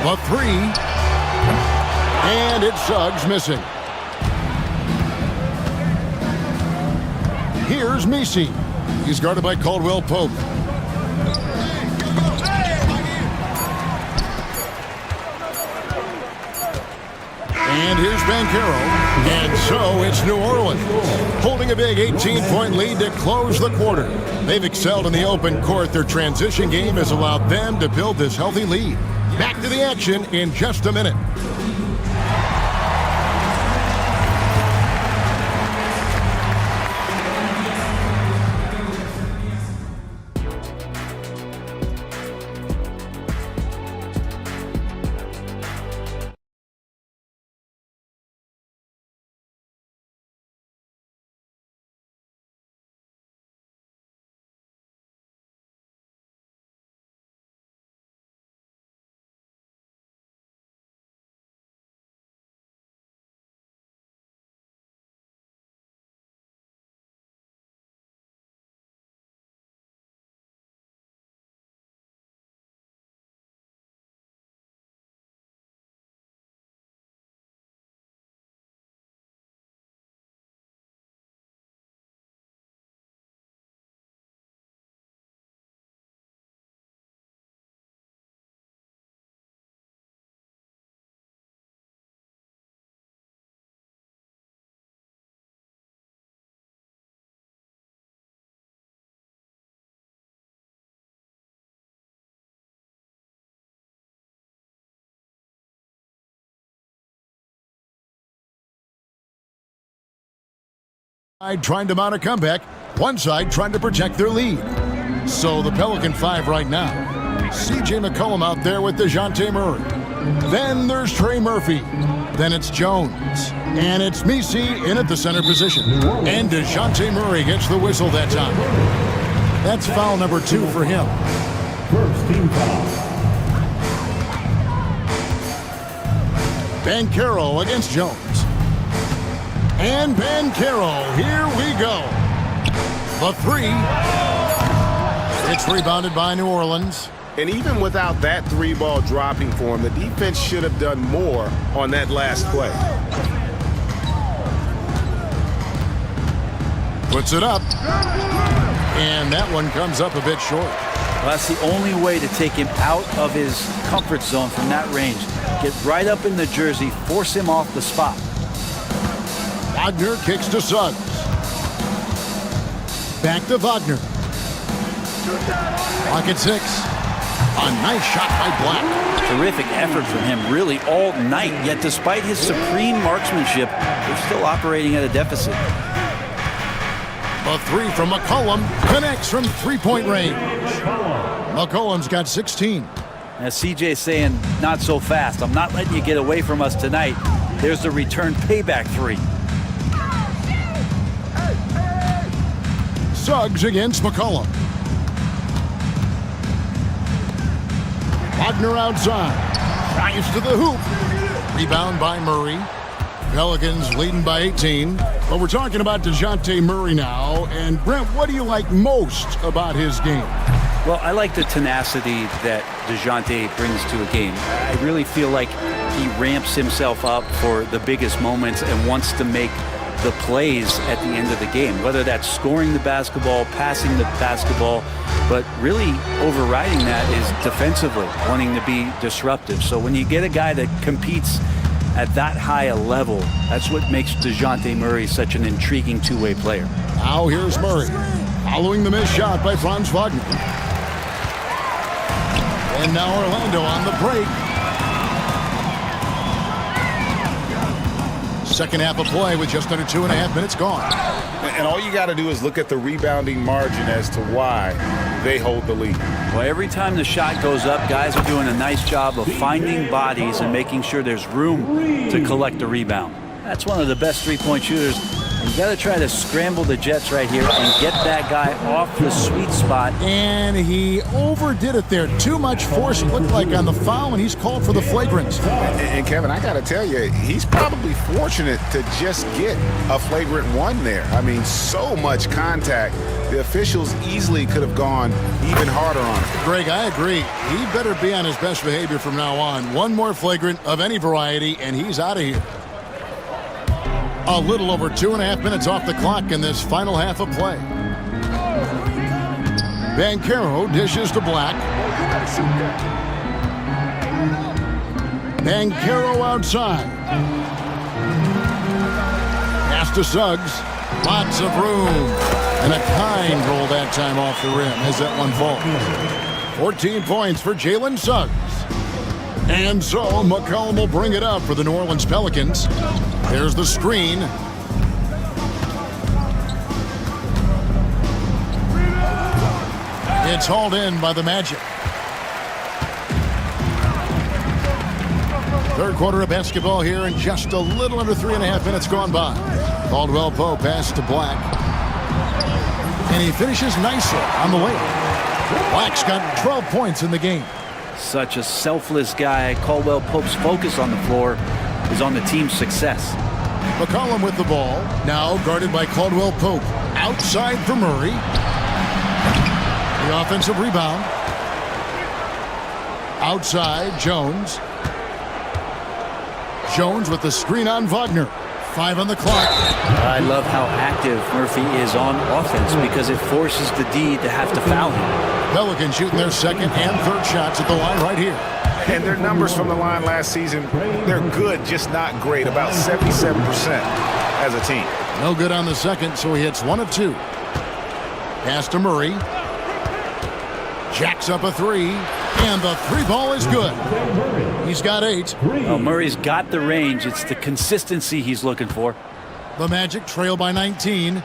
The three. And it's Suggs missing. Here's Misi. He's guarded by Caldwell Pope. And here's Banchero. And so it's New Orleans, holding a big 18-point lead to close the quarter. They've excelled in the open court. Their transition game has allowed them to build this healthy lead. Back to the action in just a minute. Side trying to mount a comeback, one side trying to protect their lead. So the Pelican 5 right now. CJ McCollum out there with DeJounte Murray. Then there's Trey Murphy. Then it's Jones. And it's Misi in at the center position. And DeJounte Murray gets the whistle that time. That's foul number 2 for him. First team foul. Banchero against Jones. And Banchero, here we go. The 3. It's rebounded by New Orleans. And even without that 3-ball dropping for him, the defense should have done more on that last play. Puts it up. And that one comes up a bit short. Well, that's the only way to take him out of his comfort zone from that range. Get right up in the jersey, force him off the spot. Wagner kicks to Suggs. Back to Wagner. Clock at 6. A nice shot by Black. Terrific effort from him really all night, yet despite his supreme marksmanship, they're still operating at a deficit. A 3 from McCollum connects from three-point range. McCollum's got 16. Now CJ's saying, not so fast. I'm not letting you get away from us tonight. There's the return payback 3. Suggs against McCollum. Wagner outside. Drives to the hoop. Rebound by Murray. Pelicans leading by 18. But we're talking about DeJounte Murray now. And Brent, what do you like most about his game? Well, I like the tenacity that DeJounte brings to a game. I really feel like he ramps himself up for the biggest moments and wants to make the plays at the end of the game, whether that's scoring the basketball, passing the basketball, but really overriding that is defensively, wanting to be disruptive. So when you get a guy that competes at that high a level, that's what makes DeJounte Murray such an intriguing two-way player. Now here's Murray, following the missed shot by Franz Wagner. And now Orlando on the break. Second half of play with just under 2.5 minutes gone. And all you got to do is look at the rebounding margin as to why they hold the lead. Well, every time the shot goes up, guys are doing a nice job of finding bodies and making sure there's room to collect the rebound. That's one of the best three-point shooters. You got to try to scramble the Jets right here and get that guy off the sweet spot. And he overdid it there. Too much force, it looked like, on the foul, and he's called for the flagrant. And Kevin, I got to tell you, he's probably fortunate to just get a flagrant 1 there. I mean, so much contact. The officials easily could have gone even harder on him. Greg, I agree. He better be on his best behavior from now on. One more flagrant of any variety, and he's out of here. A little over 2.5 minutes off the clock in this final half of play. Banchero dishes to Black. Banchero outside. Pass to Suggs. Lots of room. And a kind roll that time off the rim as that one falls. 14 points for Jalen Suggs. And so McCollum will bring it up for the New Orleans Pelicans. There's the screen. It's hauled in by the Magic. Third quarter of basketball here, and just a little under 3.5 minutes gone by. Caldwell Pope pass to Black. And he finishes nicely on the layup. Black's got 12 points in the game. Such a selfless guy. Caldwell Pope's focus on the floor is on the team's success. McCollum with the ball, now guarded by Caldwell Pope. Outside for Murray. The offensive rebound. Outside, Jones. Jones with the screen on Wagner. 5 on the clock. I love how active Murphy is on offense because it forces the D to have to foul him. Pelicans shooting their second and third shots at the line right here. And their numbers from the line last season, they're good, just not great. About 77% as a team. No good on the second, so he hits 1 of 2. Pass to Murray. Jacks up a 3. And the 3-ball is good. He's got 8. Well, Murray's got the range. It's the consistency he's looking for. The Magic trail by 19.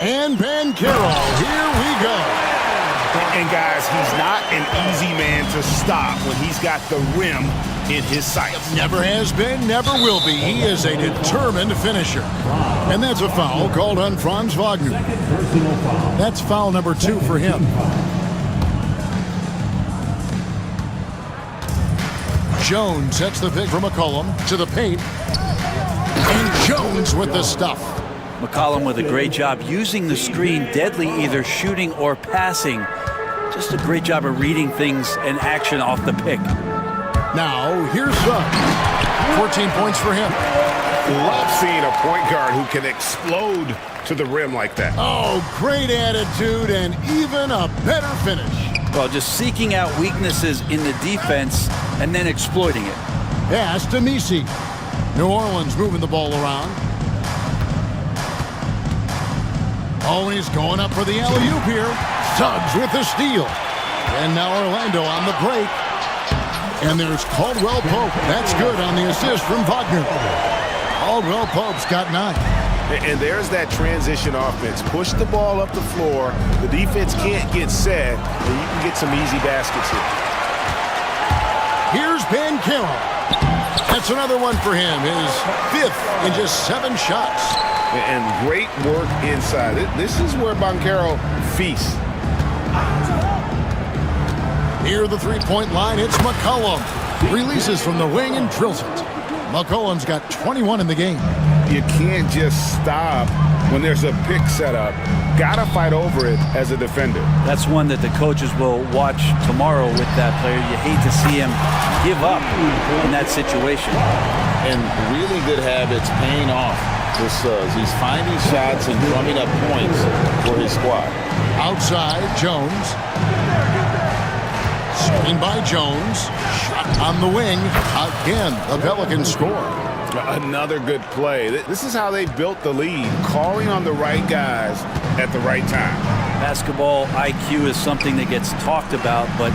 And Banchero, here we go. And guys, he's not an easy man to stop when he's got the rim in his sights. Never has been, never will be. He is a determined finisher. And that's a foul called on Franz Wagner. That's foul number 2 for him. Jones sets the pick from McCollum to the paint. And Jones with the stuff. McCollum with a great job using the screen, deadly either shooting or passing. Just a great job of reading things and action off the pick. Now, here's Suggs. 14 points for him. Love seeing a point guard who can explode to the rim like that. Oh, great attitude and even a better finish. Well, just seeking out weaknesses in the defense and then exploiting it. Pass to Misi. New Orleans moving the ball around. Always going up for the alley-oop here. Suggs with the steal. And now Orlando on the break. And there's Caldwell Pope. That's good on the assist from Wagner. Caldwell Pope's got 9. And there's that transition offense. Push the ball up the floor. The defense can't get set, and you can get some easy baskets here. Here's Banchero. That's another one for him. His 5th in just 7 shots. And great work inside. This is where Banchero feasts. Near the three-point line, it's McCollum. Releases from the wing and drills it. McCollum's got 21 in the game. You can't just stop when there's a pick set up. Gotta fight over it as a defender. That's one that the coaches will watch tomorrow with that player. You hate to see him give up in that situation. And really good habits paying off for Suggs. He's finding shots and drumming up points for his squad. Outside, Jones. Screen by Jones. Shot on the wing. Again, the Pelicans score. Another good play. This is how they built the lead, calling on the right guys at the right time. Basketball IQ is something that gets talked about, but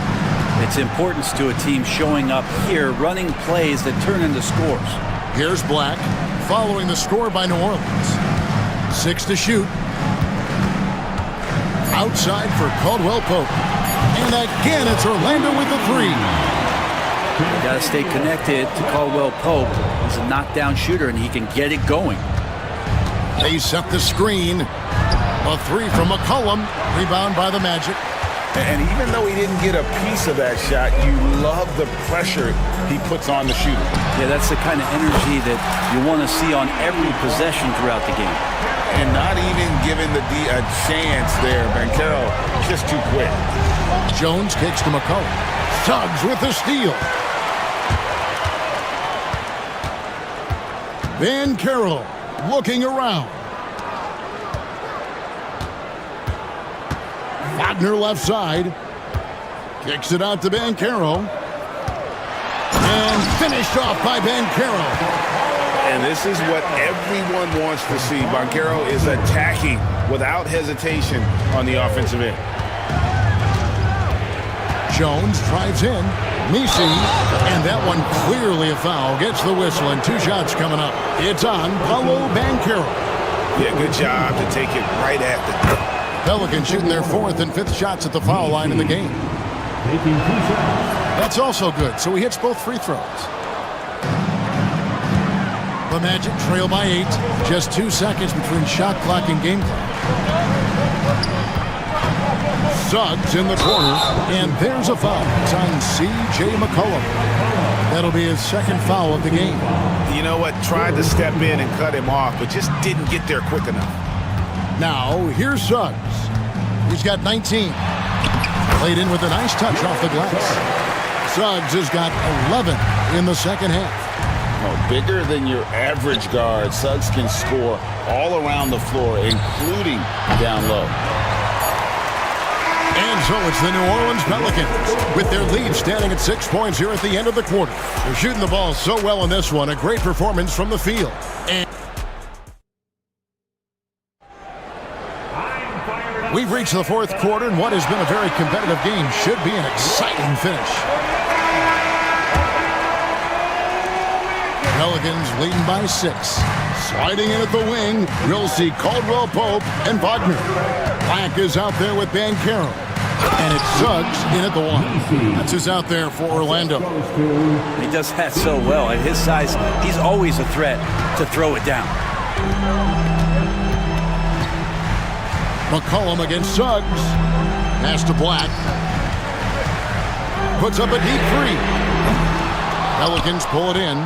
its importance to a team showing up here, running plays that turn into scores. Here's Black, following the score by New Orleans. 6 to shoot. Outside for Caldwell Pope. And again, it's Orlando with the 3. You got to stay connected to Caldwell Pope. He's a knockdown shooter, and he can get it going. They set the screen. A 3 from McCollum. Rebound by the Magic. And even though he didn't get a piece of that shot, you love the pressure he puts on the shooter. Yeah, that's the kind of energy that you want to see on every possession throughout the game. And not even giving the D a chance there. Banchero just too quick. Jones kicks to McCollum. Suggs with the steal. Banchero looking around. Wagner left side. Kicks it out to Banchero. And finished off by Banchero. And this is what everyone wants to see. Banchero is attacking without hesitation on the offensive end. Jones drives in. Misi, and that one clearly a foul. Gets the whistle, and 2 shots coming up. It's on Paolo Banchero. Yeah, good job to take it right at the... Pelicans shooting their 4th and 5th shots at the foul line in the game. That's also good, so he hits both free throws. The Magic trail by 8. Just 2 seconds between shot clock and game clock. Suggs in the corner, and there's a foul. It's on C.J. McCollum. That'll be his 2nd foul of the game. You know what? Tried to step in and cut him off, but just didn't get there quick enough. Now, here's Suggs. He's got 19. Played in with a nice touch off the glass. Suggs has got 11 in the second half. Oh, bigger than your average guard, Suggs can score all around the floor, including down low. And so it's the New Orleans Pelicans with their lead standing at 6 points here at the end of the quarter. They're shooting the ball so well in this one. A great performance from the field. And we've reached the 4th quarter, and what has been a very competitive game should be an exciting finish. Pelicans leading by 6. Sliding in at the wing, we'll see Caldwell Pope and Wagner. Black is out there with Bancaro. And it's Suggs in at the one. That's who's out there for Orlando. He does that so well. At his size, he's always a threat to throw it down. McCollum against Suggs. Pass to Black. Puts up a deep three. Pelicans pull it in.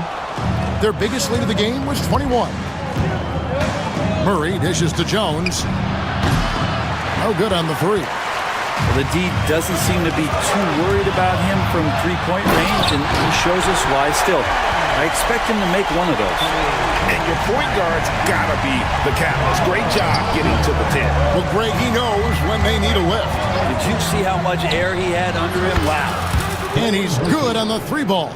Their biggest lead of the game was 21. Murray dishes to Jones. No good on the three. Well, the D doesn't seem to be too worried about him from three-point range, and he shows us why still. I expect him to make one of those. And your point guard's got to be the catalyst. Great job getting to the 10. Well, Greg, he knows when they need a lift. Did you see how much air he had under him? Wow. And he's good on the three ball.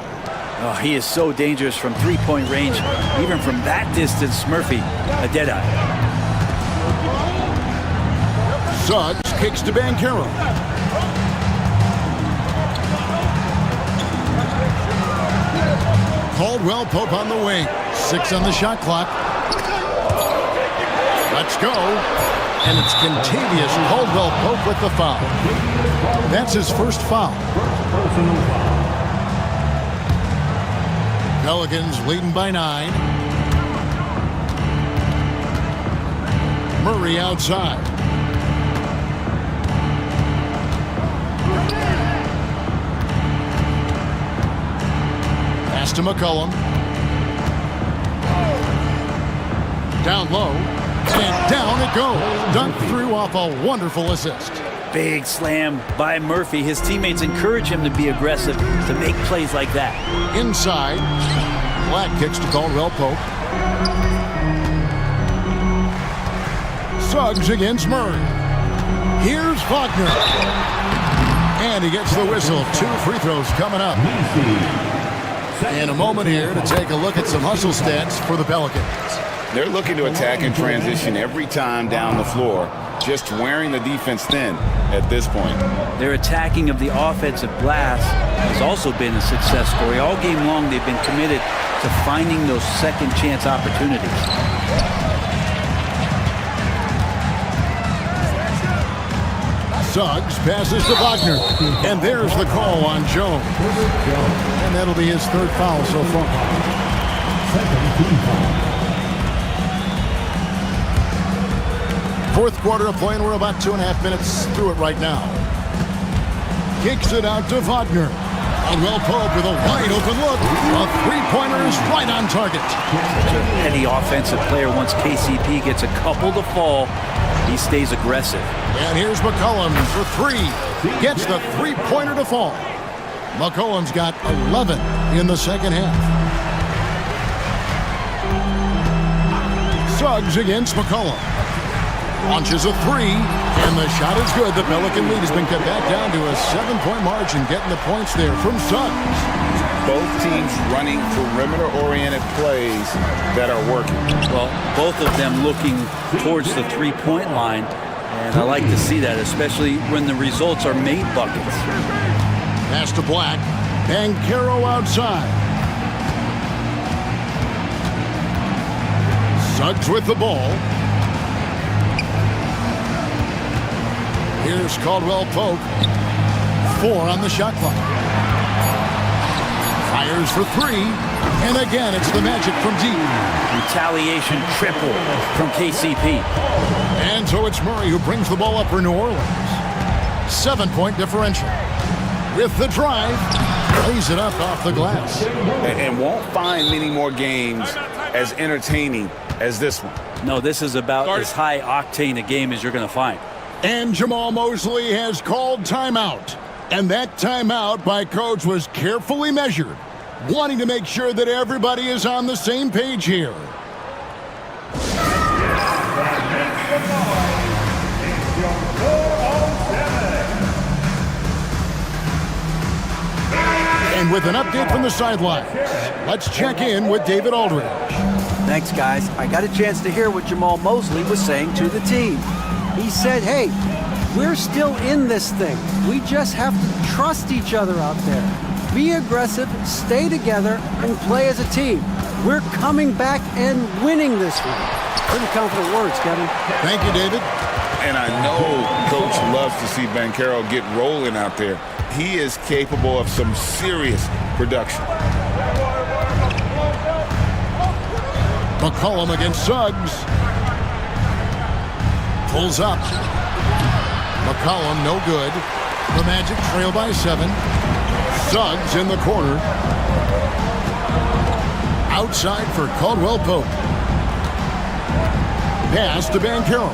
Oh, he is so dangerous from three-point range. Even from that distance, Murphy, a deadeye. Suggs kicks to Bancaro. Caldwell Pope on the wing. 6 on the shot clock. Let's go. And it's Contavious Caldwell Pope with the foul. That's his first foul. Pelicans leading by 9. Murray outside. Pass to McCollum. Down low. And down it goes. Dunked through off a wonderful assist. Big slam by Murphy. His teammates encourage him to be aggressive, to make plays like that. Inside. Black kicks to Caldwell Pope. Suggs against Murray. Here's Wagner. And he gets the whistle. 2 free throws coming up. In a moment here to take a look at some hustle stats for the Pelicans. They're looking to attack and transition every time down the floor, just wearing the defense thin at this point. Their attacking of the offensive glass has also been a success story. All game long, they've been committed to finding those second chance opportunities. Suggs passes to Wagner. And there's the call on Jones. And that'll be his 3rd foul so far. Fourth quarter of play, and we're about 2.5 minutes through it right now. Kicks it out to Wagner. Caldwell Pope with a wide open look. A three-pointer is right on target. Such a heady offensive player. Once KCP gets a couple to fall, he stays aggressive. And here's McCollum for 3. Gets the three-pointer to fall. McCollum's got 11 in the second half. Suggs against McCollum. Launches a 3, and the shot is good. The Pelican lead has been cut back down to a 7-point margin, getting the points there from Suggs. Both teams running perimeter-oriented plays that are working. Well, both of them looking towards the three-point line, and I like to see that, especially when the results are made buckets. Pass to Black. Bancaro outside. Suggs with the ball. Here's Caldwell Pope. 4 on the shot clock. Fires for 3. And again, it's the Magic from deep. Retaliation triple from KCP. And so it's Murray who brings the ball up for New Orleans. 7-point differential. With the drive, lays it up off the glass. And won't find many more games as entertaining as this one. No, this is about as high octane a game as you're going to find. And Jamal Mosley has called timeout. And that timeout by coach was carefully measured, wanting to make sure that everybody is on the same page here. And with an update from the sidelines, let's check in with David Aldridge. Thanks, guys. I got a chance to hear what Jamal Mosley was saying to the team. He said, hey, we're still in this thing. We just have to trust each other out there. Be aggressive, stay together, and play as a team. We're coming back and winning this one. Pretty confident words, Kevin. Thank you, David. And I know Coach loves to see Banchero get rolling out there. He is capable of some serious production. McCollum against Suggs. Pulls up. McCollum, no good. The Magic trail by 7. Suggs in the corner. Outside for Caldwell Pope. Pass to Banchero.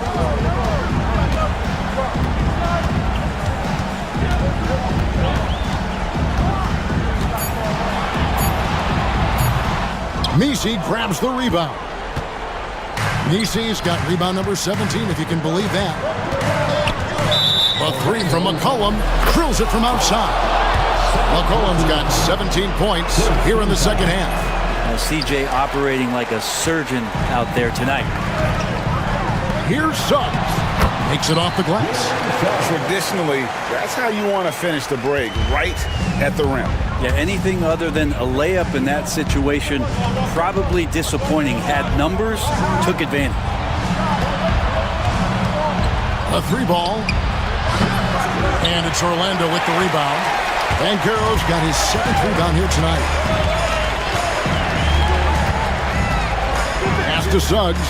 Messi grabs the rebound. Messi's got rebound number 17, if you can believe that. A 3 from McCollum, drills it from outside. McCollum's got 17 points here in the second half. Now CJ operating like a surgeon out there tonight. Here's Suggs. Takes it off the glass. Traditionally, that's how you want to finish the break, right at the rim. Yeah, anything other than a layup in that situation, probably disappointing. Had numbers, took advantage. A 3 ball. And it's Orlando with the rebound. Banchero's got his 7th rebound here tonight. Pass to Suggs.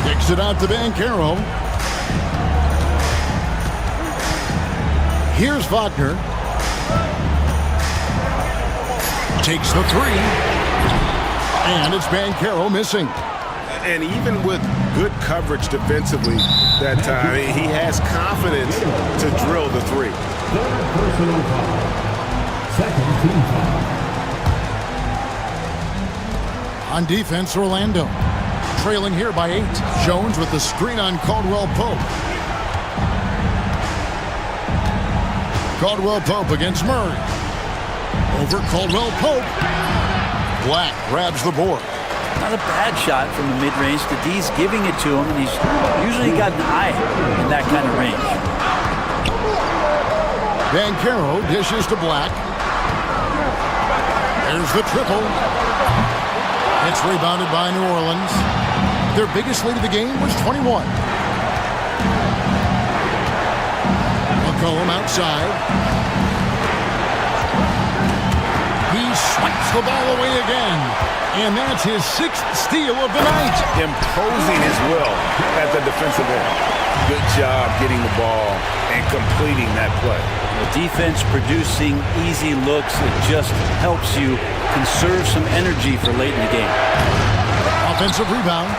Kicks it out to Banchero. Here's Wagner. Takes the 3. And it's Banchero missing. And even with good coverage defensively that time, he has confidence to drill the 3. Third personal foul. Second team foul. On defense, Orlando. Trailing here by 8. Jones with the screen on Caldwell Pope. Caldwell Pope against Murray. Over Caldwell Pope. Black grabs the board. Not a bad shot from the mid-range. The D's giving it to him, and he's usually got an eye in that kind of range. Banchero dishes to Black. There's the triple. It's rebounded by New Orleans. Their biggest lead of the game was 21. McCollum outside. He swipes the ball away again. And that's his 6th steal of the night. Imposing his will at the defensive end. Good job getting the ball and completing that play. The defense producing easy looks. It just helps you conserve some energy for late in the game. Offensive rebound.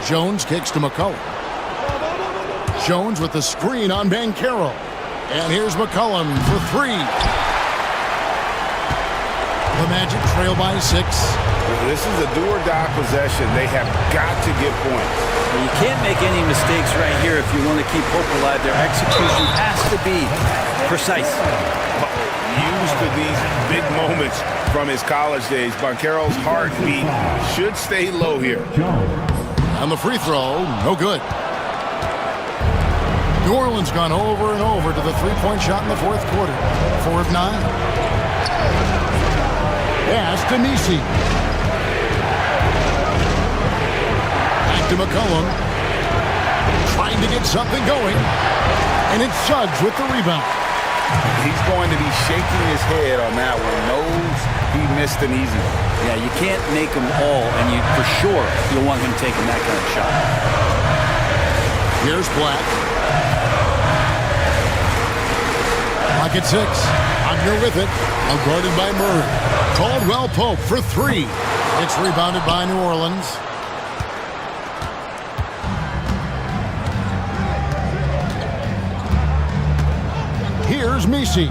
Jones kicks to McCollum. Jones with the screen on Banchero. And here's McCollum for 3. The Magic trail by 6. This is a do-or-die possession. They have got to get points. Well, you can't make any mistakes right here if you want to keep hope alive. Their execution has to be precise. Used to these big moments from his college days. Banchero's heartbeat should stay low here. On the free throw, no good. New Orleans gone over and over to the 3-point shot in the 4th quarter. 4 of 9. Pass to Messi. Back to McCollum. Trying to get something going. And it's Suggs with the rebound. He's going to be shaking his head on that one. Knows he missed an easy one. Yeah, you can't make them all, and you for sure you'll want him taking that kind of shot. Here's Black. Black at 6. Wagner with it. Guarded by Murray. Caldwell Pope for 3. It's rebounded by New Orleans. Here's Messi.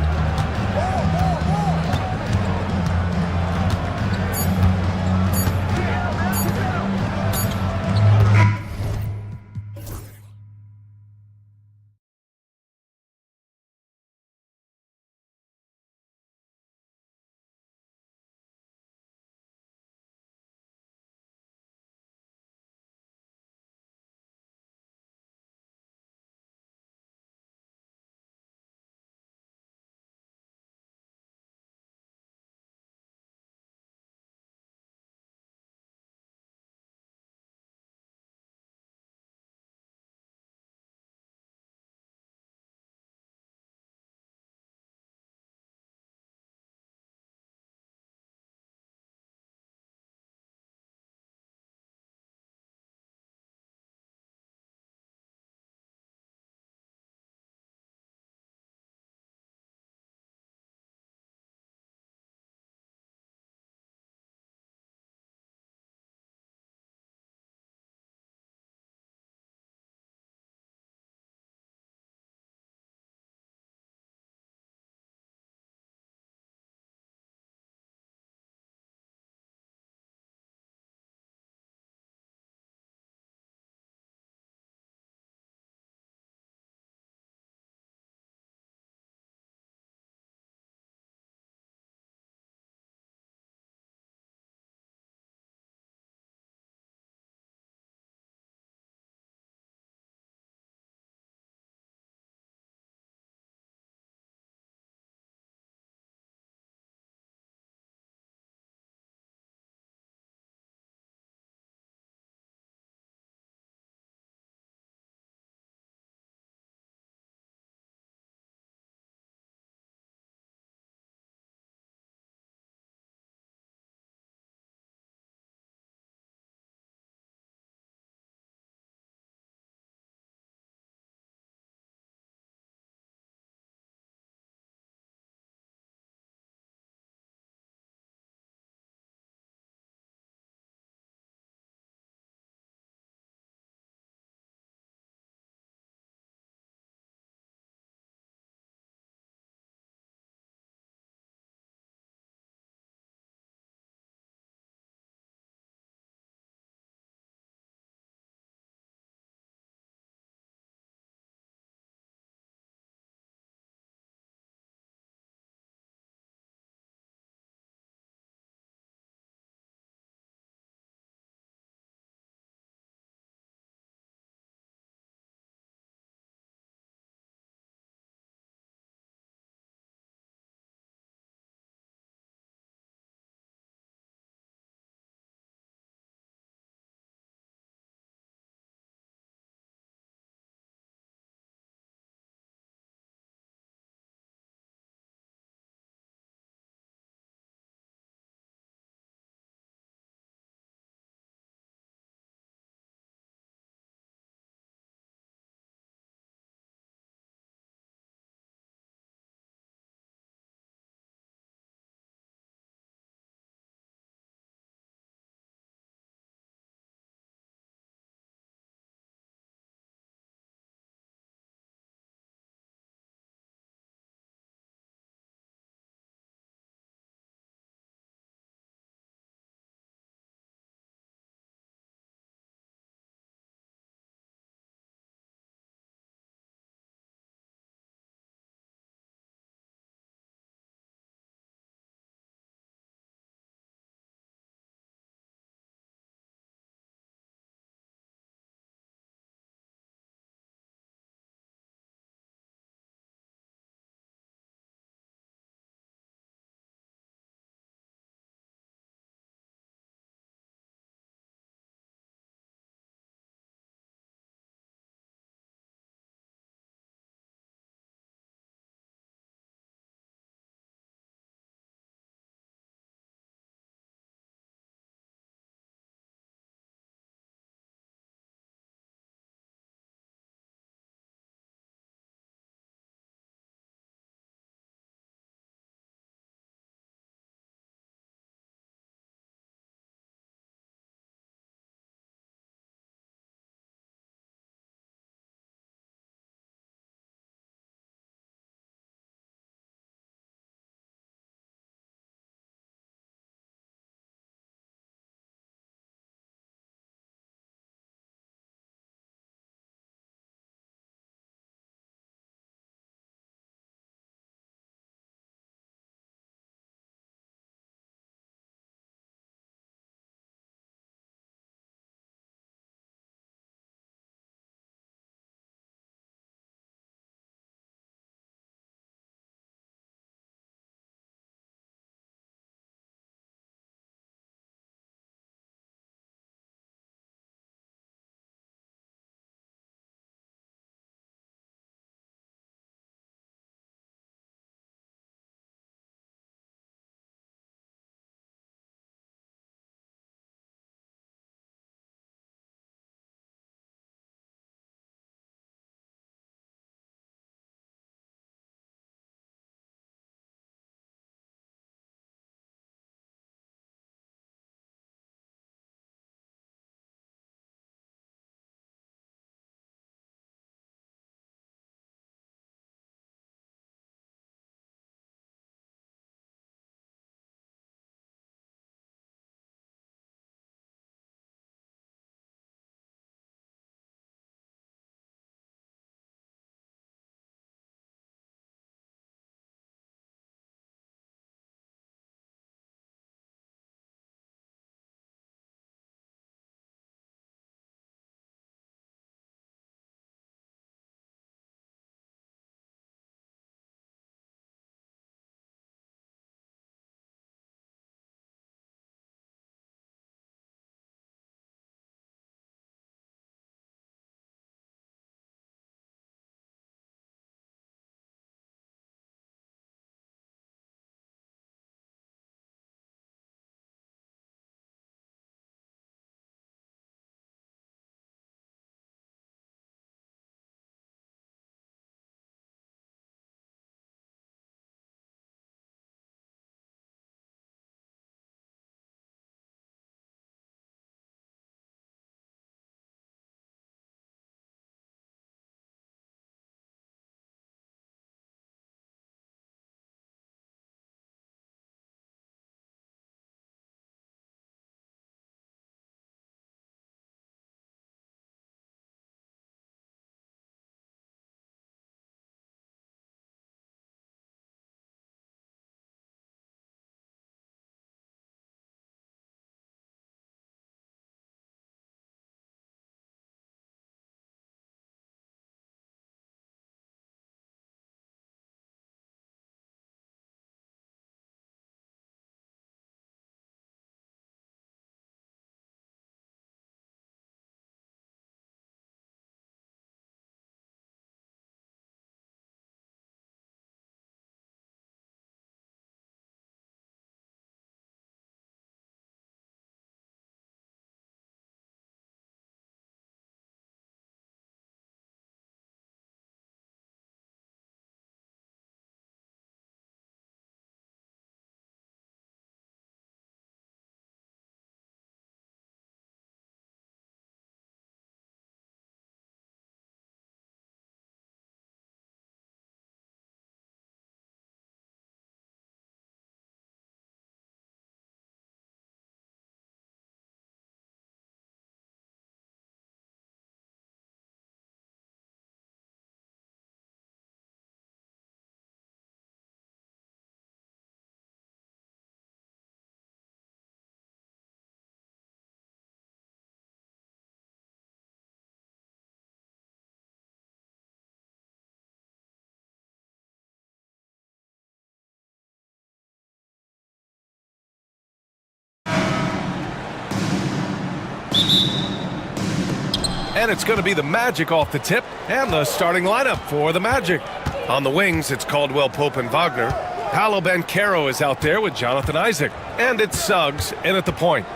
And it's going to be the Magic off the tip and the starting lineup for the Magic. On the wings, it's Caldwell Pope and Wagner. Paolo Banchero is out there with Jonathan Isaac. And it's Suggs in at the point.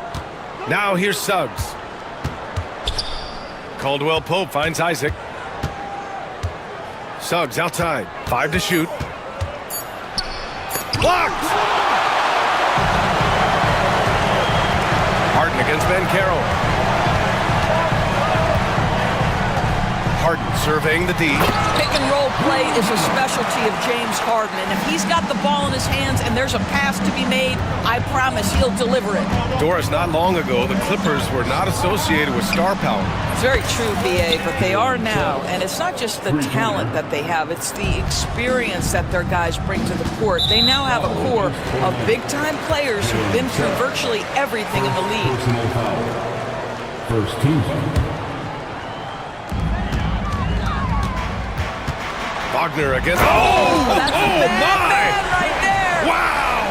Now here's Suggs. Caldwell Pope finds Isaac. Suggs outside. 5 to shoot. Blocked! Harden against Banchero. Harden surveying the D. Pick and roll play is a specialty of James Harden, and if he's got the ball in his hands and there's a pass to be made, I promise he'll deliver it. Doris, not long ago, the Clippers were not associated with star power. It's very true, BA, but they are now, and it's not just the talent that they have, it's the experience that their guys bring to the court. They now have a core of big-time players who've been through virtually everything in the league. First team. Wagner against... That's a bad right there. Wow!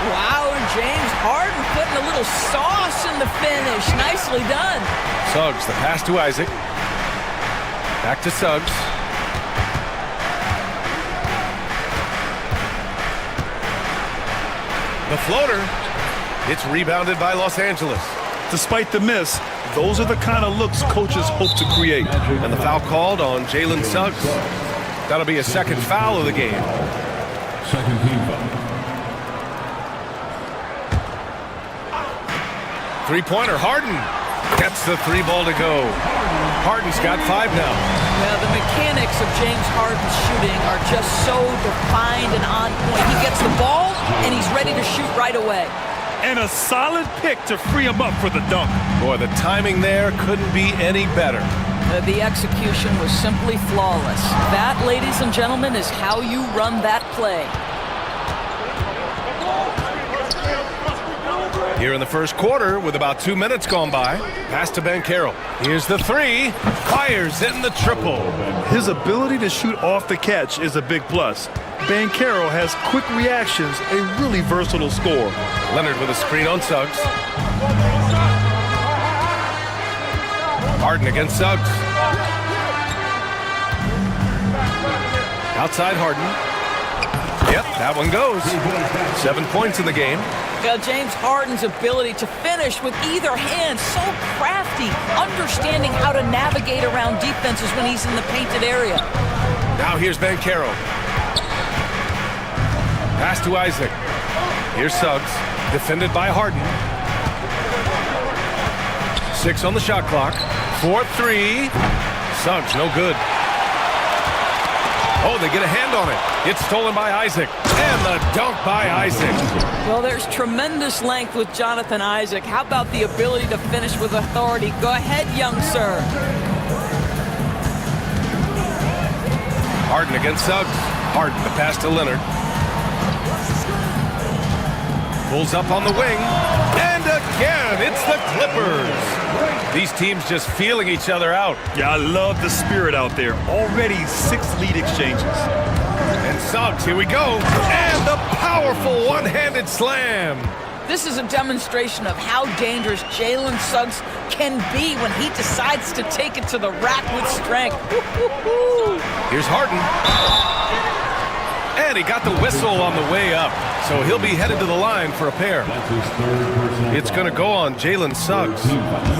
Wow, and James Harden putting a little sauce in the finish. Nicely done. Suggs, the pass to Isaac. Back to Suggs. The floater. It's rebounded by Los Angeles. Despite the miss, those are the kind of looks coaches hope to create. And the foul called on Jalen Suggs. That'll be a second foul of the game. Second team foul. Three-pointer, Harden gets the 3 ball to go. Harden's got 5 now. Well, the mechanics of James Harden's shooting are just so defined and on point. He gets the ball, and he's ready to shoot right away. And a solid pick to free him up for the dunk. Boy, the timing there couldn't be any better. The execution was simply flawless. That, ladies and gentlemen, is how you run that play. Here in the first quarter, with about 2 minutes gone by, pass to Banchero. Here's the 3, fires in the triple. His ability to shoot off the catch is a big plus. Banchero has quick reactions, a really versatile scorer. Leonard with a screen on Suggs. Harden against Suggs. Outside Harden. Yep, that one goes. 7 points in the game. Well, James Harden's ability to finish with either hand, so crafty, understanding how to navigate around defenses when he's in the painted area. Now here's Banchero. Pass to Isaac. Here's Suggs, defended by Harden. 6 on the shot clock. 4-3. Suggs, no good. Oh, they get a hand on it. It's stolen by Isaac. And the dunk by Isaac. Well, there's tremendous length with Jonathan Isaac. How about the ability to finish with authority? Go ahead, young sir. Harden against Suggs. Harden, the pass to Leonard. Pulls up on the wing. And again, it's the Clippers. These teams just feeling each other out. Yeah, I love the spirit out there. Already 6 lead exchanges. And Suggs, here we go. And the powerful one-handed slam. This is a demonstration of how dangerous Jalen Suggs can be when he decides to take it to the rack with strength. Here's Harden. And he got the whistle on the way up. So he'll be headed to the line for a pair. It's going to go on Jalen Suggs.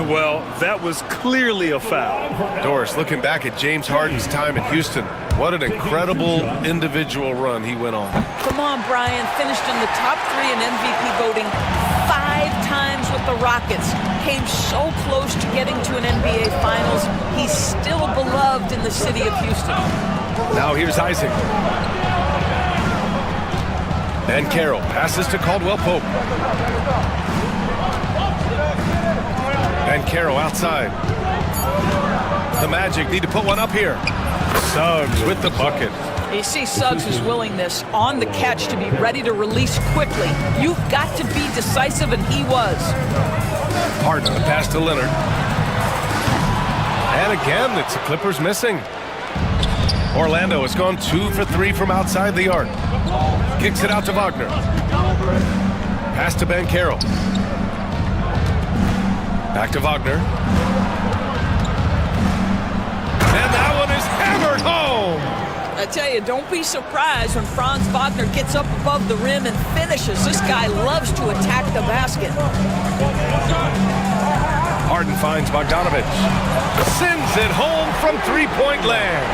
Well, that was clearly a foul. Doris, looking back at James Harden's time in Houston, what an incredible individual run he went on. Come on, Brian. Finished in the top 3 in MVP voting 5 times with the Rockets. Came so close to getting to an NBA Finals. He's still beloved in the city of Houston. Now here's Isaac. Banchero passes to Caldwell Pope. Banchero outside. The Magic need to put one up here. Suggs with the bucket. You see Suggs' willingness on the catch to be ready to release quickly. You've got to be decisive, and he was. Harden, the pass to Leonard. And again, it's the Clippers missing. Orlando has gone 2 for 3 from outside the arc. Kicks it out to Wagner. Pass to Banchero. Back to Wagner. And that one is hammered home. I tell you, don't be surprised when Franz Wagner gets up above the rim and finishes. This guy loves to attack the basket. Harden finds Bogdanovic. Sends it home from three-point land.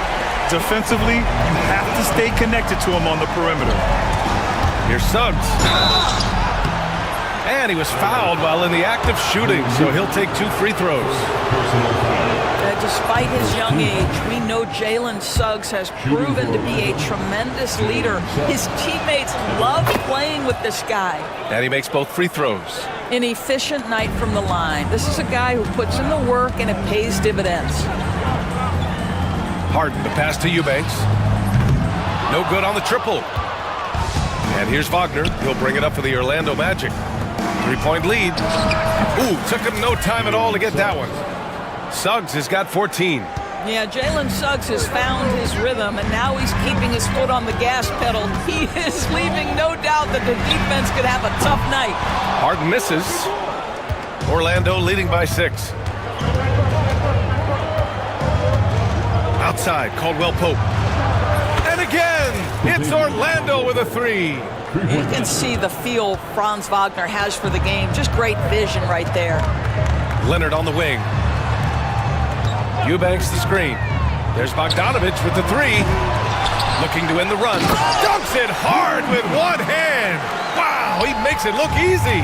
Defensively, you have to stay connected to him on the perimeter. Here's Suggs. And he was fouled while in the act of shooting, so he'll take 2 free throws. Despite his young age, we know Jalen Suggs has proven to be a tremendous leader. His teammates love playing with this guy. And he makes both free throws. An efficient night from the line. This is a guy who puts in the work and it pays dividends. Harden, the pass to Eubanks. No good on the triple. And here's Wagner. He'll bring it up for the Orlando Magic. 3-point lead. Ooh, took him no time at all to get that one. Suggs has got 14. Yeah, Jalen Suggs has found his rhythm, and now he's keeping his foot on the gas pedal. He is leaving no doubt that the defense could have a tough night. Harden misses. Orlando leading by 6. Outside, Caldwell Pope. And again, it's Orlando with a 3. You can see the feel Franz Wagner has for the game. Just great vision right there. Leonard on the wing. Eubanks the screen. There's Bogdanovic with the 3. Looking to end the run. Dunks it hard with one hand. Wow, he makes it look easy.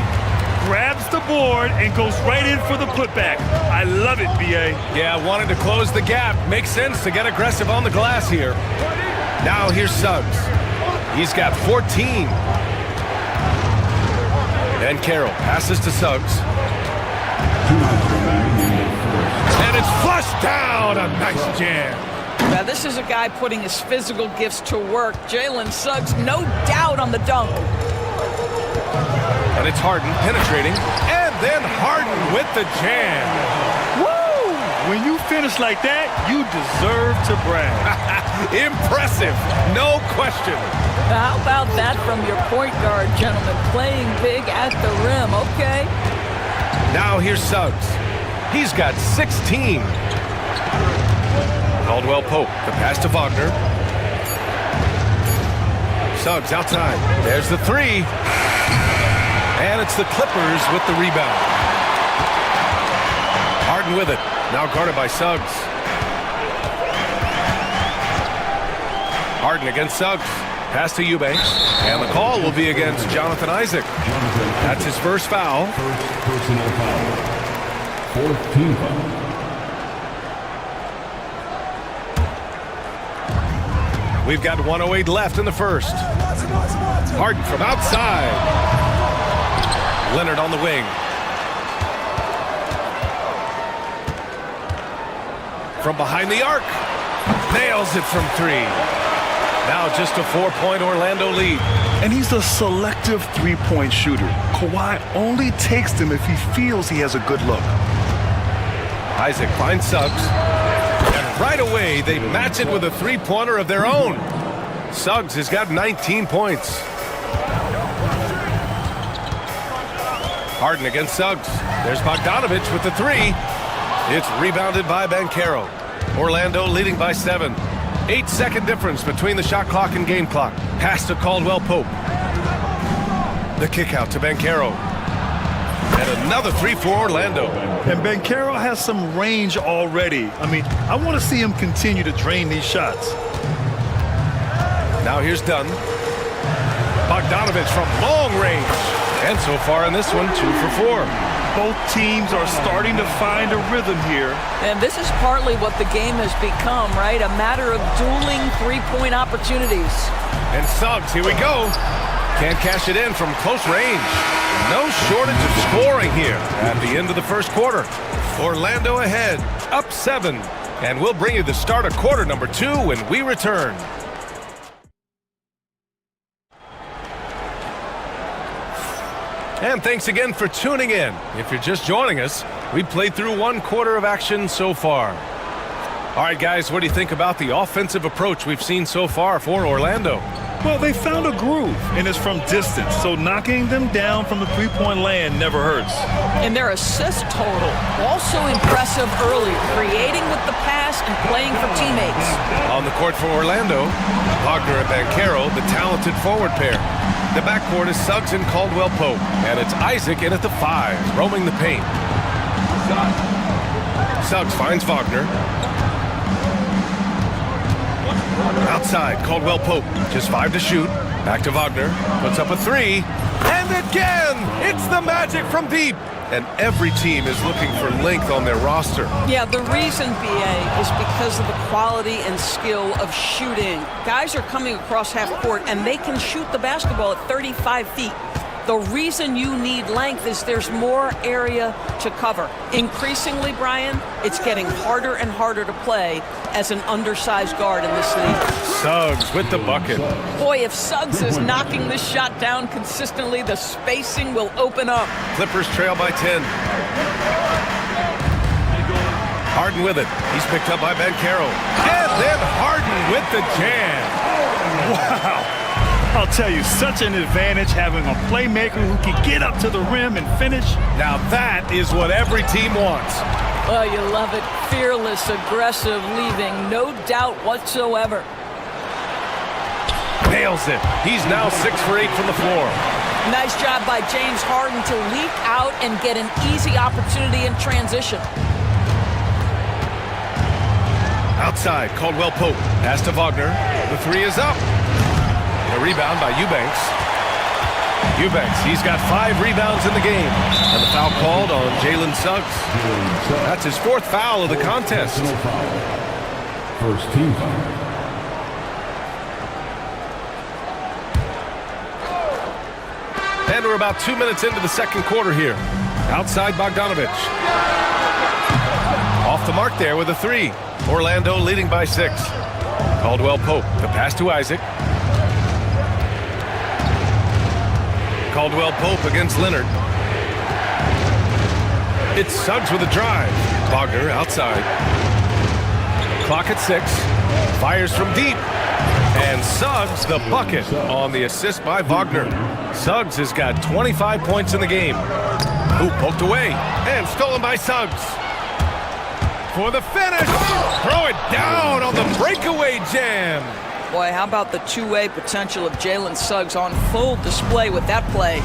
Grabs the board and goes right in for the putback. I love it, B.A. Yeah, wanted to close the gap. Makes sense to get aggressive on the glass here. Now here's Suggs. He's got 14. And Carroll passes to Suggs. And it's flushed down. A nice jam. Now, this is a guy putting his physical gifts to work. Jalen Suggs, no doubt on the dunk. And it's Harden penetrating. And then Harden with the jam. Woo! When you finish like that, you deserve to brag. Impressive. No question. How about that from your point guard, gentlemen? Playing big at the rim, okay? Now here's Suggs. He's got 16. Caldwell Pope, the pass to Wagner. Suggs outside. There's the 3. And it's the Clippers with the rebound. Harden with it. Now guarded by Suggs. Harden against Suggs. Pass to Eubanks. And the call will be against Jonathan Isaac. That's his first foul. First personal foul. 4th team foul. We've got 1:08 left in the first. Harden from outside. Leonard on the wing. From behind the arc. Nails it from 3. Now just a 4-point Orlando lead. And he's a selective three-point shooter. Kawhi only takes them if he feels he has a good look. Isaac finds Suggs. And right away, they match it with a three-pointer of their own. Suggs has got 19 points. Harden against Suggs. There's Bogdanovic with the 3. It's rebounded by Banchero. Orlando leading by 7. 8-second difference between the shot clock and game clock. Pass to Caldwell Pope. The kick out to Banchero. And another 3 for Orlando. And Banchero has some range already. I mean, I want to see him continue to drain these shots. Now here's Dunn. Bogdanovic from long range. And so far in this one, 2 for 4. Both teams are starting to find a rhythm here. And this is partly what the game has become, right? A matter of dueling three-point opportunities. And Suggs, here we go. Can't cash it in from close range. No shortage of scoring here at the end of the first quarter. Orlando ahead, up 7. And we'll bring you the start of quarter number 2 when we return. And thanks again for tuning in. If you're just joining us, we played through 1 quarter of action so far. All right, guys, what do you think about the offensive approach we've seen so far for Orlando? Well, they found a groove, and it's from distance, so knocking them down from the three-point land never hurts. And their assist total, also impressive early, creating with the pass and playing for teammates. On the court for Orlando, Wagner and Banchero, the talented forward pair. The backcourt is Suggs and Caldwell-Pope, and it's Isaac in at the 5, roaming the paint. Suggs finds Wagner. Outside, Caldwell-Pope, just 5 to shoot. Back to Wagner, puts up a 3. And again, it's the Magic from deep. And every team is looking for length on their roster. Yeah, the reason, BA, is because of the quality and skill of shooting. Guys are coming across half court, and they can shoot the basketball at 35 feet. The reason you need length is there's more area to cover. Increasingly, Brian, it's getting harder and harder to play as an undersized guard in this league. Suggs with the bucket. Boy, if Suggs is knocking this shot down consistently, the spacing will open up. Clippers trail by 10. Harden with it. He's picked up by Banchero. And then Harden with the jam. Wow. I'll tell you, such an advantage having a playmaker who can get up to the rim and finish. Now that is what every team wants. Oh, you love it. Fearless, aggressive, leaving no doubt whatsoever. Nails it. He's now 6 for 8 from the floor. Nice job by James Harden to leak out and get an easy opportunity in transition. Outside, Caldwell-Pope. Pass to Wagner. The 3 is up. A rebound by Eubanks. Eubanks, he's got 5 rebounds in the game. And the foul called on Jalen Suggs. That's his 4th foul of the contest. First team foul. And we're about 2 minutes into the second quarter here. Outside Bogdanovich. Off the mark there with a 3. Orlando leading by 6. Caldwell-Pope, the pass to Isaac. Caldwell-Pope against Leonard. It's Suggs with a drive. Wagner outside. Clock at 6. Fires from deep. And Suggs the bucket on the assist by Wagner. Suggs has got 25 points in the game. Ooh, poked away. And stolen by Suggs. For the finish. Throw it down on the breakaway jam. Boy, how about the two-way potential of Jalen Suggs on full display with that play.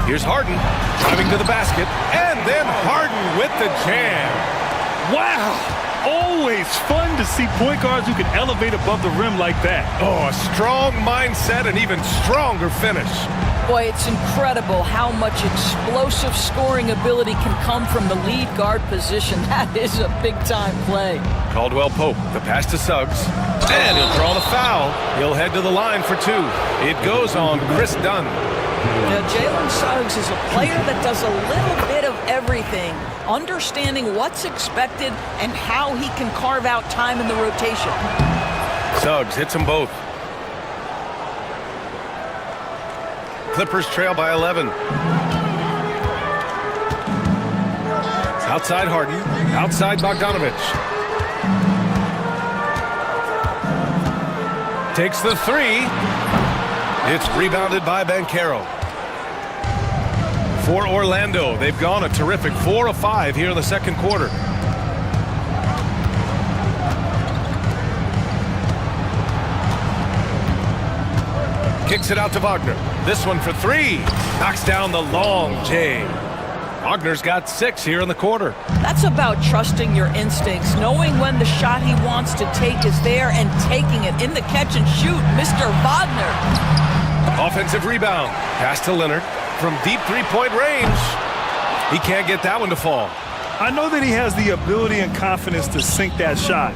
Here's Harden driving to the basket, and then Harden with the jam. Wow! Always fun to see point guards who can elevate above the rim like that. Oh, a strong mindset and even stronger finish. Boy, it's incredible how much explosive scoring ability can come from the lead guard position. That is a big-time play. Caldwell-Pope, the pass to Suggs. And he'll draw the foul. He'll head to the line for 2. It goes on Chris Dunn. Now, Jalen Suggs is a player that does a little bit of everything, understanding what's expected and how he can carve out time in the rotation. Suggs hits them both. Clippers trail by 11. Outside Harden. Outside Bogdanovich. Takes the 3. It's rebounded by Banchero. For Orlando, they've gone a terrific 4 of 5 here in the second quarter. Kicks it out to Wagner. This one for 3. Knocks down the long J. Wagner's got 6 here in the quarter. That's about trusting your instincts, knowing when the shot he wants to take is there and taking it in the catch and shoot. Mr. Wagner. Offensive rebound. Pass to Leonard from deep three-point range. He can't get that one to fall. I know that he has the ability and confidence to sink that shot,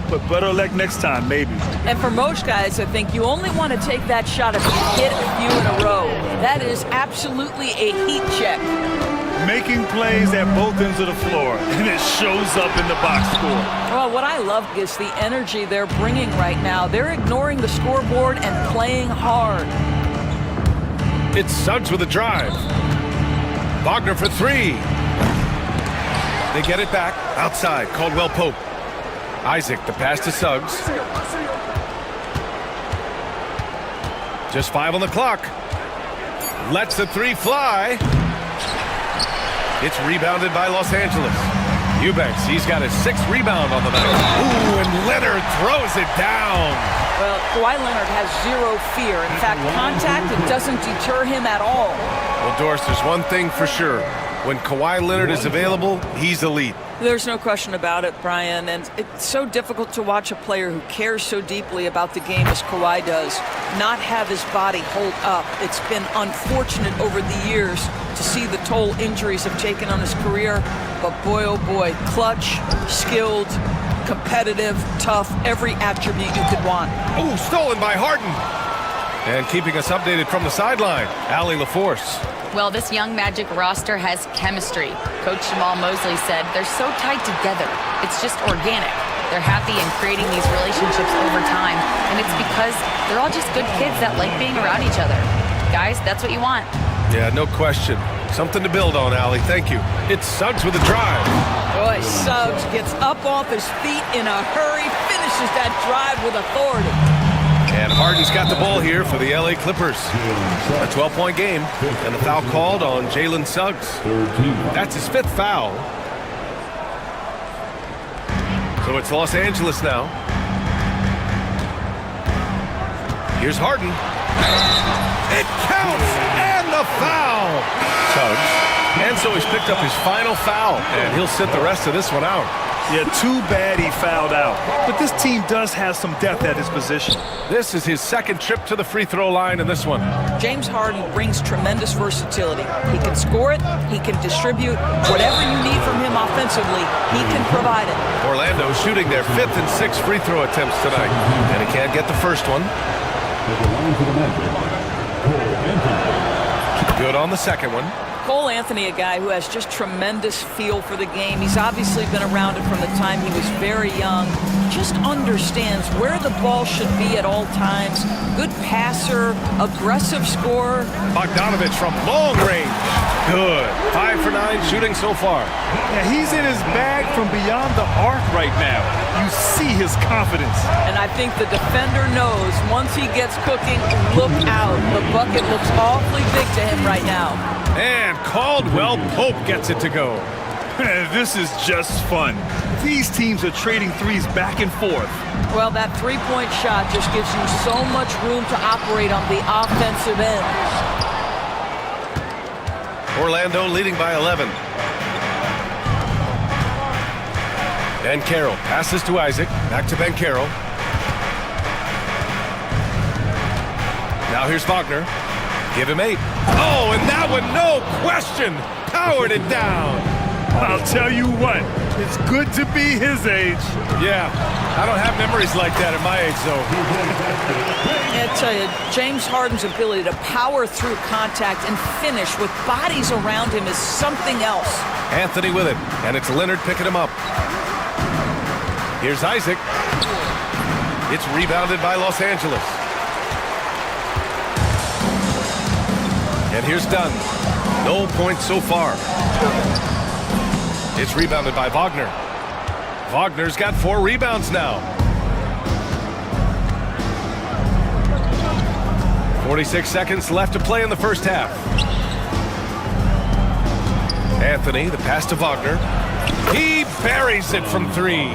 but better luck next time, maybe. And for most guys, I think you only want to take that shot if you hit a few in a row. That is absolutely a heat check. Making plays at both ends of the floor, and it shows up in the box score. Well, what I love is the energy they're bringing right now. They're ignoring the scoreboard and playing hard. It's Suggs with a drive. Wagner for 3. They get it back. Outside, Caldwell-Pope. Isaac, the pass to Suggs. Just 5 on the clock. Lets the three fly. It's rebounded by Los Angeles. Eubanks, he's got his 6th rebound on the night. Ooh, and Leonard throws it down. Well, Kawhi Leonard has zero fear. In fact, contact, it doesn't deter him at all. Well, Doris, there's one thing for sure. When Kawhi Leonard is available, he's elite. There's no question about it, Brian, and it's so difficult to watch a player who cares so deeply about the game as Kawhi does not have his body hold up. It's been unfortunate over the years to see the toll injuries have taken on his career, but boy, oh boy, clutch, skilled, competitive, tough, every attribute you could want. Ooh, stolen by Harden. And keeping us updated from the sideline, Allie LaForce. Well, this young Magic roster has chemistry. Coach Jamal Mosley said they're so tight together. It's just organic. They're happy in creating these relationships over time, and it's because they're all just good kids that like being around each other. Guys, that's what you want. Yeah, no question. Something to build on, Allie. Thank you. It's Suggs with a drive. Boy, Suggs gets up off his feet in a hurry, finishes that drive with authority. And Harden's got the ball here for the LA Clippers. A 12-point game, and the foul called on Jalen Suggs. That's his 5th foul. So it's Los Angeles now. Here's Harden. It counts, and the foul. Suggs. And so he's picked up his final foul, and he'll sit the rest of this one out. Yeah, too bad he fouled out. But this team does have some depth at his position. This is his 2nd trip to the free throw line in this one. James Harden brings tremendous versatility. He can score it, he can distribute. Whatever you need from him offensively, he can provide it. Orlando shooting their 5th and 6th free throw attempts tonight. And he can't get the first one. Good on the second one. Cole Anthony, a guy who has just tremendous feel for the game. He's obviously been around it from the time he was very young. Just understands where the ball should be at all times. Good passer, aggressive scorer. Bogdanovich from long range. Good. 5 for 9 shooting so far. Yeah, he's in his bag from beyond the arc right now. You see his confidence. And I think the defender knows once he gets cooking, look out. The bucket looks awfully big to him right now. And Caldwell Pope gets it to go. This is just fun. These teams are trading threes back and forth. Well, that three-point shot just gives you so much room to operate on the offensive end. Orlando leading by 11. Ben Carroll passes to Isaac. Back to Ben Carroll. Now here's Wagner. Give him 8. Oh, and that one, no question, powered it down. I'll tell you what, it's good to be his age. Yeah, I don't have memories like that at my age, though. I tell you, James Harden's ability to power through contact and finish with bodies around him is something else. Anthony with it, and it's Leonard picking him up. Here's Isaac. It's rebounded by Los Angeles. And here's Dunn. No points so far. It's rebounded by Wagner. Wagner's got 4 rebounds now. 46 seconds left to play in the first half. Anthony, the pass to Wagner. He buries it from 3.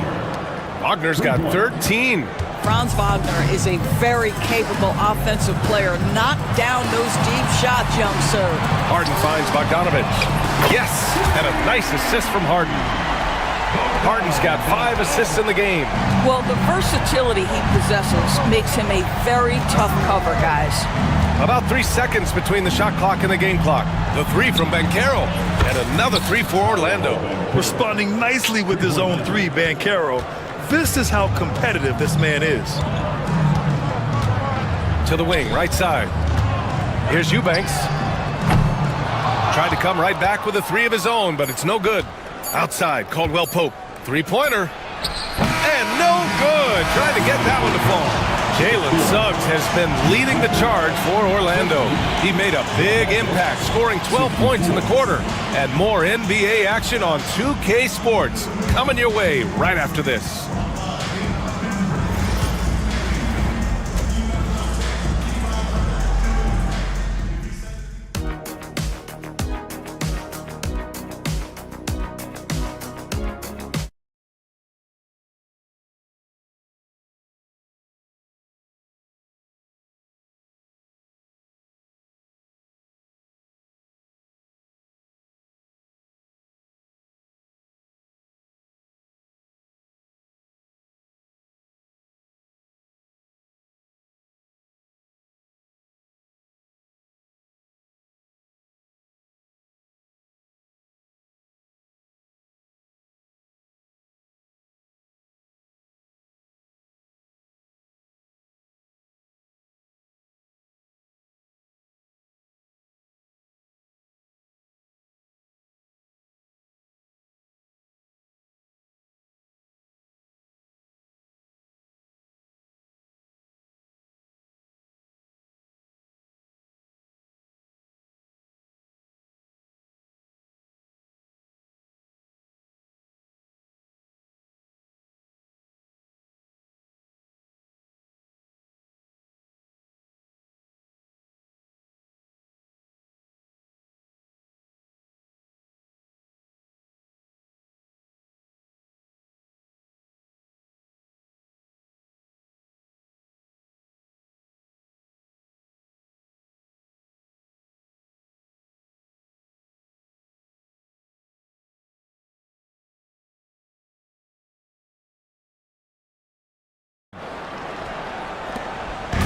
Wagner's got 13. Franz Wagner is a very capable offensive player. Knock down those deep shots, young sir. Harden finds Bogdanovich. Yes, and a nice assist from Harden. Harden's got 5 assists in the game. Well, the versatility he possesses makes him a very tough cover, guys. About 3 seconds between the shot clock and the game clock. The 3 from Ben Carroll, and another 3 for Orlando. Responding nicely with his own 3, Ben Carroll. This is how competitive this man is. To the wing, right side. Here's Eubanks. Tried to come right back with a 3 of his own, but it's no good. Outside, Caldwell Pope. 3-pointer. And no good. Trying to get that one to fall. Jalen Suggs has been leading the charge for Orlando. He made a big impact, scoring 12 points in the quarter. And more NBA action on 2K Sports. Coming your way right after this.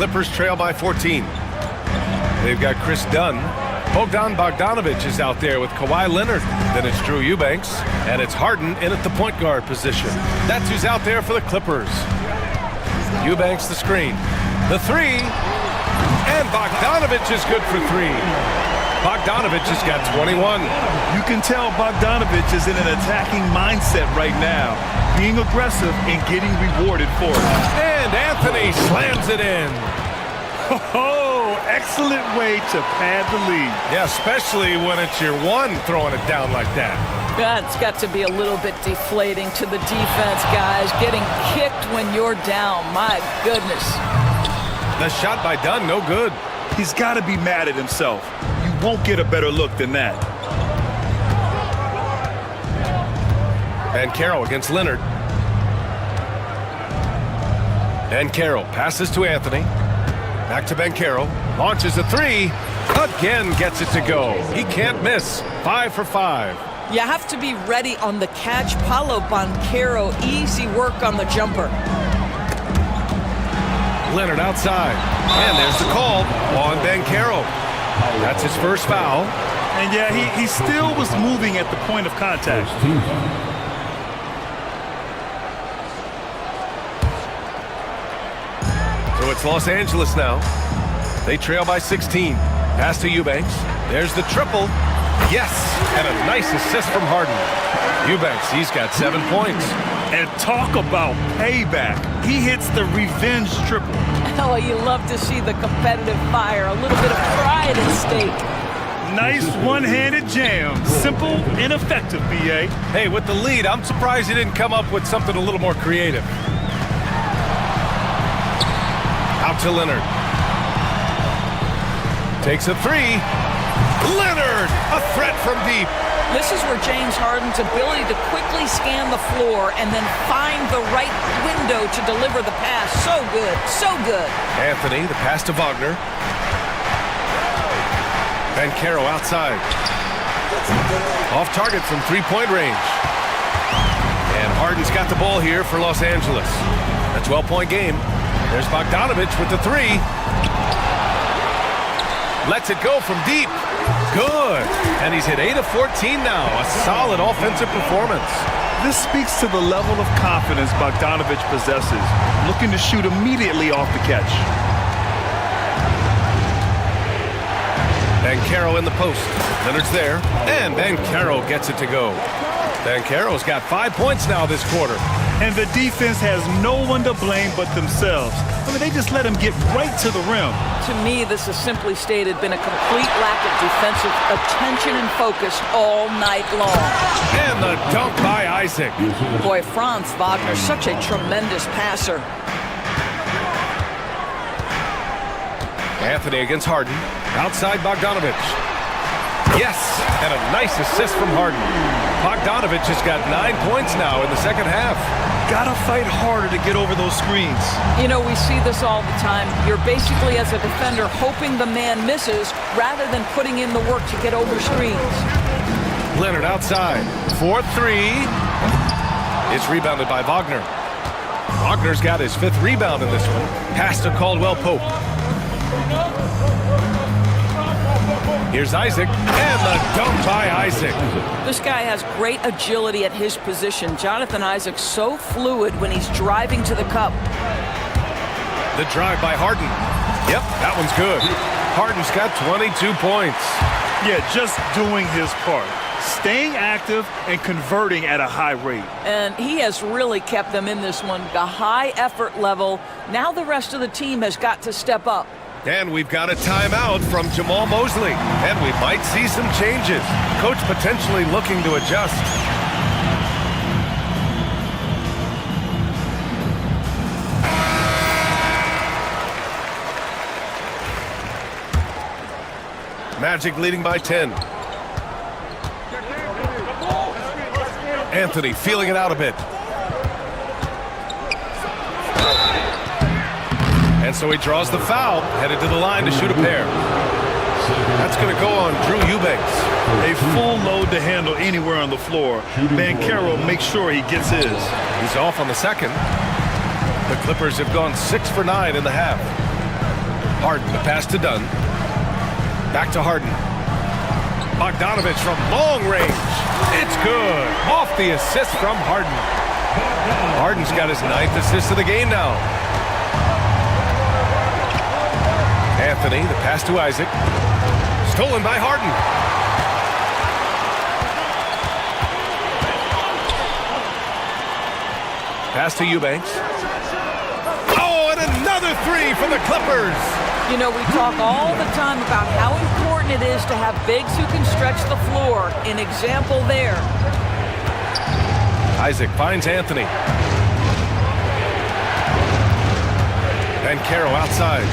Clippers trail by 14. They've got Chris Dunn. Bogdan Bogdanovic is out there with Kawhi Leonard. Then it's Drew Eubanks. And it's Harden in at the point guard position. That's who's out there for the Clippers. Eubanks the screen. The three. And Bogdanovic is good for three. Bogdanovic has got 21. You can tell Bogdanovic is in an attacking mindset right now, being aggressive and getting rewarded for it. And Anthony slams it in. Oh, excellent way to pad the lead. Yeah, especially when it's your one throwing it down like that. That's got to be a little bit deflating to the defense, guys. Getting kicked when you're down. My goodness. The shot by Dunn, no good. He's got to be mad at himself. You won't get a better look than that. And Carroll against Leonard. And Carroll passes to Anthony. Back to Ben Carroll. Launches a three. Again gets it to go. He can't miss. 5 for 5. You have to be ready on the catch. Paolo Banchero, easy work on the jumper. Leonard outside. And there's the call on Ben Carroll. That's his first foul. And yeah, he still was moving at the point of contact. So it's Los Angeles now. They trail by 16. Pass to Eubanks. There's the triple. Yes, and a nice assist from Harden. Eubanks, he's got 7 points. And talk about payback. He hits the revenge triple. Oh, you love to see the competitive fire. A little bit of pride at stake. Nice one-handed jam. Simple and effective, B.A. Hey, with the lead, I'm surprised he didn't come up with something a little more creative. Out to Leonard. Takes a three. Leonard, a threat from deep. This is where James Harden's ability to quickly scan the floor and then find the right window to deliver the pass. So good, so good. Anthony, the pass to Wagner. Ben Carroll outside. Off target from three-point range. And Harden's got the ball here for Los Angeles. A 12-point game. There's Bogdanovic with the three. Lets it go from deep. Good. And he's hit 8 of 14 now. A solid offensive performance. This speaks to the level of confidence Bogdanovic possesses, looking to shoot immediately off the catch. Ben Carroll in the post. Leonard's there. And Ben Carroll gets it to go. Ben Carroll's got 5 points now this quarter. And the defense has no one to blame but themselves. I mean, they just let him get right to the rim. To me, this has simply stated been a complete lack of defensive attention and focus all night long. And the dunk by Isaac. Boy, Franz Wagner, such a tremendous passer. Anthony against Harden. Outside Bogdanovic. Yes, and a nice assist from Harden. Bogdanovic has got 9 points now in the second half. Gotta fight harder to get over those screens. You know, we see this all the time. You're basically, as a defender, hoping the man misses rather than putting in the work to get over screens. Leonard outside. 4-3. It's rebounded by Wagner. Wagner's got his 5th rebound in this one. Pass to Caldwell Pope. Here's Isaac, and the dunk by Isaac. This guy has great agility at his position. Jonathan Isaac's so fluid when he's driving to the cup. The drive by Harden. Yep, that one's good. Harden's got 22 points. Yeah, just doing his part. Staying active and converting at a high rate. And he has really kept them in this one. The high effort level. Now the rest of the team has got to step up. And we've got a timeout from Jamal Mosley. And we might see some changes. Coach potentially looking to adjust. Magic leading by 10. Anthony feeling it out a bit. And so he draws the foul, headed to the line to shoot a pair. That's going to go on Drew Eubanks. A full load to handle anywhere on the floor. Banchero makes sure he gets his. He's off on the second. The Clippers have gone 6 for 9 in the half. Harden, the pass to Dunn. Back to Harden. Bogdanovich from long range. It's good. Off the assist from Harden. Harden's got his 9th assist of the game now. Anthony, the pass to Isaac. Stolen by Harden. Pass to Eubanks. Oh, and another three for the Clippers. You know, we talk all the time about how important it is to have bigs who can stretch the floor. An example there. Isaac finds Anthony. Banchero outside.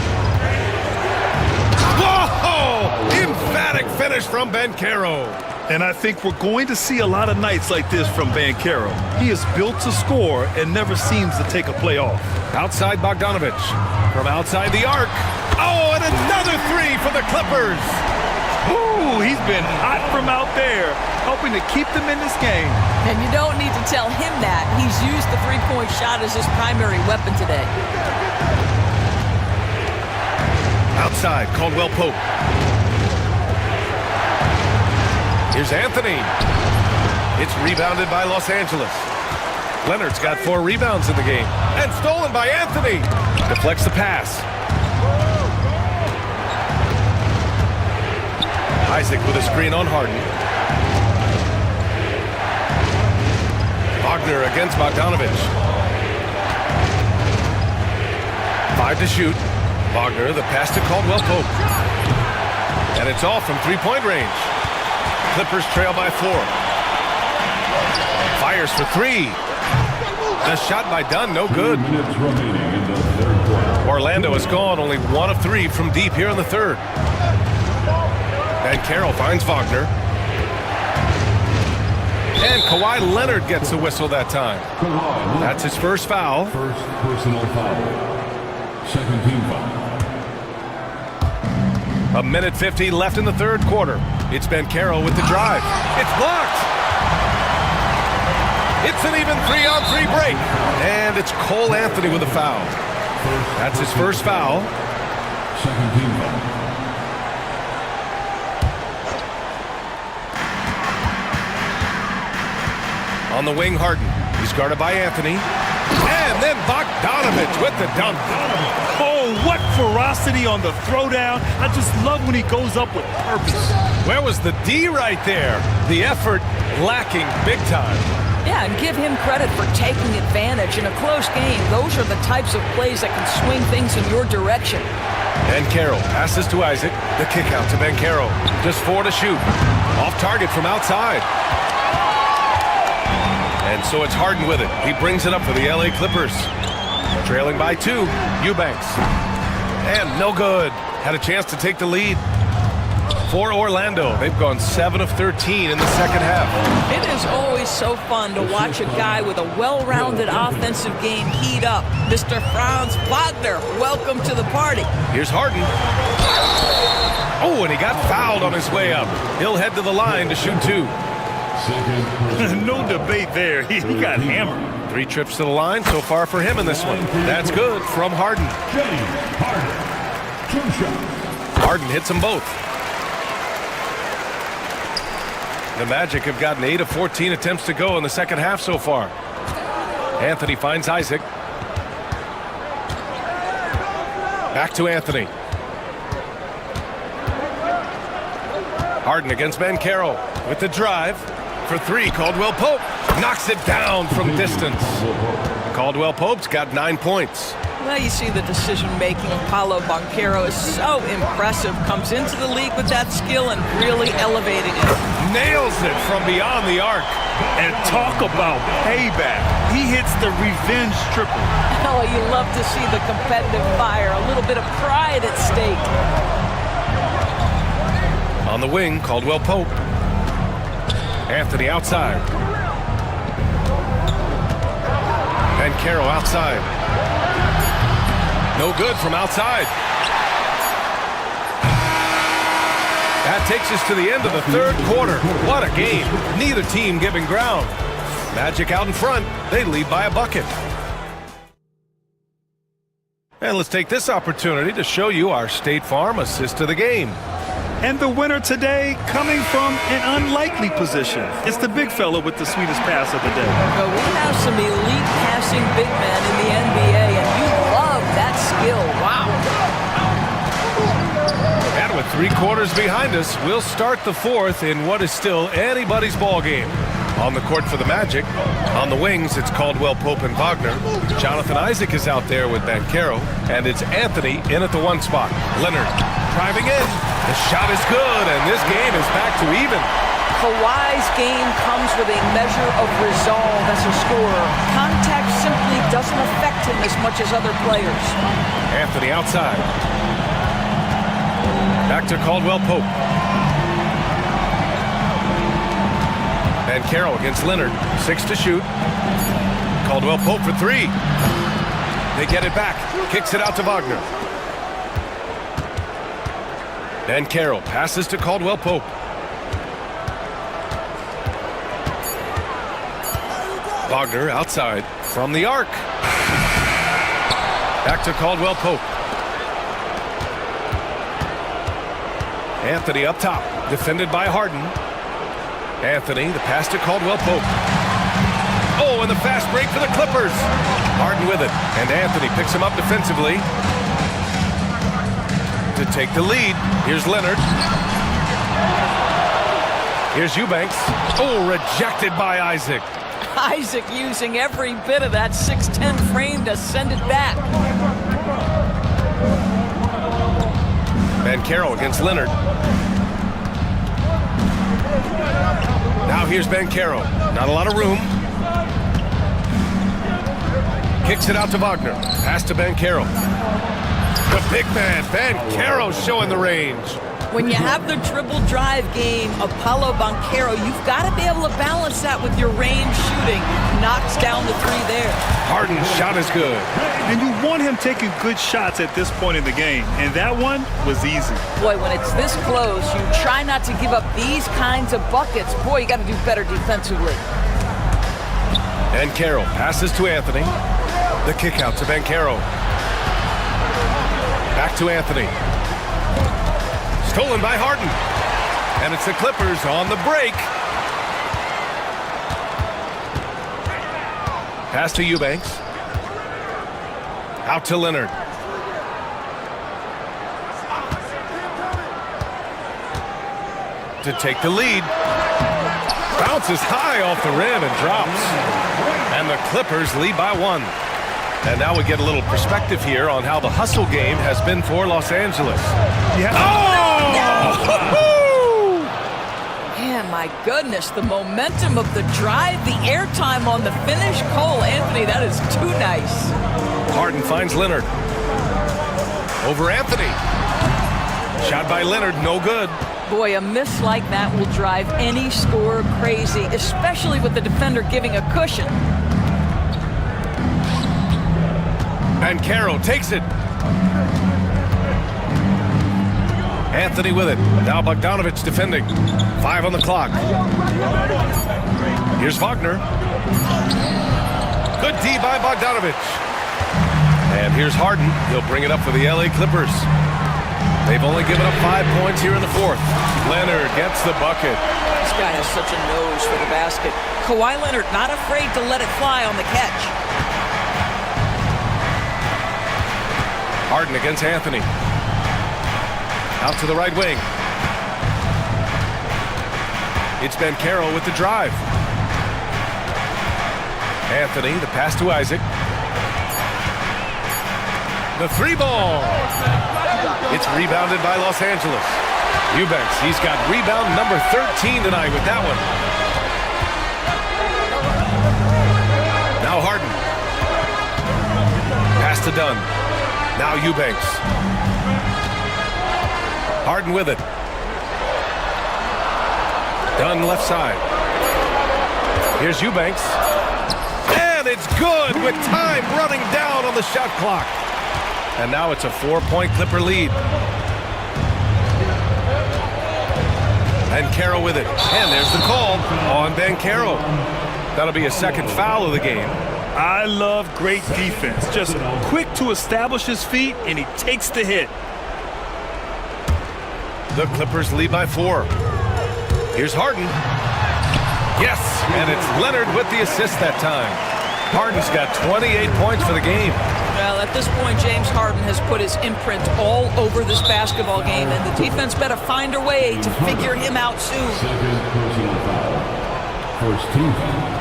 Whoa! Emphatic finish from Banchero. And I think we're going to see a lot of nights like this from Banchero. He is built to score and never seems to take a play off. Outside Bogdanovich. From outside the arc. Oh, and another three for the Clippers. Ooh, he's been hot from out there, helping to keep them in this game. And you don't need to tell him that. He's used the three-point shot as his primary weapon today. Outside, Caldwell Pope. Here's Anthony. It's rebounded by Los Angeles. Leonard's got 4 rebounds in the game. And stolen by Anthony. Deflects the pass. Isaac with a screen on Harden. Wagner against Bogdanovich. 5 to shoot. Wagner, the pass to Caldwell Pope. And it's off from three-point range. Clippers trail by 4. Fires for 3. The shot by Dunn, no good. Orlando is gone, only 1 of 3 from deep here in the third. Banchero finds Wagner. And Kawhi Leonard gets the whistle that time. That's his first foul. First personal foul. Second team foul. 1:50 left in the third quarter. It's Banchero with the drive. It's blocked. It's an even 3-on-3 break. And it's Cole Anthony with a foul. That's his first foul. Second team foul. On the wing, Harden. He's guarded by Anthony. And then Bogdanovich with the dunk. Oh, what ferocity on the throwdown. I just love when he goes up with purpose. Where was the D right there? The effort lacking big time. Yeah, and give him credit for taking advantage. In a close game, those are the types of plays that can swing things in your direction. Banchero passes to Isaac. The kick out to Banchero. Just 4 to shoot. Off target from outside. And so it's Harden with it. He brings it up for the LA Clippers. Trailing by 2, Eubanks. And no good. Had a chance to take the lead. For Orlando, they've gone 7 of 13 in the second half. It is always so fun to watch a guy with a well-rounded offensive game heat up. Mr. Franz Wagner, welcome to the party. Here's Harden. Oh, and he got fouled on his way up. He'll head to the line to shoot 2. No debate there. He got hammered. 3 trips to the line so far for him in this one. That's good from Harden. Harden hits them both. The Magic have gotten 8 of 14 attempts to go in the second half so far. Anthony finds Isaac. Back to Anthony. Harden against Banchero with the drive. For 3, Caldwell Pope knocks it down from distance. Caldwell Pope's got 9 points. Well, you see the decision-making of Paolo Banchero is so impressive. Comes into the league with that skill and really elevating it. Nails it from beyond the arc. And talk about payback. He hits the revenge triple. Oh, you love to see the competitive fire. A little bit of pride at stake. On the wing, Caldwell Pope. Anthony outside. Banchero outside. No good from outside. That takes us to the end of the third quarter. What a game. Neither team giving ground. Magic out in front. They lead by a bucket. And let's take this opportunity to show you our State Farm assist of the game. And the winner today coming from an unlikely position. It's the big fella with the sweetest pass of the day. Well, we have some elite passing big men in the NBA, and you love that skill. Wow. And with 3 quarters behind us, we'll start the 4th in what is still anybody's ball game. On the court for the Magic. On the wings, it's Caldwell Pope and Wagner. Jonathan Isaac is out there with Banchero. And it's Anthony in at the 1 spot. Leonard driving in. The shot is good, and this game is back to even. Kawhi's game comes with a measure of resolve as a scorer. Contact simply doesn't affect him as much as other players. Anthony outside. Back to Caldwell Pope. Banchero against Leonard. 6 to shoot. Caldwell Pope for 3. They get it back. Kicks it out to Wagner. Banchero passes to Caldwell Pope. Wagner outside from the arc. Back to Caldwell Pope. Anthony up top, defended by Harden. Anthony, the pass to Caldwell Pope. Oh, and the fast break for the Clippers. Harden with it, and Anthony picks him up defensively. To take the lead, here's Leonard. Here's Eubanks. Oh, rejected by Isaac. Isaac using every bit of that 6'10" frame to send it back. Banchero against Leonard. Now here's Banchero. Not a lot of room. Kicks it out to Wagner. Pass to Banchero. The big man, Banchero, showing the range. When you have the dribble drive game of Paolo Banchero, you've got to be able to balance that with your range shooting. Knocks down the 3 there. Harden's shot is good. And you want him taking good shots at this point in the game. And that one was easy. Boy, when it's this close, you try not to give up these kinds of buckets. Boy, you got to do better defensively. Banchero passes to Anthony. The kick out to Banchero. Back to Anthony. Stolen by Harden. And it's the Clippers on the break. Pass to Eubanks. Out to Leonard. To take the lead. Bounces high off the rim and drops. And the Clippers lead by 1. And now we get a little perspective here on how the hustle game has been for Los Angeles. Yeah. Oh! Man, my goodness, the momentum of the drive, the airtime on the finish. Cole Anthony, that is too nice. Harden finds Leonard. Over Anthony. Shot by Leonard, no good. Boy, a miss like that will drive any scorer crazy, especially with the defender giving a cushion. Banchero takes it. Anthony with it. Now Bogdanovich defending. 5 on the clock. Here's Wagner. Good D by Bogdanovich. And here's Harden. He'll bring it up for the LA Clippers. They've only given up 5 points here in the 4th. Leonard gets the bucket. This guy has such a nose for the basket. Kawhi Leonard not afraid to let it fly on the catch. Harden against Anthony. Out to the right wing. It's Banchero with the drive. Anthony, the pass to Isaac. The 3 ball. It's rebounded by Los Angeles. Eubanks, he's got rebound number 13 tonight with that one. Now Harden. Pass to Dunn. Now Eubanks. Harden with it. Dunn left side. Here's Eubanks. And it's good with time running down on the shot clock. And now it's a 4-point Clipper lead. Banchero with it. And there's the call on Banchero. That'll be a second foul of the game. I love great defense. Just quick to establish his feet, and he takes the hit. The Clippers lead by 4. Here's Harden. Yes, and it's Leonard with the assist that time. Harden's got 28 points for the game. Well, at this point, James Harden has put his imprint all over this basketball game, and the defense better find a way to figure him out soon. Second personal foul. First team foul.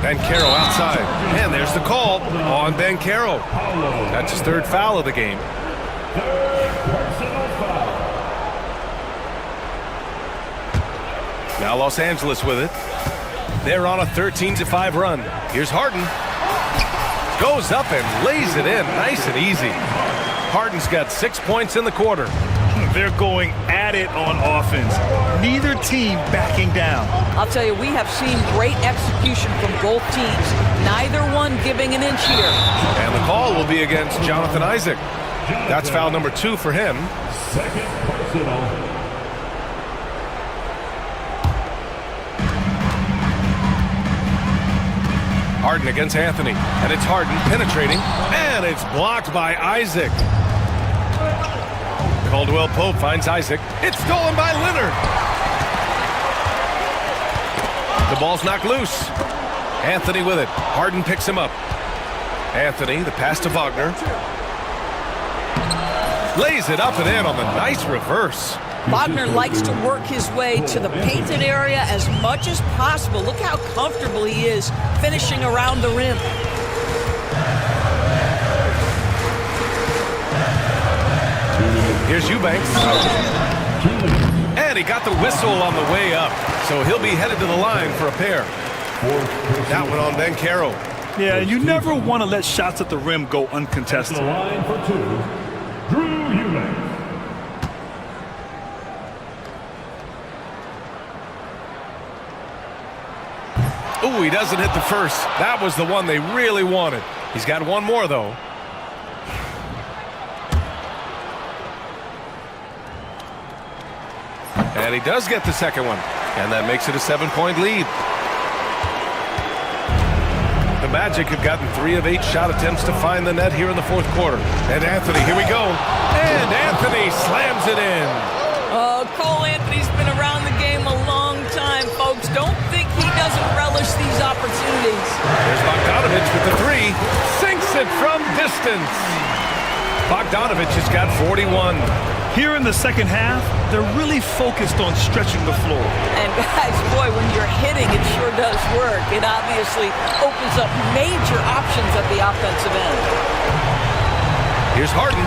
Banchero outside. And there's the call on Banchero. That's his 3rd foul of the game. Now Los Angeles with it. They're on a 13-5 run. Here's Harden. Goes up and lays it in. Nice and easy. Harden's got 6 points in the quarter. They're going at it on offense. Neither team backing down. I'll tell you, we have seen great execution from both teams. Neither one giving an inch here. And the call will be against Jonathan Isaac. That's foul number 2 for him. Second personal. Harden against Anthony. And it's Harden penetrating. And it's blocked by Isaac. Caldwell Pope finds Isaac. It's stolen by Leonard. The ball's knocked loose. Anthony with it. Harden picks him up. Anthony, the pass to Wagner. Lays it up and in on the nice reverse. Wagner likes to work his way to the painted area as much as possible. Look how comfortable he is finishing around the rim. Here's Eubanks. And he got the whistle on the way up. So he'll be headed to the line for a pair. That one on Banchero. Yeah, you never want to let shots at the rim go uncontested. The line for 2. Drew Eubanks. Ooh, he doesn't hit the first. That was the one they really wanted. He's got one more, though. And he does get the second one. And that makes it a 7-point lead. The Magic have gotten 3 of 8 shot attempts to find the net here in the 4th quarter. And Anthony, here we go. And Anthony slams it in. Cole Anthony's been around the game a long time, folks. Don't think he doesn't relish these opportunities. There's Bogdanovich with the 3. Sinks it from distance. Bogdanovich has got 41. Here in the second half, they're really focused on stretching the floor. And guys, boy, when you're hitting, it sure does work. It obviously opens up major options at the offensive end. Here's Harden.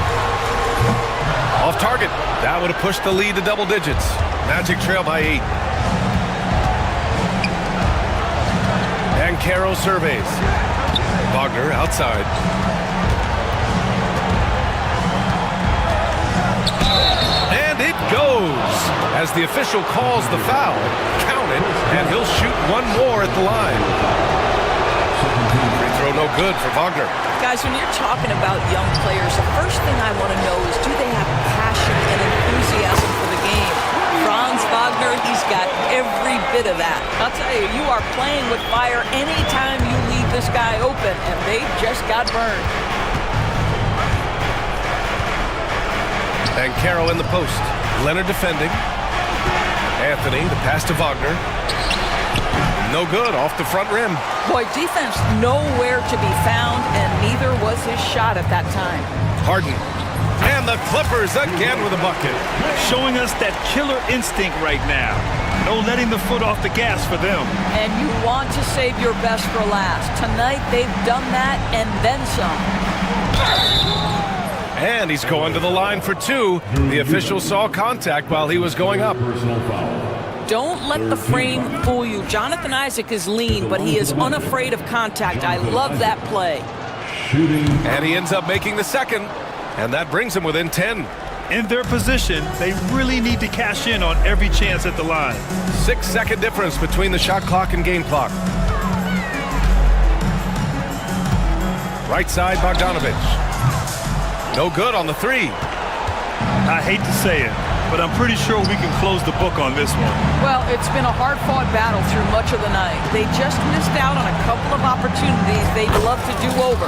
Off target. That would have pushed the lead to double digits. Magic trail by 8. Banchero surveys. Wagner outside. And it goes as the official calls the foul. Count it, and he'll shoot one more at the line. Free throw no good for Wagner. Guys, when you're talking about young players, the first thing I want to know is, do they have passion and enthusiasm for the game? Franz Wagner, he's got every bit of that. I'll tell you, you are playing with fire anytime you leave this guy open, and they just got burned. Banchero in the post. Leonard defending. Anthony, the pass to Wagner. No good, off the front rim. Boy, defense nowhere to be found, and neither was his shot at that time. Harden. And the Clippers again with a bucket. Showing us that killer instinct right now. No letting the foot off the gas for them. And you want to save your best for last. Tonight, they've done that and then some. And he's going to the line for 2. The official saw contact while he was going up. Personal foul. Don't let the frame fool you. Jonathan Isaac is lean, but he is unafraid of contact. I love that play. Shooting. And he ends up making the second. And that brings him within 10. In their position, they really need to cash in on every chance at the line. 6-second difference between the shot clock and game clock. Right side, Bogdanovich. No good on the 3. I hate to say it, but I'm pretty sure we can close the book on this one. Well, it's been a hard-fought battle through much of the night. They just missed out on a couple of opportunities they'd love to do over.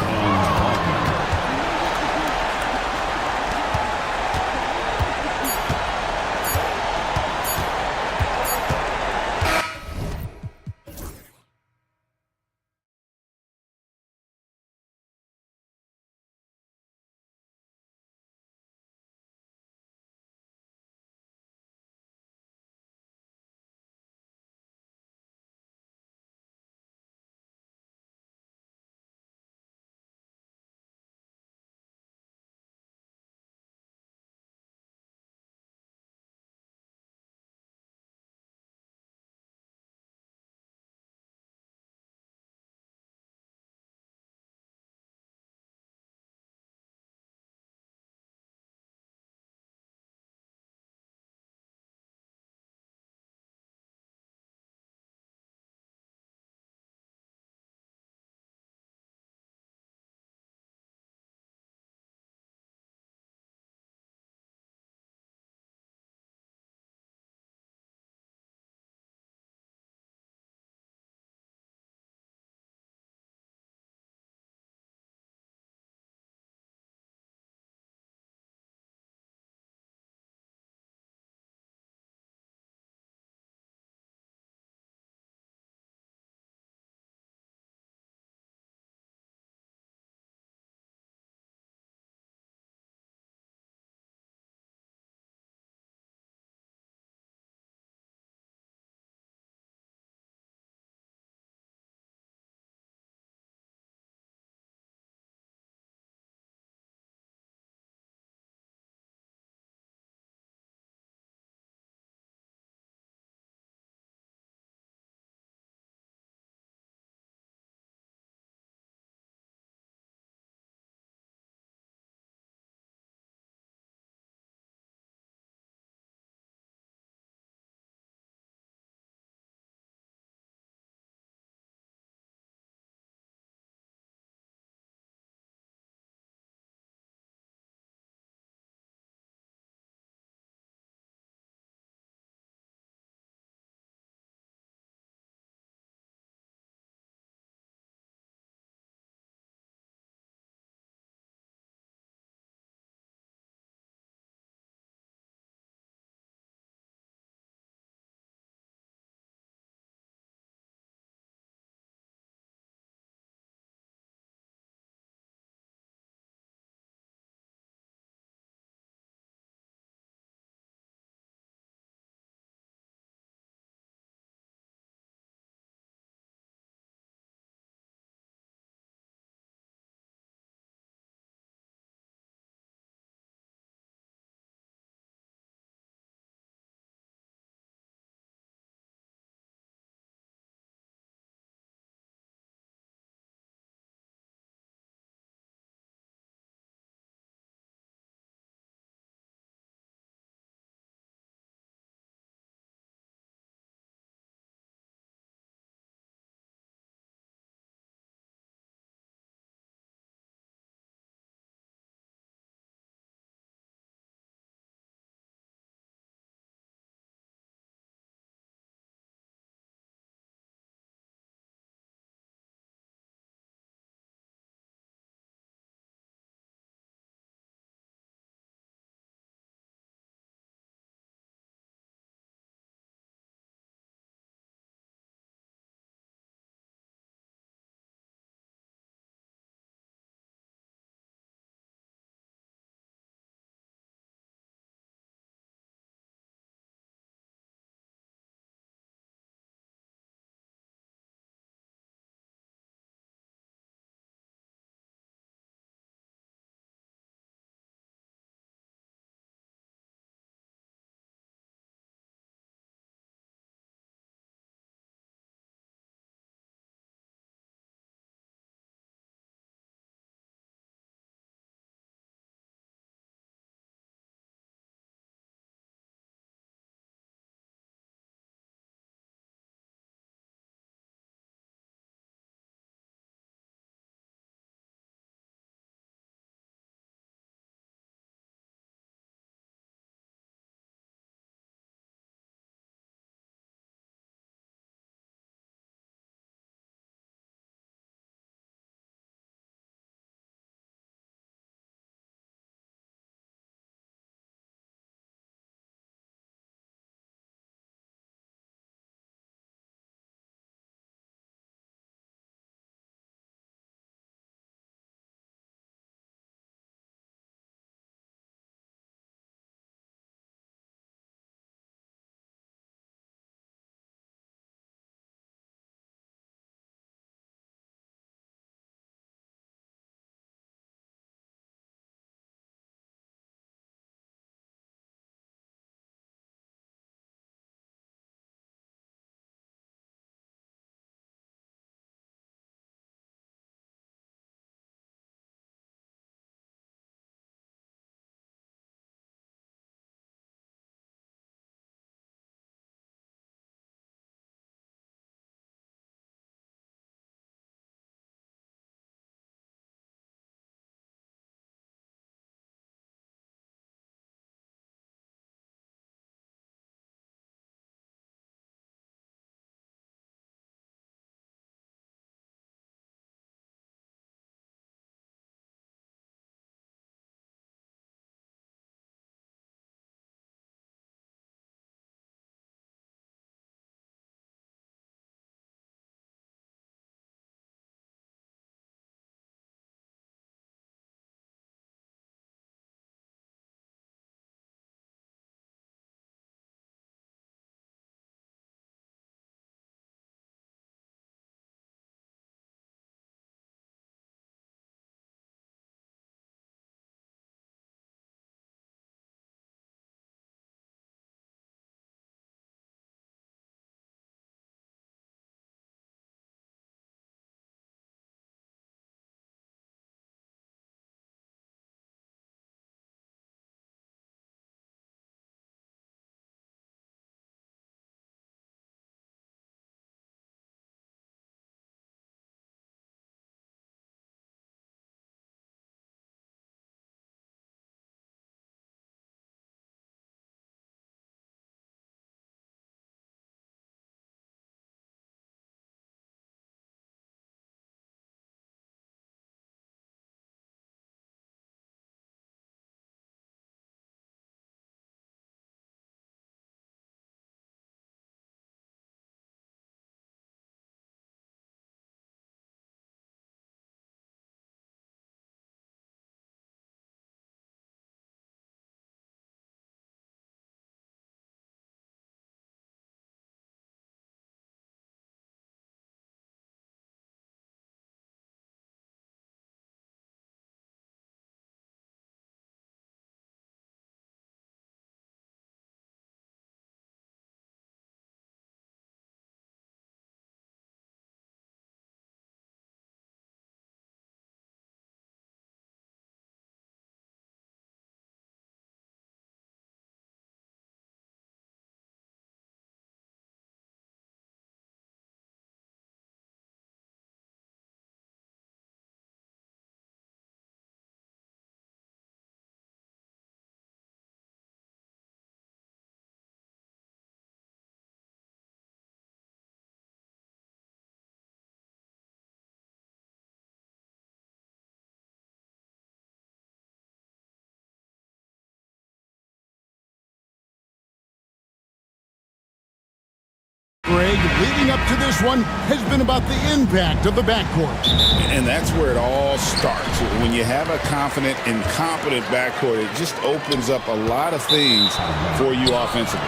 leading up to this one has been about the impact of the backcourt. And that's where it all starts. When you have a confident and competent backcourt, it just opens up a lot of things for you offensively.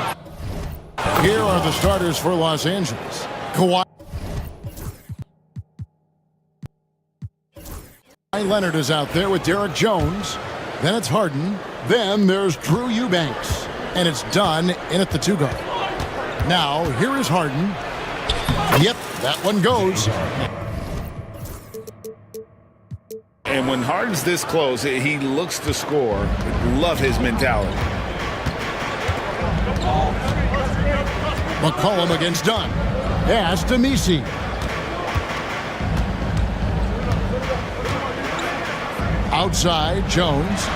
Here are the starters for Los Angeles. Kawhi Leonard is out there with Derek Jones. Then it's Harden. Then there's Drew Eubanks. And it's done in at the 2-guard. Now, here is Harden. Yep, that one goes. And when Harden's this close, he looks to score. Love his mentality. McCollum against Dunn. Pass to Messi. Outside, Jones.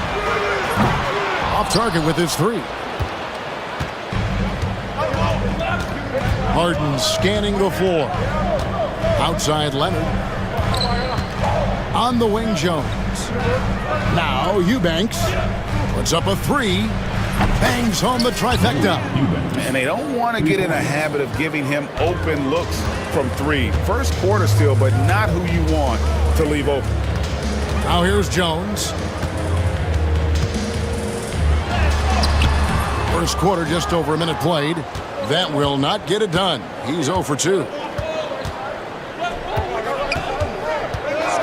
Off target with his 3. Harden scanning the floor. Outside, Leonard. On the wing, Jones. Now, Eubanks puts up a 3. Bangs home the trifecta. And they don't want to get in a habit of giving him open looks from 3. First quarter still, but not who you want to leave open. Now here's Jones. First quarter, just over a minute played. That will not get it done. He's 0 for 2.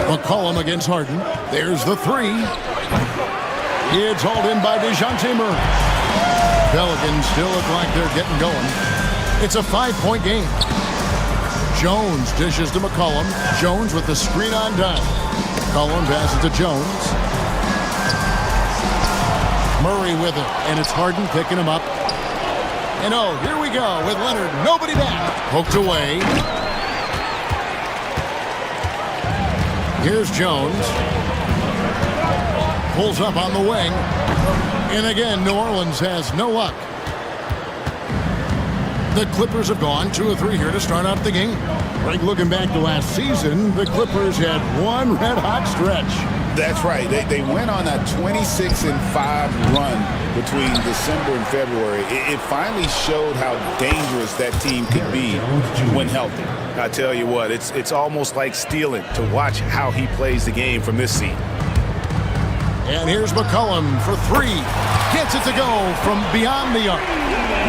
McCollum against Harden. There's the 3. It's hauled in by DeJounte Murray. Pelicans still look like they're getting going. It's a 5-point game. Jones dishes to McCollum. Jones with the screen on Dunn. McCollum passes to Jones. Murray with it, and it's Harden picking him up. And oh, here we go with Leonard. Nobody back. Poked away. Here's Jones. Pulls up on the wing. And again, New Orleans has no luck. The Clippers have gone 2 of 3 here to start out the game. Right, looking back to last season, the Clippers had one red-hot stretch. That's right. They went on a 26-5 run between December and February. It finally showed how dangerous that team could be when healthy. I tell you what, it's almost like stealing to watch how he plays the game from this seat. And here's McCollum for 3. Gets it to go from beyond the arc.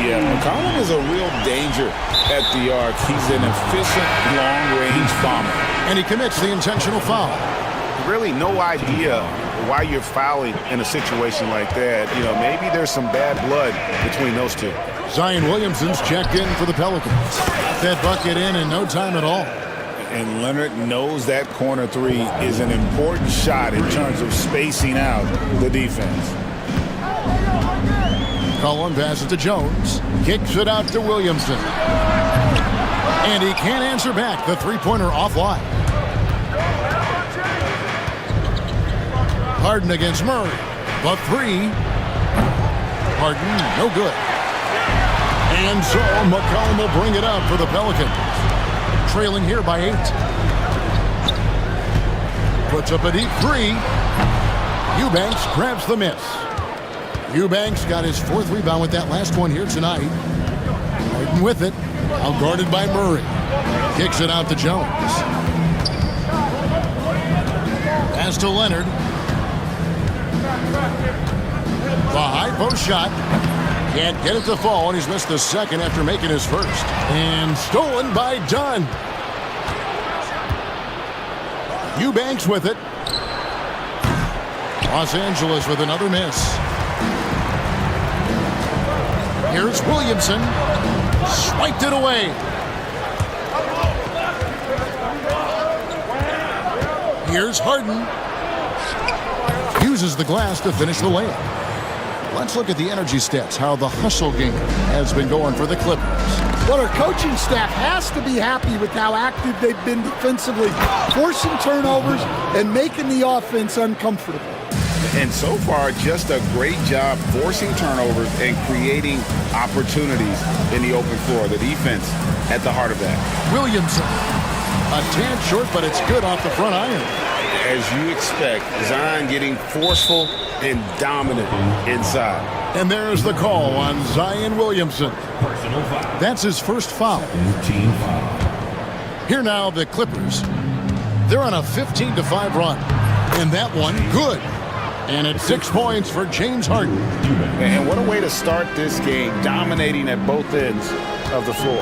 Yeah, McCollum is a real danger at the arc. He's an efficient long-range bomber. And he commits the intentional foul. Really no idea why you're fouling in a situation like that. You know, maybe there's some bad blood between those two. Zion Williamson's checked in for the Pelicans. That bucket in no time at all. And Leonard knows that corner 3 is an important shot in terms of spacing out the defense. Cullen passes to Jones. Kicks it out to Williamson. And he can't answer back. The 3-pointer offline. Harden against Murray. The 3. Harden, no good. And so McCollum will bring it up for the Pelicans. Trailing here by 8. Puts up a deep 3. Eubanks grabs the miss. Eubanks got his 4th rebound with that last one here tonight. Harden with it. Now guarded by Murray. Kicks it out to Jones. Pass to Leonard. The high post shot. Can't get it to fall, and he's missed the second after making his first. And stolen by Dunn. Eubanks with it. Los Angeles with another miss. Here's Williamson. Swiped it away. Here's Harden. Uses the glass to finish the layup. Let's look at the energy stats, how the hustle game has been going for the Clippers. Well, our coaching staff has to be happy with how active they've been defensively, forcing turnovers and making the offense uncomfortable. And so far, just a great job forcing turnovers and creating opportunities in the open floor. The defense at the heart of that. Williamson. A tad short, but it's good off the front iron. as you expect, Zion getting forceful and dominant inside. And there's the call on Zion Williamson. That's his first foul. Here now, the Clippers. They're on a 15-5 run. And that one, good. And it's 6 points for James Harden. And what a way to start this game, dominating at both ends of the floor.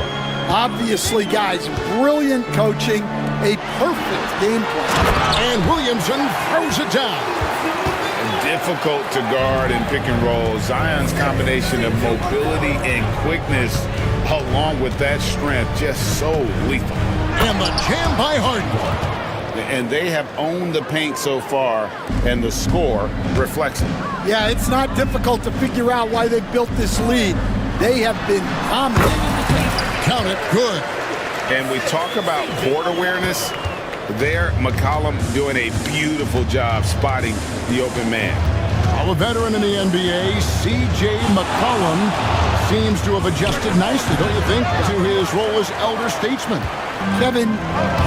Obviously, guys, brilliant coaching, a perfect game plan. And Williamson throws it down. Difficult to guard and pick and roll. Zion's combination of mobility and quickness, along with that strength, just so lethal. And the jam by Harden. And they have owned the paint so far, and the score reflects it. Yeah, it's not difficult to figure out why they built this lead. They have been dominant. Count it, good. And we talk about court awareness. There, McCollum doing a beautiful job spotting the open man. A veteran in the NBA, C.J. McCollum, seems to have adjusted nicely, don't you think, to his role as elder statesman. Kevin,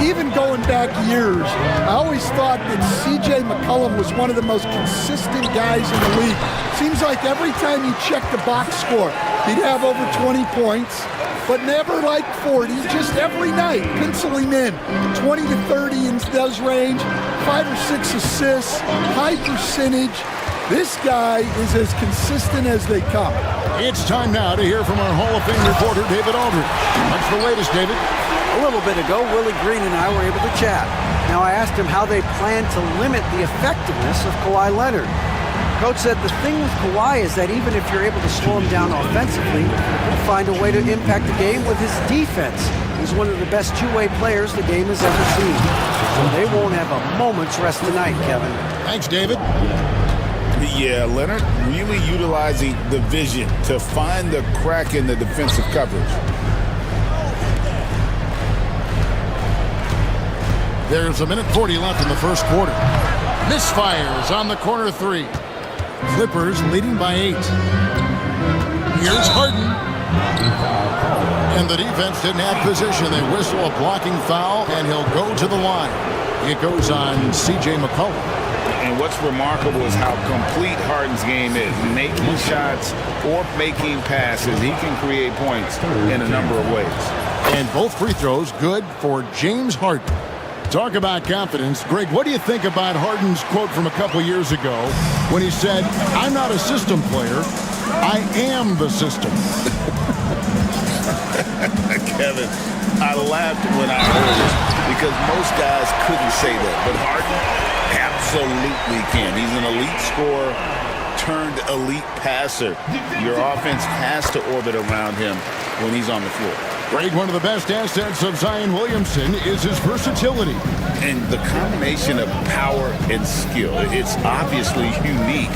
even going back years, I always thought that C.J. McCollum was one of the most consistent guys in the league. Seems like every time you check the box score, he'd have over 20 points, but never like 40, just every night, pencil him in. 20 to 30 in those range, 5 or 6 assists, high percentage. This guy is as consistent as they come. It's time now to hear from our Hall of Fame reporter, David Aldridge. What's the latest, David? A little bit ago, Willie Green and I were able to chat. Now, I asked him how they plan to limit the effectiveness of Kawhi Leonard. Coach said the thing with Kawhi is that even if you're able to slow him down offensively, he'll find a way to impact the game with his defense. He's one of the best two-way players the game has ever seen. So they won't have a moment's rest tonight, Kevin. Thanks, David. Yeah, Leonard really utilizing the vision to find the crack in the defensive coverage. There's 1:40 left in the first quarter. Misfires on the corner three. Clippers leading by 8. Here's Harden. And the defense didn't have position. They whistle a blocking foul, and he'll go to the line. It goes on C.J. McCollum. And what's remarkable is how complete Harden's game is. Making shots or making passes, he can create points in a number of ways. And both free throws good for James Harden. Talk about confidence. Greg, what do you think about Harden's quote from a couple years ago when he said, "I'm not a system player, I am the system"? Kevin, I laughed when I heard it because most guys couldn't say that, but Harden absolutely can. He's an elite scorer turned elite passer. Your offense has to orbit around him when he's on the floor. Greg, one of the best assets of Zion Williamson is his versatility. And the combination of power and skill, it's obviously unique.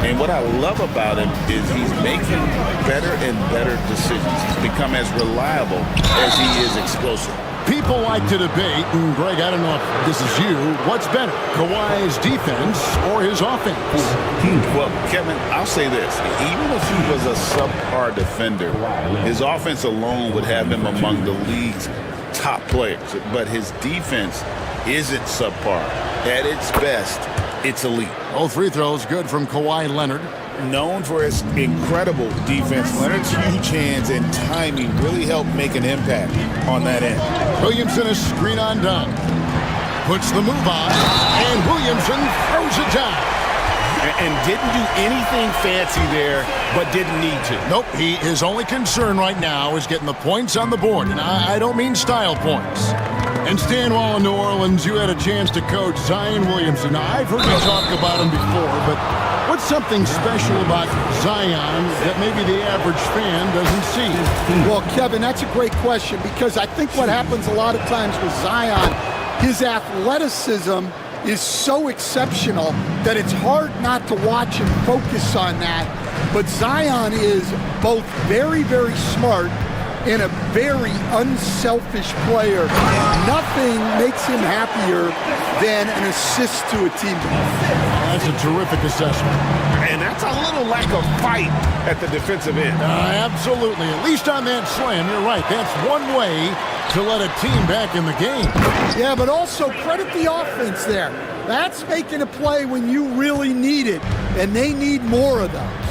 And what I love about him is he's making better and better decisions. He's become as reliable as he is explosive. People like to debate, and Greg, I don't know if this is you, what's better, Kawhi's defense or his offense? Well, Kevin, I'll say this. Even if he was a subpar defender, his offense alone would have him among the league's top players. But his defense isn't subpar. At its best, it's elite. Both free throws good from Kawhi Leonard. Known for his incredible defense, Leonard's huge hands and timing really help make an impact on that end. Williamson is screen on down. Puts the move on, and Williamson throws it down. And didn't do anything fancy there, but didn't need to. Nope, his only concern right now is getting the points on the board, and I don't mean style points. And Stan, while in New Orleans, you had a chance to coach Zion Williamson. Now, I've heard you talk about him before, but what's something special about Zion that maybe the average fan doesn't see? Well, Kevin, that's a great question because I think what happens a lot of times with Zion, his athleticism is so exceptional that it's hard not to watch and focus on that. But Zion is both very, very smart and a very unselfish player. Nothing makes him happier than an assist to a teammate. That's a terrific assessment. And that's a little lack of fight at the defensive end. Absolutely. At least on that slam, you're right. That's one way to let a team back in the game. Yeah, but also credit the offense there. That's making a play when you really need it, and they need more of those.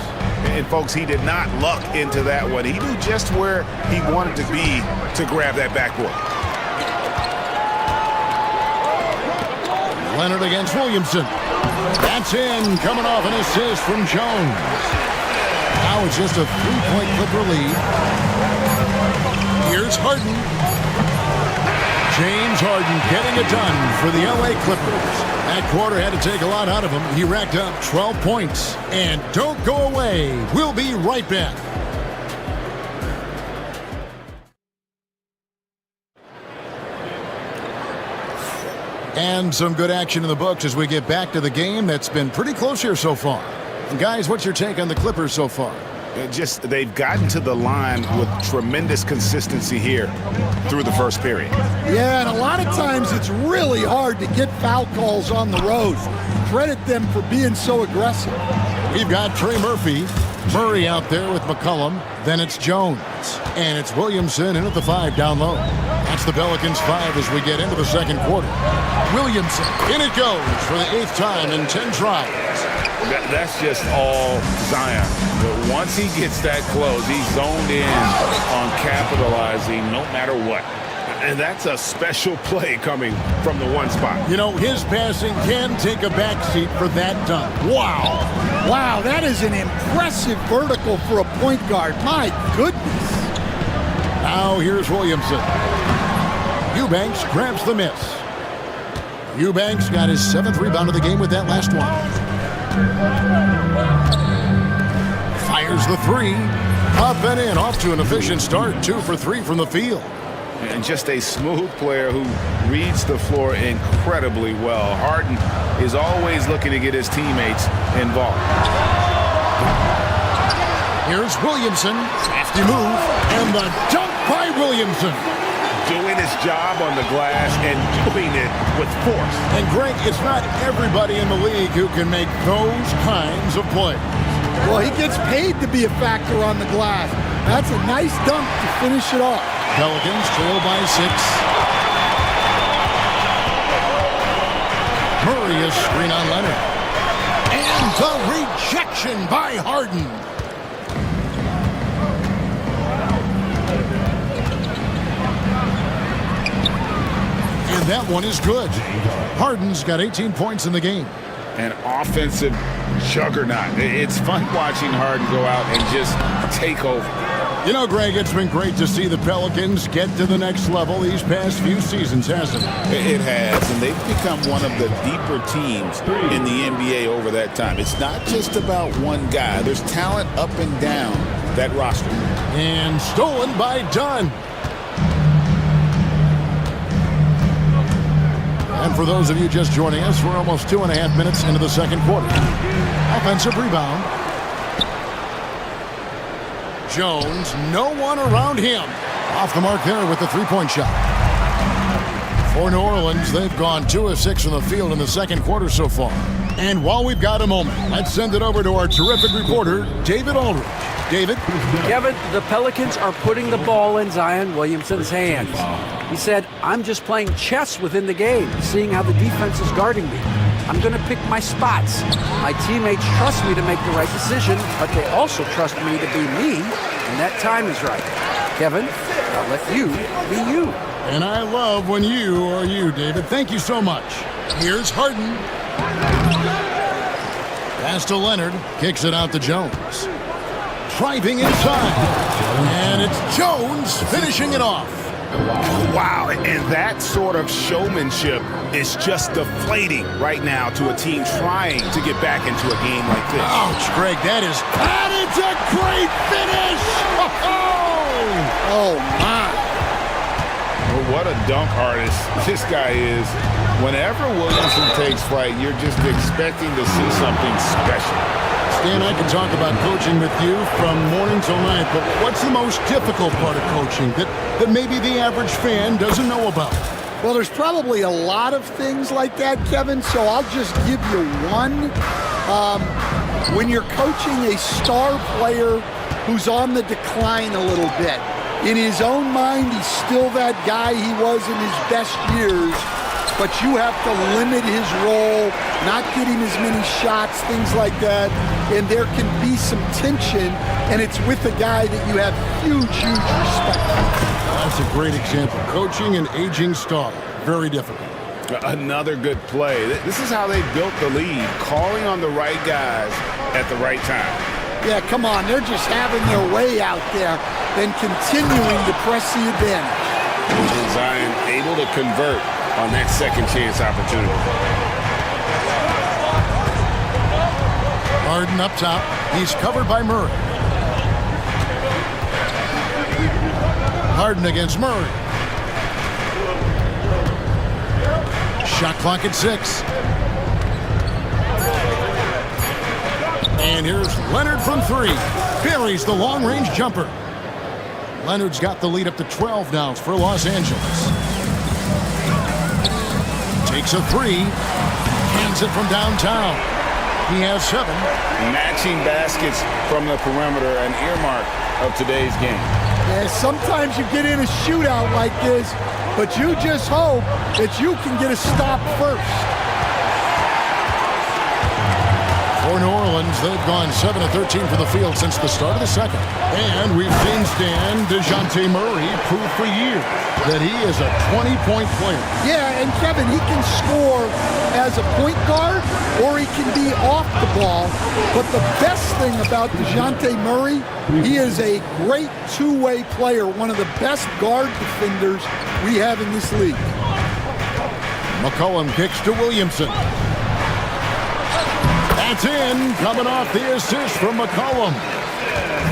And folks, he did not luck into that one. He knew just where he wanted to be to grab that backboard. Leonard against Williamson. That's in, coming off an assist from Jones. Now it's just a 3-point Clipper lead. Here's Harden. James Harden getting it done for the LA Clippers. That quarter had to take a lot out of him. He racked up 12 points. And don't go away. We'll be right back. And some good action in the books as we get back to the game that's been pretty close here so far. And guys, what's your take on the Clippers so far? They've gotten to the line with tremendous consistency here through the first period. Yeah, and a lot of times it's really hard to get foul calls on the road. Credit them for being so aggressive. We've got Trey Murray out there with McCollum. Then it's Jones. And it's Williamson in at the 5 down low. That's the Pelicans 5 as we get into the second quarter. Williamson, in it goes for the 8th time in 10 tries. That's just all Zion. But once he gets that close, he's zoned in on capitalizing no matter what. And that's a special play coming from the one spot. You know, his passing can take a backseat for that dunk. Wow. Wow, that is an impressive vertical for a point guard. My goodness. Now here's Williamson. Eubanks grabs the miss. Eubanks got his 7th rebound of the game with that last one. Fires the 3. Up and in, off to an efficient start. 2 for 3 from the field. And just a smooth player who reads the floor incredibly well. Harden is always looking to get his teammates involved. Here's Williamson. Crafty move. And the dunk by Williamson. Doing his job on the glass and doing it with force. And Greg, it's not everybody in the league who can make those kinds of plays. Well, he gets paid to be a factor on the glass. That's a nice dunk to finish it off. Pelicans trail by 6. Murray is screen on Leonard. And the rejection by Harden. And that one is good. Harden's got 18 points in the game. An offensive juggernaut. It's fun watching Harden go out and just take over. You know, Greg, it's been great to see the Pelicans get to the next level these past few seasons, hasn't it? It has, and they've become one of the deeper teams in the NBA over that time. It's not just about one guy. There's talent up and down that roster. And stolen by Dunn. And for those of you just joining us, we're almost 2.5 minutes into the second quarter. Offensive rebound. Jones, no one around him. Off the mark there with the three-point shot. For New Orleans, they've gone 2 of 6 from the field in the second quarter so far. And while we've got a moment, let's send it over to our terrific reporter, David Aldridge. David? Kevin, the Pelicans are putting the ball in Zion Williamson's hands. He said, I'm just playing chess within the game, seeing how the defense is guarding me. I'm going to pick my spots. My teammates trust me to make the right decision, but they also trust me to be me, and that time is right. Kevin, I'll let you be you. And I love when you are you, David. Thank you so much. Here's Harden. Pass to Leonard. Kicks it out to Jones. Driving inside. And it's Jones finishing it off. Wow, and that sort of showmanship is just deflating right now to a team trying to get back into a game like this. Ouch, Greg, that is... And it's a great finish! Oh, my. Well, what a dunk artist this guy is. Whenever Williamson takes flight, you're just expecting to see something special. Stan, I can talk about coaching with you from morning till night, but what's the most difficult part of coaching that maybe the average fan doesn't know about? Well, there's probably a lot of things like that, Kevin, so I'll just give you one. When you're coaching a star player who's on the decline a little bit, in his own mind, he's still that guy he was in his best years, but you have to limit his role, not get him as many shots, things like that, and there can be some tension, and it's with a guy that you have huge respect for. That's a great example. Coaching an aging star, very difficult. Another good play. This is how they built the lead, calling on the right guys at the right time. Yeah, come on, they're just having their way out there and continuing to press the advantage. And Zion able to convert on that second chance opportunity. Harden up top. He's covered by Murray. Harden against Murray. Shot clock at 6. And here's Leonard from 3. Buries the long-range jumper. Leonard's got the lead up to 12 now for Los Angeles. Takes a 3. Hands it from downtown. He has 7. Matching baskets from the perimeter, an earmark of today's game. Yeah, sometimes you get in a shootout like this, but you just hope that you can get a stop first. For New Orleans, they've gone 7 of 13 for the field since the start of the second. And we've seen Stan DeJounte Murray prove for years that he is a 20-point player. Yeah, and Kevin, he can score as a point guard or he can be off the ball. But the best thing about DeJounte Murray, he is a great two-way player, one of the best guard defenders we have in this league. McCollum kicks to Williamson. That's in, coming off the assist from McCollum.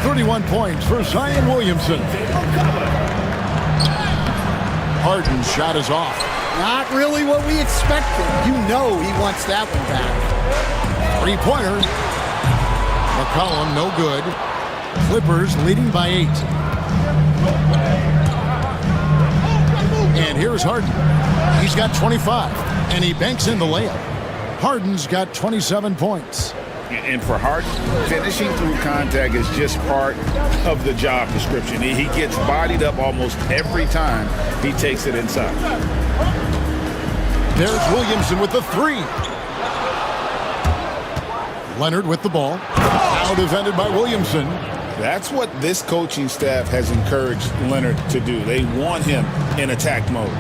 31 points for Zion Williamson. Harden's shot is off. Not really what we expected. You know he wants that one back. 3-pointer. McCollum, no good. Clippers leading by 8. And here's Harden. He's got 25, and he banks in the layup. Harden's got 27 points. And for Harden, finishing through contact is just part of the job description. He gets bodied up almost every time he takes it inside. There's Williamson with the 3. Leonard with the ball. Now defended by Williamson. That's what this coaching staff has encouraged Leonard to do. They want him in attack mode.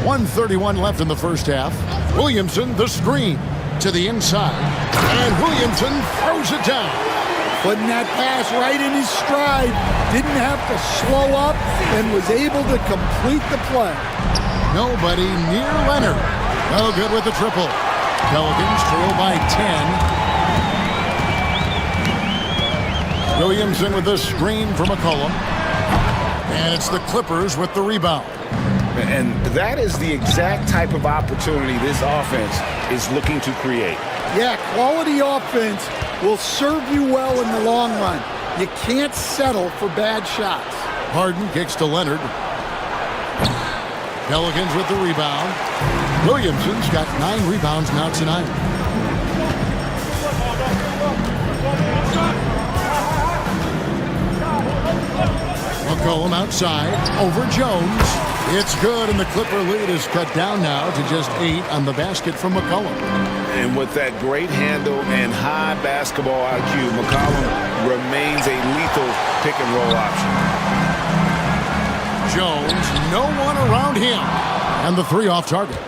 1:31 left in the first half. Williamson, the screen to the inside. And Williamson throws it down. Putting that pass right in his stride. Didn't have to slow up and was able to complete the play. Nobody near Leonard. No good with the triple. Pelicans trail by 10. Williamson with the screen from McCollum. And it's the Clippers with the rebound. And that is the exact type of opportunity this offense is looking to create. Yeah, quality offense will serve you well in the long run. You can't settle for bad shots. Harden kicks to Leonard. Pelicans with the rebound. Williamson's got 9 rebounds now tonight. McCollum outside over Jones. It's good, and the Clipper lead is cut down now to just 8 on the basket from McCollum. And with that great handle and high basketball IQ, McCollum remains a lethal pick-and-roll option. Jones, no one around him. And the 3 off target.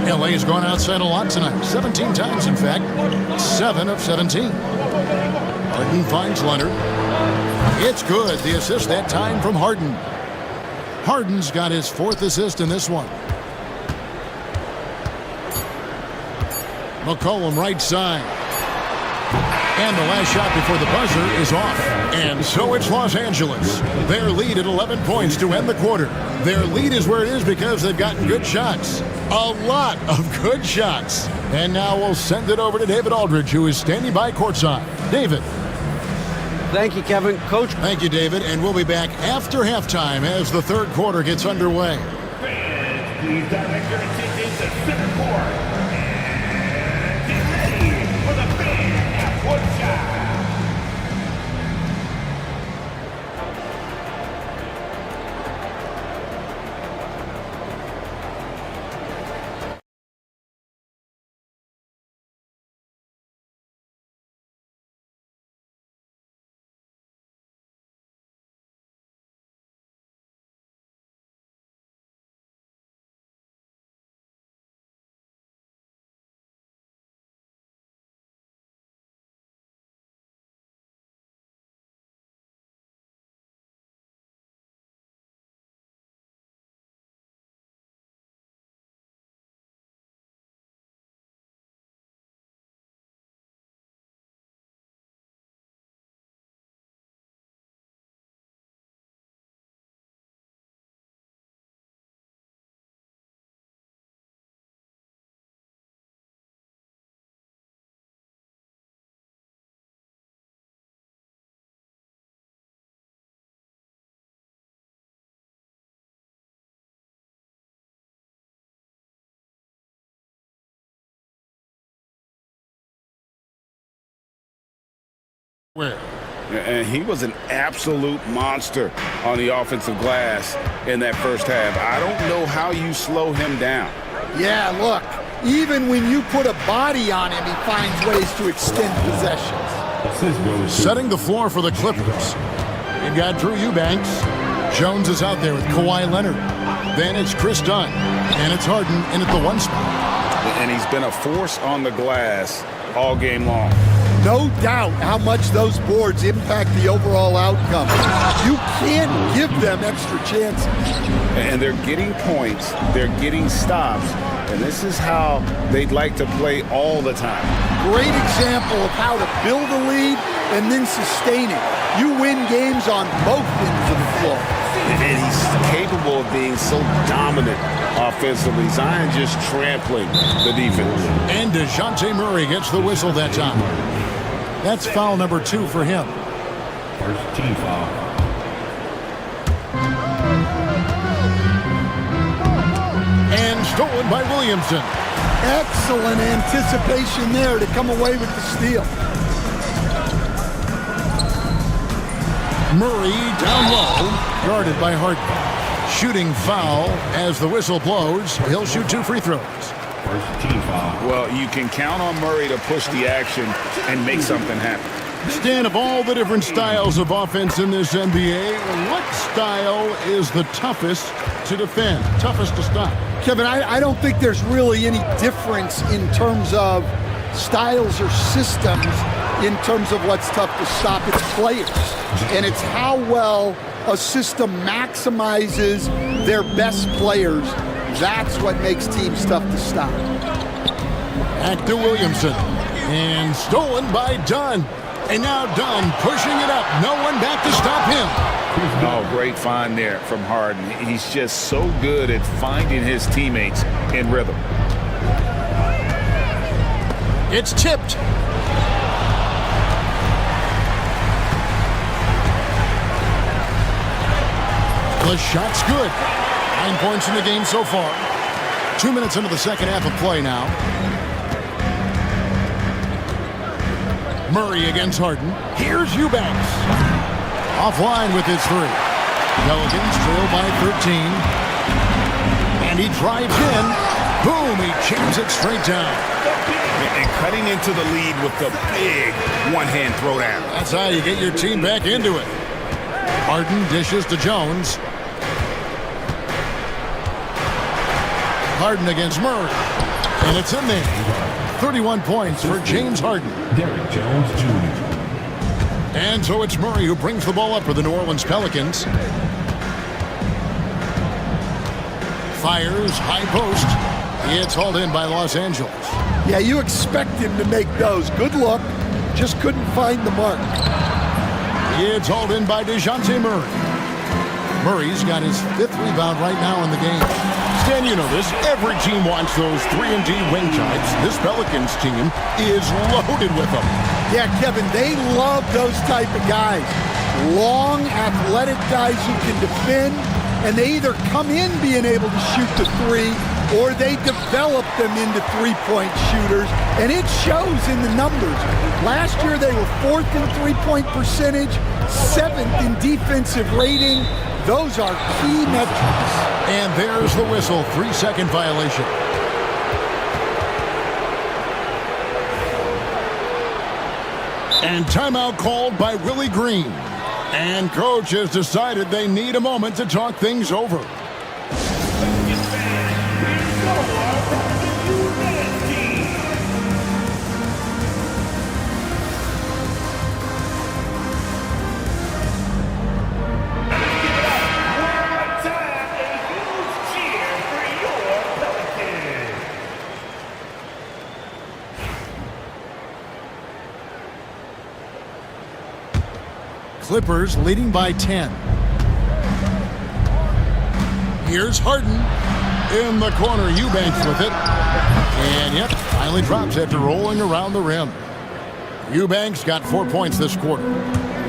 LA's gone outside a lot tonight. 17 times, in fact. 7 of 17. Harden finds Leonard. It's good. The assist that time from Harden. Harden's got his 4th assist in this one. McCollum right side. And the last shot before the buzzer is off. And so it's Los Angeles. Their lead at 11 points to end the quarter. Their lead is where it is because they've gotten good shots. A lot of good shots. And now we'll send it over to David Aldridge, who is standing by courtside. David. Thank you, Kevin. Coach. Thank you, David. And we'll be back after halftime as the third quarter gets underway. Fans, please direct your attention to center court. And get ready for the fan at Woodshire. Where? And he was an absolute monster on the offensive glass in that first half. I don't know how you slow him down. Yeah, look, even when you put a body on him, he finds ways to extend possessions. Setting the floor for the Clippers. You've got Drew Eubanks. Jones is out there with Kawhi Leonard. Then it's Chris Dunn. And it's Harden in at the 1 spot. And he's been a force on the glass all game long. No doubt how much those boards impact the overall outcome. You can't give them extra chances. And they're getting points, they're getting stops, and this is how they'd like to play all the time. Great example of how to build a lead and then sustain it. You win games on both ends of the floor. And he's capable of being so dominant offensively. Zion just trampling the defense. And DeJounte Murray gets the whistle that time. That's foul number 2 for him. First team foul. And stolen by Williamson. Excellent anticipation there to come away with the steal. Murray down low, guarded by Harden. Shooting foul as the whistle blows. He'll shoot 2 free throws. First team foul. Well, you can count on Murray to push the action and make something happen. Stan, of all the different styles of offense in this NBA, what style is the toughest to defend, toughest to stop? Kevin, I don't think there's really any difference in terms of styles or systems in terms of what's tough to stop. It's players. And it's how well a system maximizes their best players. That's what makes teams tough to stop. Back to Williamson. And stolen by Dunn. And now Dunn pushing it up. No one back to stop him. Oh, great find there from Harden. He's just so good at finding his teammates in rhythm. It's tipped. The shot's good. 9 points in the game so far. 2 minutes into the second half of play now. Murray against Harden. Here's Eubanks. Offline with his 3. Pelicans trail by 13. And he drives in. Boom, he jams it straight down. And cutting into the lead with the big one-hand throwdown. That's how you get your team back into it. Harden dishes to Jones. Harden against Murray. And it's in there. 31 points for James Harden. Derrick Jones Jr. And so it's Murray who brings the ball up for the New Orleans Pelicans. Fires, high post. It's hauled in by Los Angeles. Yeah, you expect him to make those. Good look. Just couldn't find the mark. It's hauled in by DeJounte Murray. Murray's got his 5th rebound right now in the game. Stan, you know this. Every team wants those 3-and-D wing types. This Pelicans team is loaded with them. Yeah, Kevin, they love those type of guys. Long, athletic guys who can defend, and they either come in being able to shoot the 3, or they develop them into three-point shooters, and it shows in the numbers. Last year, they were 4th in three-point percentage, 7th in defensive rating. Those are key metrics. And there's the whistle, 3-second violation. And timeout called by Willie Green. And coach has decided they need a moment to talk things over. Clippers leading by 10. Here's Harden in the corner. Eubanks with it. And yep, finally drops after rolling around the rim. Eubanks got 4 points this quarter.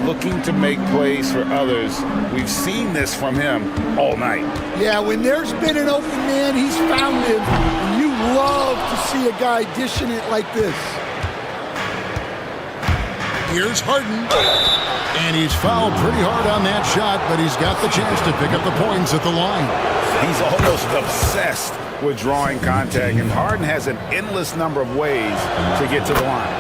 Looking to make plays for others. We've seen this from him all night. Yeah, when there's been an open man, he's found him. And you love to see a guy dishing it like this. Here's Harden. And he's fouled pretty hard on that shot, but he's got the chance to pick up the points at the line. He's almost obsessed with drawing contact, and Harden has an endless number of ways to get to the line.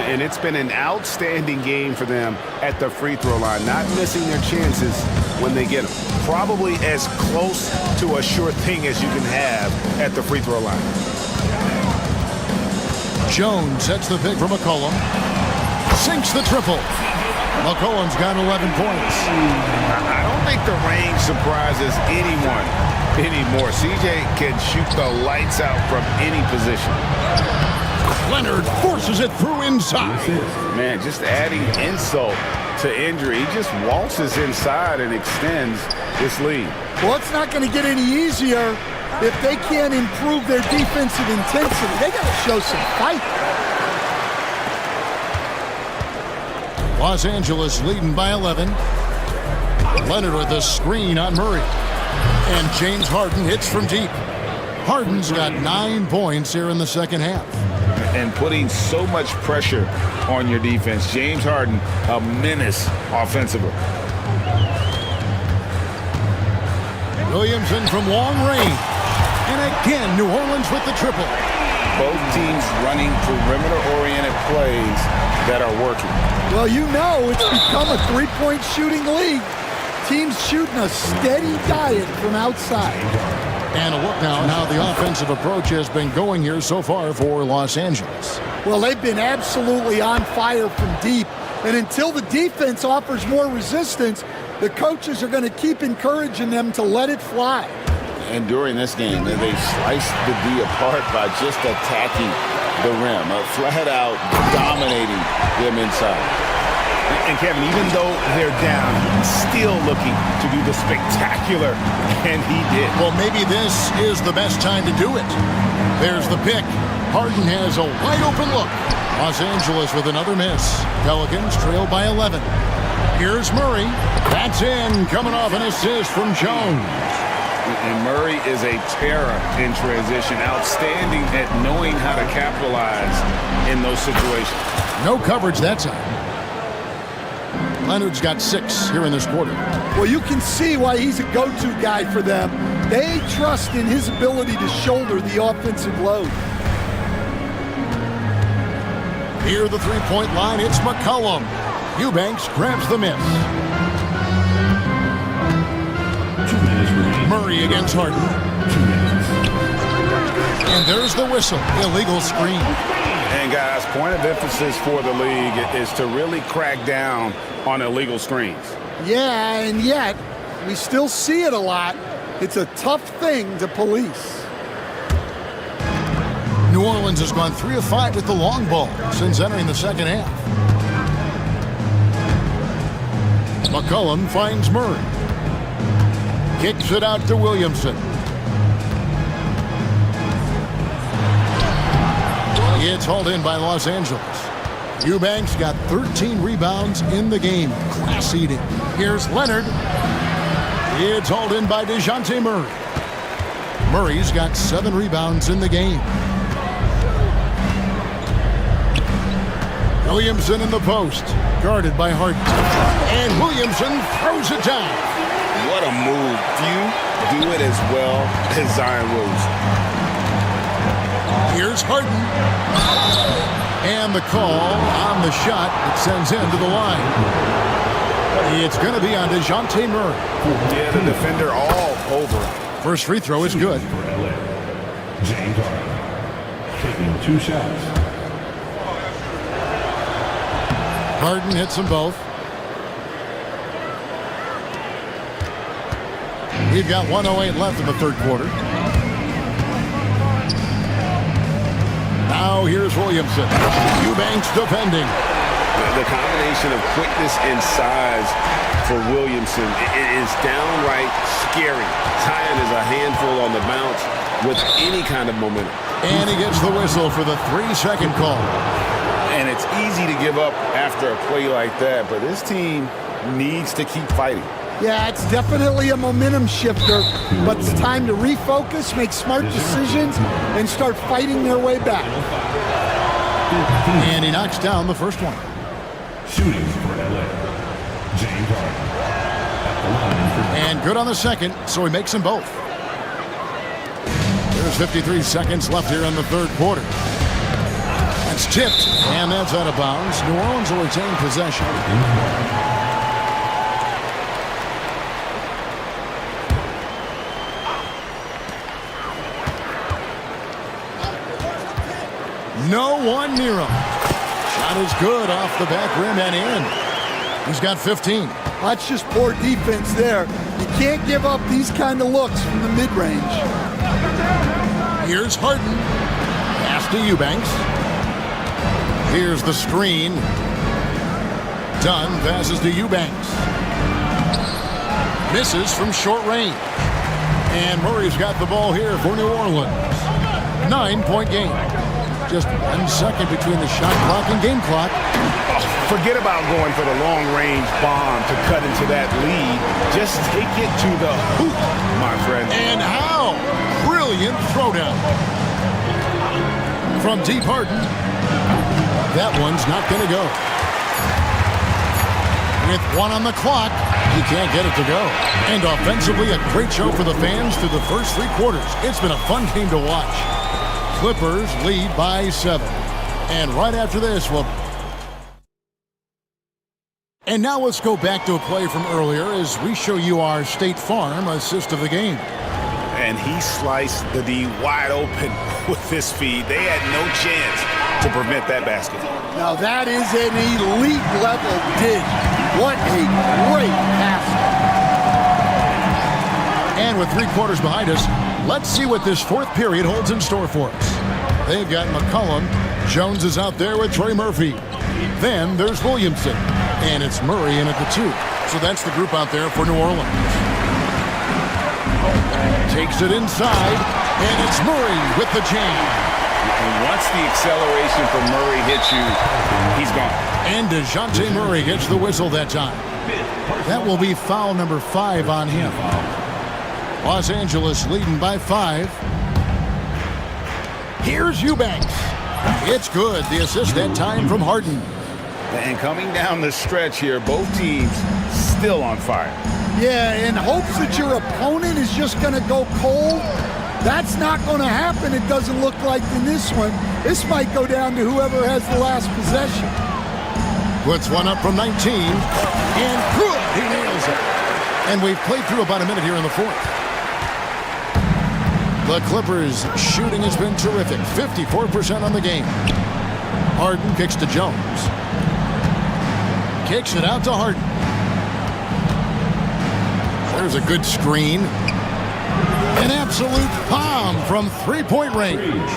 And it's been an outstanding game for them at the free throw line, not missing their chances when they get them. Probably as close to a sure thing as you can have at the free throw line. Jones sets the pick for McCollum. Sinks the triple. McCollum's got 11 points. I don't think the range surprises anyone anymore. CJ can shoot the lights out from any position. Leonard forces it through inside. Man, just adding insult to injury. He just waltzes inside and extends this lead. Well, it's not going to get any easier if they can't improve their defensive intensity. They got to show some fight. Los Angeles leading by 11. Leonard with a screen on Murray. And James Harden hits from deep. Harden's got 9 points here in the second half. And putting so much pressure on your defense. James Harden, a menace offensively. Williamson from long range. And again, New Orleans with the triple. Both teams running perimeter-oriented plays that are working. Well, you know it's become a three-point shooting league. Teams shooting a steady diet from outside. And a look now at how the offensive approach has been going here so far for Los Angeles. Well, they've been absolutely on fire from deep. And until the defense offers more resistance, the coaches are going to keep encouraging them to let it fly. And during this game, they sliced the D apart by just attacking the rim, flat out dominating them inside. And Kevin, even though they're down, still looking to do the spectacular, and he did. Well, maybe this is the best time to do it. There's the pick. Harden has a wide open look. Los Angeles with another miss. Pelicans trail by 11. Here's Murray. That's in, coming off an assist from Jones. And Murray is a terror in transition, outstanding at knowing how to capitalize in those situations. No coverage that time. Leonard's got 6 here in this quarter. Well, you can see why he's a go-to guy for them. They trust in his ability to shoulder the offensive load. Near the three-point line, it's McCollum. Eubanks grabs the miss. Murray against Harden. And there's the whistle. Illegal screen. And guys, point of emphasis for the league is to really crack down on illegal screens. Yeah, and yet we still see it a lot. It's a tough thing to police. New Orleans has gone 3 of 5 with the long ball since entering the second half. McCollum finds Murray. Kicks it out to Williamson. It's hauled in by Los Angeles. Eubanks got 13 rebounds in the game. Class eating. Here's Leonard. It's hauled in by DeJounte Murray. Murray's got 7 rebounds in the game. Williamson in the post. Guarded by Harden. And Williamson throws it down. What a move. Few do it as well as Zion Williamson. Here's Harden. And the call on the shot that sends him to the line. It's going to be on DeJounte Murray. Yeah, the defender all over. First free throw is good. James Harden taking 2 shots. Harden hits them both. We've got 1:08 left in the third quarter. Now here's Williamson. Eubanks defending. The combination of quickness and size for Williamson is downright scary. Zion is a handful on the bounce with any kind of momentum. And he gets the whistle for the 3-second call. And it's easy to give up after a play like that, but this team needs to keep fighting. Yeah, it's definitely a momentum shifter, but it's time to refocus, make smart decisions, and start fighting their way back. And he knocks down the first one. Shooting for LA, James Harden. At the line for And good on the second, so he makes them both. There's 53 seconds left here in the third quarter. That's tipped, and that's out of bounds. New Orleans will retain possession. No one near him. Shot is good off the back rim and in. He's got 15. That's just poor defense there. You can't give up these kind of looks from the mid-range. Here's Harden. Pass to Eubanks. Here's the screen. Dunn passes to Eubanks. Misses from short range. And Murray's got the ball here for New Orleans. 9-point game. Just 1 second between the shot clock and game clock. Forget about going for the long-range bomb to cut into that lead. Just take it to the hoop, my friend. And how? Brilliant throwdown. From deep Harden. That one's not going to go. With 1 on the clock, he can't get it to go. And offensively, a great show for the fans through the first 3 quarters. It's been a fun game to watch. Clippers lead by 7. And right after this, we'll... And now let's go back to a play from earlier as we show you our State Farm assist of the game. And he sliced the D wide open with this feed. They had no chance to prevent that basket. Now that is an elite level dish. What a great pass. And with 3 quarters behind us, let's see what this 4th period holds in store for us. They've got McCollum. Jones is out there with Trey Murphy. Then there's Williamson. And it's Murray in at the 2. So that's the group out there for New Orleans. Takes it inside. And it's Murray with the jam. And once the acceleration from Murray hits you, he's gone. And DeJounte Murray gets the whistle that time. That will be foul number 5 on him. Los Angeles leading by 5. Here's Eubanks. It's good. The assist that time from Harden. And coming down the stretch here, both teams still on fire. Yeah, in hopes that your opponent is just going to go cold. That's not going to happen, it doesn't look like in this one. This might go down to whoever has the last possession. Puts one up from 19. And good. He nails it. And we've played through about a minute here in the 4th. The Clippers' shooting has been terrific. 54% on the game. Harden kicks to Jones. Kicks it out to Harden. There's a good screen. An absolute bomb from 3-point range.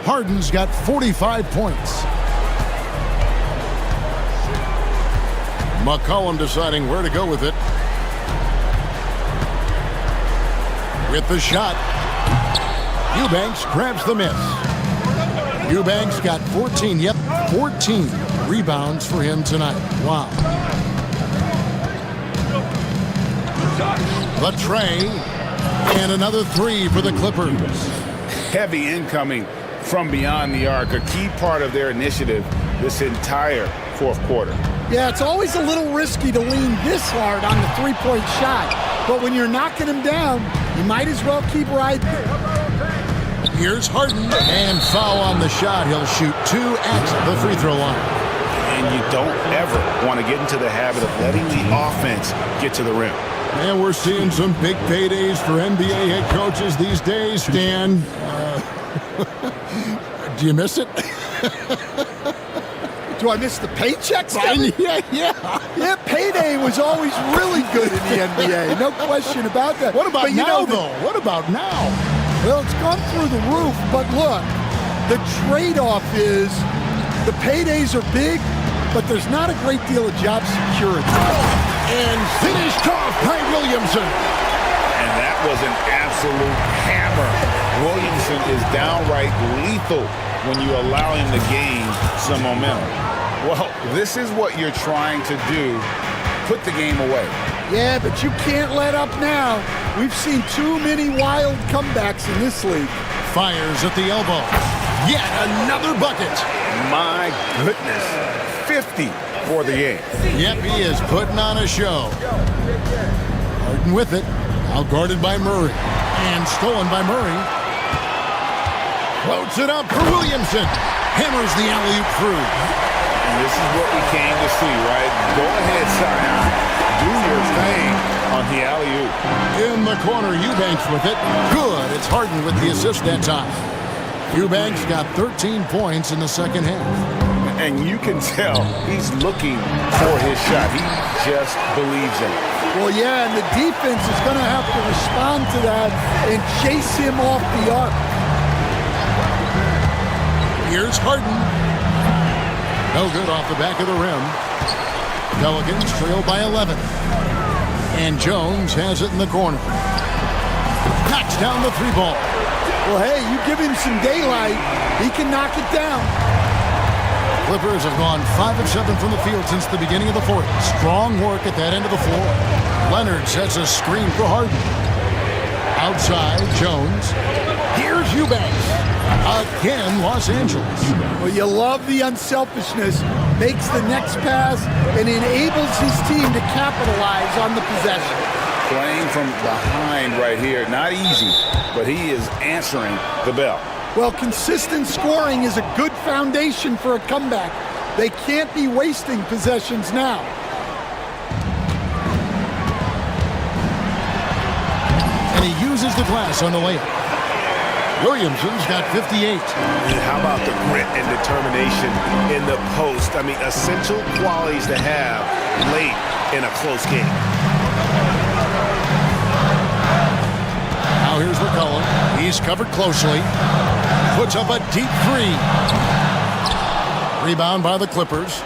Harden's got 45 points. McCollum deciding where to go with it. With the shot. Eubanks grabs the miss. Eubanks got 14, 14 rebounds for him tonight. Wow. The tray, and another 3 for the Clippers. Heavy incoming from beyond the arc, a key part of their initiative this entire 4th quarter. Yeah, it's always a little risky to lean this hard on the 3-point shot, but when you're knocking him down, you might as well keep riding. Here's Harden, and foul on the shot. He'll shoot 2 at the free throw line. And you don't ever want to get into the habit of letting the offense get to the rim. And we're seeing some big paydays for NBA head coaches these days, Stan. Do you miss it? Do I miss the paychecks? Yeah, payday was always really good in the NBA. No question about that. What about now, though? What about now? Well, it's gone through the roof, but look, the trade-off is the paydays are big, but there's not a great deal of job security. And finished off by Williamson. And that was an absolute hammer. Williamson is downright lethal when you allow him to gain some momentum. Well, this is what you're trying to do. Put the game away. Yeah, but you can't let up now. We've seen too many wild comebacks in this league. Fires at the elbow. Yet another bucket. My goodness. 50 before the game. Yep, he is putting on a show. Harden with it. Out guarded by Murray. And stolen by Murray. Floats it up for Williamson. Hammers the alley-oop through. And this is what we came to see, right? Go ahead, Zion. Do your thing on the alley-oop. In the corner, Eubanks with it. Good. It's Harden with the assist that time. Eubanks got 13 points in the second half. And you can tell he's looking for his shot. He just believes in it. Well, yeah, and the defense is going to have to respond to that and chase him off the arc. Here's Harden. No good off the back of the rim. Pelicans trail by 11. And Jones has it in the corner. Knocks down the three ball. Well, hey, you give him some daylight, he can knock it down. Clippers have gone 5 of 7 from the field since the beginning of the fourth. Strong work at that end of the floor. Leonard sets a screen for Harden. Outside, Jones. Here's Eubanks. Again, Los Angeles. Well, you love the unselfishness. Makes the next pass and enables his team to capitalize on the possession. Playing from behind right here. Not easy, but he is answering the bell. Well, consistent scoring is a good foundation for a comeback. They can't be wasting possessions now. And he uses the glass on the layup. Williamson's got 58. And how about the grit and determination in the post? I mean, essential qualities to have late in a close game. Now here's McCollum. He's covered closely. Puts up a deep three. Rebound by the Clippers.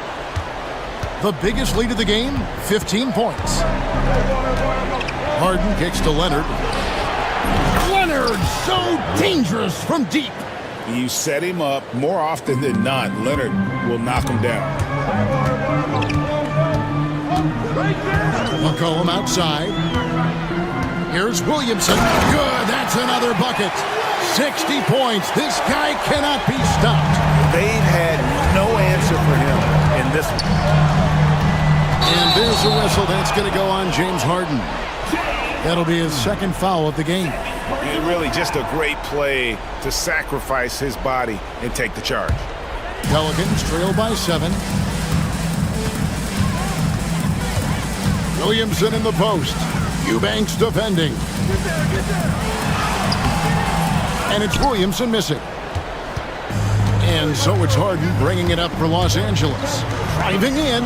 The biggest lead of the game, 15 points. Harden kicks to Leonard. Leonard, so dangerous from deep. You set him up more often than not. Leonard will knock him down. McCollum outside. Here's Williamson. Good, that's another bucket. 60 points. This guy cannot be stopped. They've had no answer for him in this one. And there's a whistle that's going to go on James Harden. That'll be his second foul of the game. Really just a great play to sacrifice his body and take the charge. Pelicans trail by 7. Williamson in the post. Eubanks defending. And it's Williamson missing. And so it's Harden bringing it up for Los Angeles. Driving in.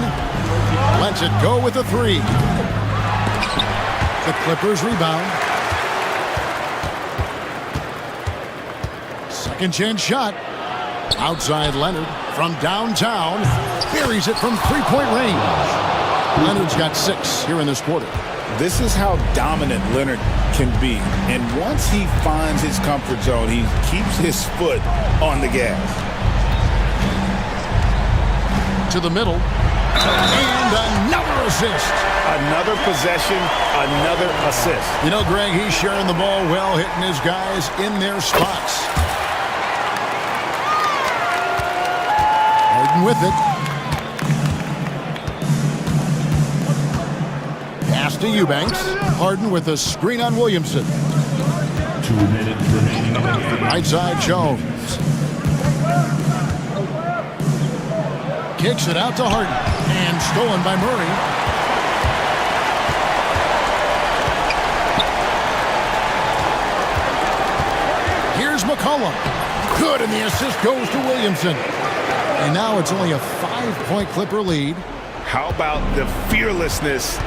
Lets it go with a three. The Clippers rebound. Second chance shot. Outside Leonard from downtown. Buries it from three-point range. Leonard's got 6 here in this quarter. This is how dominant Leonard can be. And once he finds his comfort zone, he keeps his foot on the gas. To the middle. And another assist. Another possession, another assist. You know, Greg, he's sharing the ball well, hitting his guys in their spots. Harden with it. Pass to Eubanks. Harden with a screen on Williamson. 2 minutes remaining in the game. Right side, Jones. Kicks it out to Harden. And stolen by Murray. Here's McCollum. Good, and the assist goes to Williamson. And now it's only a 5-point Clipper lead. How about the fearlessness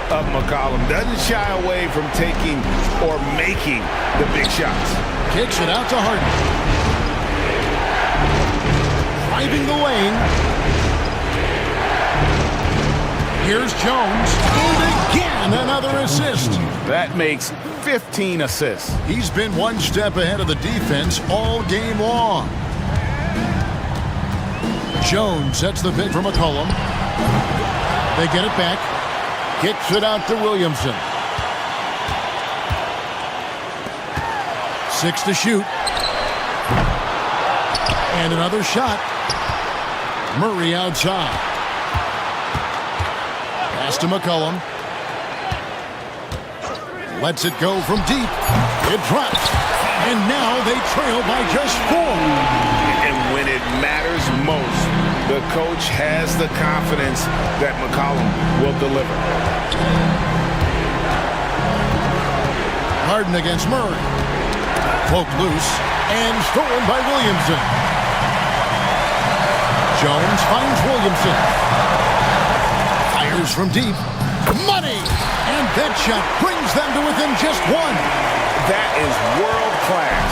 of McCollum? Doesn't shy away from taking or making the big shots. Kicks it out to Harden. Driving the lane. Here's Jones. And again, another assist. That makes 15 assists. He's been one step ahead of the defense all game long. Jones sets the pick for McCollum. They get it back. Kicks it out to Williamson. 6 to shoot. And another shot. Murray outside. Pass to McCollum. Lets it go from deep. It drops. And now they trail by just 4. And when it matters most, the coach has the confidence that McCollum will deliver. Harden against Murray. Poked loose and stolen by Williamson. Jones finds Williamson. Fires from deep. Money! And that shot brings them to within just 1. That is world class.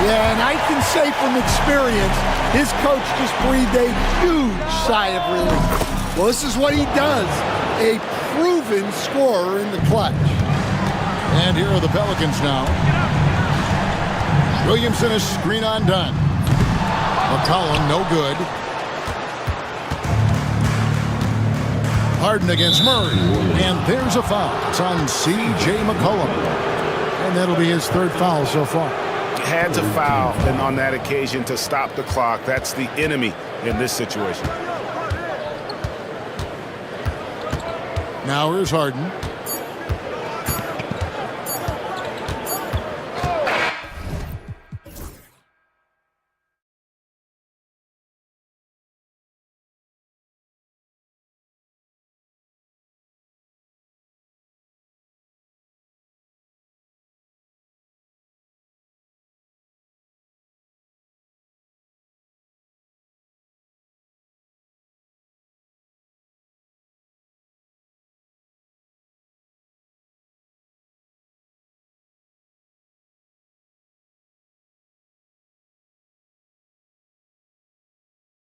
Yeah, and I can say from experience, his coach just breathed a huge sigh of relief. Well, this is what he does. A proven scorer in the clutch. And here are the Pelicans now. Williamson is screen on done. McCollum, no good. Harden against Murray. And there's a foul. It's on C.J. McCollum. And that'll be his 3rd foul so far. Had to foul and on that occasion to stop the clock. That's the enemy in this situation. Now here's Harden.